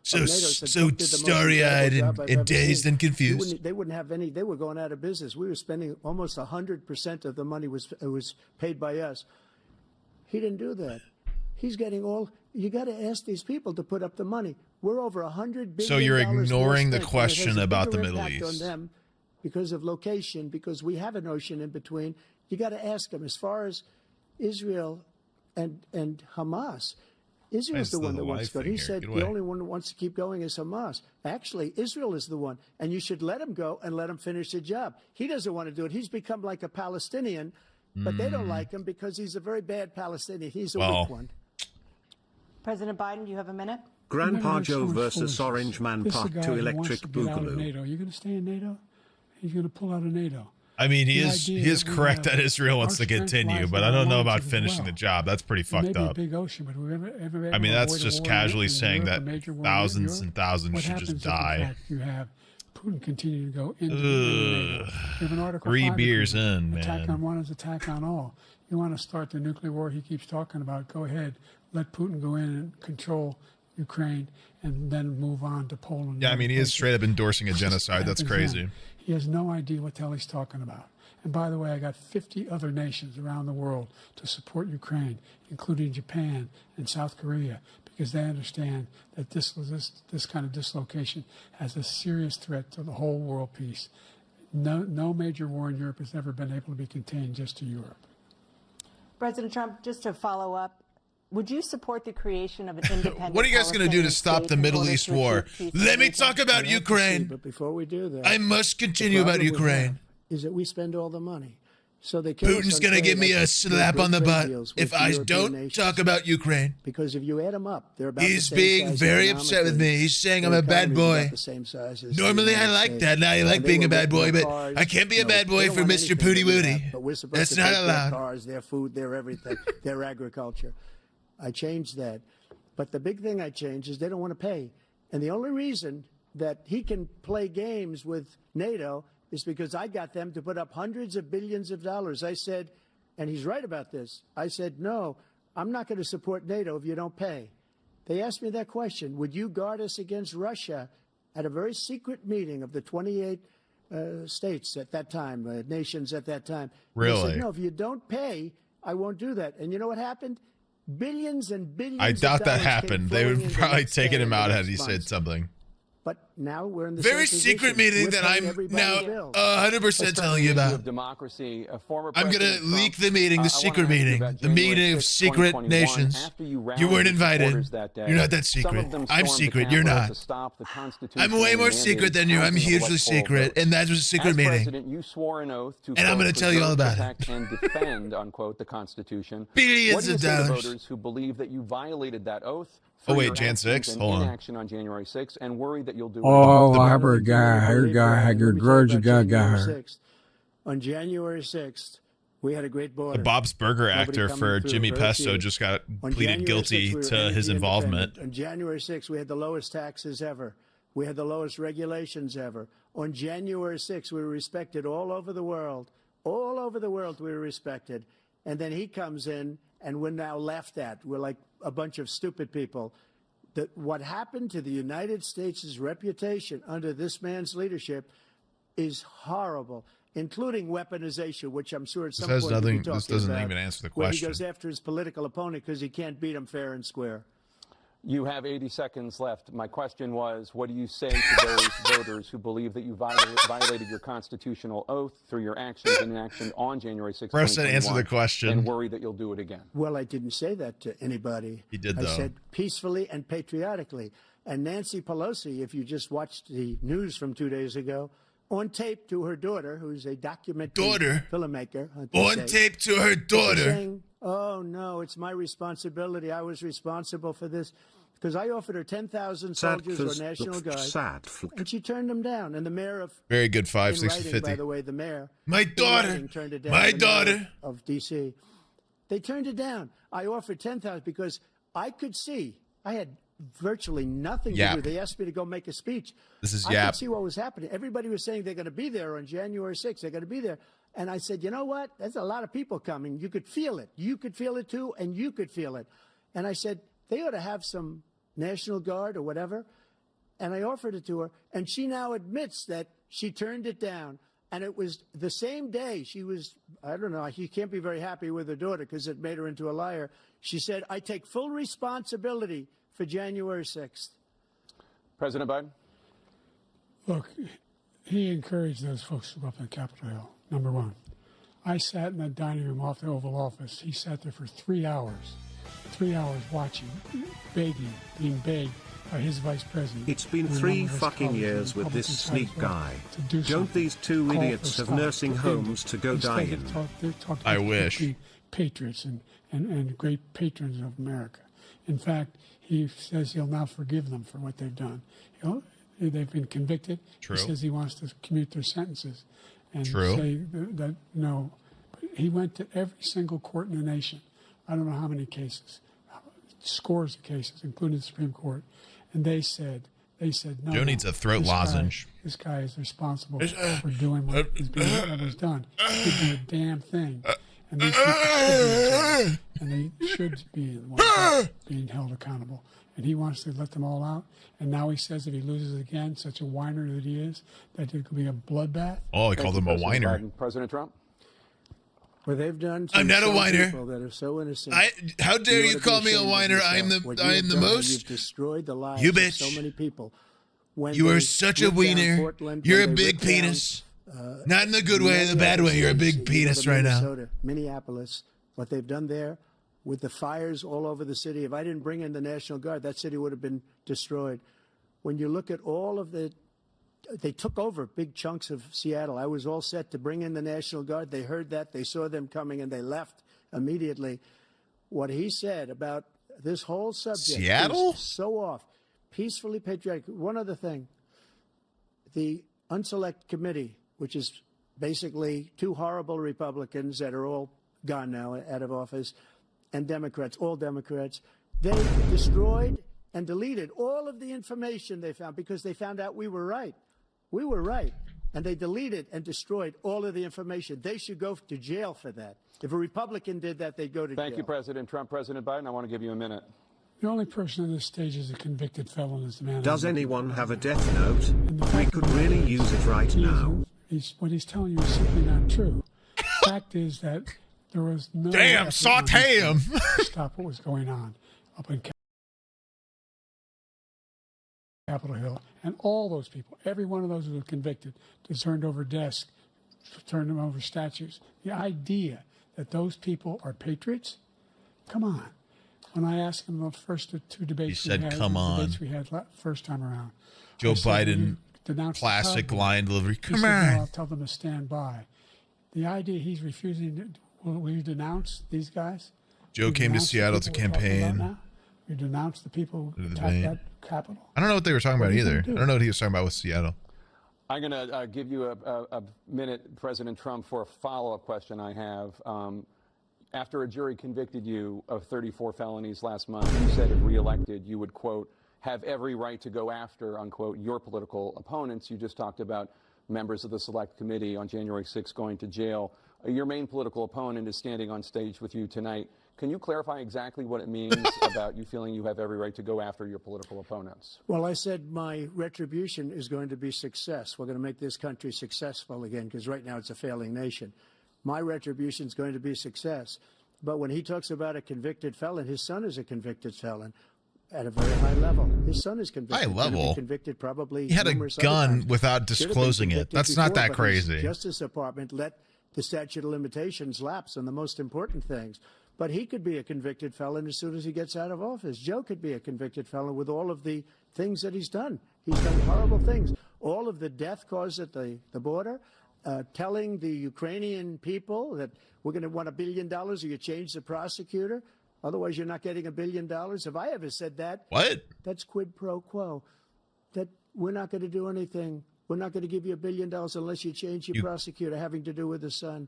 So starry-eyed and dazed and confused. They wouldn't have any. They were going out of business. We were spending almost 100% of the money was paid by us. He didn't do that. He's getting all. You got to ask these people to put up the money. We're over $100 billion. So you're ignoring the spent, question about the Middle East on them because of location, because we have an ocean in between. You got to ask them. As far as Israel and Hamas, Israel's the one that wants to go. He said the only one that wants to keep going is Hamas. Actually, Israel is the one, and you should let him go and let him finish the job. He doesn't want to do it. He's become like a Palestinian, but they don't like him because he's a very bad Palestinian. He's a weak one. President Biden, you have a minute. Grandpa Joe versus Orange Man Part 2 Electric Boogaloo. NATO. You're going to stay in NATO? He's going to pull out of NATO. I mean, he is correct that Israel wants to continue, but I don't know about finishing the job. That's pretty fucked up. Big ocean, but I mean, that's just casually saying that thousands and thousands should just die. You have Putin continue to go into NATO. You have an Article 3 5 beers in, man. Attack on one is attack on all. You want to start the nuclear war he keeps talking about, go ahead. Let Putin go in and control Ukraine and then move on to Poland. Yeah, I mean, he is straight up endorsing a genocide. That's crazy. He has no idea what the hell he's talking about. And by the way, I got 50 other nations around the world to support Ukraine, including Japan and South Korea, because they understand that this kind of dislocation has a serious threat to the whole world peace. No major war in Europe has ever been able to be contained just to Europe. President Trump, just to follow up, would you support the creation of an independent What are you guys going to do to stop the Middle East war? Let me talk about Ukraine. But before we do that, I must continue about Ukraine. Is that we spend all the money. So they Putin's going to give me a slap on the butt if I don't talk about Ukraine. Because if you add them up, they're about He's being very upset with me. He's saying I'm a bad boy. Normally I like that. Now I like being a bad boy, but I can't be a bad boy for Mr. Pooty Woody. That's not allowed. Their cars, their food, their everything, their agriculture. I changed that. But the big thing I changed is they don't want to pay. And the only reason that he can play games with NATO is because I got them to put up hundreds of billions of dollars. I said, and he's right about this, I said, no, I'm not going to support NATO if you don't pay. They asked me that question, would you guard us against Russia at a very secret meeting of the 28 states at that time, nations at that time. Really? They said, no, if you don't pay, I won't do that. And you know what happened? Billions and billions I doubt of that dollars happened. came They flowing would into probably that taken him stand out in the had he next said months. something. But now we're in the Very same secret position. meeting We're that paying I'm everybody now bills. 100% telling you about. Democracy, former I'm going to President Trump, leak the meeting, the secret I wanna ask you meeting, about the January meeting of 6th, secret 2021. nations. After you You rallied weren't invited. supporters that day, You're not that some secret. of them I'm stormed the secret. You're Capitol not. to stop the I'm way more constitutionally secret mandated than you. I'm counting of hugely electoral secret. votes. And that was a secret As meeting. president, you swore an oath to, And I'm quote, gonna tell you all preserve, about it. protect, and defend, unquote, the Constitution. Billions what do you of say to dollars. voters who believe that you violated that oath? Oh, wait, your Jan actions 6? and Hold on. inaction on January 6th, and worry that you'll do it Oh, again? I heard On January 6th, we had a great border. The Bob's Burger Nobody actor coming for through, Jimmy very Pesto few. just got On pleaded January guilty 6th, we were to his energy involvement. independent. On January 6th, we had the lowest taxes ever. We had the lowest regulations ever. On January 6th, we were respected all over the world. All over the world, we were respected. And then he comes in, and we're now laughed at. We're like a bunch of stupid people. What happened to the United States' reputation under this man's leadership is horrible, including weaponization, which I'm sure at some point we'll be talking This doesn't about, even answer the where question. he goes after his political opponent because he can't beat him fair and square. You have 80 seconds left. My question was, what do you say to those voters who believe that you violated your constitutional oath through your actions and inaction on January 6th, Russ said answer the question. and worry that you'll do it again? Well, I didn't say that to anybody. He did, I though. said peacefully and patriotically. And Nancy Pelosi, if you just watched the news from 2 days ago, on tape to her daughter, who's a documentary filmmaker. On tape to her daughter. Saying, oh, no, it's my responsibility. I was responsible for this. Because I offered her 10,000 soldiers or National Guard, and she turned them down. And the mayor of Very good 5, in 6 writing, 50. by the way, the mayor My in daughter. writing turned it down. My The mayor daughter. of D.C. They turned it down. I offered 10,000 because I could see I had virtually nothing to Yap. do. They asked me to go make a speech. This is I Yap. could see what was happening. Everybody was saying they're going to be there on January 6th. They're going to be there. And I said, you know what? There's a lot of people coming. You could feel it. You could feel it too, and you could feel it. And I said, they ought to have some National Guard or whatever. And I offered it to her. And she now admits that she turned it down. And it was the same day she was, I don't know, she can't be very happy with her daughter because it made her into a liar. She said, I take full responsibility for January 6th. President Biden? Look, he encouraged those folks to go up on Capitol Hill, number one. I sat in that dining room off the Oval Office. He sat there for 3 hours watching, begging, being begged by his vice president. It's been 3 fucking years with this sneak guy. Do Don't these two Call for idiots have stop, nursing to homes to go die Instead, in? they talk I about wish. being patriots and great patrons of America. In fact, he says he'll now forgive them for what they've done. They've been convicted. True. He says he wants to commute their sentences and True. say that no. But he went to every single court in the nation. I don't know how many cases, scores of cases, including the Supreme Court, and they said no. Joe needs a throat lozenge. This guy is responsible for doing what was done. He did do a damn thing. And these people should be in jail, and they should be the ones being held accountable. And he wants to let them all out. And now he says if he loses again, such a whiner that he is, that it could be a bloodbath. Oh, he called him a whiner. President Trump? What they've done to I'm not a some whiner. people that are so innocent. How dare you ought to call be me a ashamed of whiner? I am yourself. What you have the done, most. You've destroyed the lives You of bitch. so many people. When You they are such a ripped down wiener. Portland, You're a when they big ripped down, penis. Not in the good way, the bad way. You're a big penis right now. Minnesota, Minneapolis, what they've done there with the fires all over the city. If I didn't bring in the National Guard, that city would have been destroyed. When you look at all of they took over big chunks of Seattle. I was all set to bring in the National Guard. They heard that. They saw them coming, and they left immediately. What he said about this whole subject Seattle? is so off. Peacefully patriotic. One other thing. The Unselect Committee, which is basically two horrible Republicans that are all gone now, out of office, and Democrats, all Democrats, they destroyed and deleted all of the information they found because they found out we were right. We were right. And they deleted and destroyed all of the information. They should go to jail for that. If a Republican did that, they'd go to jail. Thank you, President Trump. President Biden, I want to give you a minute. The only person on this stage is a convicted felon is the man. Does anyone have a death note? We could really use it right now. What he's telling you is simply not true. The fact is that there was no Damn, saute him. to stop what was going on up in Capitol Hill. And all those people, every one of those who were convicted, turned over desks, turned them over statues. The idea that those people are patriots? Come on. When I asked him the first two debates He said, "Come on." debates we had first time around, Joe I said, Biden, denounce the classic Taliban. line delivery. He Come said, on. "No, I'll tell them to stand by." The idea he's refusing, will you denounce these guys? Joe You came to denounce the Seattle to people we're talking about campaign. now? You denounce the people who The attacked debate. that Capitol? I don't know what they were talking What about are you either. gonna do? I don't know what he was talking about with Seattle. I'm going to give you a minute, President Trump, for a follow-up question I have. After a jury convicted you of 34 felonies last month, you said if reelected, you would, quote, have every right to go after, unquote, your political opponents. You just talked about members of the Select Committee on January 6th going to jail. Your main political opponent is standing on stage with you tonight. Can you clarify exactly what it means about you feeling you have every right to go after your political opponents? Well, I said my retribution is going to be success. We're going to make this country successful again, because right now it's a failing nation. My retribution is going to be success. But when he talks about a convicted felon, his son is a convicted felon at a very high level. His son is convicted. High Going to be level? convicted probably. He had a numerous other gun times. without Should have been disclosing it. convicted That's not before, that but his crazy. Justice Department let the statute of limitations lapse on the most important things. But he could be a convicted felon as soon as he gets out of office. Joe could be a convicted felon with all of the things that he's done. He's done horrible things. All of the death caused at the border, telling the Ukrainian people that we're going to want $1 billion or you change the prosecutor. Otherwise, you're not getting $1 billion. If I ever said that, what? That's quid pro quo. That we're not going to do anything. We're not going to give you $1 billion unless you change your prosecutor having to do with the son.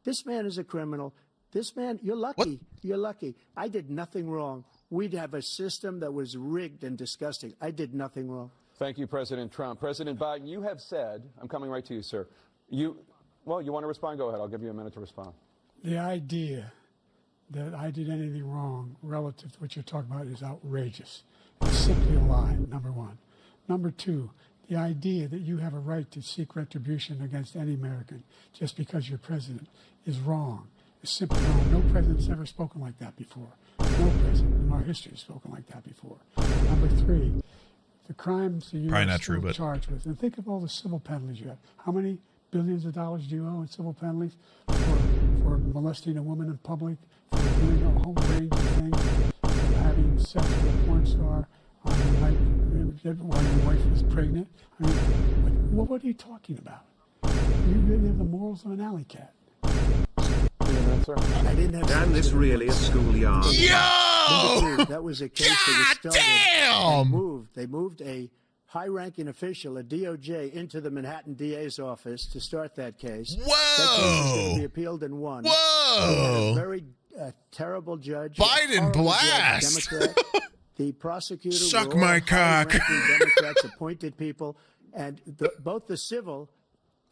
This man is a criminal. This man, you're lucky. What? You're lucky. I did nothing wrong. We'd have a system that was rigged and disgusting. I did nothing wrong. Thank you, President Trump. President Biden, you have said, I'm coming right to you, sir. Well, you want to respond? Go ahead. I'll give you a minute to respond. The idea that I did anything wrong relative to what you're talking about is outrageous. It's simply a lie, number one. Number two, the idea that you have a right to seek retribution against any American just because you're president is wrong. It's simply wrong. No president's ever spoken like that before. No president in our history has spoken like that before. Number three, the crimes that you are still charged with. And think of all the civil penalties you have. How many billions of dollars do you owe in civil penalties for molesting a woman in public, for doing a whole range of things, for having sex with a porn star on the night while your wife was pregnant? I mean, what are you talking about? You have the morals of an alley cat. I didn't have Damn, this really a schoolyard. Yo! That was a case that was started. Damn! They moved a high-ranking official, a DOJ, into the Manhattan DA's office to start that case. Whoa! That case is going to be appealed and won. Whoa! A very terrible judge. Biden blast! Judge, Democrat. The prosecutor. Suck my cock. Democrats appointed people, and both the civil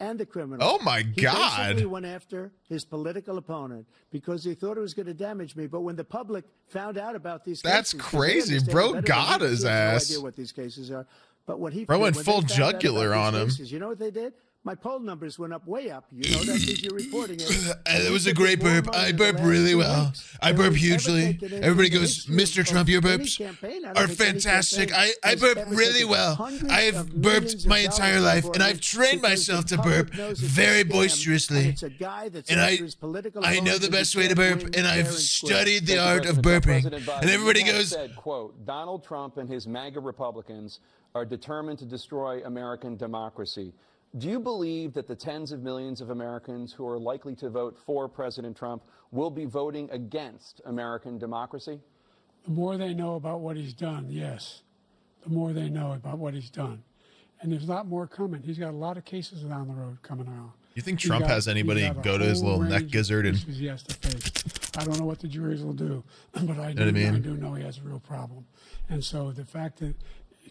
and the criminal. Oh my God! He basically went after his political opponent because he thought it was going to damage me. But when the public found out about these That's cases, crazy, bro. Got his ass. No idea what these cases are. But what he Bro went when full they found out jugular about on these him. cases, you know what they did? My poll numbers went up, way up. You know that because you're reporting it. It was a great burp. I burp really well. I burp hugely. Everybody goes, Mr. Trump, your burps are fantastic. I burp really well. I've burped my entire life, and I've trained myself to burp very boisterously. And I know the best way to burp, and I've studied the art of burping. And everybody goes, said, quote, Donald Trump and his MAGA Republicans are determined to destroy American democracy. Do you believe that the tens of millions of Americans who are likely to vote for President Trump will be voting against American democracy? The more they know about what he's done, yes. The more they know about what he's done. And there's a lot more coming. He's got a lot of cases down the road coming out. You think Trump has anybody go to his little neck gizzard and... He has to face. I don't know what the juries will do, but I do know he has a real problem. And so the fact that,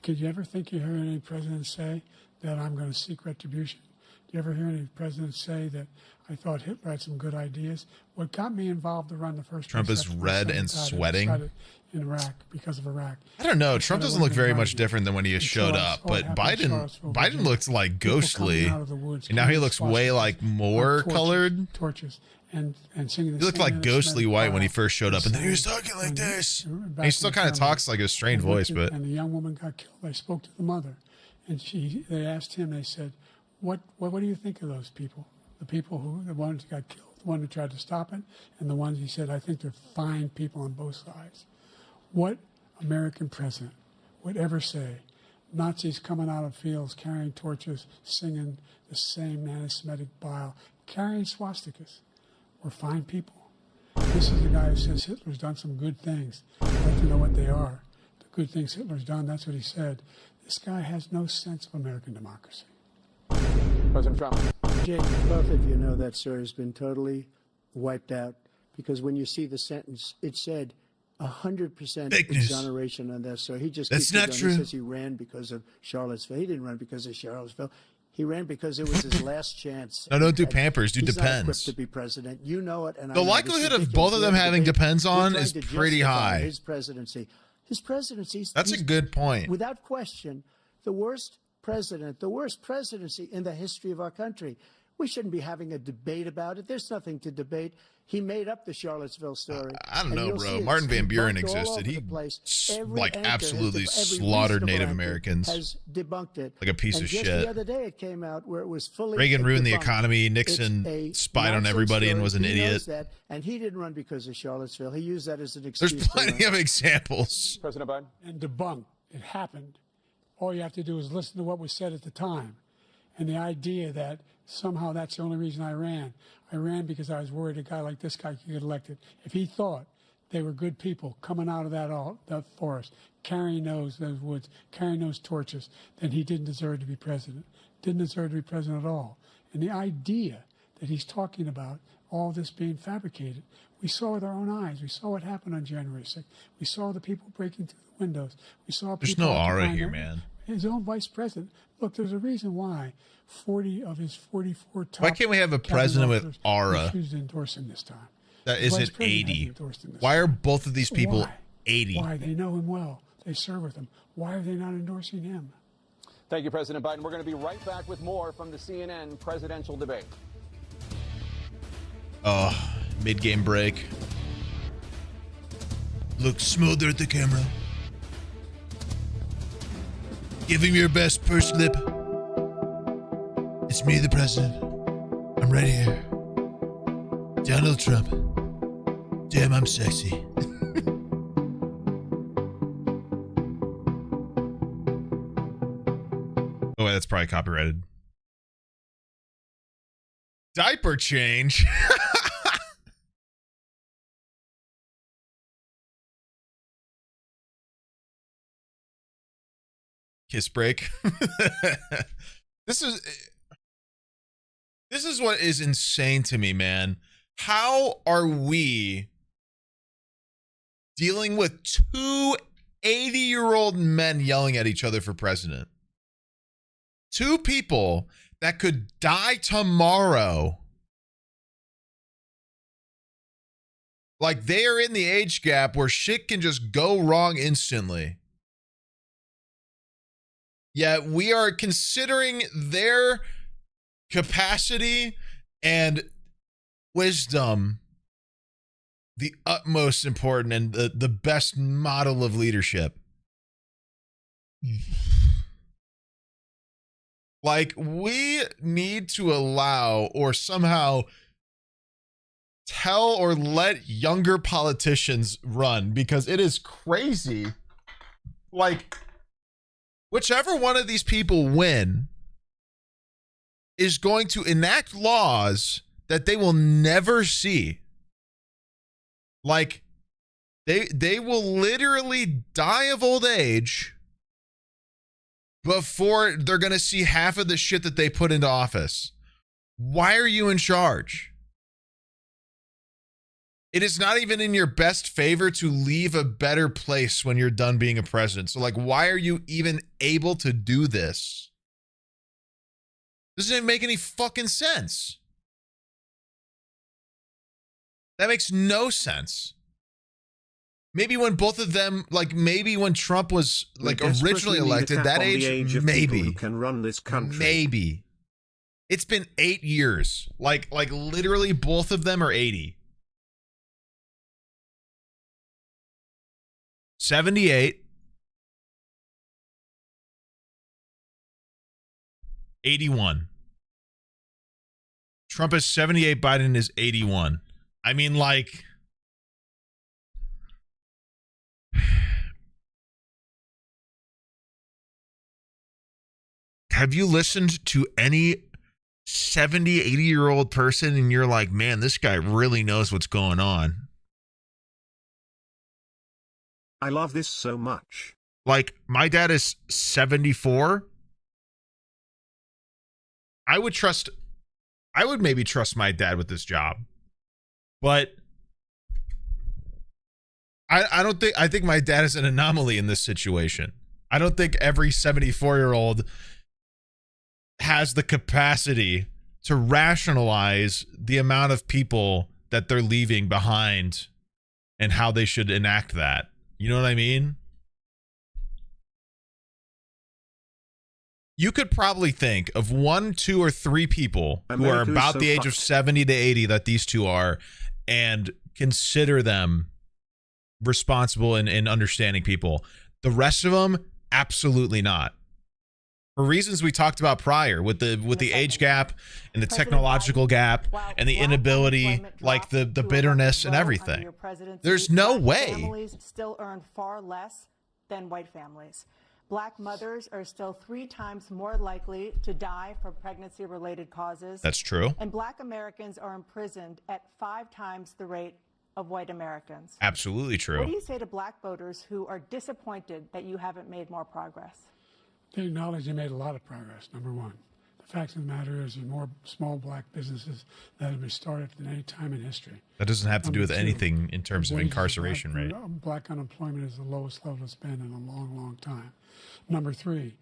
could you ever think you heard any president say that I'm going to seek retribution? Do you ever hear any president say that I thought Hitler had some good ideas? What got me involved to run the first Trump is red and sweating in Iraq because of Iraq. I don't know. Trump doesn't look very much different than when he showed up, but Biden looked like ghostly, and now he looks way like more colored. Torches and singing. He looked like ghostly white when he first showed up, and then he was talking like this. And he still kind of talks like a strained voice, but. And the young woman got killed. I spoke to the mother, and they asked him. They said, "What do you think of those people? The people the ones who got killed, the one who tried to stop it, and the ones," he said, "I think they're fine people on both sides." What American president would ever say Nazis coming out of fields carrying torches, singing the same anti-Semitic bile, carrying swastikas were fine people? This is the guy who says Hitler's done some good things. I'd like to know what they are. The good things Hitler's done, that's what he said. This guy has no sense of American democracy. President Trump. Jake, both of you know that, sir, has been totally wiped out because when you see the sentence, it said 100% exoneration on that. So he just That's not true. He says he ran because of Charlottesville. He didn't run because of Charlottesville. He ran because it was his last chance. No, don't do Pampers. Do He's Depends. Not equipped to be president. You know it. And The likelihood of both of them having Depends on is pretty high. His presidency. That's a good point. Without question, the worst president, the worst presidency in the history of our country. We shouldn't be having a debate about it. There's nothing to debate. He made up the Charlottesville story. I don't know, bro. Martin Van Buren existed. He absolutely slaughtered Native Americans. Has debunked it. Like a piece of just shit. The other day it came out where it was fully Reagan ruined the debunked. economy. Nixon spied on everybody and was an He knows idiot. that, and he didn't run because of Charlottesville. He used that as an excuse. There's plenty of examples. President Biden. And debunked. It happened. All you have to do is listen to what was said at the time. And the idea that somehow that's the only reason I ran. I ran because I was worried a guy like this guy could get elected. If he thought they were good people coming out of that forest, carrying those woods, carrying those torches, then he didn't deserve to be president. Didn't deserve to be president at all. And the idea that he's talking about all this being fabricated, we saw with our own eyes. We saw what happened on January 6th. We saw the people breaking through the windows. We saw There's people no aura here, man. His own vice president. Look, there's a reason why 40 of his 44 top. Why can't we have a president with aura? Refused to endorse him this time. That isn't 80. Why are both of these people 80? Why? They know him well. They serve with him. Why are they not endorsing him? Thank you, President Biden. We're going to be right back with more from the CNN presidential debate. Oh, mid-game break. Look smoother at the camera. Give him your best purse lip. It's me, the president. I'm right here. Donald Trump. Damn, I'm sexy. Oh, wait, that's probably copyrighted. Diaper change. Kiss break. This is what is insane to me, man. How are we dealing with two 80-year-old men yelling at each other for president? Two people that could die tomorrow. Like, they are in the age gap where shit can just go wrong instantly. Yet we are considering their capacity and wisdom, the utmost important and the best model of leadership. Like, we need to allow or somehow tell or let younger politicians run, because it is crazy. Like, whichever one of these people win is going to enact laws that they will never see. Like, they will literally die of old age before they're going to see half of the shit that they put into office. Why are you in charge? It is not even in your best favor to leave a better place when you're done being a president. So, like, why are you even able to do this? Doesn't even make any fucking sense. That makes no sense. Maybe when both of them, like, maybe when Trump was, like, originally elected, that age, maybe. Who can run this country. Maybe. It's been 8 years. Like literally both of them are 80. 78. 81. Trump is 78, Biden is 81. I mean, like, have you listened to any 70, 80-year-old person and you're like, man, this guy really knows what's going on? I love this so much. Like, my dad is 74. I would maybe trust my dad with this job. But I think my dad is an anomaly in this situation. I don't think every 74-year-old has the capacity to rationalize the amount of people that they're leaving behind and how they should enact that. You know what I mean? You could probably think of 1, 2, or 3 people who are about the age of 70 to 80 that these two are, and consider them responsible and understanding people. The rest of them, absolutely not. For reasons we talked about prior, with the age gap and the technological gap and the inability, like the bitterness and everything. There's no way. Families still earn far less than white families. Black mothers are still 3 times more likely to die from pregnancy-related causes. That's true. And Black Americans are imprisoned at 5 times the rate of white Americans. Absolutely true. What do you say to Black voters who are disappointed that you haven't made more progress? They acknowledge they made a lot of progress, number one. The fact of the matter is there are more small Black businesses that have been started than any time in history. That doesn't have to do with Number two, anything in terms of wages incarceration Black, rate. Black unemployment is the lowest level it's been in a long, long time. Number 3,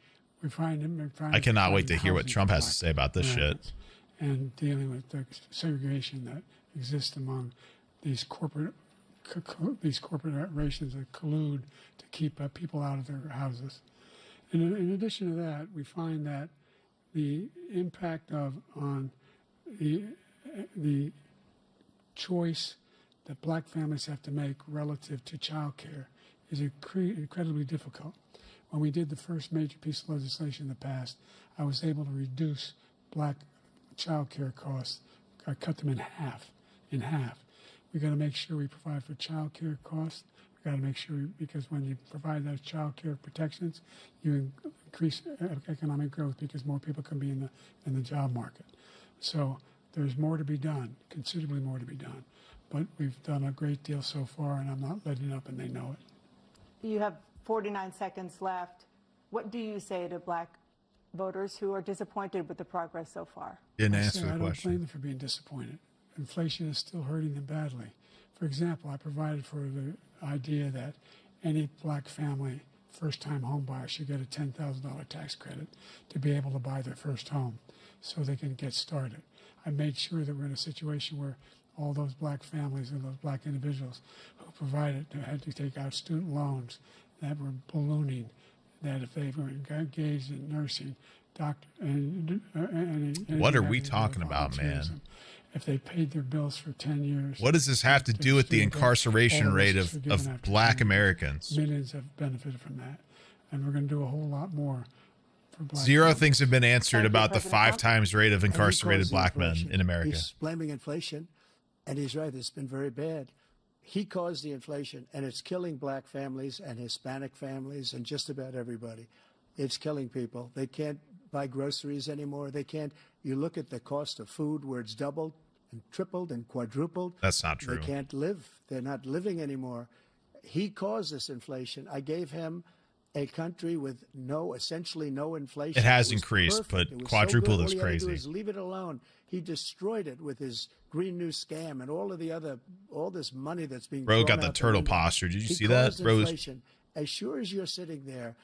we find I cannot wait to hear what Trump has to say about this shit. And dealing with the segregation that exists among these corporations that collude to keep people out of their houses. And in addition to that, we find that the impact on the choice that Black families have to make relative to child care is incredibly difficult. When we did the first major piece of legislation in the past, I was able to reduce Black child care costs. I cut them in half. We got to make sure we provide for child care costs. We got to make sure, because when you provide those child care protections, you increase economic growth because more people can be in the job market. So there's more to be done, considerably more to be done. But we've done a great deal so far, and I'm not letting up, and they know it. You have 49 seconds left. What do you say to Black voters who are disappointed with the progress so far? Didn't answer the I don't question. blame them for being disappointed. Inflation is still hurting them badly. For example, I provided for the idea that any Black family, first-time home buyer, should get a $10,000 tax credit to be able to buy their first home so they can get started. I made sure that we're in a situation where all those Black families and those Black individuals who provided had to take out student loans that were ballooning, that if they were engaged in nursing, doctor, and what are we talking about, man? If they paid their bills for 10 years. What does this have to do with the incarceration rate of black Americans? Millions have benefited from that. And we're going to do a whole lot more for black Zero families. things have been answered about the 5 times rate of incarcerated black men in America. He's blaming inflation, and he's right. It's been very bad. He caused the inflation, and it's killing black families and Hispanic families and just about everybody. It's killing people. They can't buy groceries anymore. They can't. You look at the cost of food where it's doubled and tripled and quadrupled. That's not true. They can't live. They're not living anymore. He caused this inflation. I gave him a country with essentially no inflation. It has increased, perfect. but quadrupled is All he had to do crazy. is leave it alone. He destroyed it with his Green New scam and all this money that's being. Bro thrown got the out turtle window. posture. Did you He see that? caused Bro was inflation. As sure as you're sitting there,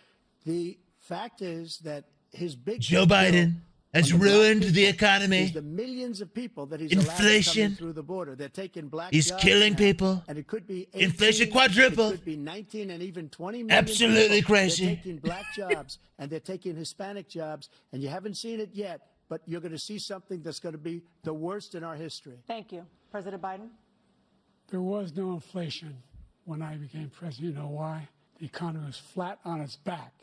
the fact is that his big Joe bill Biden has on the black ruined the people economy. is the millions of people that he's Inflation allowed through the border. They're taking black is jobs killing now, people. and it could be 18, Inflation quadrupled. It could be 19 and even 20 million. Absolutely people. crazy. They're taking black jobs and they're taking Hispanic jobs, and you haven't seen it yet, but you're going to see something that's going to be the worst in our history. Thank you. President Biden? There was no inflation when I became president. You know why? The economy was flat on its back.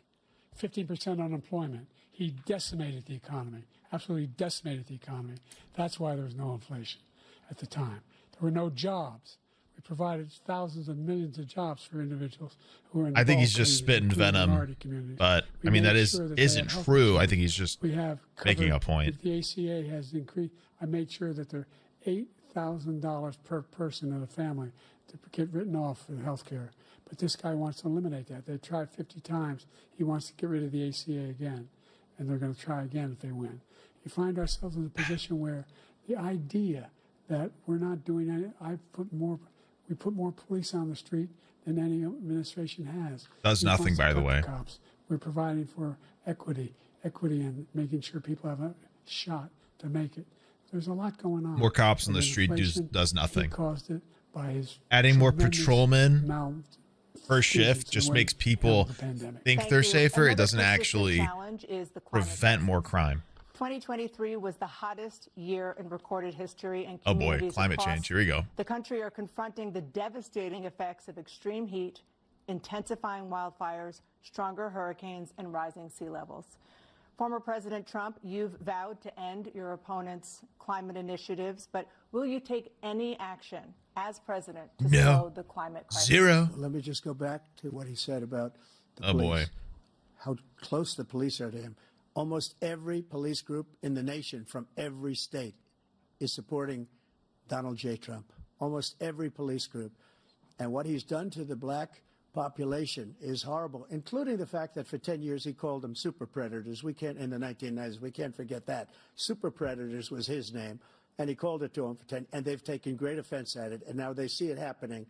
15% unemployment. He decimated the economy, absolutely decimated the economy. That's why there was no inflation at the time. There were no jobs. We provided thousands of millions of jobs for individuals who were in the I think he's rural just communities, spitting including venom, minority communities. but We I mean made that sure that they isn't had health true. I insurance. think he's just We have making a covered- point. The ACA has increased. I made sure that there are $8,000 per person in a family to get written off for health care. But this guy wants to eliminate that. They tried 50 times. He wants to get rid of the ACA again, and they're going to try again if they win. You find ourselves in a position where the idea that we're not doing any, we put more police on the street than any administration has. Does He nothing, wants to by the cut way. Cops. We're providing for equity and making sure people have a shot to make it. There's a lot going on. More cops on the And street inflation, does nothing. He caused it by his Adding more tremendous patrolmen per shift malfeasance just in makes the people pandemic. think Thank they're you. safer. It Another doesn't persistent actually challenge is the climate prevent crisis. more crime. 2023 was the hottest year in recorded history, and Oh boy, communities climate across change. Here we go. the country are confronting the devastating effects of extreme heat, intensifying wildfires, stronger hurricanes, and rising sea levels. Former President Trump, you've vowed to end your opponent's climate initiatives, but will you take any action as president to No. slow the climate crisis? Zero. Let me just go back to what he said about the Oh police. boy. How close the police are to him. Almost every police group in the nation from every state is supporting Donald J. Trump. Almost every police group. And what he's done to the black population is horrible, including the fact that for 10 years he called them super predators. We can't, in the 1990s, we can't forget that. Super predators was his name, and he called it to them for 10, and they've taken great offense at it, and now they see it happening.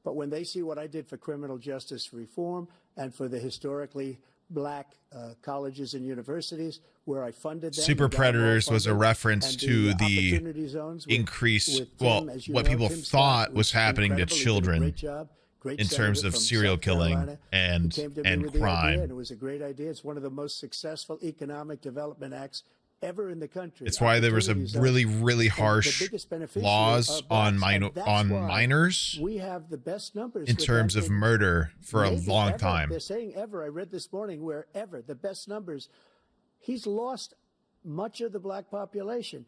But when they see what I did for criminal justice reform and for the historically black colleges and universities where I funded them. Super and got them all Predators was a funded, reference and to the opportunity zones with- increase, with Tim, well, as you what know, people Tim Scott thought was happening to incredible. He did a children great job. Great in terms senator of from serial South killing Carolina. He and came to me with the idea, crime. and it was a great idea. It's one of the most successful economic development acts ever in the country. It's why there was a Opportunity zones. really, really And the harsh biggest beneficiary laws are on blacks, and that's why minors we have the best numbers in with terms that of in- murder for a maybe long ever. time. They're saying ever. I read this morning where ever the best numbers. He's lost much of the black population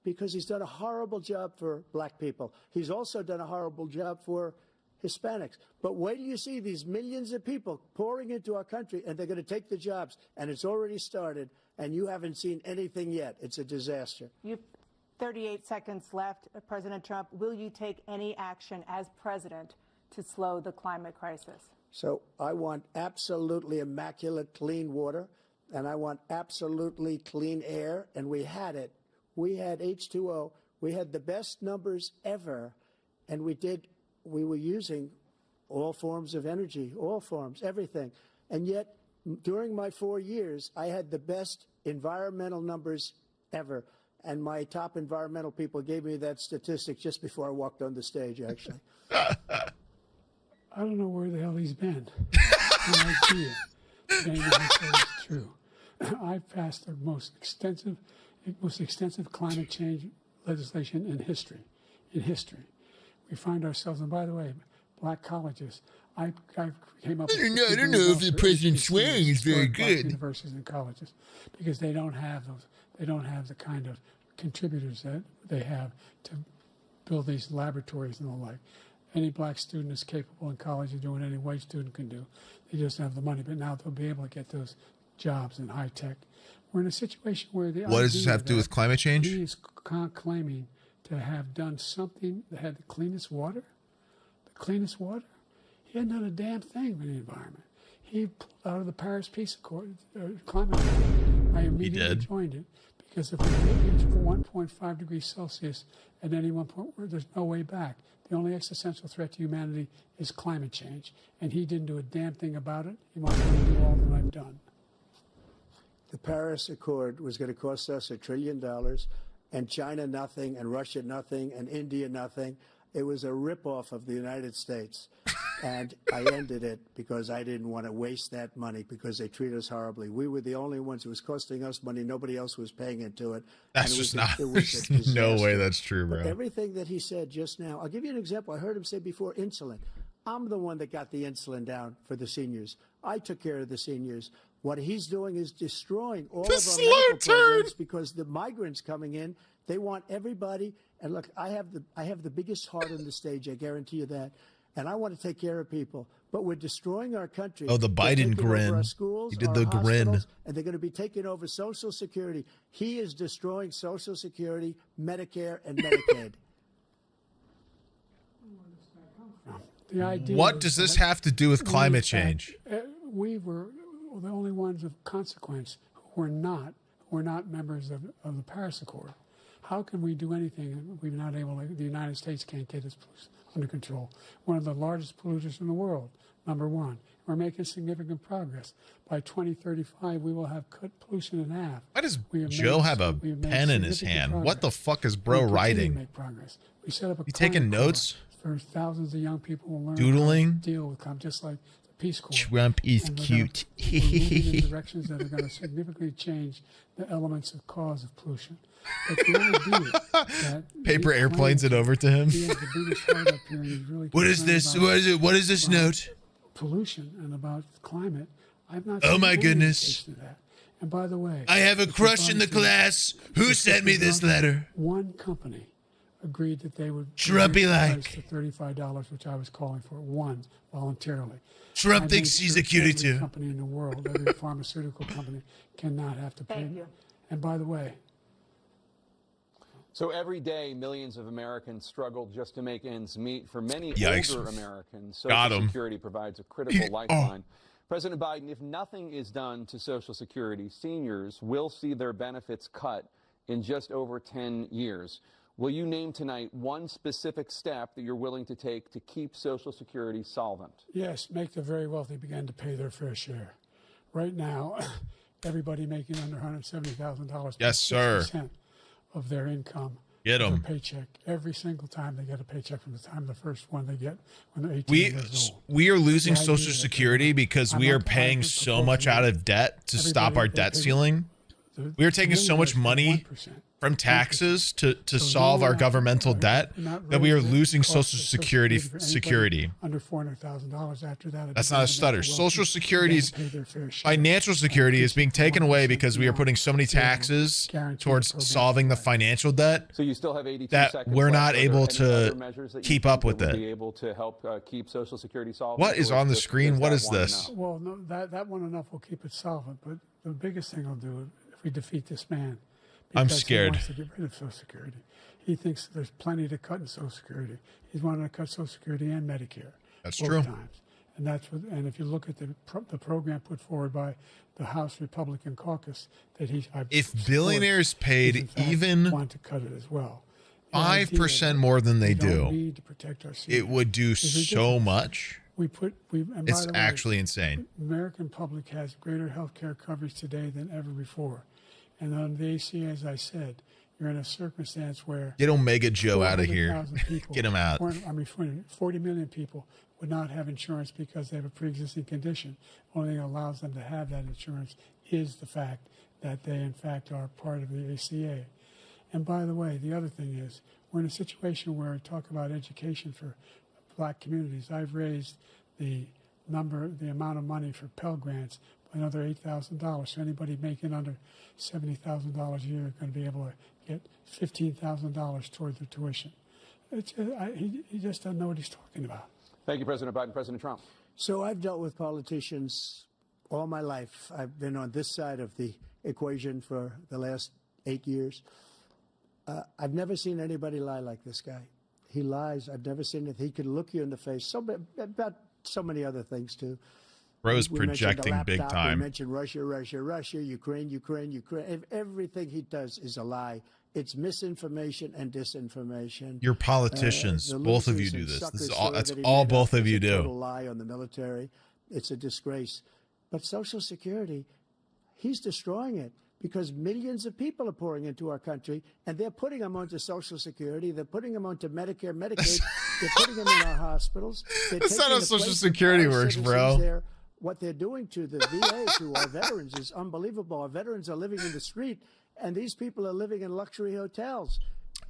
because he's done a horrible job for black people. He's also done a horrible job for Hispanics. But wait till you see these millions of people pouring into our country, and they're going to take the jobs, and it's already started, and you haven't seen anything yet. It's a disaster. You 38 seconds left. President Trump, will you take any action as president to slow the climate crisis? So I want absolutely immaculate clean water, and I want absolutely clean air, and we had it. We had H2O. We had the best numbers ever, and we were using all forms of energy, all forms, everything. And yet, during my 4 years, I had the best environmental numbers ever. And my top environmental people gave me that statistic just before I walked on the stage, actually. I don't know where the hell he's been. No idea. Saying that he said it's true. I've passed the most extensive climate change legislation in history. We find ourselves, and by the way, black colleges. I came up with I don't know if the president's swearing is very good. Universities and colleges, because they don't have those. They don't have the kind of contributors that they have to build these laboratories and the like. Any black student is capable in college of doing any white student can do. They just don't have the money. But now they'll be able to get those jobs in high tech. We're in a situation where the what does this have to do with climate change? He is claiming to have done something that had the cleanest water. The cleanest water. He hadn't done a damn thing for the environment. He pulled out of the Paris Peace Accord, climate accord. I immediately joined it because if we reach 1.5 degrees Celsius at any one point, there's no way back. The only existential threat to humanity is climate change, and he didn't do a damn thing about it. He wants to do all that I've done. The Paris Accord was going to cost us $1 trillion, and China nothing, and Russia nothing, and India nothing. It was a ripoff of the United States. And I ended it because I didn't want to waste that money because they treat us horribly. We were the only ones. It was costing us money. Nobody else was paying into it. That's just not. There's no way that's true, bro. But everything that he said just now, I'll give you an example. I heard him say before insulin. I'm the one that got the insulin down for the seniors. I took care of the seniors. What he's doing is destroying all of our medical programs because the migrants coming in, they want everybody. And look, I have the biggest heart on the stage. I guarantee you that. And I want to take care of people, but we're destroying our country. Oh, the Biden grin. Our schools, he did the grin. And they're going to be taking over Social Security. He is destroying Social Security, Medicare, and Medicaid. What does this have to do with climate change? We were the only ones of consequence who were not members of the Paris Accord. How can we do anything? We're not able to, the United States can't get its under control. One of the largest polluters in the world, number one. We're making significant progress. By 2035, we will have cut pollution in half. Why does Joe have a pen in his hand? Progress. What the fuck is bro writing? Make progress. We set up a you taking notes? For thousands of young people will learn doodling, how to deal with just like the Peace Corps. Trump is cute. We're moving in directions that are going to significantly change the elements of cause of pollution. But the idea paper airplanes it over to him. He has the biggest heart up here, and he's really what is this? What is it? What is this note? Pollution and about climate. I've not. Oh my goodness! And by the way, I have a crush in the class. Who sent me this letter? One company agreed that they would Trumpy like to $35, which I was calling for. One voluntarily. Trump thinks he's a cutie too. Every company in the world, every pharmaceutical company, cannot have to pay. Thank you. And by the way. So every day, millions of Americans struggle just to make ends meet. For many Yikes. older Americans, Social Security provides a critical lifeline. President Biden, if nothing is done to Social Security, seniors will see their benefits cut in just over 10 years. Will you name tonight one specific step that you're willing to take to keep Social Security solvent? Yes, make the very wealthy begin to pay their fair share. Right now, everybody making under $170,000 yes, sir. Of their income, get them paycheck every single time they get a paycheck from the time the first one they get when they're 18 years old. We are losing Social Security because we are paying so much out of debt to stop our debt ceiling. We are taking so much money from taxes to solve our governmental debt that we are losing Social Security security. Under $400,000 after that. That's not a stutter. Social Security's financial security is being taken away because we are putting so many taxes towards solving the financial debt so you still have 82 that we're not able to keep up with it. Be able to help keep Social Security solvent. What is on the screen? What is this? Well, no, that one enough will keep it solvent, but the biggest thing will do if we defeat this man. I'm scared. He wants to get rid of Social Security. He thinks there's plenty to cut in Social Security. He's wanting to cut Social Security and Medicare. That's both true. Times. And that's what. And if you look at the program put forward by the House Republican caucus, that if billionaires paid even want to cut it as well, 5% more than they do, need to protect our seniors. it would do so much. It's actually insane. The American public has greater health care coverage today than ever before. And on the ACA, as I said, you're in a circumstance where Get Omega Joe out of here. 400,000 people, Get him out. 40 million people would not have insurance because they have a pre-existing condition. Only thing that allows them to have that insurance is the fact that they, in fact, are part of the ACA. And by the way, the other thing is, we're in a situation where we talk about education for black communities. I've raised the amount of money for Pell Grants by another $8,000. So anybody making under $70,000 a year is going to be able to get $15,000 toward their tuition. He just doesn't know what he's talking about. Thank you, President Biden. President Trump. So I've dealt with politicians all my life. I've been on this side of the equation for the last 8 years. I've never seen anybody lie like this guy. He lies. I've never seen it. He can look you in the face. About so many other things, too. Bro's projecting laptop, big time. We mentioned Russia, Ukraine. Everything he does is a lie. It's misinformation and disinformation. You're politicians. Both of you do this. This is all. That's all both of you do. Total lie on the military. It's a disgrace. But Social Security, he's destroying it because millions of people are pouring into our country, and they're putting them onto Social Security. They're putting them onto Medicare, Medicaid. They're putting them in our hospitals. That's not how Social Security works, bro. What they're doing to the VA, to our veterans, is unbelievable. Our veterans are living in the street, and these people are living in luxury hotels.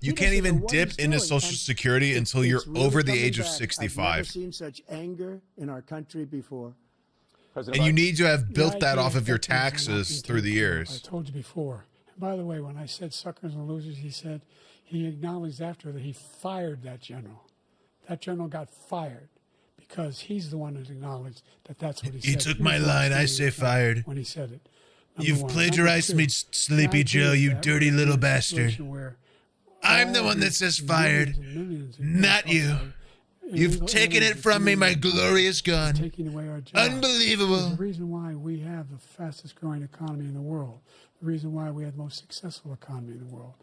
You can't even dip into Social Security until you're really over the coming age of back. 65. I've never seen such anger in our country before. And you need to have built that off of your taxes through the years. I told you before. And by the way, when I said suckers and losers, he acknowledged after that he fired that general. That general got fired because he's the one that acknowledged that that's what he said. He took my line. I say fired. When he said it. You've plagiarized me, Sleepy Joe, you dirty little bastard. I'm the one that says fired, not you. You've taken it from me, my glorious gun. Taking away our jobs. Unbelievable. The reason why we have the fastest growing economy in the world, the reason why we have the most successful economy in the world.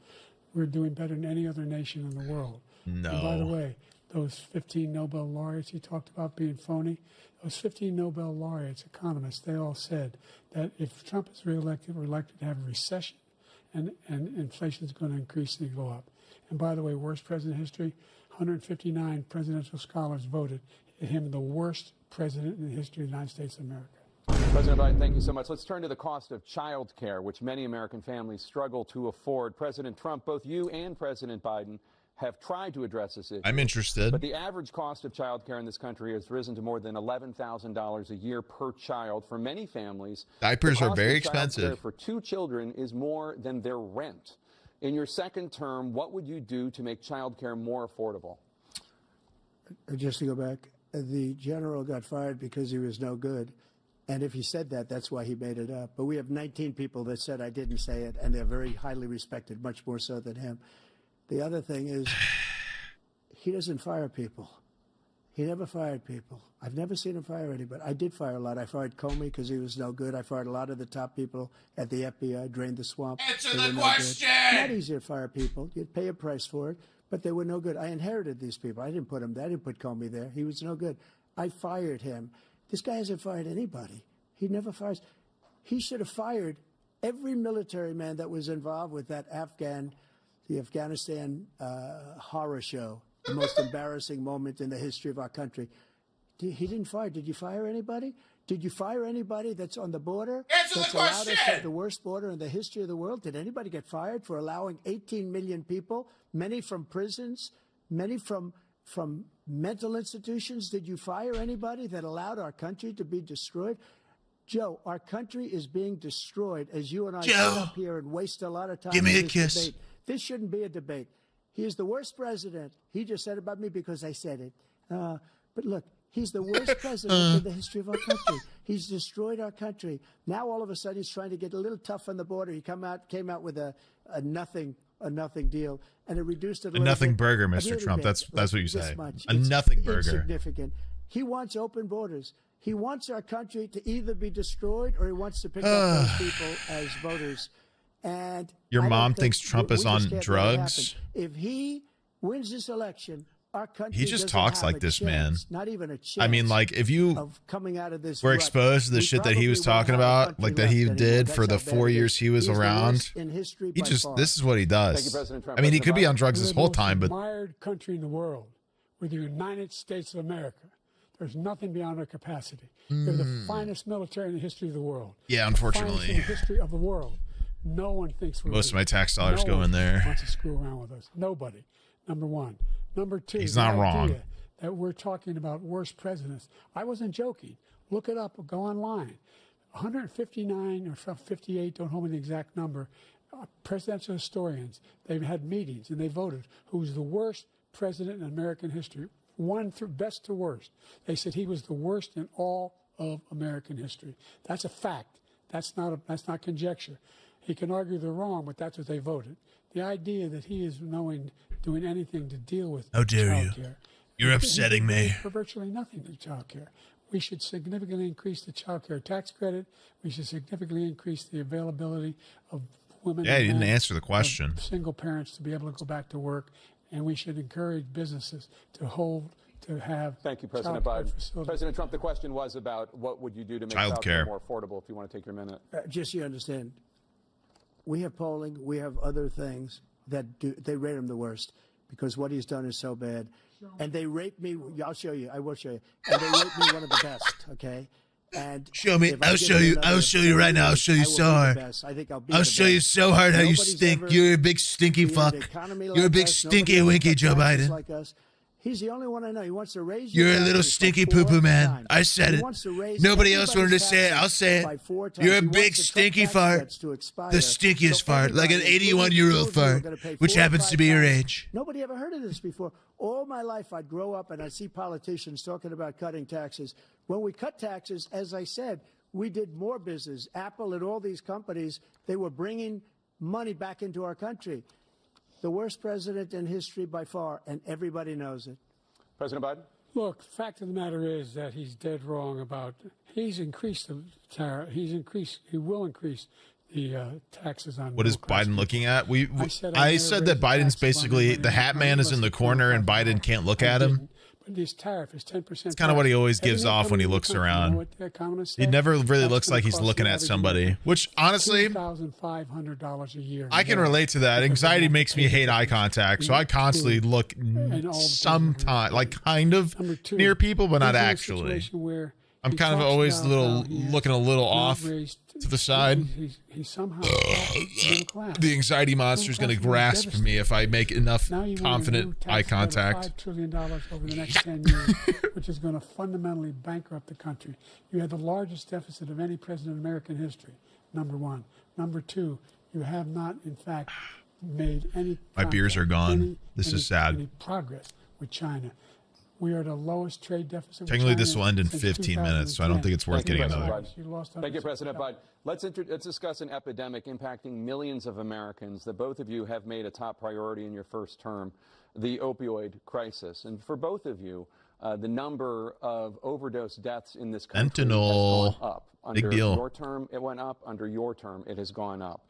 We're doing better than any other nation in the world. No. And by the way, those 15 Nobel laureates he talked about being phony, those 15 Nobel laureates, economists, they all said that if Trump is reelected, we're likely to have a recession and inflation is going to increasingly go up. And by the way, worst president in history, 159 presidential scholars voted him the worst president in the history of the United States of America. President Biden, thank you so much. Let's turn to the cost of child care, which many American families struggle to afford. President Trump, both you and President Biden have tried to address this issue. I'm interested. But the average cost of child care in this country has risen to more than $11,000 a year per child. For many families, diapers are very expensive. Child care for 2 children is more than their rent. In your second term, what would you do to make child care more affordable? Just to go back, the general got fired because he was no good. And if he said that, that's why he made it up. But we have 19 people that said I didn't say it, and they're very highly respected, much more so than him. The other thing is, he doesn't fire people. He never fired people. I've never seen him fire anybody. I did fire a lot. I fired Comey because he was no good. I fired a lot of the top people at the FBI, drained the swamp. Answer the question! Not easy to fire people. You'd pay a price for it, but they were no good. I inherited these people. I didn't put him there. I didn't put Comey there. He was no good. I fired him. This guy hasn't fired anybody. He never fires. He should have fired every military man that was involved with that the Afghanistan horror show, the most embarrassing moment in the history of our country. He didn't fire. Did you fire anybody? Did you fire anybody that's on the border? Answer that's the question! allowed us to have the worst border in the history of the world? Did anybody get fired for allowing 18 million people, many from prisons, many from mental institutions? Did you fire anybody that allowed our country to be destroyed? Joe, our country is being destroyed as you and I sit up here and waste a lot of time. Give me on a kiss. Debate. This shouldn't be a debate. He is the worst president. He just said about me because I said it. But look, he's the worst president in the history of our country. He's destroyed our country. Now all of a sudden he's trying to get a little tough on the border. He came out with a nothing deal, and it reduced it a nothing bit. burger, Mr. Trump. That's what you say. Much. A nothing burger. Insignificant. He wants open borders. He wants our country to either be destroyed or he wants to pick up those people as voters. And your mom thinks Trump is on drugs? If he wins this election, Our country He just doesn't talks have like a this, chance, man. not even a chance. I mean, like, if you of coming out of this were rut. exposed to the We shit that he was probably won't talking have a about, country like that he left anymore. did That's for how the bad 4 it years is. he was He's the around, worst in history he by just, far. this is what he Thank you, does. President Trump. I mean, he could be on President drugs We're this the whole most time, but admired country in the world. We're the United States of America. There's nothing beyond our capacity. We're the finest military in the history of the world. yeah, The finest unfortunately, in the history of the world. No one thinks we're most of weak. my tax dollars No go one in there. wants to screw around with us. Nobody. Number one. Number two. He's the not wrong. idea that we're talking about worst presidents. I wasn't joking. Look it up or go online. 159 or 58, don't hold me the exact number, presidential historians, they've had meetings and they voted who's the worst president in American history, one through best to worst. They said he was the worst in all of American history. That's a fact. That's not conjecture. He can argue they're wrong, but that's what they voted. The idea that he is doing anything to deal with How dare you. childcare. You're upsetting me. For virtually nothing to child care. We should significantly increase the child care tax credit. We should significantly increase the availability of women. Yeah, and he didn't men, answer the question. of single parents to be able to go back to work. And we should encourage businesses to have. Thank you, President child care Biden. facilities. President Trump, the question was about what would you do to make Child child care. care more affordable, if you want to take your minute. Just so you understand, we have polling, we have other things that they rate him the worst because what he's done is so bad. And they rate me, I'll show you, I will show you. And they rate me one of the best, okay? And Show me. if I I'll get show you. another I'll show you right now. I'll show you I will so be the hard. best. I think I'll be I'll the show you best. so hard how you Nobody's stink. ever You're a big stinky created fuck. an economy You're a like big us. stinky Nobody winky cut Joe taxes Biden. like us. He's the only one I know. He wants to raise You're a your little taxes by stinky 4 poo-poo man. times. I said He it. wants to raise Nobody else wanted to say it. everybody's I'll say taxes it. by 4 times. You're a He big wants the truck stinky tax fart. credits to expire. The stinkiest So fart. Like an everybody, including 81-year-old you, are fart, gonna pay which 4 or happens to 5 be your times. age. Nobody ever heard of this before. All my life, I'd grow up and I'd see politicians talking about cutting taxes. When we cut taxes, as I said, we did more business. Apple and all these companies, they were bringing money back into our country. The worst president in history by far, and everybody knows it. President Biden? Look, the fact of the matter is that he's dead wrong about, he's increased the tariff, he will increase the taxes on. What is middle-class Biden people. looking at? I I said said I'd that never raise Biden's the taxes on basically money. the hat man is in the corner and Biden can't look at him. But this tariff is 10%. It's kind of what he always gives off when he looks around. He never really looks like he's looking at somebody, which honestly, $2,500 a year. I can relate to that. Anxiety makes me hate eye contact, so I constantly look sometime, like kind of near people, but not actually. I'm kind of always looking a little off to the side. He's somehow middle class. The anxiety monster is going to grasp me if I make enough confident eye contact. $5 trillion over the next 10 years, which is going to fundamentally bankrupt the country. You had the largest deficit of any president in American history, number one. Number two, you have not, in fact, made any My beers are gone. This is sad. Any progress with China. We are the lowest trade deficit. with Technically, China this will end in since 15 minutes, so I don't think it's worth Thank you, getting President another. Biden. Thank you, President Biden. Let's discuss an epidemic impacting millions of Americans that both of you have made a top priority in your first term, the opioid crisis. And for both of you, the number of overdose deaths in this country Fentanyl. has gone up. Big Under deal. your term, it went up. Under your term, it has gone up.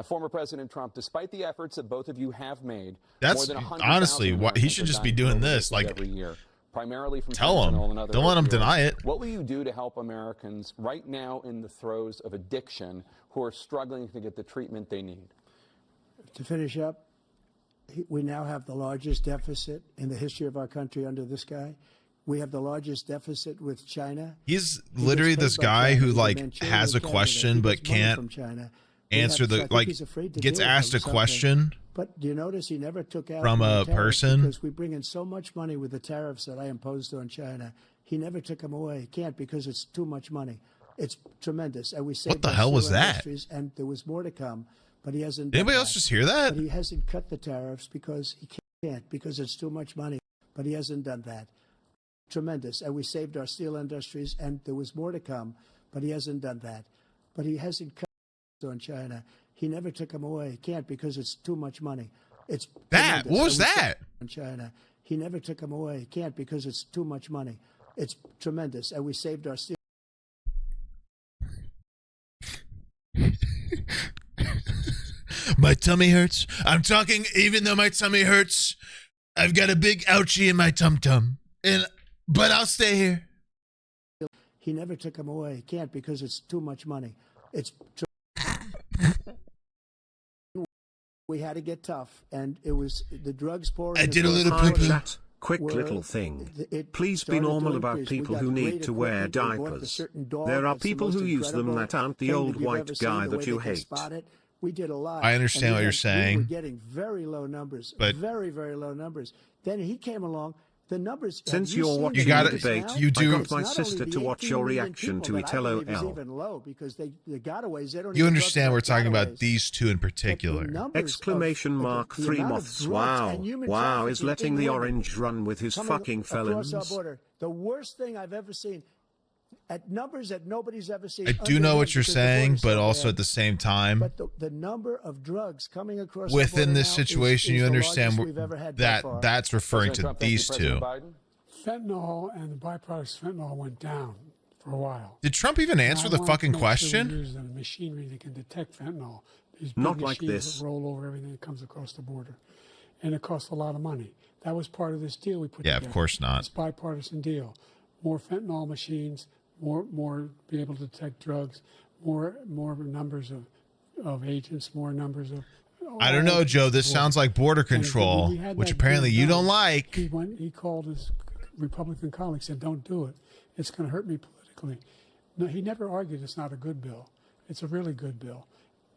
Former President Trump, despite the efforts that both of you have made, That's more than 100,000 honestly why he Americans should are just be dying doing from this. overdoses Like, every year. Primarily from tell him. fentanyl and other Don't let him opioids. deny it. What will you do to help Americans right now in the throes of addiction who are struggling to get the treatment they need? To finish up, we now have the largest deficit in the history of our country under this guy. We have the largest deficit with China. He's He literally gets this paid by guy China. who He's like Manchurian has a candidate. question He but gets money can't from China. answer I the think like he's afraid to gets do it asked or a something. question But do you notice he never took out from the a tariffs person? because we bring in so much money with the tariffs that I imposed on China. He never took them away. He can't because it's too much money. It's tremendous. And we saved What the our hell was steel that? industries, and there was more to come, but he hasn't. Anybody done else that. just hear that? But he hasn't cut the tariffs because he can't because it's too much money. But he hasn't done that. Tremendous. And we saved our steel industries, and there was more to come, but he hasn't done that. But he hasn't cut on China. He never took them away. He can't because it's too much money. It's that. tremendous. What was And we that? saved on China. He never took them away. He can't because it's too much money. It's tremendous. And we saved our steel. My tummy hurts. I'm talking even though my tummy hurts. I've got a big ouchie in my tum-tum, but I'll stay here. He never took them away. He can't because it's too much money. We had to get tough, and it was the drugs pouring. I did a little poo-poo. Quick little thing. Please be normal about people who need to wear diapers. There are people who use them that aren't the old white guy that you hate. We did a lot. I understand what you're saying. We were getting very low numbers, but very, very low numbers. Then he came along. The numbers. Since you're watching the debate, I got my sister to watch your reaction to it. LOL. You understand we're talking about these two in particular. Exclamation mark 3 moths. Wow. Wow is letting the orange run with his fucking felons. The worst thing I've ever seen. At numbers that nobody's ever seen. I do know what you're saying, but also at the same time, but the number of drugs coming across within this situation, you understand that that that's referring to these two. Fentanyl and the byproducts of fentanyl went down for a while. Did Trump even answer the fucking question? Use the machinery that can detect fentanyl. These big Not like machines this. That roll over everything that comes across the border, and it costs a lot of money. That was part of this deal we put together. Yeah, of course not. It's a bipartisan deal. More fentanyl machines. More be able to detect drugs, more numbers of agents, more numbers of. I don't know, Joe. This sounds like border control, which apparently you don't like. He called his Republican colleagues, said, "Don't do it. It's going to hurt me politically." No, he never argued it's not a good bill. It's a really good bill.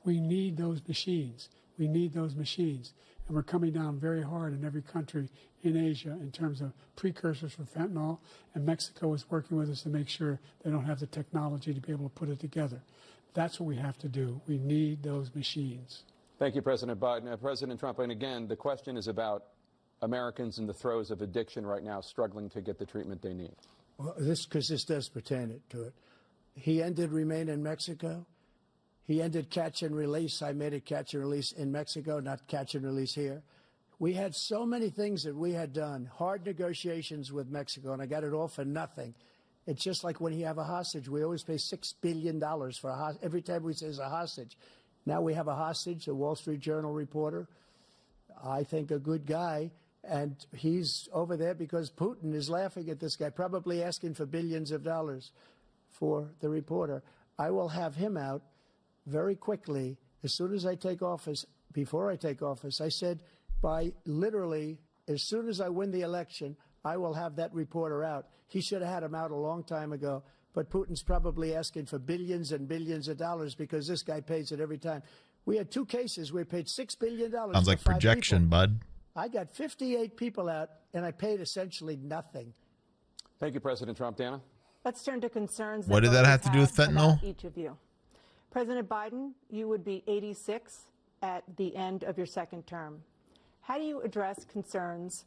We need those machines. We need those machines, and we're coming down very hard in every country in Asia in terms of precursors for fentanyl, and Mexico is working with us to make sure they don't have the technology to be able to put it together. That's what we have to do. We need those machines. Thank you, President Biden. President Trump, and again, the question is about Americans in the throes of addiction right now struggling to get the treatment they need. Well, this does pertain to it. He ended Remain in Mexico. He ended catch and release. I made it catch and release in Mexico, not catch and release here. We had so many things that we had done, hard negotiations with Mexico, and I got it all for nothing. It's just like when you have a hostage. We always pay $6 billion for a hostage. Every time we say it's a hostage. Now we have a hostage, a Wall Street Journal reporter, I think a good guy, and he's over there because Putin is laughing at this guy, probably asking for billions of dollars for the reporter. I will have him out very quickly as soon as I take office. Before I take office, I said, by literally, as soon as I win the election, I will have that reporter out. He should have had him out a long time ago, but Putin's probably asking for billions and billions of dollars because this guy pays it every time. We had 2 cases where we paid $6 billion. Sounds like projection, bud. I got 58 people out, and I paid essentially nothing. Thank you, President Trump. Dana? Let's turn to concerns. What did that have to do with fentanyl? Each of you. President Biden, you would be 86 at the end of your second term. How do you address concerns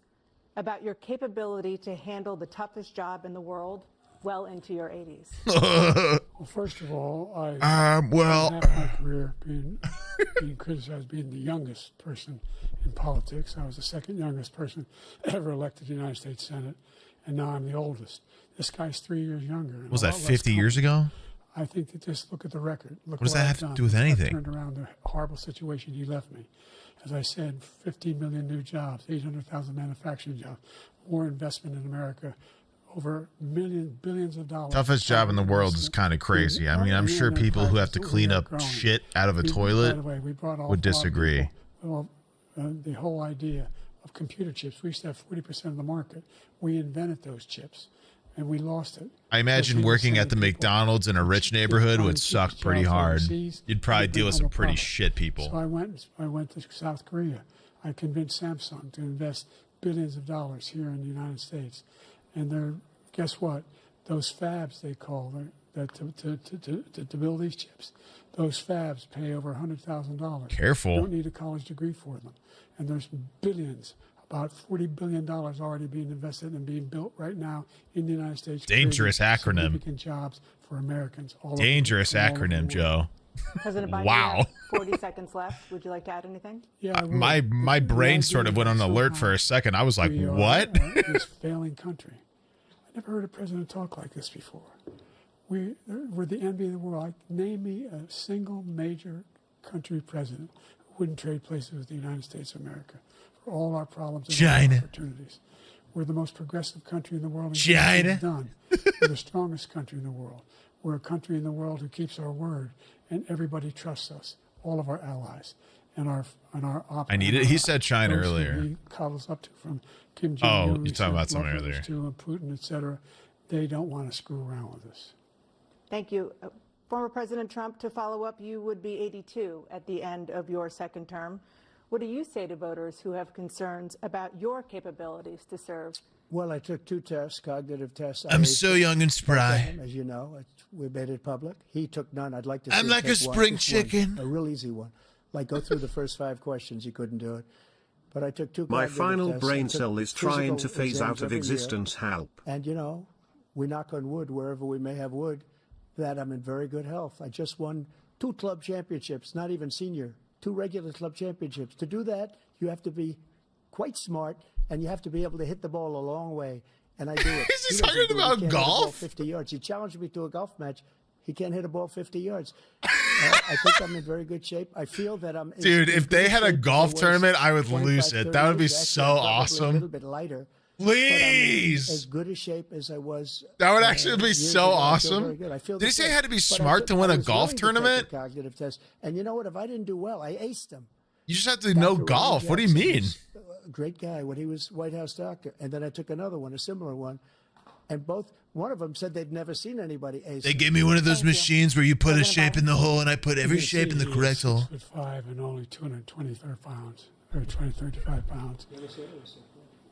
about your capability to handle the toughest job in the world well into your 80s? Well, first of all, I had my career being criticized as being the youngest person in politics. I was the second youngest person ever elected to the United States Senate, and now I'm the oldest. This guy's 3 years younger. Was that 50 years ago? I think that just look at the record. Look what does that have to do with anything? I've turned around the horrible situation he left me. As I said, 15 million new jobs, 800,000 manufacturing jobs, more investment in America, over billions of dollars. Toughest job in the world is kind of crazy. I mean, I'm sure people who have to clean up shit out of a toilet would disagree. Well, the whole idea of computer chips, we used to have 40% of the market. We invented those chips, and we lost it. I imagine working at the McDonald's in a rich neighborhood would suck pretty hard. You'd probably deal with some pretty shit people. So I went to South Korea. I convinced Samsung to invest billions of dollars here in the United States. And guess what? Those fabs, they call to build these chips, those fabs pay over $100,000. Careful. You don't need a college degree for them. And there's billions, about $40 billion already being invested and being built right now in the United States. Dangerous acronym. Significant jobs for Americans. Dangerous acronym, Joe. President Biden, wow. 40 seconds left. Would you like to add anything? Yeah. My brain sort of went on alert for a second. I was like, what? This failing country. I never heard a president talk like this before. We're the envy of the world. Name me a single major country president who wouldn't trade places with the United States of America for all our problems and China. our opportunities. We're the most progressive country in the world. China. Done. We're the strongest country in the world. We're a country in the world who keeps our word, and everybody trusts us. All of our allies and our I need it. He said China earlier. He coddles up to from Kim Jong-un. Oh, you're talking about something earlier. To Putin, etc. They don't want to screw around with us. Thank you. Former President Trump, to follow up, you would be 82 at the end of your second term. What do you say to voters who have concerns about your capabilities to serve? Well, I took 2 tests, cognitive tests. I'm so young and spry. As you know, we made it public. He took none. I'd like to see I'm him like a take spring one, chicken. a real easy one. Like go through the first 5 questions. He couldn't do it. But I took 2 My cognitive final tests. brain cell is trying to phase exams out of every year. existence. Help. And, you know, we knock on wood wherever we may have wood, that I'm in very good health. I just won 2 club championships, not even senior, 2 regular club championships. To do that, you have to be quite smart, and you have to be able to hit the ball a long way. And I do it. Is he talking about golf? 50 yards. He challenged me to a golf match. He can't hit a ball 50 yards. I think I'm in very good shape. I feel that I'm... Dude, if they had a golf tournament, I would lose it. That would be so awesome. A little bit lighter. Please. As good a shape as I was. That would actually be so awesome. Did he say you had to be smart to win a golf tournament? Cognitive test. And you know what? If I didn't do well, I aced him. You just have to know golf. What do you mean? A great guy when he was White House doctor. And then I took another one, a similar one. And one of them said they'd never seen anybody ace. They gave me one of those machines where you put a shape in the hole, and I put every shape in the correct hole. 6'5" and only 223 pounds, or 235 pounds.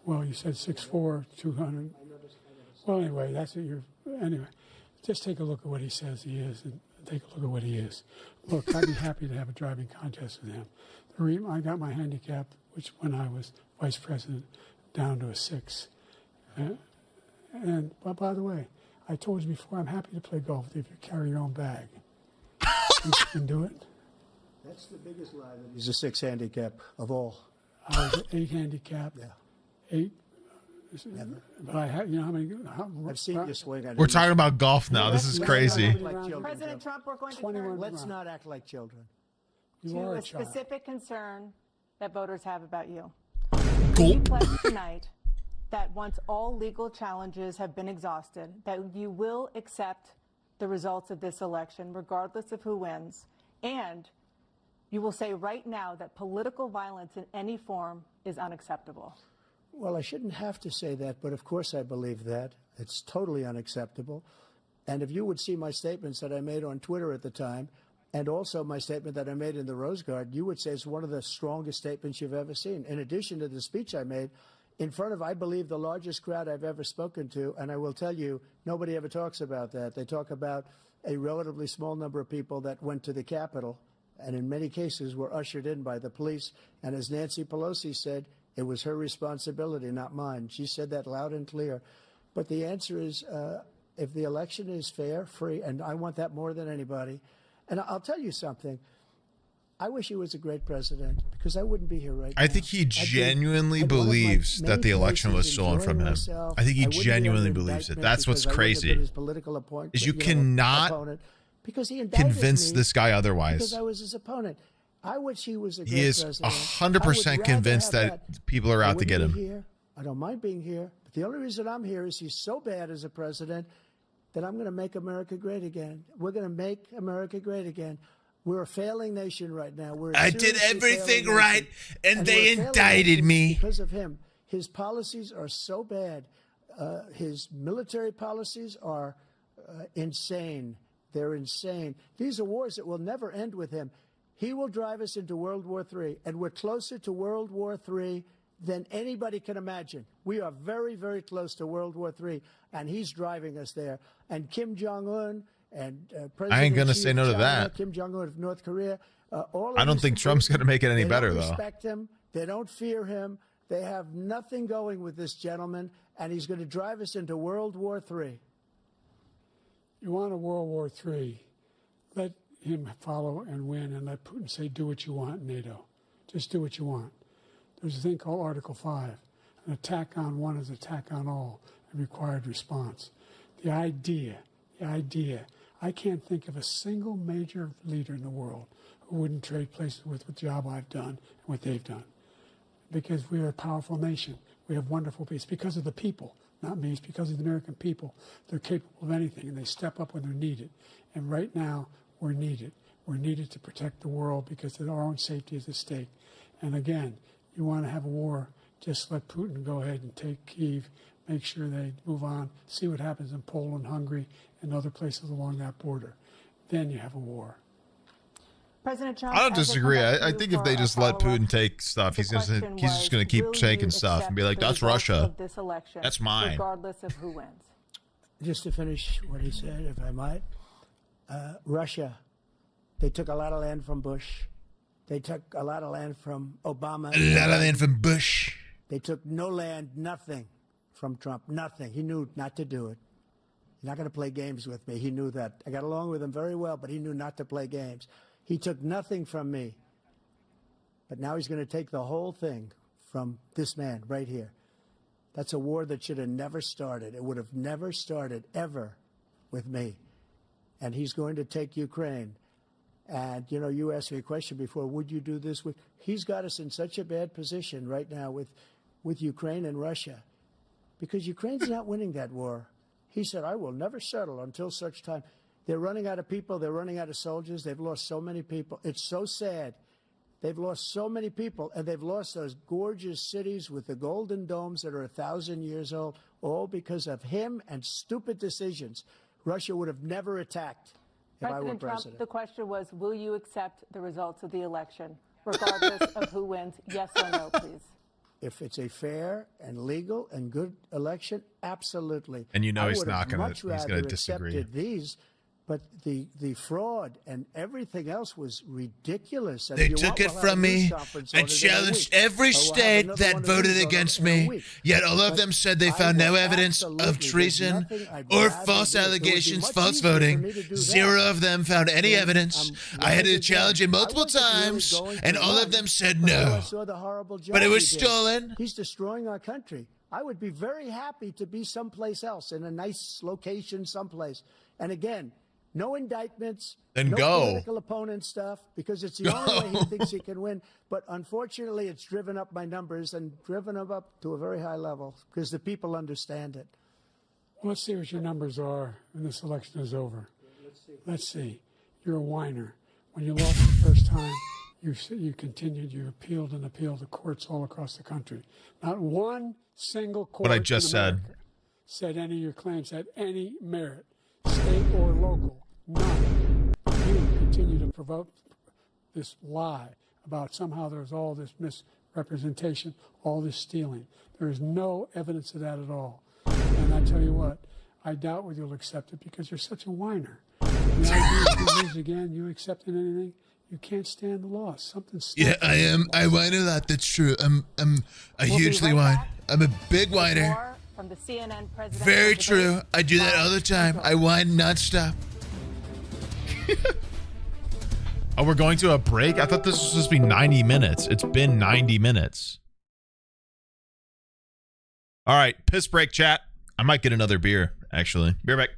Well, you said 6'4", 200. Well, anyway, that's what anyway, just take a look at what he says he is, and take a look at what he is. Look, I'd be happy to have a driving contest with him. I got my handicap, which when I was vice president, down to a 6. But by the way, I told you before, I'm happy to play golf with you if you carry your own bag. You can do it. That's the biggest lie. That he's a 6 handicap of all. I was an 8 handicap. Yeah. 8. Never. But I had, you know how many? I've seen you swing. We're talking about golf now. This is crazy. President Trump, we're going to turn. Let's not act like children. To a specific concern that voters have about you. Will you pledge tonight that once all legal challenges have been exhausted, that you will accept the results of this election, regardless of who wins, and you will say right now that political violence in any form is unacceptable? Well, I shouldn't have to say that, but of course I believe that. It's totally unacceptable. And if you would see my statements that I made on Twitter at the time, and also my statement that I made in the Rose Garden, you would say it's one of the strongest statements you've ever seen. In addition to the speech I made in front of, I believe, the largest crowd I've ever spoken to, and I will tell you, nobody ever talks about that. They talk about a relatively small number of people that went to the Capitol, and in many cases were ushered in by the police. And as Nancy Pelosi said, it was her responsibility, not mine. She said that loud and clear. But the answer is, if the election is fair, free, and I want that more than anybody. And I'll tell you something. I wish he was a great president, because I wouldn't be here right now. I think he genuinely believes that the election was stolen from him. I think he genuinely believes it. That's what's crazy. Is you cannot convince this guy otherwise. Because I was his opponent. I wish he was a great He is president. 100% convinced that people are out to get him. I don't mind being here. But the only reason I'm here is he's so bad as a president that I'm going to make America great again. We're going to make America great again. We're a failing nation right now. I did everything right, and they indicted me. Because of him. His policies are so bad. His military policies are insane. They're insane. These are wars that will never end with him. He will drive us into World War III, and we're closer to World War III than anybody can imagine. We are very, very close to World War III, and he's driving us there. And Kim Jong-un and President I ain't going to Xi say of no to China, that. Kim Jong-un of North Korea. I don't think Trump's going to make it any better, though. They though. don't respect him. They don't fear him. They have nothing going with this gentleman, and he's going to drive us into World War III. You want a World War III, let him follow and win, and let Putin say, do what you want, NATO. Just do what you want. There's a thing called Article 5. An attack on one is an attack on all, and required response. The idea, I can't think of a single major leader in the world who wouldn't trade places with the job I've done and what they've done. Because we are a powerful nation. We have wonderful people. It's because of the people, not me. It's because of the American people. They're capable of anything, and they step up when they're needed. And right now, we're needed. We're needed to protect the world because our own safety is at stake. And again, you want to have a war, just let Putin go ahead and take Kyiv, make sure they move on, see what happens in Poland, Hungary, and other places along that border. Then you have a war. President Trump, I don't disagree. I think if they just let Putin take stuff, he's just gonna keep taking stuff and be like, "That's Russia. That's mine." Regardless of who wins. Just to finish what he said, if I might, Russia, they took a lot of land from Bush. They took a lot of land from Obama. A lot of land from Bush. They took no land, nothing from Trump, nothing. He knew not to do it. He's not going to play games with me. He knew that. I got along with him very well, but he knew not to play games. He took nothing from me. But now he's going to take the whole thing from this man right here. That's a war that should have never started. It would have never started ever with me. And he's going to take Ukraine. And, you know, you asked me a question before, would you do this? He's got us in such a bad position right now with Ukraine and Russia because Ukraine's not winning that war. He said, I will never settle until such time. They're running out of people. They're running out of soldiers. They've lost so many people. It's so sad. They've lost so many people, and they've lost those gorgeous cities with the golden domes that are 1,000 years old, all because of him and stupid decisions. Russia would have never attacked if I were President Trump, president. the question was, will you accept the results of the election, regardless of who wins? Yes or no, please. If it's a fair and legal and good election, absolutely. And you know I he's would not have going much to. He's rather going to disagree. accepted these, but the fraud and everything else was ridiculous. And They if you took want, it we'll have from a news me conference and on it in a challenged week. every Or we'll have state another that one of voted these against in a me. week. Yet all of But them said they I found no will evidence of absolutely, there's treason nothing I'd or rather false do. It would be allegations, much false easier for voting. me to do that. Zero of them found any Then evidence. I'm I had to running challenge it again. multiple I wasn't really times, going to and all of run them said until I no. saw the horrible job But it was he did. stolen. He's destroying our country. I would be very happy to be someplace else, in a nice location someplace. And again, no indictments, Then no go. political opponent stuff, because it's the only way he thinks he can win. But unfortunately, it's driven up my numbers and driven them up to a very high level because the people understand it. Well, let's see what your numbers are when this election is over. Let's see. You're a whiner. When you lost the first time, you continued, you appealed and appealed to courts all across the country. Not one single court What I just in said. America said any of your claims had any merit, state or local. None. You continue to provoke this lie about somehow there's all this misrepresentation, all this stealing. There is no evidence of that at all. And I tell you what, I doubt whether you'll accept it because you're such a whiner. The idea if you lose again, you accepting anything, you can't stand the loss. Something's Yeah, I am. I whine a lot. That's true. I'm a hugely whine. I'm a big whiner. More from the CNN president. Very true. I do that all the time. I whine nonstop. Oh, we're going to a break? I thought this was supposed to be 90 minutes. It's been 90 minutes. All right, piss break, chat. I might get another beer, actually. Be right back.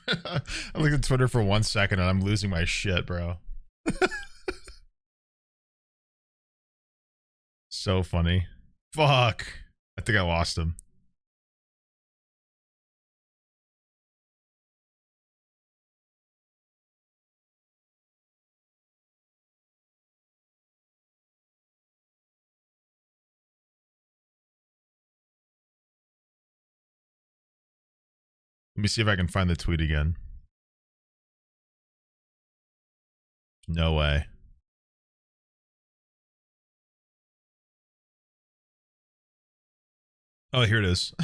I looked at Twitter for 1 second and I'm losing my shit, bro. So funny. Fuck. I think I lost him. Let me see if I can find the tweet again. No way. Oh, here it is.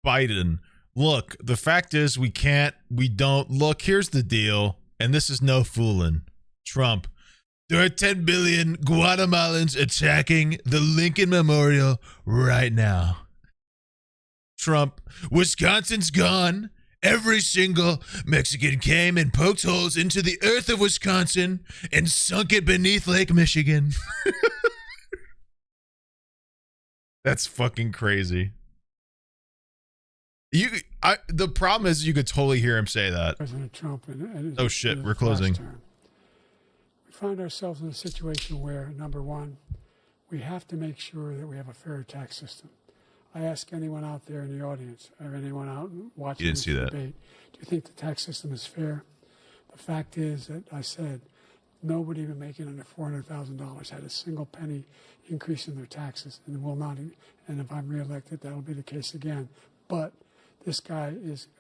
Biden. Look, the fact is we don't. Look, here's the deal. And this is no fooling. Trump. There are 10 billion Guatemalans attacking the Lincoln Memorial right now. Trump. Wisconsin's gone. Every single Mexican came and poked holes into the earth of Wisconsin and sunk it beneath Lake Michigan. That's fucking crazy. The problem is you could totally hear him say that. President Trump and oh shit, we're closing. We find ourselves in a situation where, number one, we have to make sure that we have a fair tax system. I ask anyone out there in the audience, or anyone out watching this debate, do you think the tax system is fair? The fact is that I said nobody even making under $400,000 had a single penny increase in their taxes, and will not. And if I'm reelected, that'll be the case again. But this guy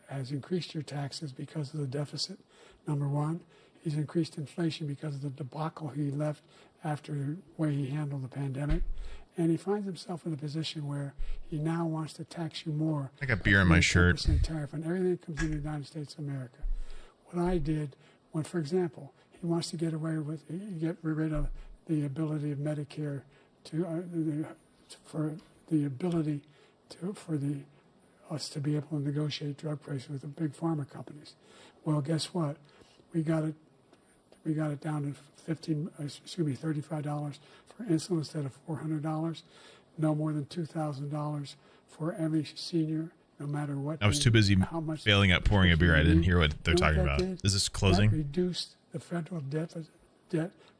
has increased your taxes because of the deficit. Number one, he's increased inflation because of the debacle he left after the way he handled the pandemic. And he finds himself in a position where he now wants to tax you more. I got beer in my shirt. 10% tariff on everything that comes in the United States of America. What I did, when, for example, he wants to get rid of the ability of Medicare for us to be able to negotiate drug prices with the big pharma companies. Well, guess what? We got it down to $35 for insulin instead of $400. No more than $2,000 for every senior, no matter what. I was too busy bailing out pouring a beer. I didn't hear what they're talking about. Is this closing? That reduced the federal debt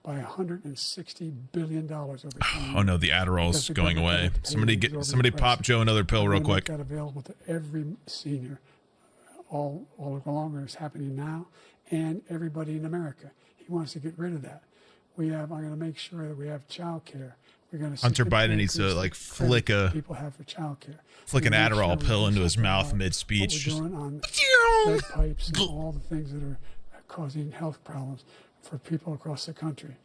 by $160 billion over time. Oh no, the Adderall's going away. Somebody pop Joe another pill real quick. That available to every senior all along. It's happening now, and everybody in America. He wants to get rid of that. I'm going to make sure that we have child care. We're going to Hunter Biden needs to like flick an Adderall pill into his mouth mid-speech. What we're doing on lead pipes and all the things that are causing health problems for people across the country.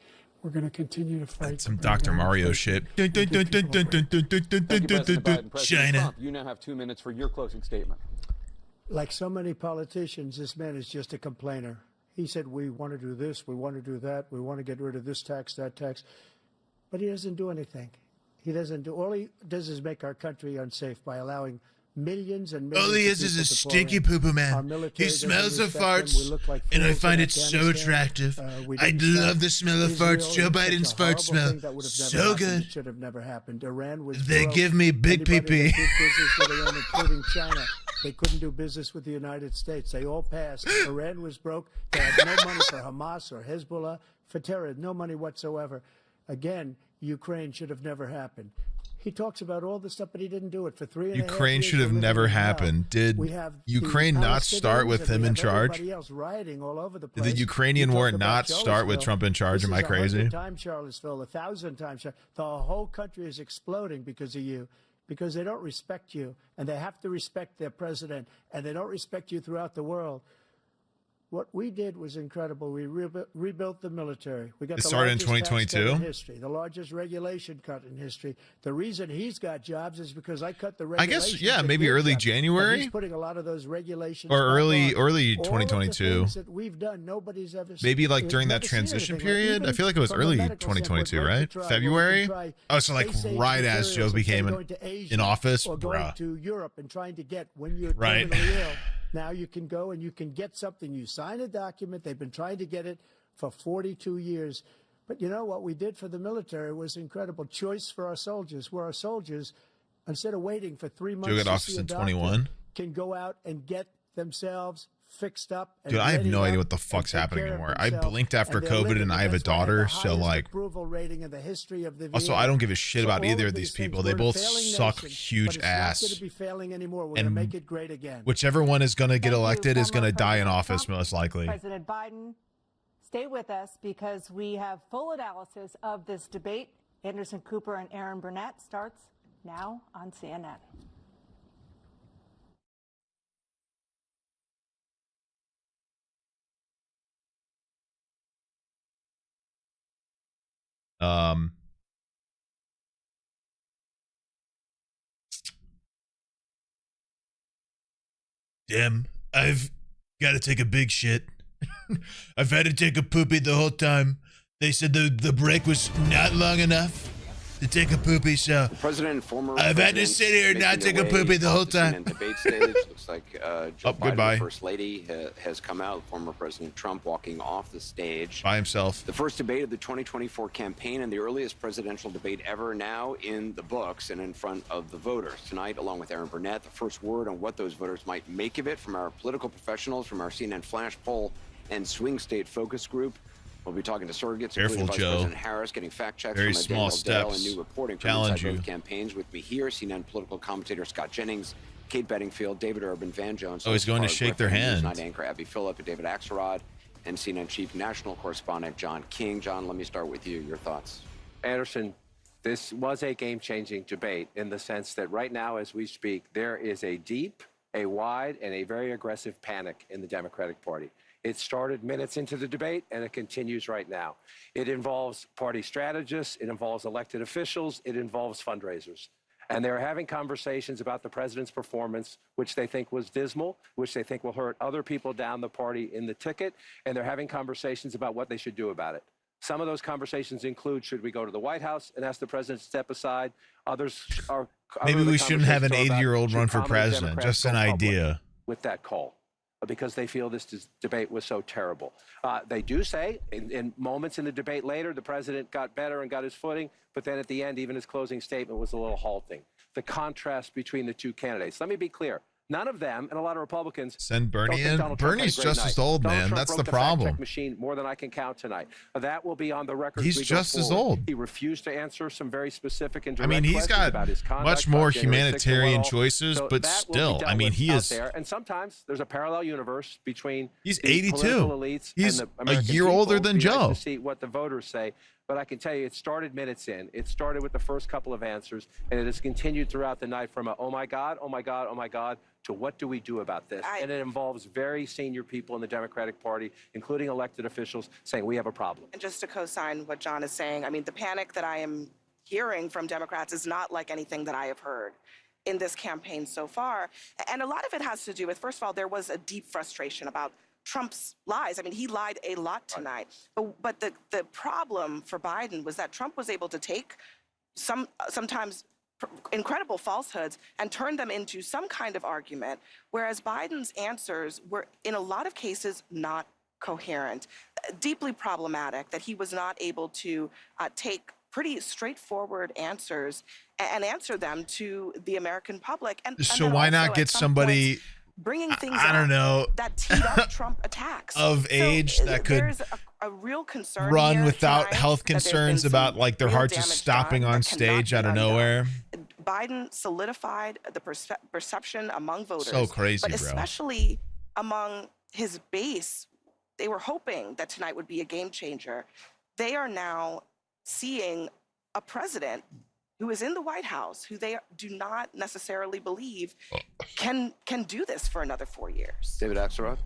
We're going to continue to fight. Some Dr. Mario shit. China. You now have 2 minutes for your closing statement. Like so many politicians, this man is just a complainer. He said, we want to do this, we want to do that, we want to get rid of this tax, that tax. But he doesn't do anything. All he does is make our country unsafe by allowing millions and millions. All he is a stinky poo-poo man. He smells of farts, and I find it so attractive. I love the smell of farts. Joe Biden's fart smell so good. Should have never happened. Iran was they give me big pee-pee. Including China. They couldn't do business with the United States. They all passed. Iran was broke. They had no money for Hamas or Hezbollah, for terror, no money whatsoever. Again, Ukraine should have never happened. He talks about all this stuff, but he didn't do it for 3.5 years. Ukraine should have never happened. Did Ukraine not start with him in charge? Did the Ukrainian war not start with Trump in charge? Am I crazy? 100 times Charlottesville, 1,000 times. The whole country is exploding because of you, because they don't respect you, and they have to respect their president, and they don't respect you throughout the world. What we did was incredible. We rebuilt the military. We got it started in 2022. History, the largest regulation cut in history. The reason he's got jobs is because I cut the regulations. I guess, yeah, maybe early January. He's putting a lot of those regulations or early 2022. That we've done, nobody's ever maybe like during that transition period. I feel like it was early 2022, right? February. Oh, so like right as Joe became in office, or going to Europe and trying to get when you're right. terminally ill. Now you can go and you can get something. You sign a document. They've been trying to get it for 42 years. But you know what we did for the military was incredible. Choice for our soldiers, where our soldiers, instead of waiting for 3 months to get office in 21. can go out and get themselves fixed up. And Dude, I have no readied idea up what the and fuck's take happening care of anymore. I themselves, blinked after and they're COVID living and it. I have a That's why I had daughter, the so highest like, approval rating in the history of the also, VA. I don't give a shit So about all either of these these things, people. we're They a both failing suck nation, huge but it's not ass. going to be failing anymore. We're going And to make it great again. whichever one is going to get Thank you, elected is going to former die in President office, Trump, most likely. President Biden, stay with us because we have full analysis of this debate. Anderson Cooper and Aaron Burnett starts now on CNN. Damn, I've got to take a big shit. I've had to take a poopy the whole time. They said the break was not long enough to take a poopy, so President and former I've had to sit here and not take a poopy the whole time. Debate stage looks like Joe Biden, goodbye. the First Lady, has come out. Former President Trump walking off the stage By himself. The first debate of the 2024 campaign and the earliest presidential debate ever, now in the books and in front of the voters. Tonight, along with Aaron Burnett, the first word on what those voters might make of it from our political professionals, from our CNN Flash poll and swing state focus group. We'll be talking to surrogates, Careful, including Vice Joe. President Harris, getting fact checks Very from small Daniel Dale and steps. new reporting from Challenge inside you. both campaigns. With me here, CNN political commentator Scott Jennings, Kate Bedingfield, David Urban, Van Jones. Oh, he's going to shake their hand. Newsnight anchor Abby Phillip and David Axelrod, and CNN chief national correspondent John King. John, let me start with you. Your thoughts? Anderson, this was a game-changing debate in the sense that right now, as we speak, there is a deep, a wide, and a very aggressive panic in the Democratic Party. It started minutes into the debate, and it continues right now. It involves party strategists, it involves elected officials, it involves fundraisers. And they're having conversations about the president's performance, which they think was dismal, which they think will hurt other people down the party in the ticket, and they're having conversations about what they should do about it. Some of those conversations include, should we go to the White House and ask the president to step aside? Others are... Maybe we shouldn't have an 80-year-old run for should president. Democrats Just an go public idea. with that call, because they feel this debate was so terrible. They do say in moments in the debate later, the president got better and got his footing, but then at the end, even his closing statement was a little halting. The contrast between the two candidates. Let me be clear. None of them, and a lot of Republicans, Send Bernie don't think in. Donald Trump had a Bernie's great just night. as old, Donald man. Trump That's broke the fact-check problem. machine more than I can count tonight. That will be on the record. He's as we go just as forward. old. He refused to answer some very specific and I direct mean, he's questions got about his conduct much by more January 6th and humanitarian what all. choices, So but that will be still, dealt I mean, with he out is. there. And sometimes there's a parallel universe between He's the 82. political elites He's and the a American year older people. than Be nice Joe. to see what the voters say. But I can tell you, it started minutes in. It started with the first couple of answers, and it has continued throughout the night from a, oh my God, oh my God, oh my God, to what do we do about this? And it involves very senior people in the Democratic Party, including elected officials, saying we have a problem. And just to co-sign what John is saying, I mean, the panic that I am hearing from Democrats is not like anything that I have heard in this campaign so far. And a lot of it has to do with, first of all, there was a deep frustration about Trump's lies. I mean, he lied a lot tonight. But the problem for Biden was that Trump was able to take sometimes incredible falsehoods and turn them into some kind of argument, whereas Biden's answers were, in a lot of cases, not coherent, deeply problematic, that he was not able to take pretty straightforward answers and answer them to the American public. And So then why also, not at get some somebody, points, bringing things I don't up know, that teed up Trump attacks of age that could there's a real concern run here without tonight health that there's been concerns some about like their real heart just damage stopping done on that cannot stage be out of undone. nowhere. Biden solidified the perception among voters. So crazy, but bro. especially among his base. They were hoping that tonight would be a game changer. They are now seeing a president who is in the White House, who they do not necessarily believe can do this for another 4 years. David Axelrod?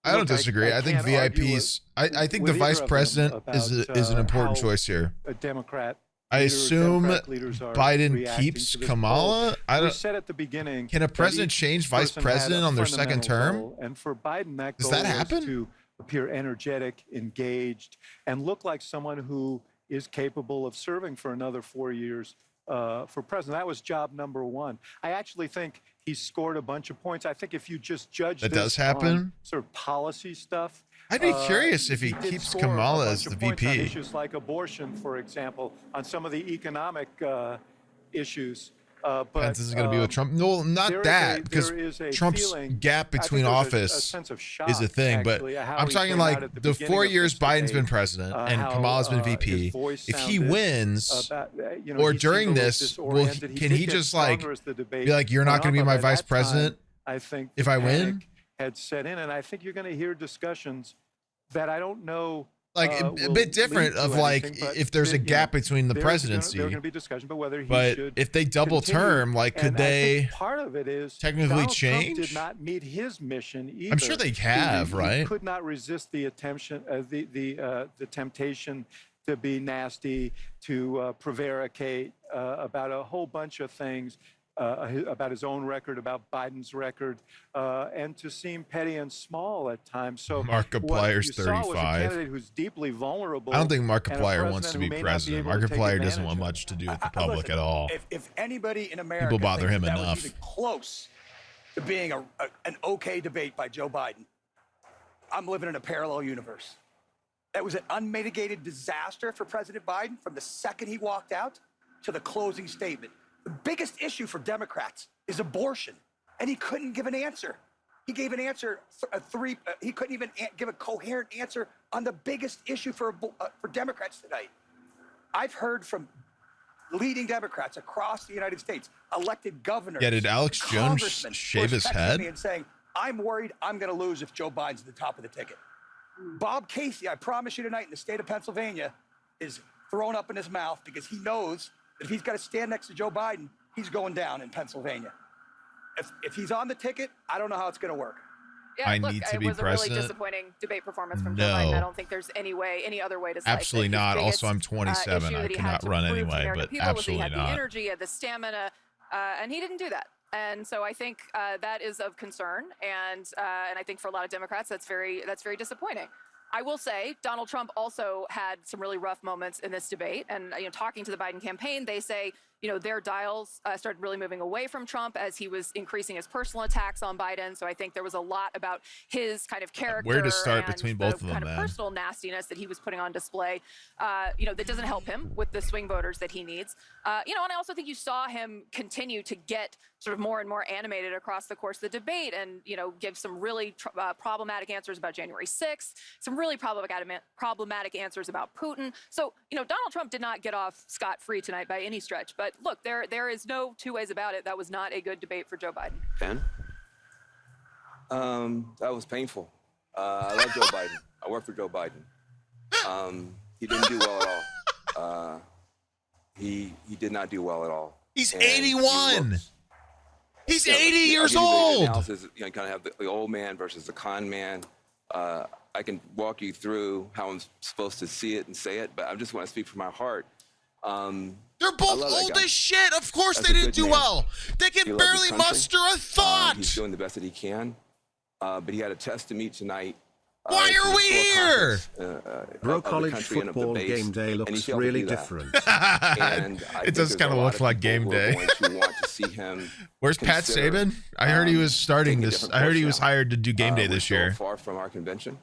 I don't disagree. I think VIPs. I think the vice president is an important choice here. A Democrat. I assume leaders are Biden reacting keeps to this Kamala. poll. I We don't. said at the beginning. Can a that president each change vice person had a president on their second fundamental term? goal, and for Biden, that Does goal that happen? was to appear energetic, engaged, and look like someone who is capable of serving for another 4 years for president. That was job number one. I actually think he scored a bunch of points. I think if you just judge That this does happen? on sort of policy stuff. I'd be curious if he did keeps score Kamala a as bunch the of points on VP. issues like abortion, for example, on some of the economic issues. But Pence is going to be with Trump. No, not that, because Trump's gap between office is a thing. But I'm talking like the 4 years Biden's been president and Kamala's been VP. If he wins, or during this, can he just like be like, "You're not going to be my vice president"? I think if I win, had set in, and I think you're going to hear discussions that I don't know. Like a bit different of like if there's a gap between the presidency. There's going to be discussion about whether he should. If they double term, like could they? Part of it is technically Donald change. Trump did not meet his mission either. I'm sure they have, right? He could not resist the the temptation to be nasty, to prevaricate about a whole bunch of things. About his own record, about Biden's record, and to seem petty and small at times. So Markiplier's 35. Was a candidate who's deeply vulnerable. I don't think Markiplier wants to be president. Markiplier doesn't want much to do with the public listen, at all. If anybody in America people bother him that enough, was even close to being an okay debate by Joe Biden, I'm living in a parallel universe. That was an unmitigated disaster for President Biden from the second he walked out to the closing statement. The biggest issue for Democrats is abortion, and he couldn't give an answer. He gave an answer, he couldn't even give a coherent answer on the biggest issue for Democrats tonight. I've heard from leading Democrats across the United States, elected governors. Yeah, did Alex Jones shave his head? And saying, I'm worried I'm going to lose if Joe Biden's at the top of the ticket. Bob Casey, I promise you tonight, in the state of Pennsylvania, is thrown up in his mouth because he knows if he's got to stand next to Joe Biden, he's going down in Pennsylvania. If he's on the ticket, I don't know how it's going to work. Yeah, I need to be it was president. a really disappointing debate performance from Joe Biden. I don't think there's any other way to slice absolutely it. not. Also, I'm 27. I cannot run anyway, but absolutely he had not. The energy, he had the stamina, and he didn't do that. And so I think that is of concern, and I think for a lot of Democrats, that's very disappointing. I will say Donald Trump also had some really rough moments in this debate. And, talking to the Biden campaign, they say, their dials started really moving away from Trump as he was increasing his personal attacks on Biden. So I think there was a lot about his kind of character. Where to start and between both of them, kind of personal nastiness that he was putting on display, that doesn't help him with the swing voters that he needs. And I also think you saw him continue to get sort of more and more animated across the course of the debate and, give some really problematic answers about January 6th, some really problematic answers about Putin. So, Donald Trump did not get off scot-free tonight by any stretch. But look, there is no two ways about it. That was not a good debate for Joe Biden. Ben? That was painful. I love Joe Biden. I work for Joe Biden. He didn't do well at all. He did not do well at all. He's 81. He's 80 years old. Analysis, kind of have the old man versus the con man. I can walk you through how I'm supposed to see it and say it, but I just want to speak from my heart. They're both old as shit. Of course they didn't do well. They can barely muster a thought. He's doing the best that he can, but he had a test to meet tonight. Why are we here? Bro, college football game day looks really different. It does kind of look like game day. Where's Pat Saban? I heard he was starting this. I heard he was hired to do game day this year. We're so far from our convention,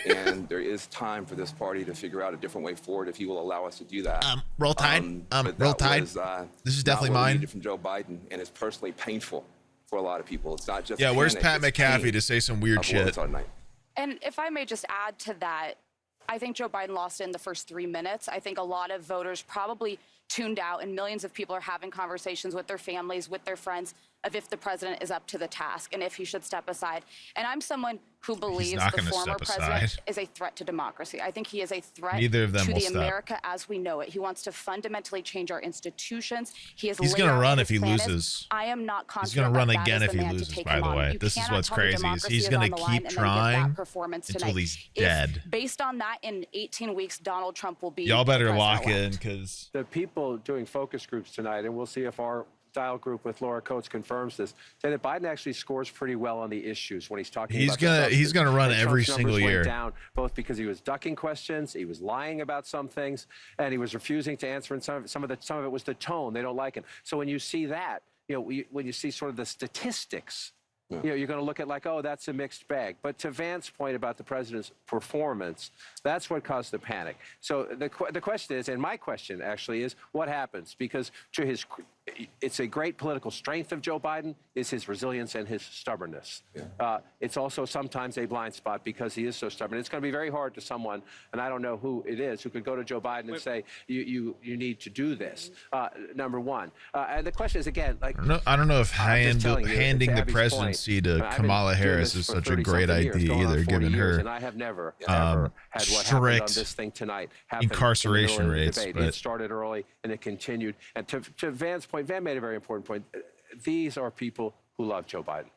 and there is time for this party to figure out a different way forward if he will allow us to do that. Roll Tide. Roll Tide. This is definitely mine. From Joe Biden, and it's personally painful for a lot of people. It's not just where's Pat McAfee to say some weird shit? And if I may just add to that, I think Joe Biden lost in the first 3 minutes. I think a lot of voters probably tuned out, and millions of people are having conversations with their families, with their friends, of if the president is up to the task and if he should step aside. And I'm someone who believes the former president is a threat to democracy. I think he is a threat to the America as we know it. He wants to fundamentally change our institutions. He's going to run if he loses. I am not confident. He's going to run again if he loses, by the way. This is what's crazy. He's going to keep trying until he's dead. Based on that, in 18 weeks, Donald Trump will be. Y'all better lock in, because the people doing focus groups tonight, and we'll see if our style group with Laura Coates confirms this, say that Biden actually scores pretty well on the issues when he's talking about he's gonna run every single year. Down, both because he was ducking questions, he was lying about some things, and he was refusing to answer, and some of it was the tone. They don't like him. So when you see that, when you see sort of the statistics, you're going to look at like, oh, that's a mixed bag. But to Vance's point about the president's performance, that's what caused the panic. So the question is, and my question actually is, what happens? Because to his it's a great political strength of Joe Biden is his resilience and his stubbornness. It's also sometimes a blind spot because he is so stubborn. It's going to be very hard to someone, and I don't know who it is, who could go to Joe Biden and say, you need to do this, number one. And the question is, again, like... I don't know if handing the presidency to Kamala Harris is such a great idea either, given her and I have never, ever had what happened on this thing tonight happen incarceration in the middle of the rates. debate. But it started early and it continued. And to Van's point, Van made a very important point. These are people who love Joe Biden,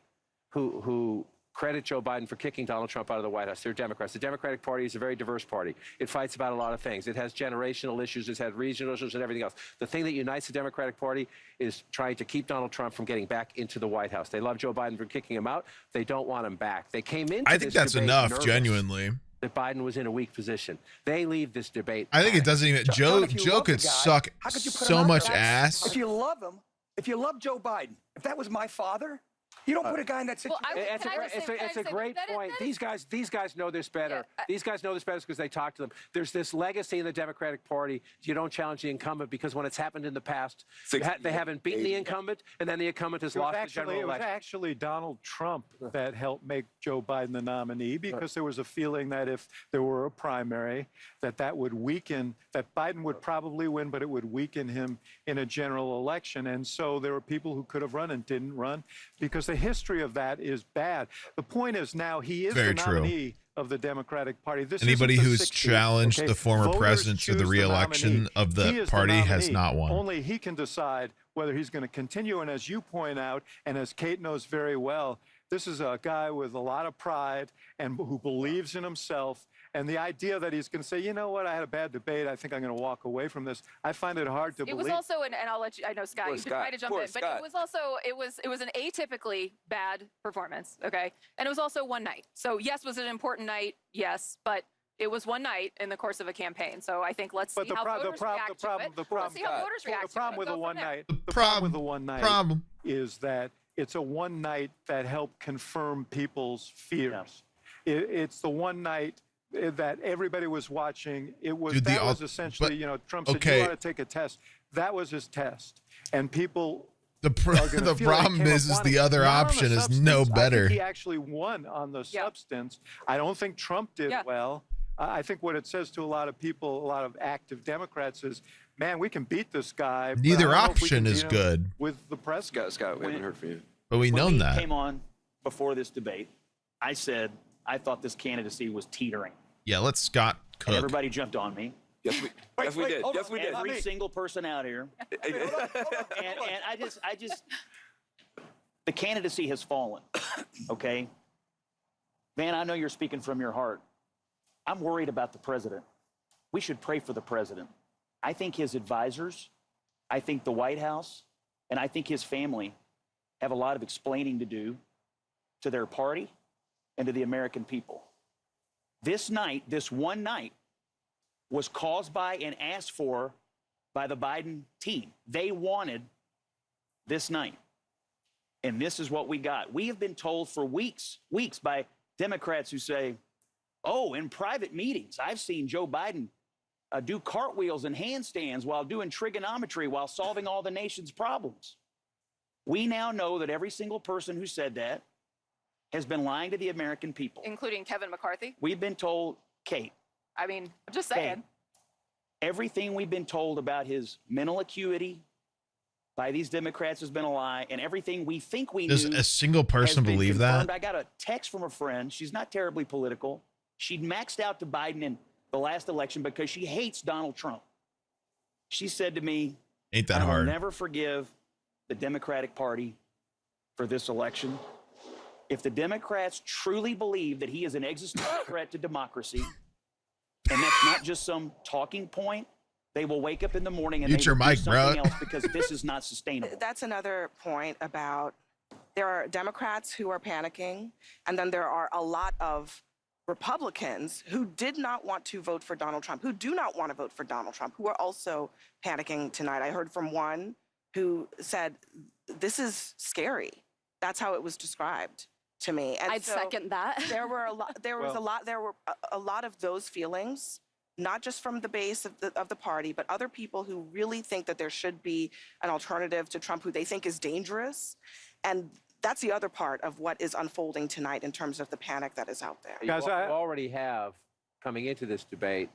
who credit Joe Biden for kicking Donald Trump out of the White House. They're Democrats. The Democratic Party is a very diverse party. It fights about a lot of things. It has generational issues. It's had regional issues and everything else. The thing that unites the Democratic Party is trying to keep Donald Trump from getting back into the White House. They love Joe Biden for kicking him out. They don't want him back. They came into I think that's enough, genuinely. That Biden was in a weak position. They leave this debate. I think it doesn't even. Joe could suck so much ass. If you love him, if you love Joe Biden, if that was my father, you don't put a guy in that situation. It's a great point. These guys know this better. These guys know this better because they talk to them. There's this legacy in the Democratic Party. You don't challenge the incumbent because when it's happened in the past, they haven't beaten the incumbent, and then the incumbent has lost the general election. It was actually Donald Trump that helped make Joe Biden the nominee because there was a feeling that if there were a primary, that would weaken, that Biden would probably win, but it would weaken him in a general election. And so there were people who could have run and didn't run because the history of that is bad. The point is now he is the nominee of the Democratic Party. Anybody who's challenged the former president to the re-election of the party has not won. Only he can decide whether he's going to continue. And as you point out, and as Kate knows very well, this is a guy with a lot of pride and who believes in himself. And the idea that he's going to say, you know what, I had a bad debate, I think I'm going to walk away from this, I find it hard to believe. It was also, and I'll let you, I know Scott, you tried to jump in, but it was also, it was an atypically bad performance, okay? And it was also one night. So yes, was it an important night? Yes, but it was one night in the course of a campaign. So I think let's see how voters react to it. Let's see how voters react to it. The problem with the one night is that it's a one night that helped confirm people's fears. It's the one night that everybody was watching. It was was essentially, you know, Trump said, you ought to take a test. That was his test. And people the problem is the other option is no better. I think he actually won on the substance. I don't think Trump did well. I think what it says to a lot of people, a lot of active Democrats is, man, we can beat this guy. Neither option is good. With the press. Scott, we haven't heard from you. But we know that. When we came on before this debate, I said I thought this candidacy was teetering. Yeah, let Scott cook. And everybody jumped on me. Yes, we did. Yes, we did. Every single person out here. and I just, the candidacy has fallen. Okay, Van, I know you're speaking from your heart. I'm worried about the president. We should pray for the president. I think his advisors, I think the White House, and I think his family have a lot of explaining to do to their party and to the American people. This night, this one night, was caused by and asked for by the Biden team. They wanted this night. And this is what we got. We have been told for weeks by Democrats who say, oh, in private meetings, I've seen Joe Biden do cartwheels and handstands while doing trigonometry while solving all the nation's problems. We now know that every single person who said that has been lying to the American people. Including Kevin McCarthy? We've been told, Kate. I mean, I'm just saying. Kate, everything we've been told about his mental acuity by these Democrats has been a lie, and everything we think we knew. Does a single person believe that? I got a text from a friend. She's not terribly political. She'd maxed out to Biden in the last election because she hates Donald Trump. She said to me, ain't that hard? I'll never forgive the Democratic Party for this election. If the Democrats truly believe that he is an existential threat to democracy, and that's not just some talking point, they will wake up in the morning and they will do something else because this is not sustainable. That's another point about there are Democrats who are panicking, and then there are a lot of Republicans who did not want to vote for Donald Trump, who do not want to vote for Donald Trump, who are also panicking tonight. I heard from one who said, this is scary. That's how it was described to me. And I'd second that. There were a lot of those feelings not just from the base of the party, but other people who really think that there should be an alternative to Trump, who they think is dangerous. And that's the other part of what is unfolding tonight in terms of the panic that is out there. You already have, coming into this debate,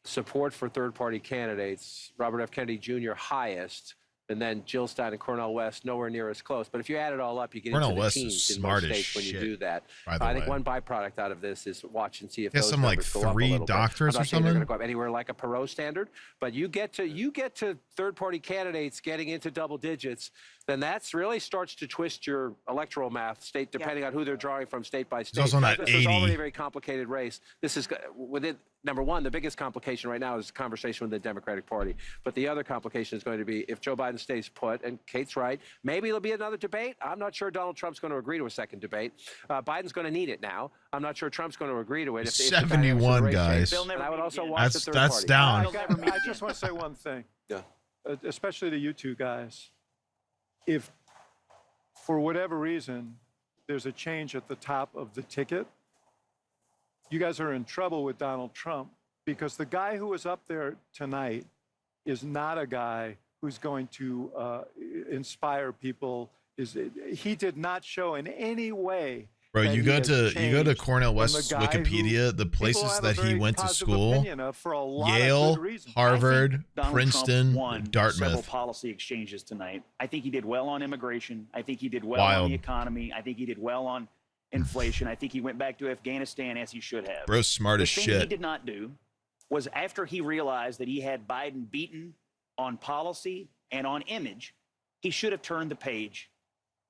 support for third-party candidates, Robert F. Kennedy Jr. highest, and then Jill Stein and Cornel West nowhere near as close. But if you add it all up, you get into the teens in most states when you do that. I think one byproduct out of this is watch and see if those some like numbers go up a 3 little doctors bit. I'm or not saying they're something. going to go up anywhere like a Perot standard, but you get to third-party candidates getting into double digits, then that's really starts to twist your electoral math state depending on who they're drawing from state by state. It's also not This 80. is already a very complicated race. This is within. Number one, the biggest complication right now is the conversation with the Democratic Party. But the other complication is going to be if Joe Biden stays put, and Kate's right, maybe there'll be another debate. I'm not sure Donald Trump's going to agree to a second debate. Biden's going to need it now. I'm not sure Trump's going to agree to it. If 71 guys. And I would also watch the third That's party. down. I just want to say one thing. Yeah. Especially to you two guys. If, for whatever reason, there's a change at the top of the ticket, you guys are in trouble with Donald Trump, because the guy who was up there tonight is not a guy who's going to inspire people. He did not show in any way. Bro, that you he go has to changed Cornel from the West's guy Wikipedia, the people places have a that he very went to positive school: opinion of for a lot of Yale, good reasons. Harvard, Donald Princeton, Trump won several Dartmouth. policy exchanges tonight. I think he did well on immigration. I think he did well Wild. on the economy. I think he did well on inflation. I think he went back to Afghanistan as he should have. Bro's smart as The thing he shit. did not do was, after he realized that he had Biden beaten on policy and on image, he should have turned the page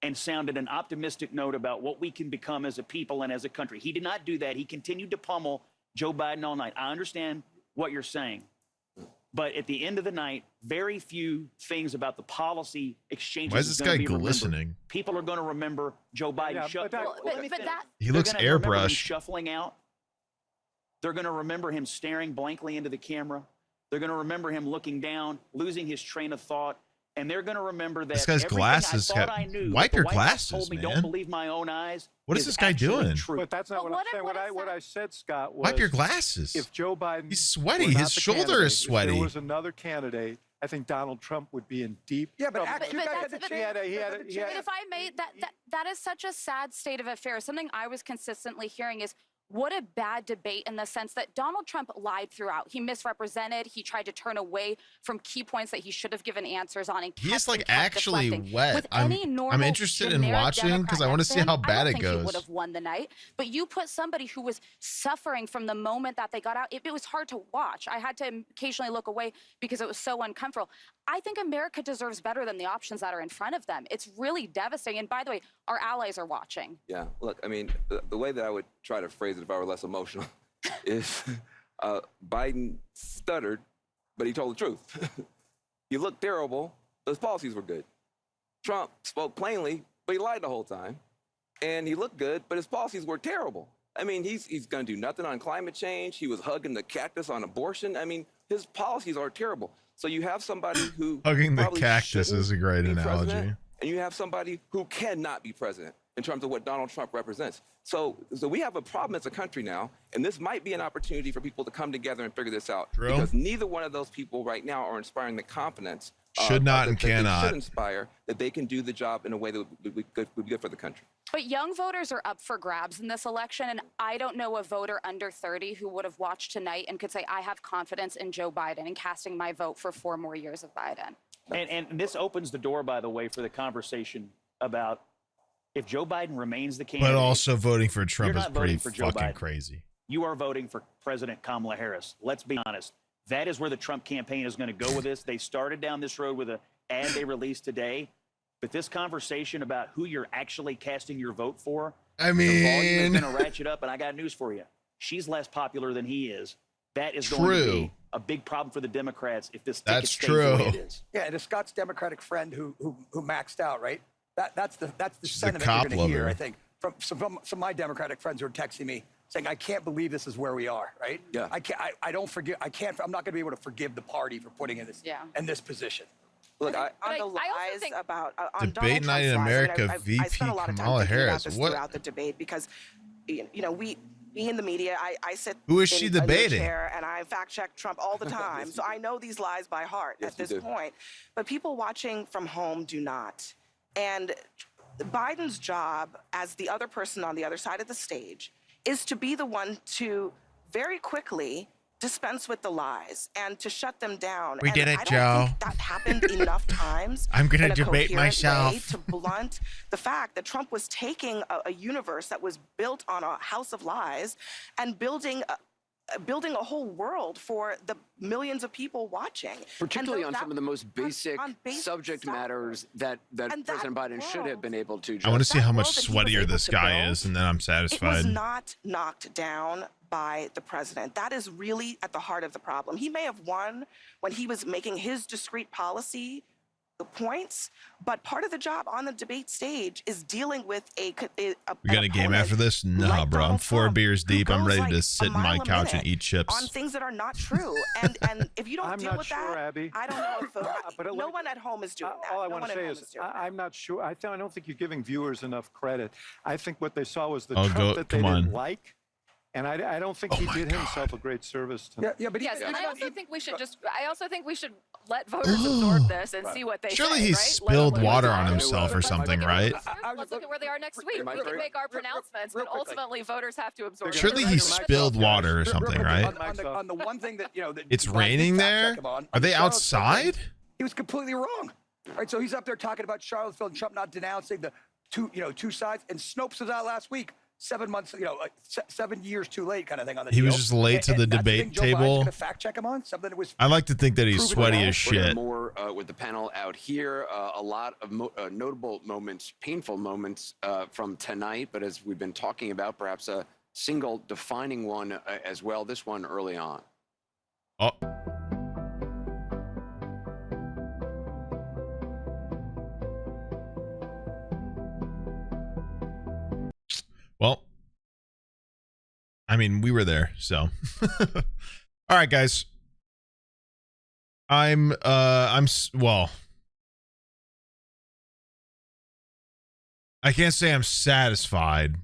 and sounded an optimistic note about what we can become as a people and as a country. He did not do that. He continued to pummel Joe Biden all night. I understand what you're saying, but at the end of the night, very few things about the policy exchanges. Why is this guy glistening? People are going to remember Joe Biden. He looks airbrushed. Shuffling out. They're going to remember him staring blankly into the camera. They're going to remember him looking down, losing his train of thought. And they're going to remember that This guy's everything glasses I thought have- I knew, wipe that the your White House glasses, told me, man. Don't believe my own eyes. What is this guy actually doing? true. But that's not what I'm saying. What I said, Scott, was Wipe your glasses. If Joe Biden, He's sweaty. were not His the shoulder candidate, is sweaty. If there was another candidate, I think Donald Trump would be in deep. Yeah, but trouble. actually, If I may, that is such a sad state of affairs. Something I was consistently hearing is, what a bad debate, in the sense that Donald Trump lied throughout. He misrepresented. He tried to turn away from key points that he should have given answers on. And He is kept like and kept actually deflecting. wet. With I'm any normal, interested in generic watching because I Democrat want to next see him, how I bad don't it think He would goes. have won the night. But you put somebody who was suffering from the moment that they got out. It was hard to watch. I had to occasionally look away because it was so uncomfortable. I think America deserves better than the options that are in front of them. It's really devastating. And by the way, our allies are watching. Yeah, look, I mean, the way that I would try to phrase it if I were less emotional is Biden stuttered, but he told the truth. He looked terrible, but his policies were good. Trump spoke plainly, but he lied the whole time. And he looked good, but his policies were terrible. I mean, he's going to do nothing on climate change. He was hugging the cactus on abortion. I mean, his policies are terrible. So you have somebody who Hugging the probably cactus is a great be analogy. president, and you have somebody who cannot be president in terms of what Donald Trump represents. So we have a problem as a country now, and this might be an opportunity for people to come together and figure this out. True. Because neither one of those people right now are inspiring the confidence Should not and that they cannot. should inspire that they can do the job in a way that would be good for the country. But young voters are up for grabs in this election, and I don't know a voter under 30 who would have watched tonight and could say, I have confidence in Joe Biden and casting my vote for 4 more years of Biden. And this opens the door, by the way, for the conversation about if Joe Biden remains the candidate. But also voting for Trump you're is not voting pretty for Joe fucking Biden. crazy. You are voting for President Kamala Harris. Let's be honest. That is where the Trump campaign is going to go with this. They started down this road with an ad they released today. But this conversation about who you're actually casting your vote for, I the volume mean- is going to ratchet up. And I got news for you. She's less popular than he is. That is going to True. be a big problem for the Democrats if this That's ticket stays the way true. it is. Yeah, and to Scott's Democratic friend who maxed out, right? That's the She's a sentiment cop you're going to hear, lover. I think, from some of my Democratic friends who are texting me saying, "I can't believe this is where we are." Right? Yeah. I don't forgive. I can't. I'm not going to be able to forgive the party for putting in this position. Look, on the lies about on Debate Donald night in Trump's lies, America, I VP spent a lot of time Kamala thinking Harris. about this What? throughout the debate because, you know, me in the media, I sit Who is she in a debating? chair and I fact check Trump all the time. So I know these lies by heart at this point. But people watching from home do not. And Biden's job as the other person on the other side of the stage is to be the one to very quickly dispense with the lies and to shut them down. We and did it, I don't Joe. think that happened enough times. I'm gonna in a debate coherent myself. way to blunt the fact that Trump was taking a universe that was built on a house of lies and building a whole world for the millions of people watching. Particularly on some of the most basic subject matters that President Biden should have been able to. I want to see how much that he was sweatier able this to guy build, is, and then I'm It satisfied. was not knocked down by the president. That is really at the heart of the problem. He may have won when he was making his discrete policy points, but part of the job on the debate stage is dealing with We got a game after this? No, bro. I'm 4 beers deep. I'm ready to sit in my couch and eat on chips. things that are not true. And if you don't I'm deal not with sure, that, Abby. I don't know if no one at home is doing that. All I No want one to at say home is, doing that. I'm not sure. I don't think you're giving viewers enough credit. I think what they saw was the Oh, Trump go- that they come didn't on. like. And I don't think he did himself a great service tonight. but Yes, and I also think we should let voters absorb this and see what they Surely say, he right? spilled water on himself or something, right? Let's look at where they are next week. We can make our pronouncements, but ultimately voters have to absorb it. Surely he spilled water or something, right? On the one thing that, that It's Biden raining did fact there? check him on Are they Charlottesville thing, outside? He was completely wrong. All right, so he's up there talking about Charlottesville and Trump not denouncing the two sides, and Snopes was out last week. 7 months, 7 years too late, kind of thing on the He deal. was just late to the And that's debate thing Joe Biden's table. gonna fact check him on something that was. I like to think that he's proven sweaty wrong. as We're gonna shit. more with the panel out here. A lot of notable moments, painful moments from tonight. But as we've been talking about, perhaps a single defining one as well. This one early on. Oh. Well, I mean, we were there, so. All right, guys. Well, I can't say I'm satisfied,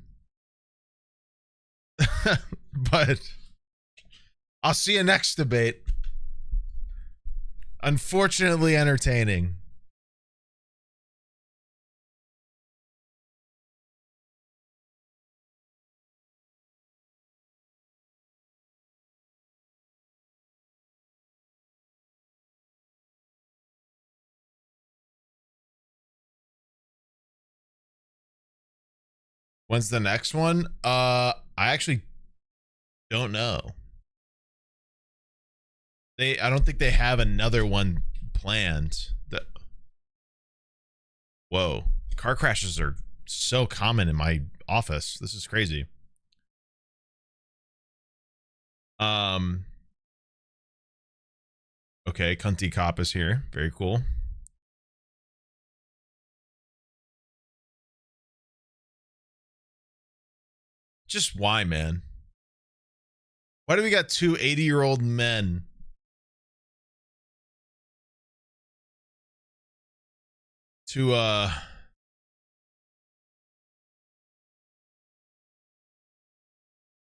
but I'll see you next debate. Unfortunately entertaining. When's the next one? I actually don't know. I don't think they have another one planned. Whoa. Car crashes are so common in my office. This is crazy. Okay, Cunty Cop is here. Very cool. Just why, man? Why do we got two 80-year-old men? To,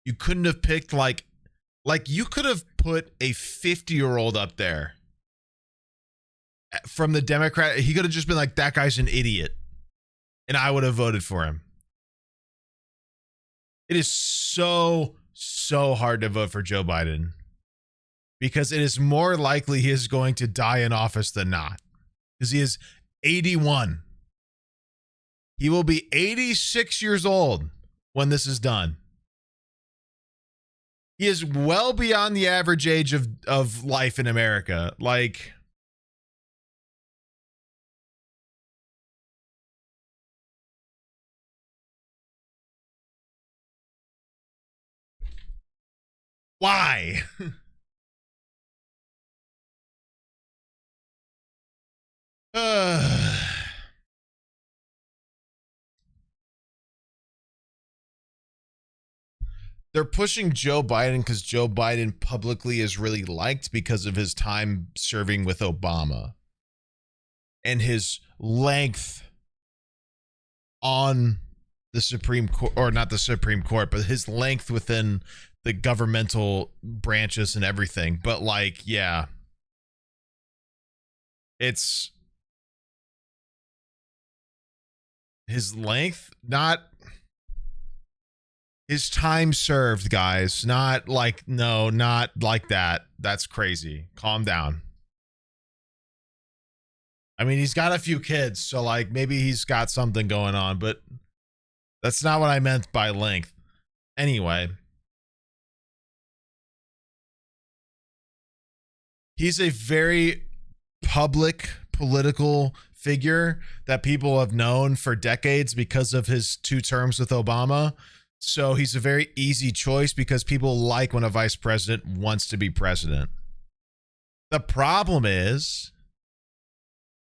you couldn't have picked like you could have put a 50-year-old up there from the Democrat. He could have just been like, that guy's an idiot. And I would have voted for him. It is so hard to vote for Joe Biden because it is more likely he is going to die in office than not, because he is 81. He will be 86 years old when this is done. He is well beyond the average age of life in America. Like, why? They're pushing Joe Biden because Joe Biden publicly is really liked because of his time serving with Obama and his length on the Supreme Court, or not the Supreme Court, but his length within the governmental branches and everything. But like, yeah, it's his length, not his time served, guys. Not like, no, not like that. That's crazy. Calm down. I mean, he's got a few kids, so like maybe he's got something going on, but that's not what I meant by length. Anyway, he's a very public political figure that people have known for decades because of his 2 terms with Obama. So he's a very easy choice because people like when a vice president wants to be president. The problem is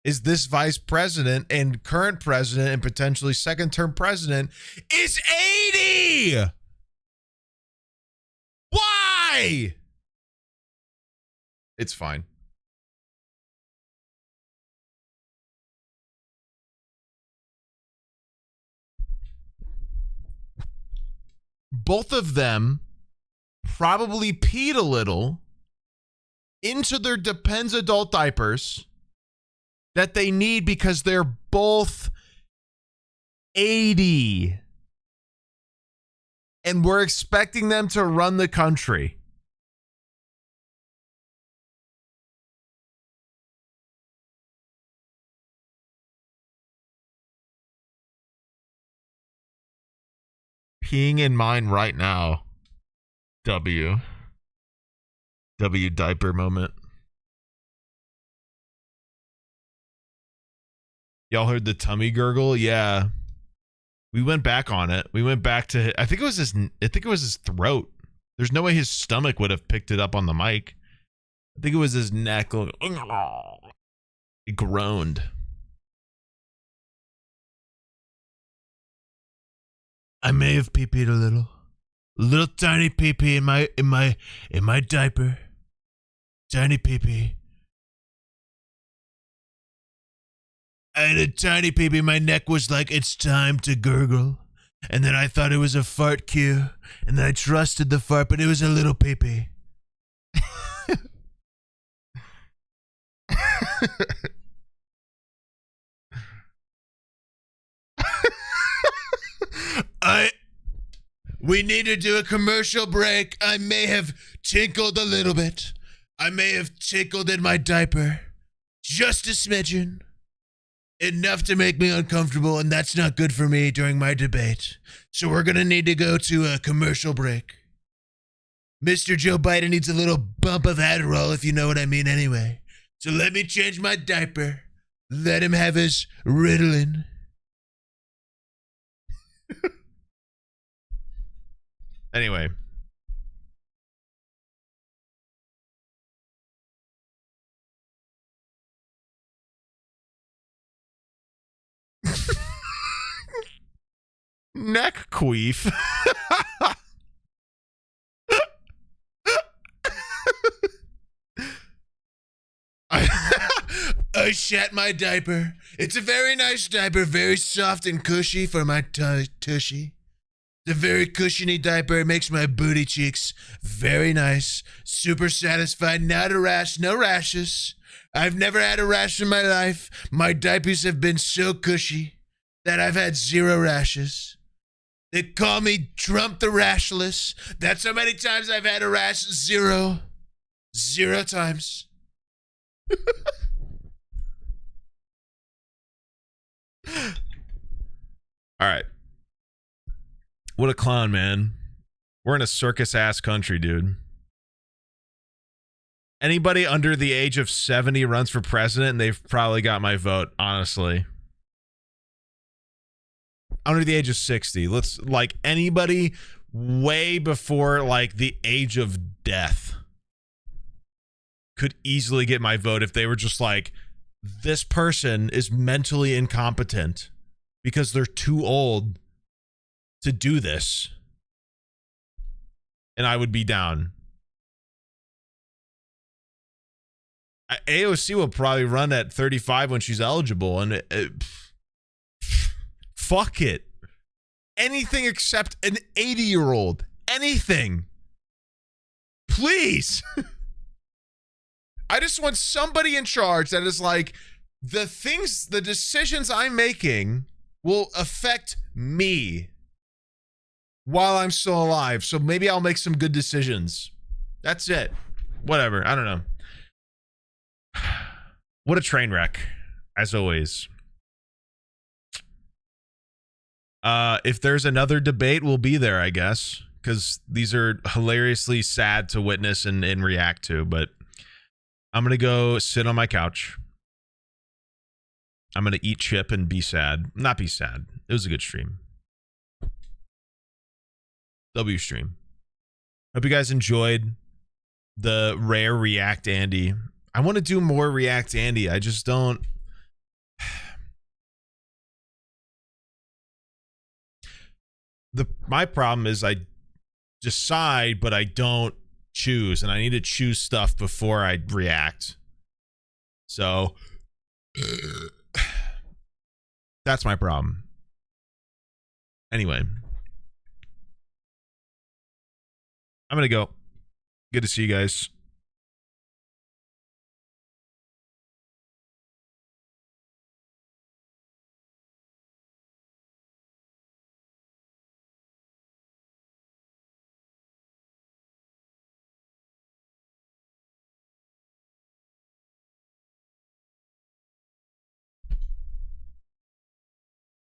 this vice president and current president and potentially second-term president is 80! Why? It's fine. Both of them probably peed a little into their Depends adult diapers that they need because they're both 80. And we're expecting them to run the country. Peeing in mine right now. W diaper moment. Y'all heard the tummy gurgle? Yeah. We went back on it. We went back to, I think it was his throat. There's no way his stomach would have picked it up on the mic. I think it was his neck. He groaned. I may have pee-peed a little tiny pee-pee in my diaper. Tiny pee-pee. I had a tiny pee-pee. My neck was like, it's time to gurgle. And then I thought it was a fart cue. And then I trusted the fart, but it was a little pee-pee. We need to do a commercial break. I may have tinkled a little bit. I may have tickled in my diaper. Just a smidgen. Enough to make me uncomfortable, and that's not good for me during my debate. So we're going to need to go to a commercial break. Mr. Joe Biden needs a little bump of Adderall, if you know what I mean anyway. So let me change my diaper. Let him have his Ritalin. Anyway. Neck queef. I shat my diaper. It's a very nice diaper, very soft and cushy for my tushy. It's a very cushiony diaper. It makes my booty cheeks very nice. Super satisfied. Not a rash. No rashes. I've never had a rash in my life. My diapers have been so cushy that I've had 0 rashes. They call me Trump the Rashless. That's how many times I've had a rash. 0. 0 times. All right. What a clown, man. We're in a circus-ass country, dude. Anybody under the age of 70 runs for president, and they've probably got my vote, honestly. Under the age of 60. Let's, like, anybody way before, like, the age of death could easily get my vote if they were just like, this person is mentally incompetent because they're too old to do this. And I would be down. AOC will probably run at 35 when she's eligible, and fuck it. anything except an 80-year-old. Anything. Please. I just want somebody in charge that is like, the decisions I'm making will affect me while I'm still alive. So maybe I'll make some good decisions. That's it. Whatever. I don't know. What a train wreck, as always. If there's another debate, we'll be there, I guess, because these are hilariously sad to witness and react to. But I'm going to go sit on my couch. I'm going to eat chip and be sad. Not be sad. It was a good stream. W stream. Hope you guys enjoyed the rare React Andy. I want to do more React Andy. I just don't. My problem is I decide, but I don't choose, and I need to choose stuff before I react. So that's my problem. Anyway, I'm gonna go. Good to see you guys.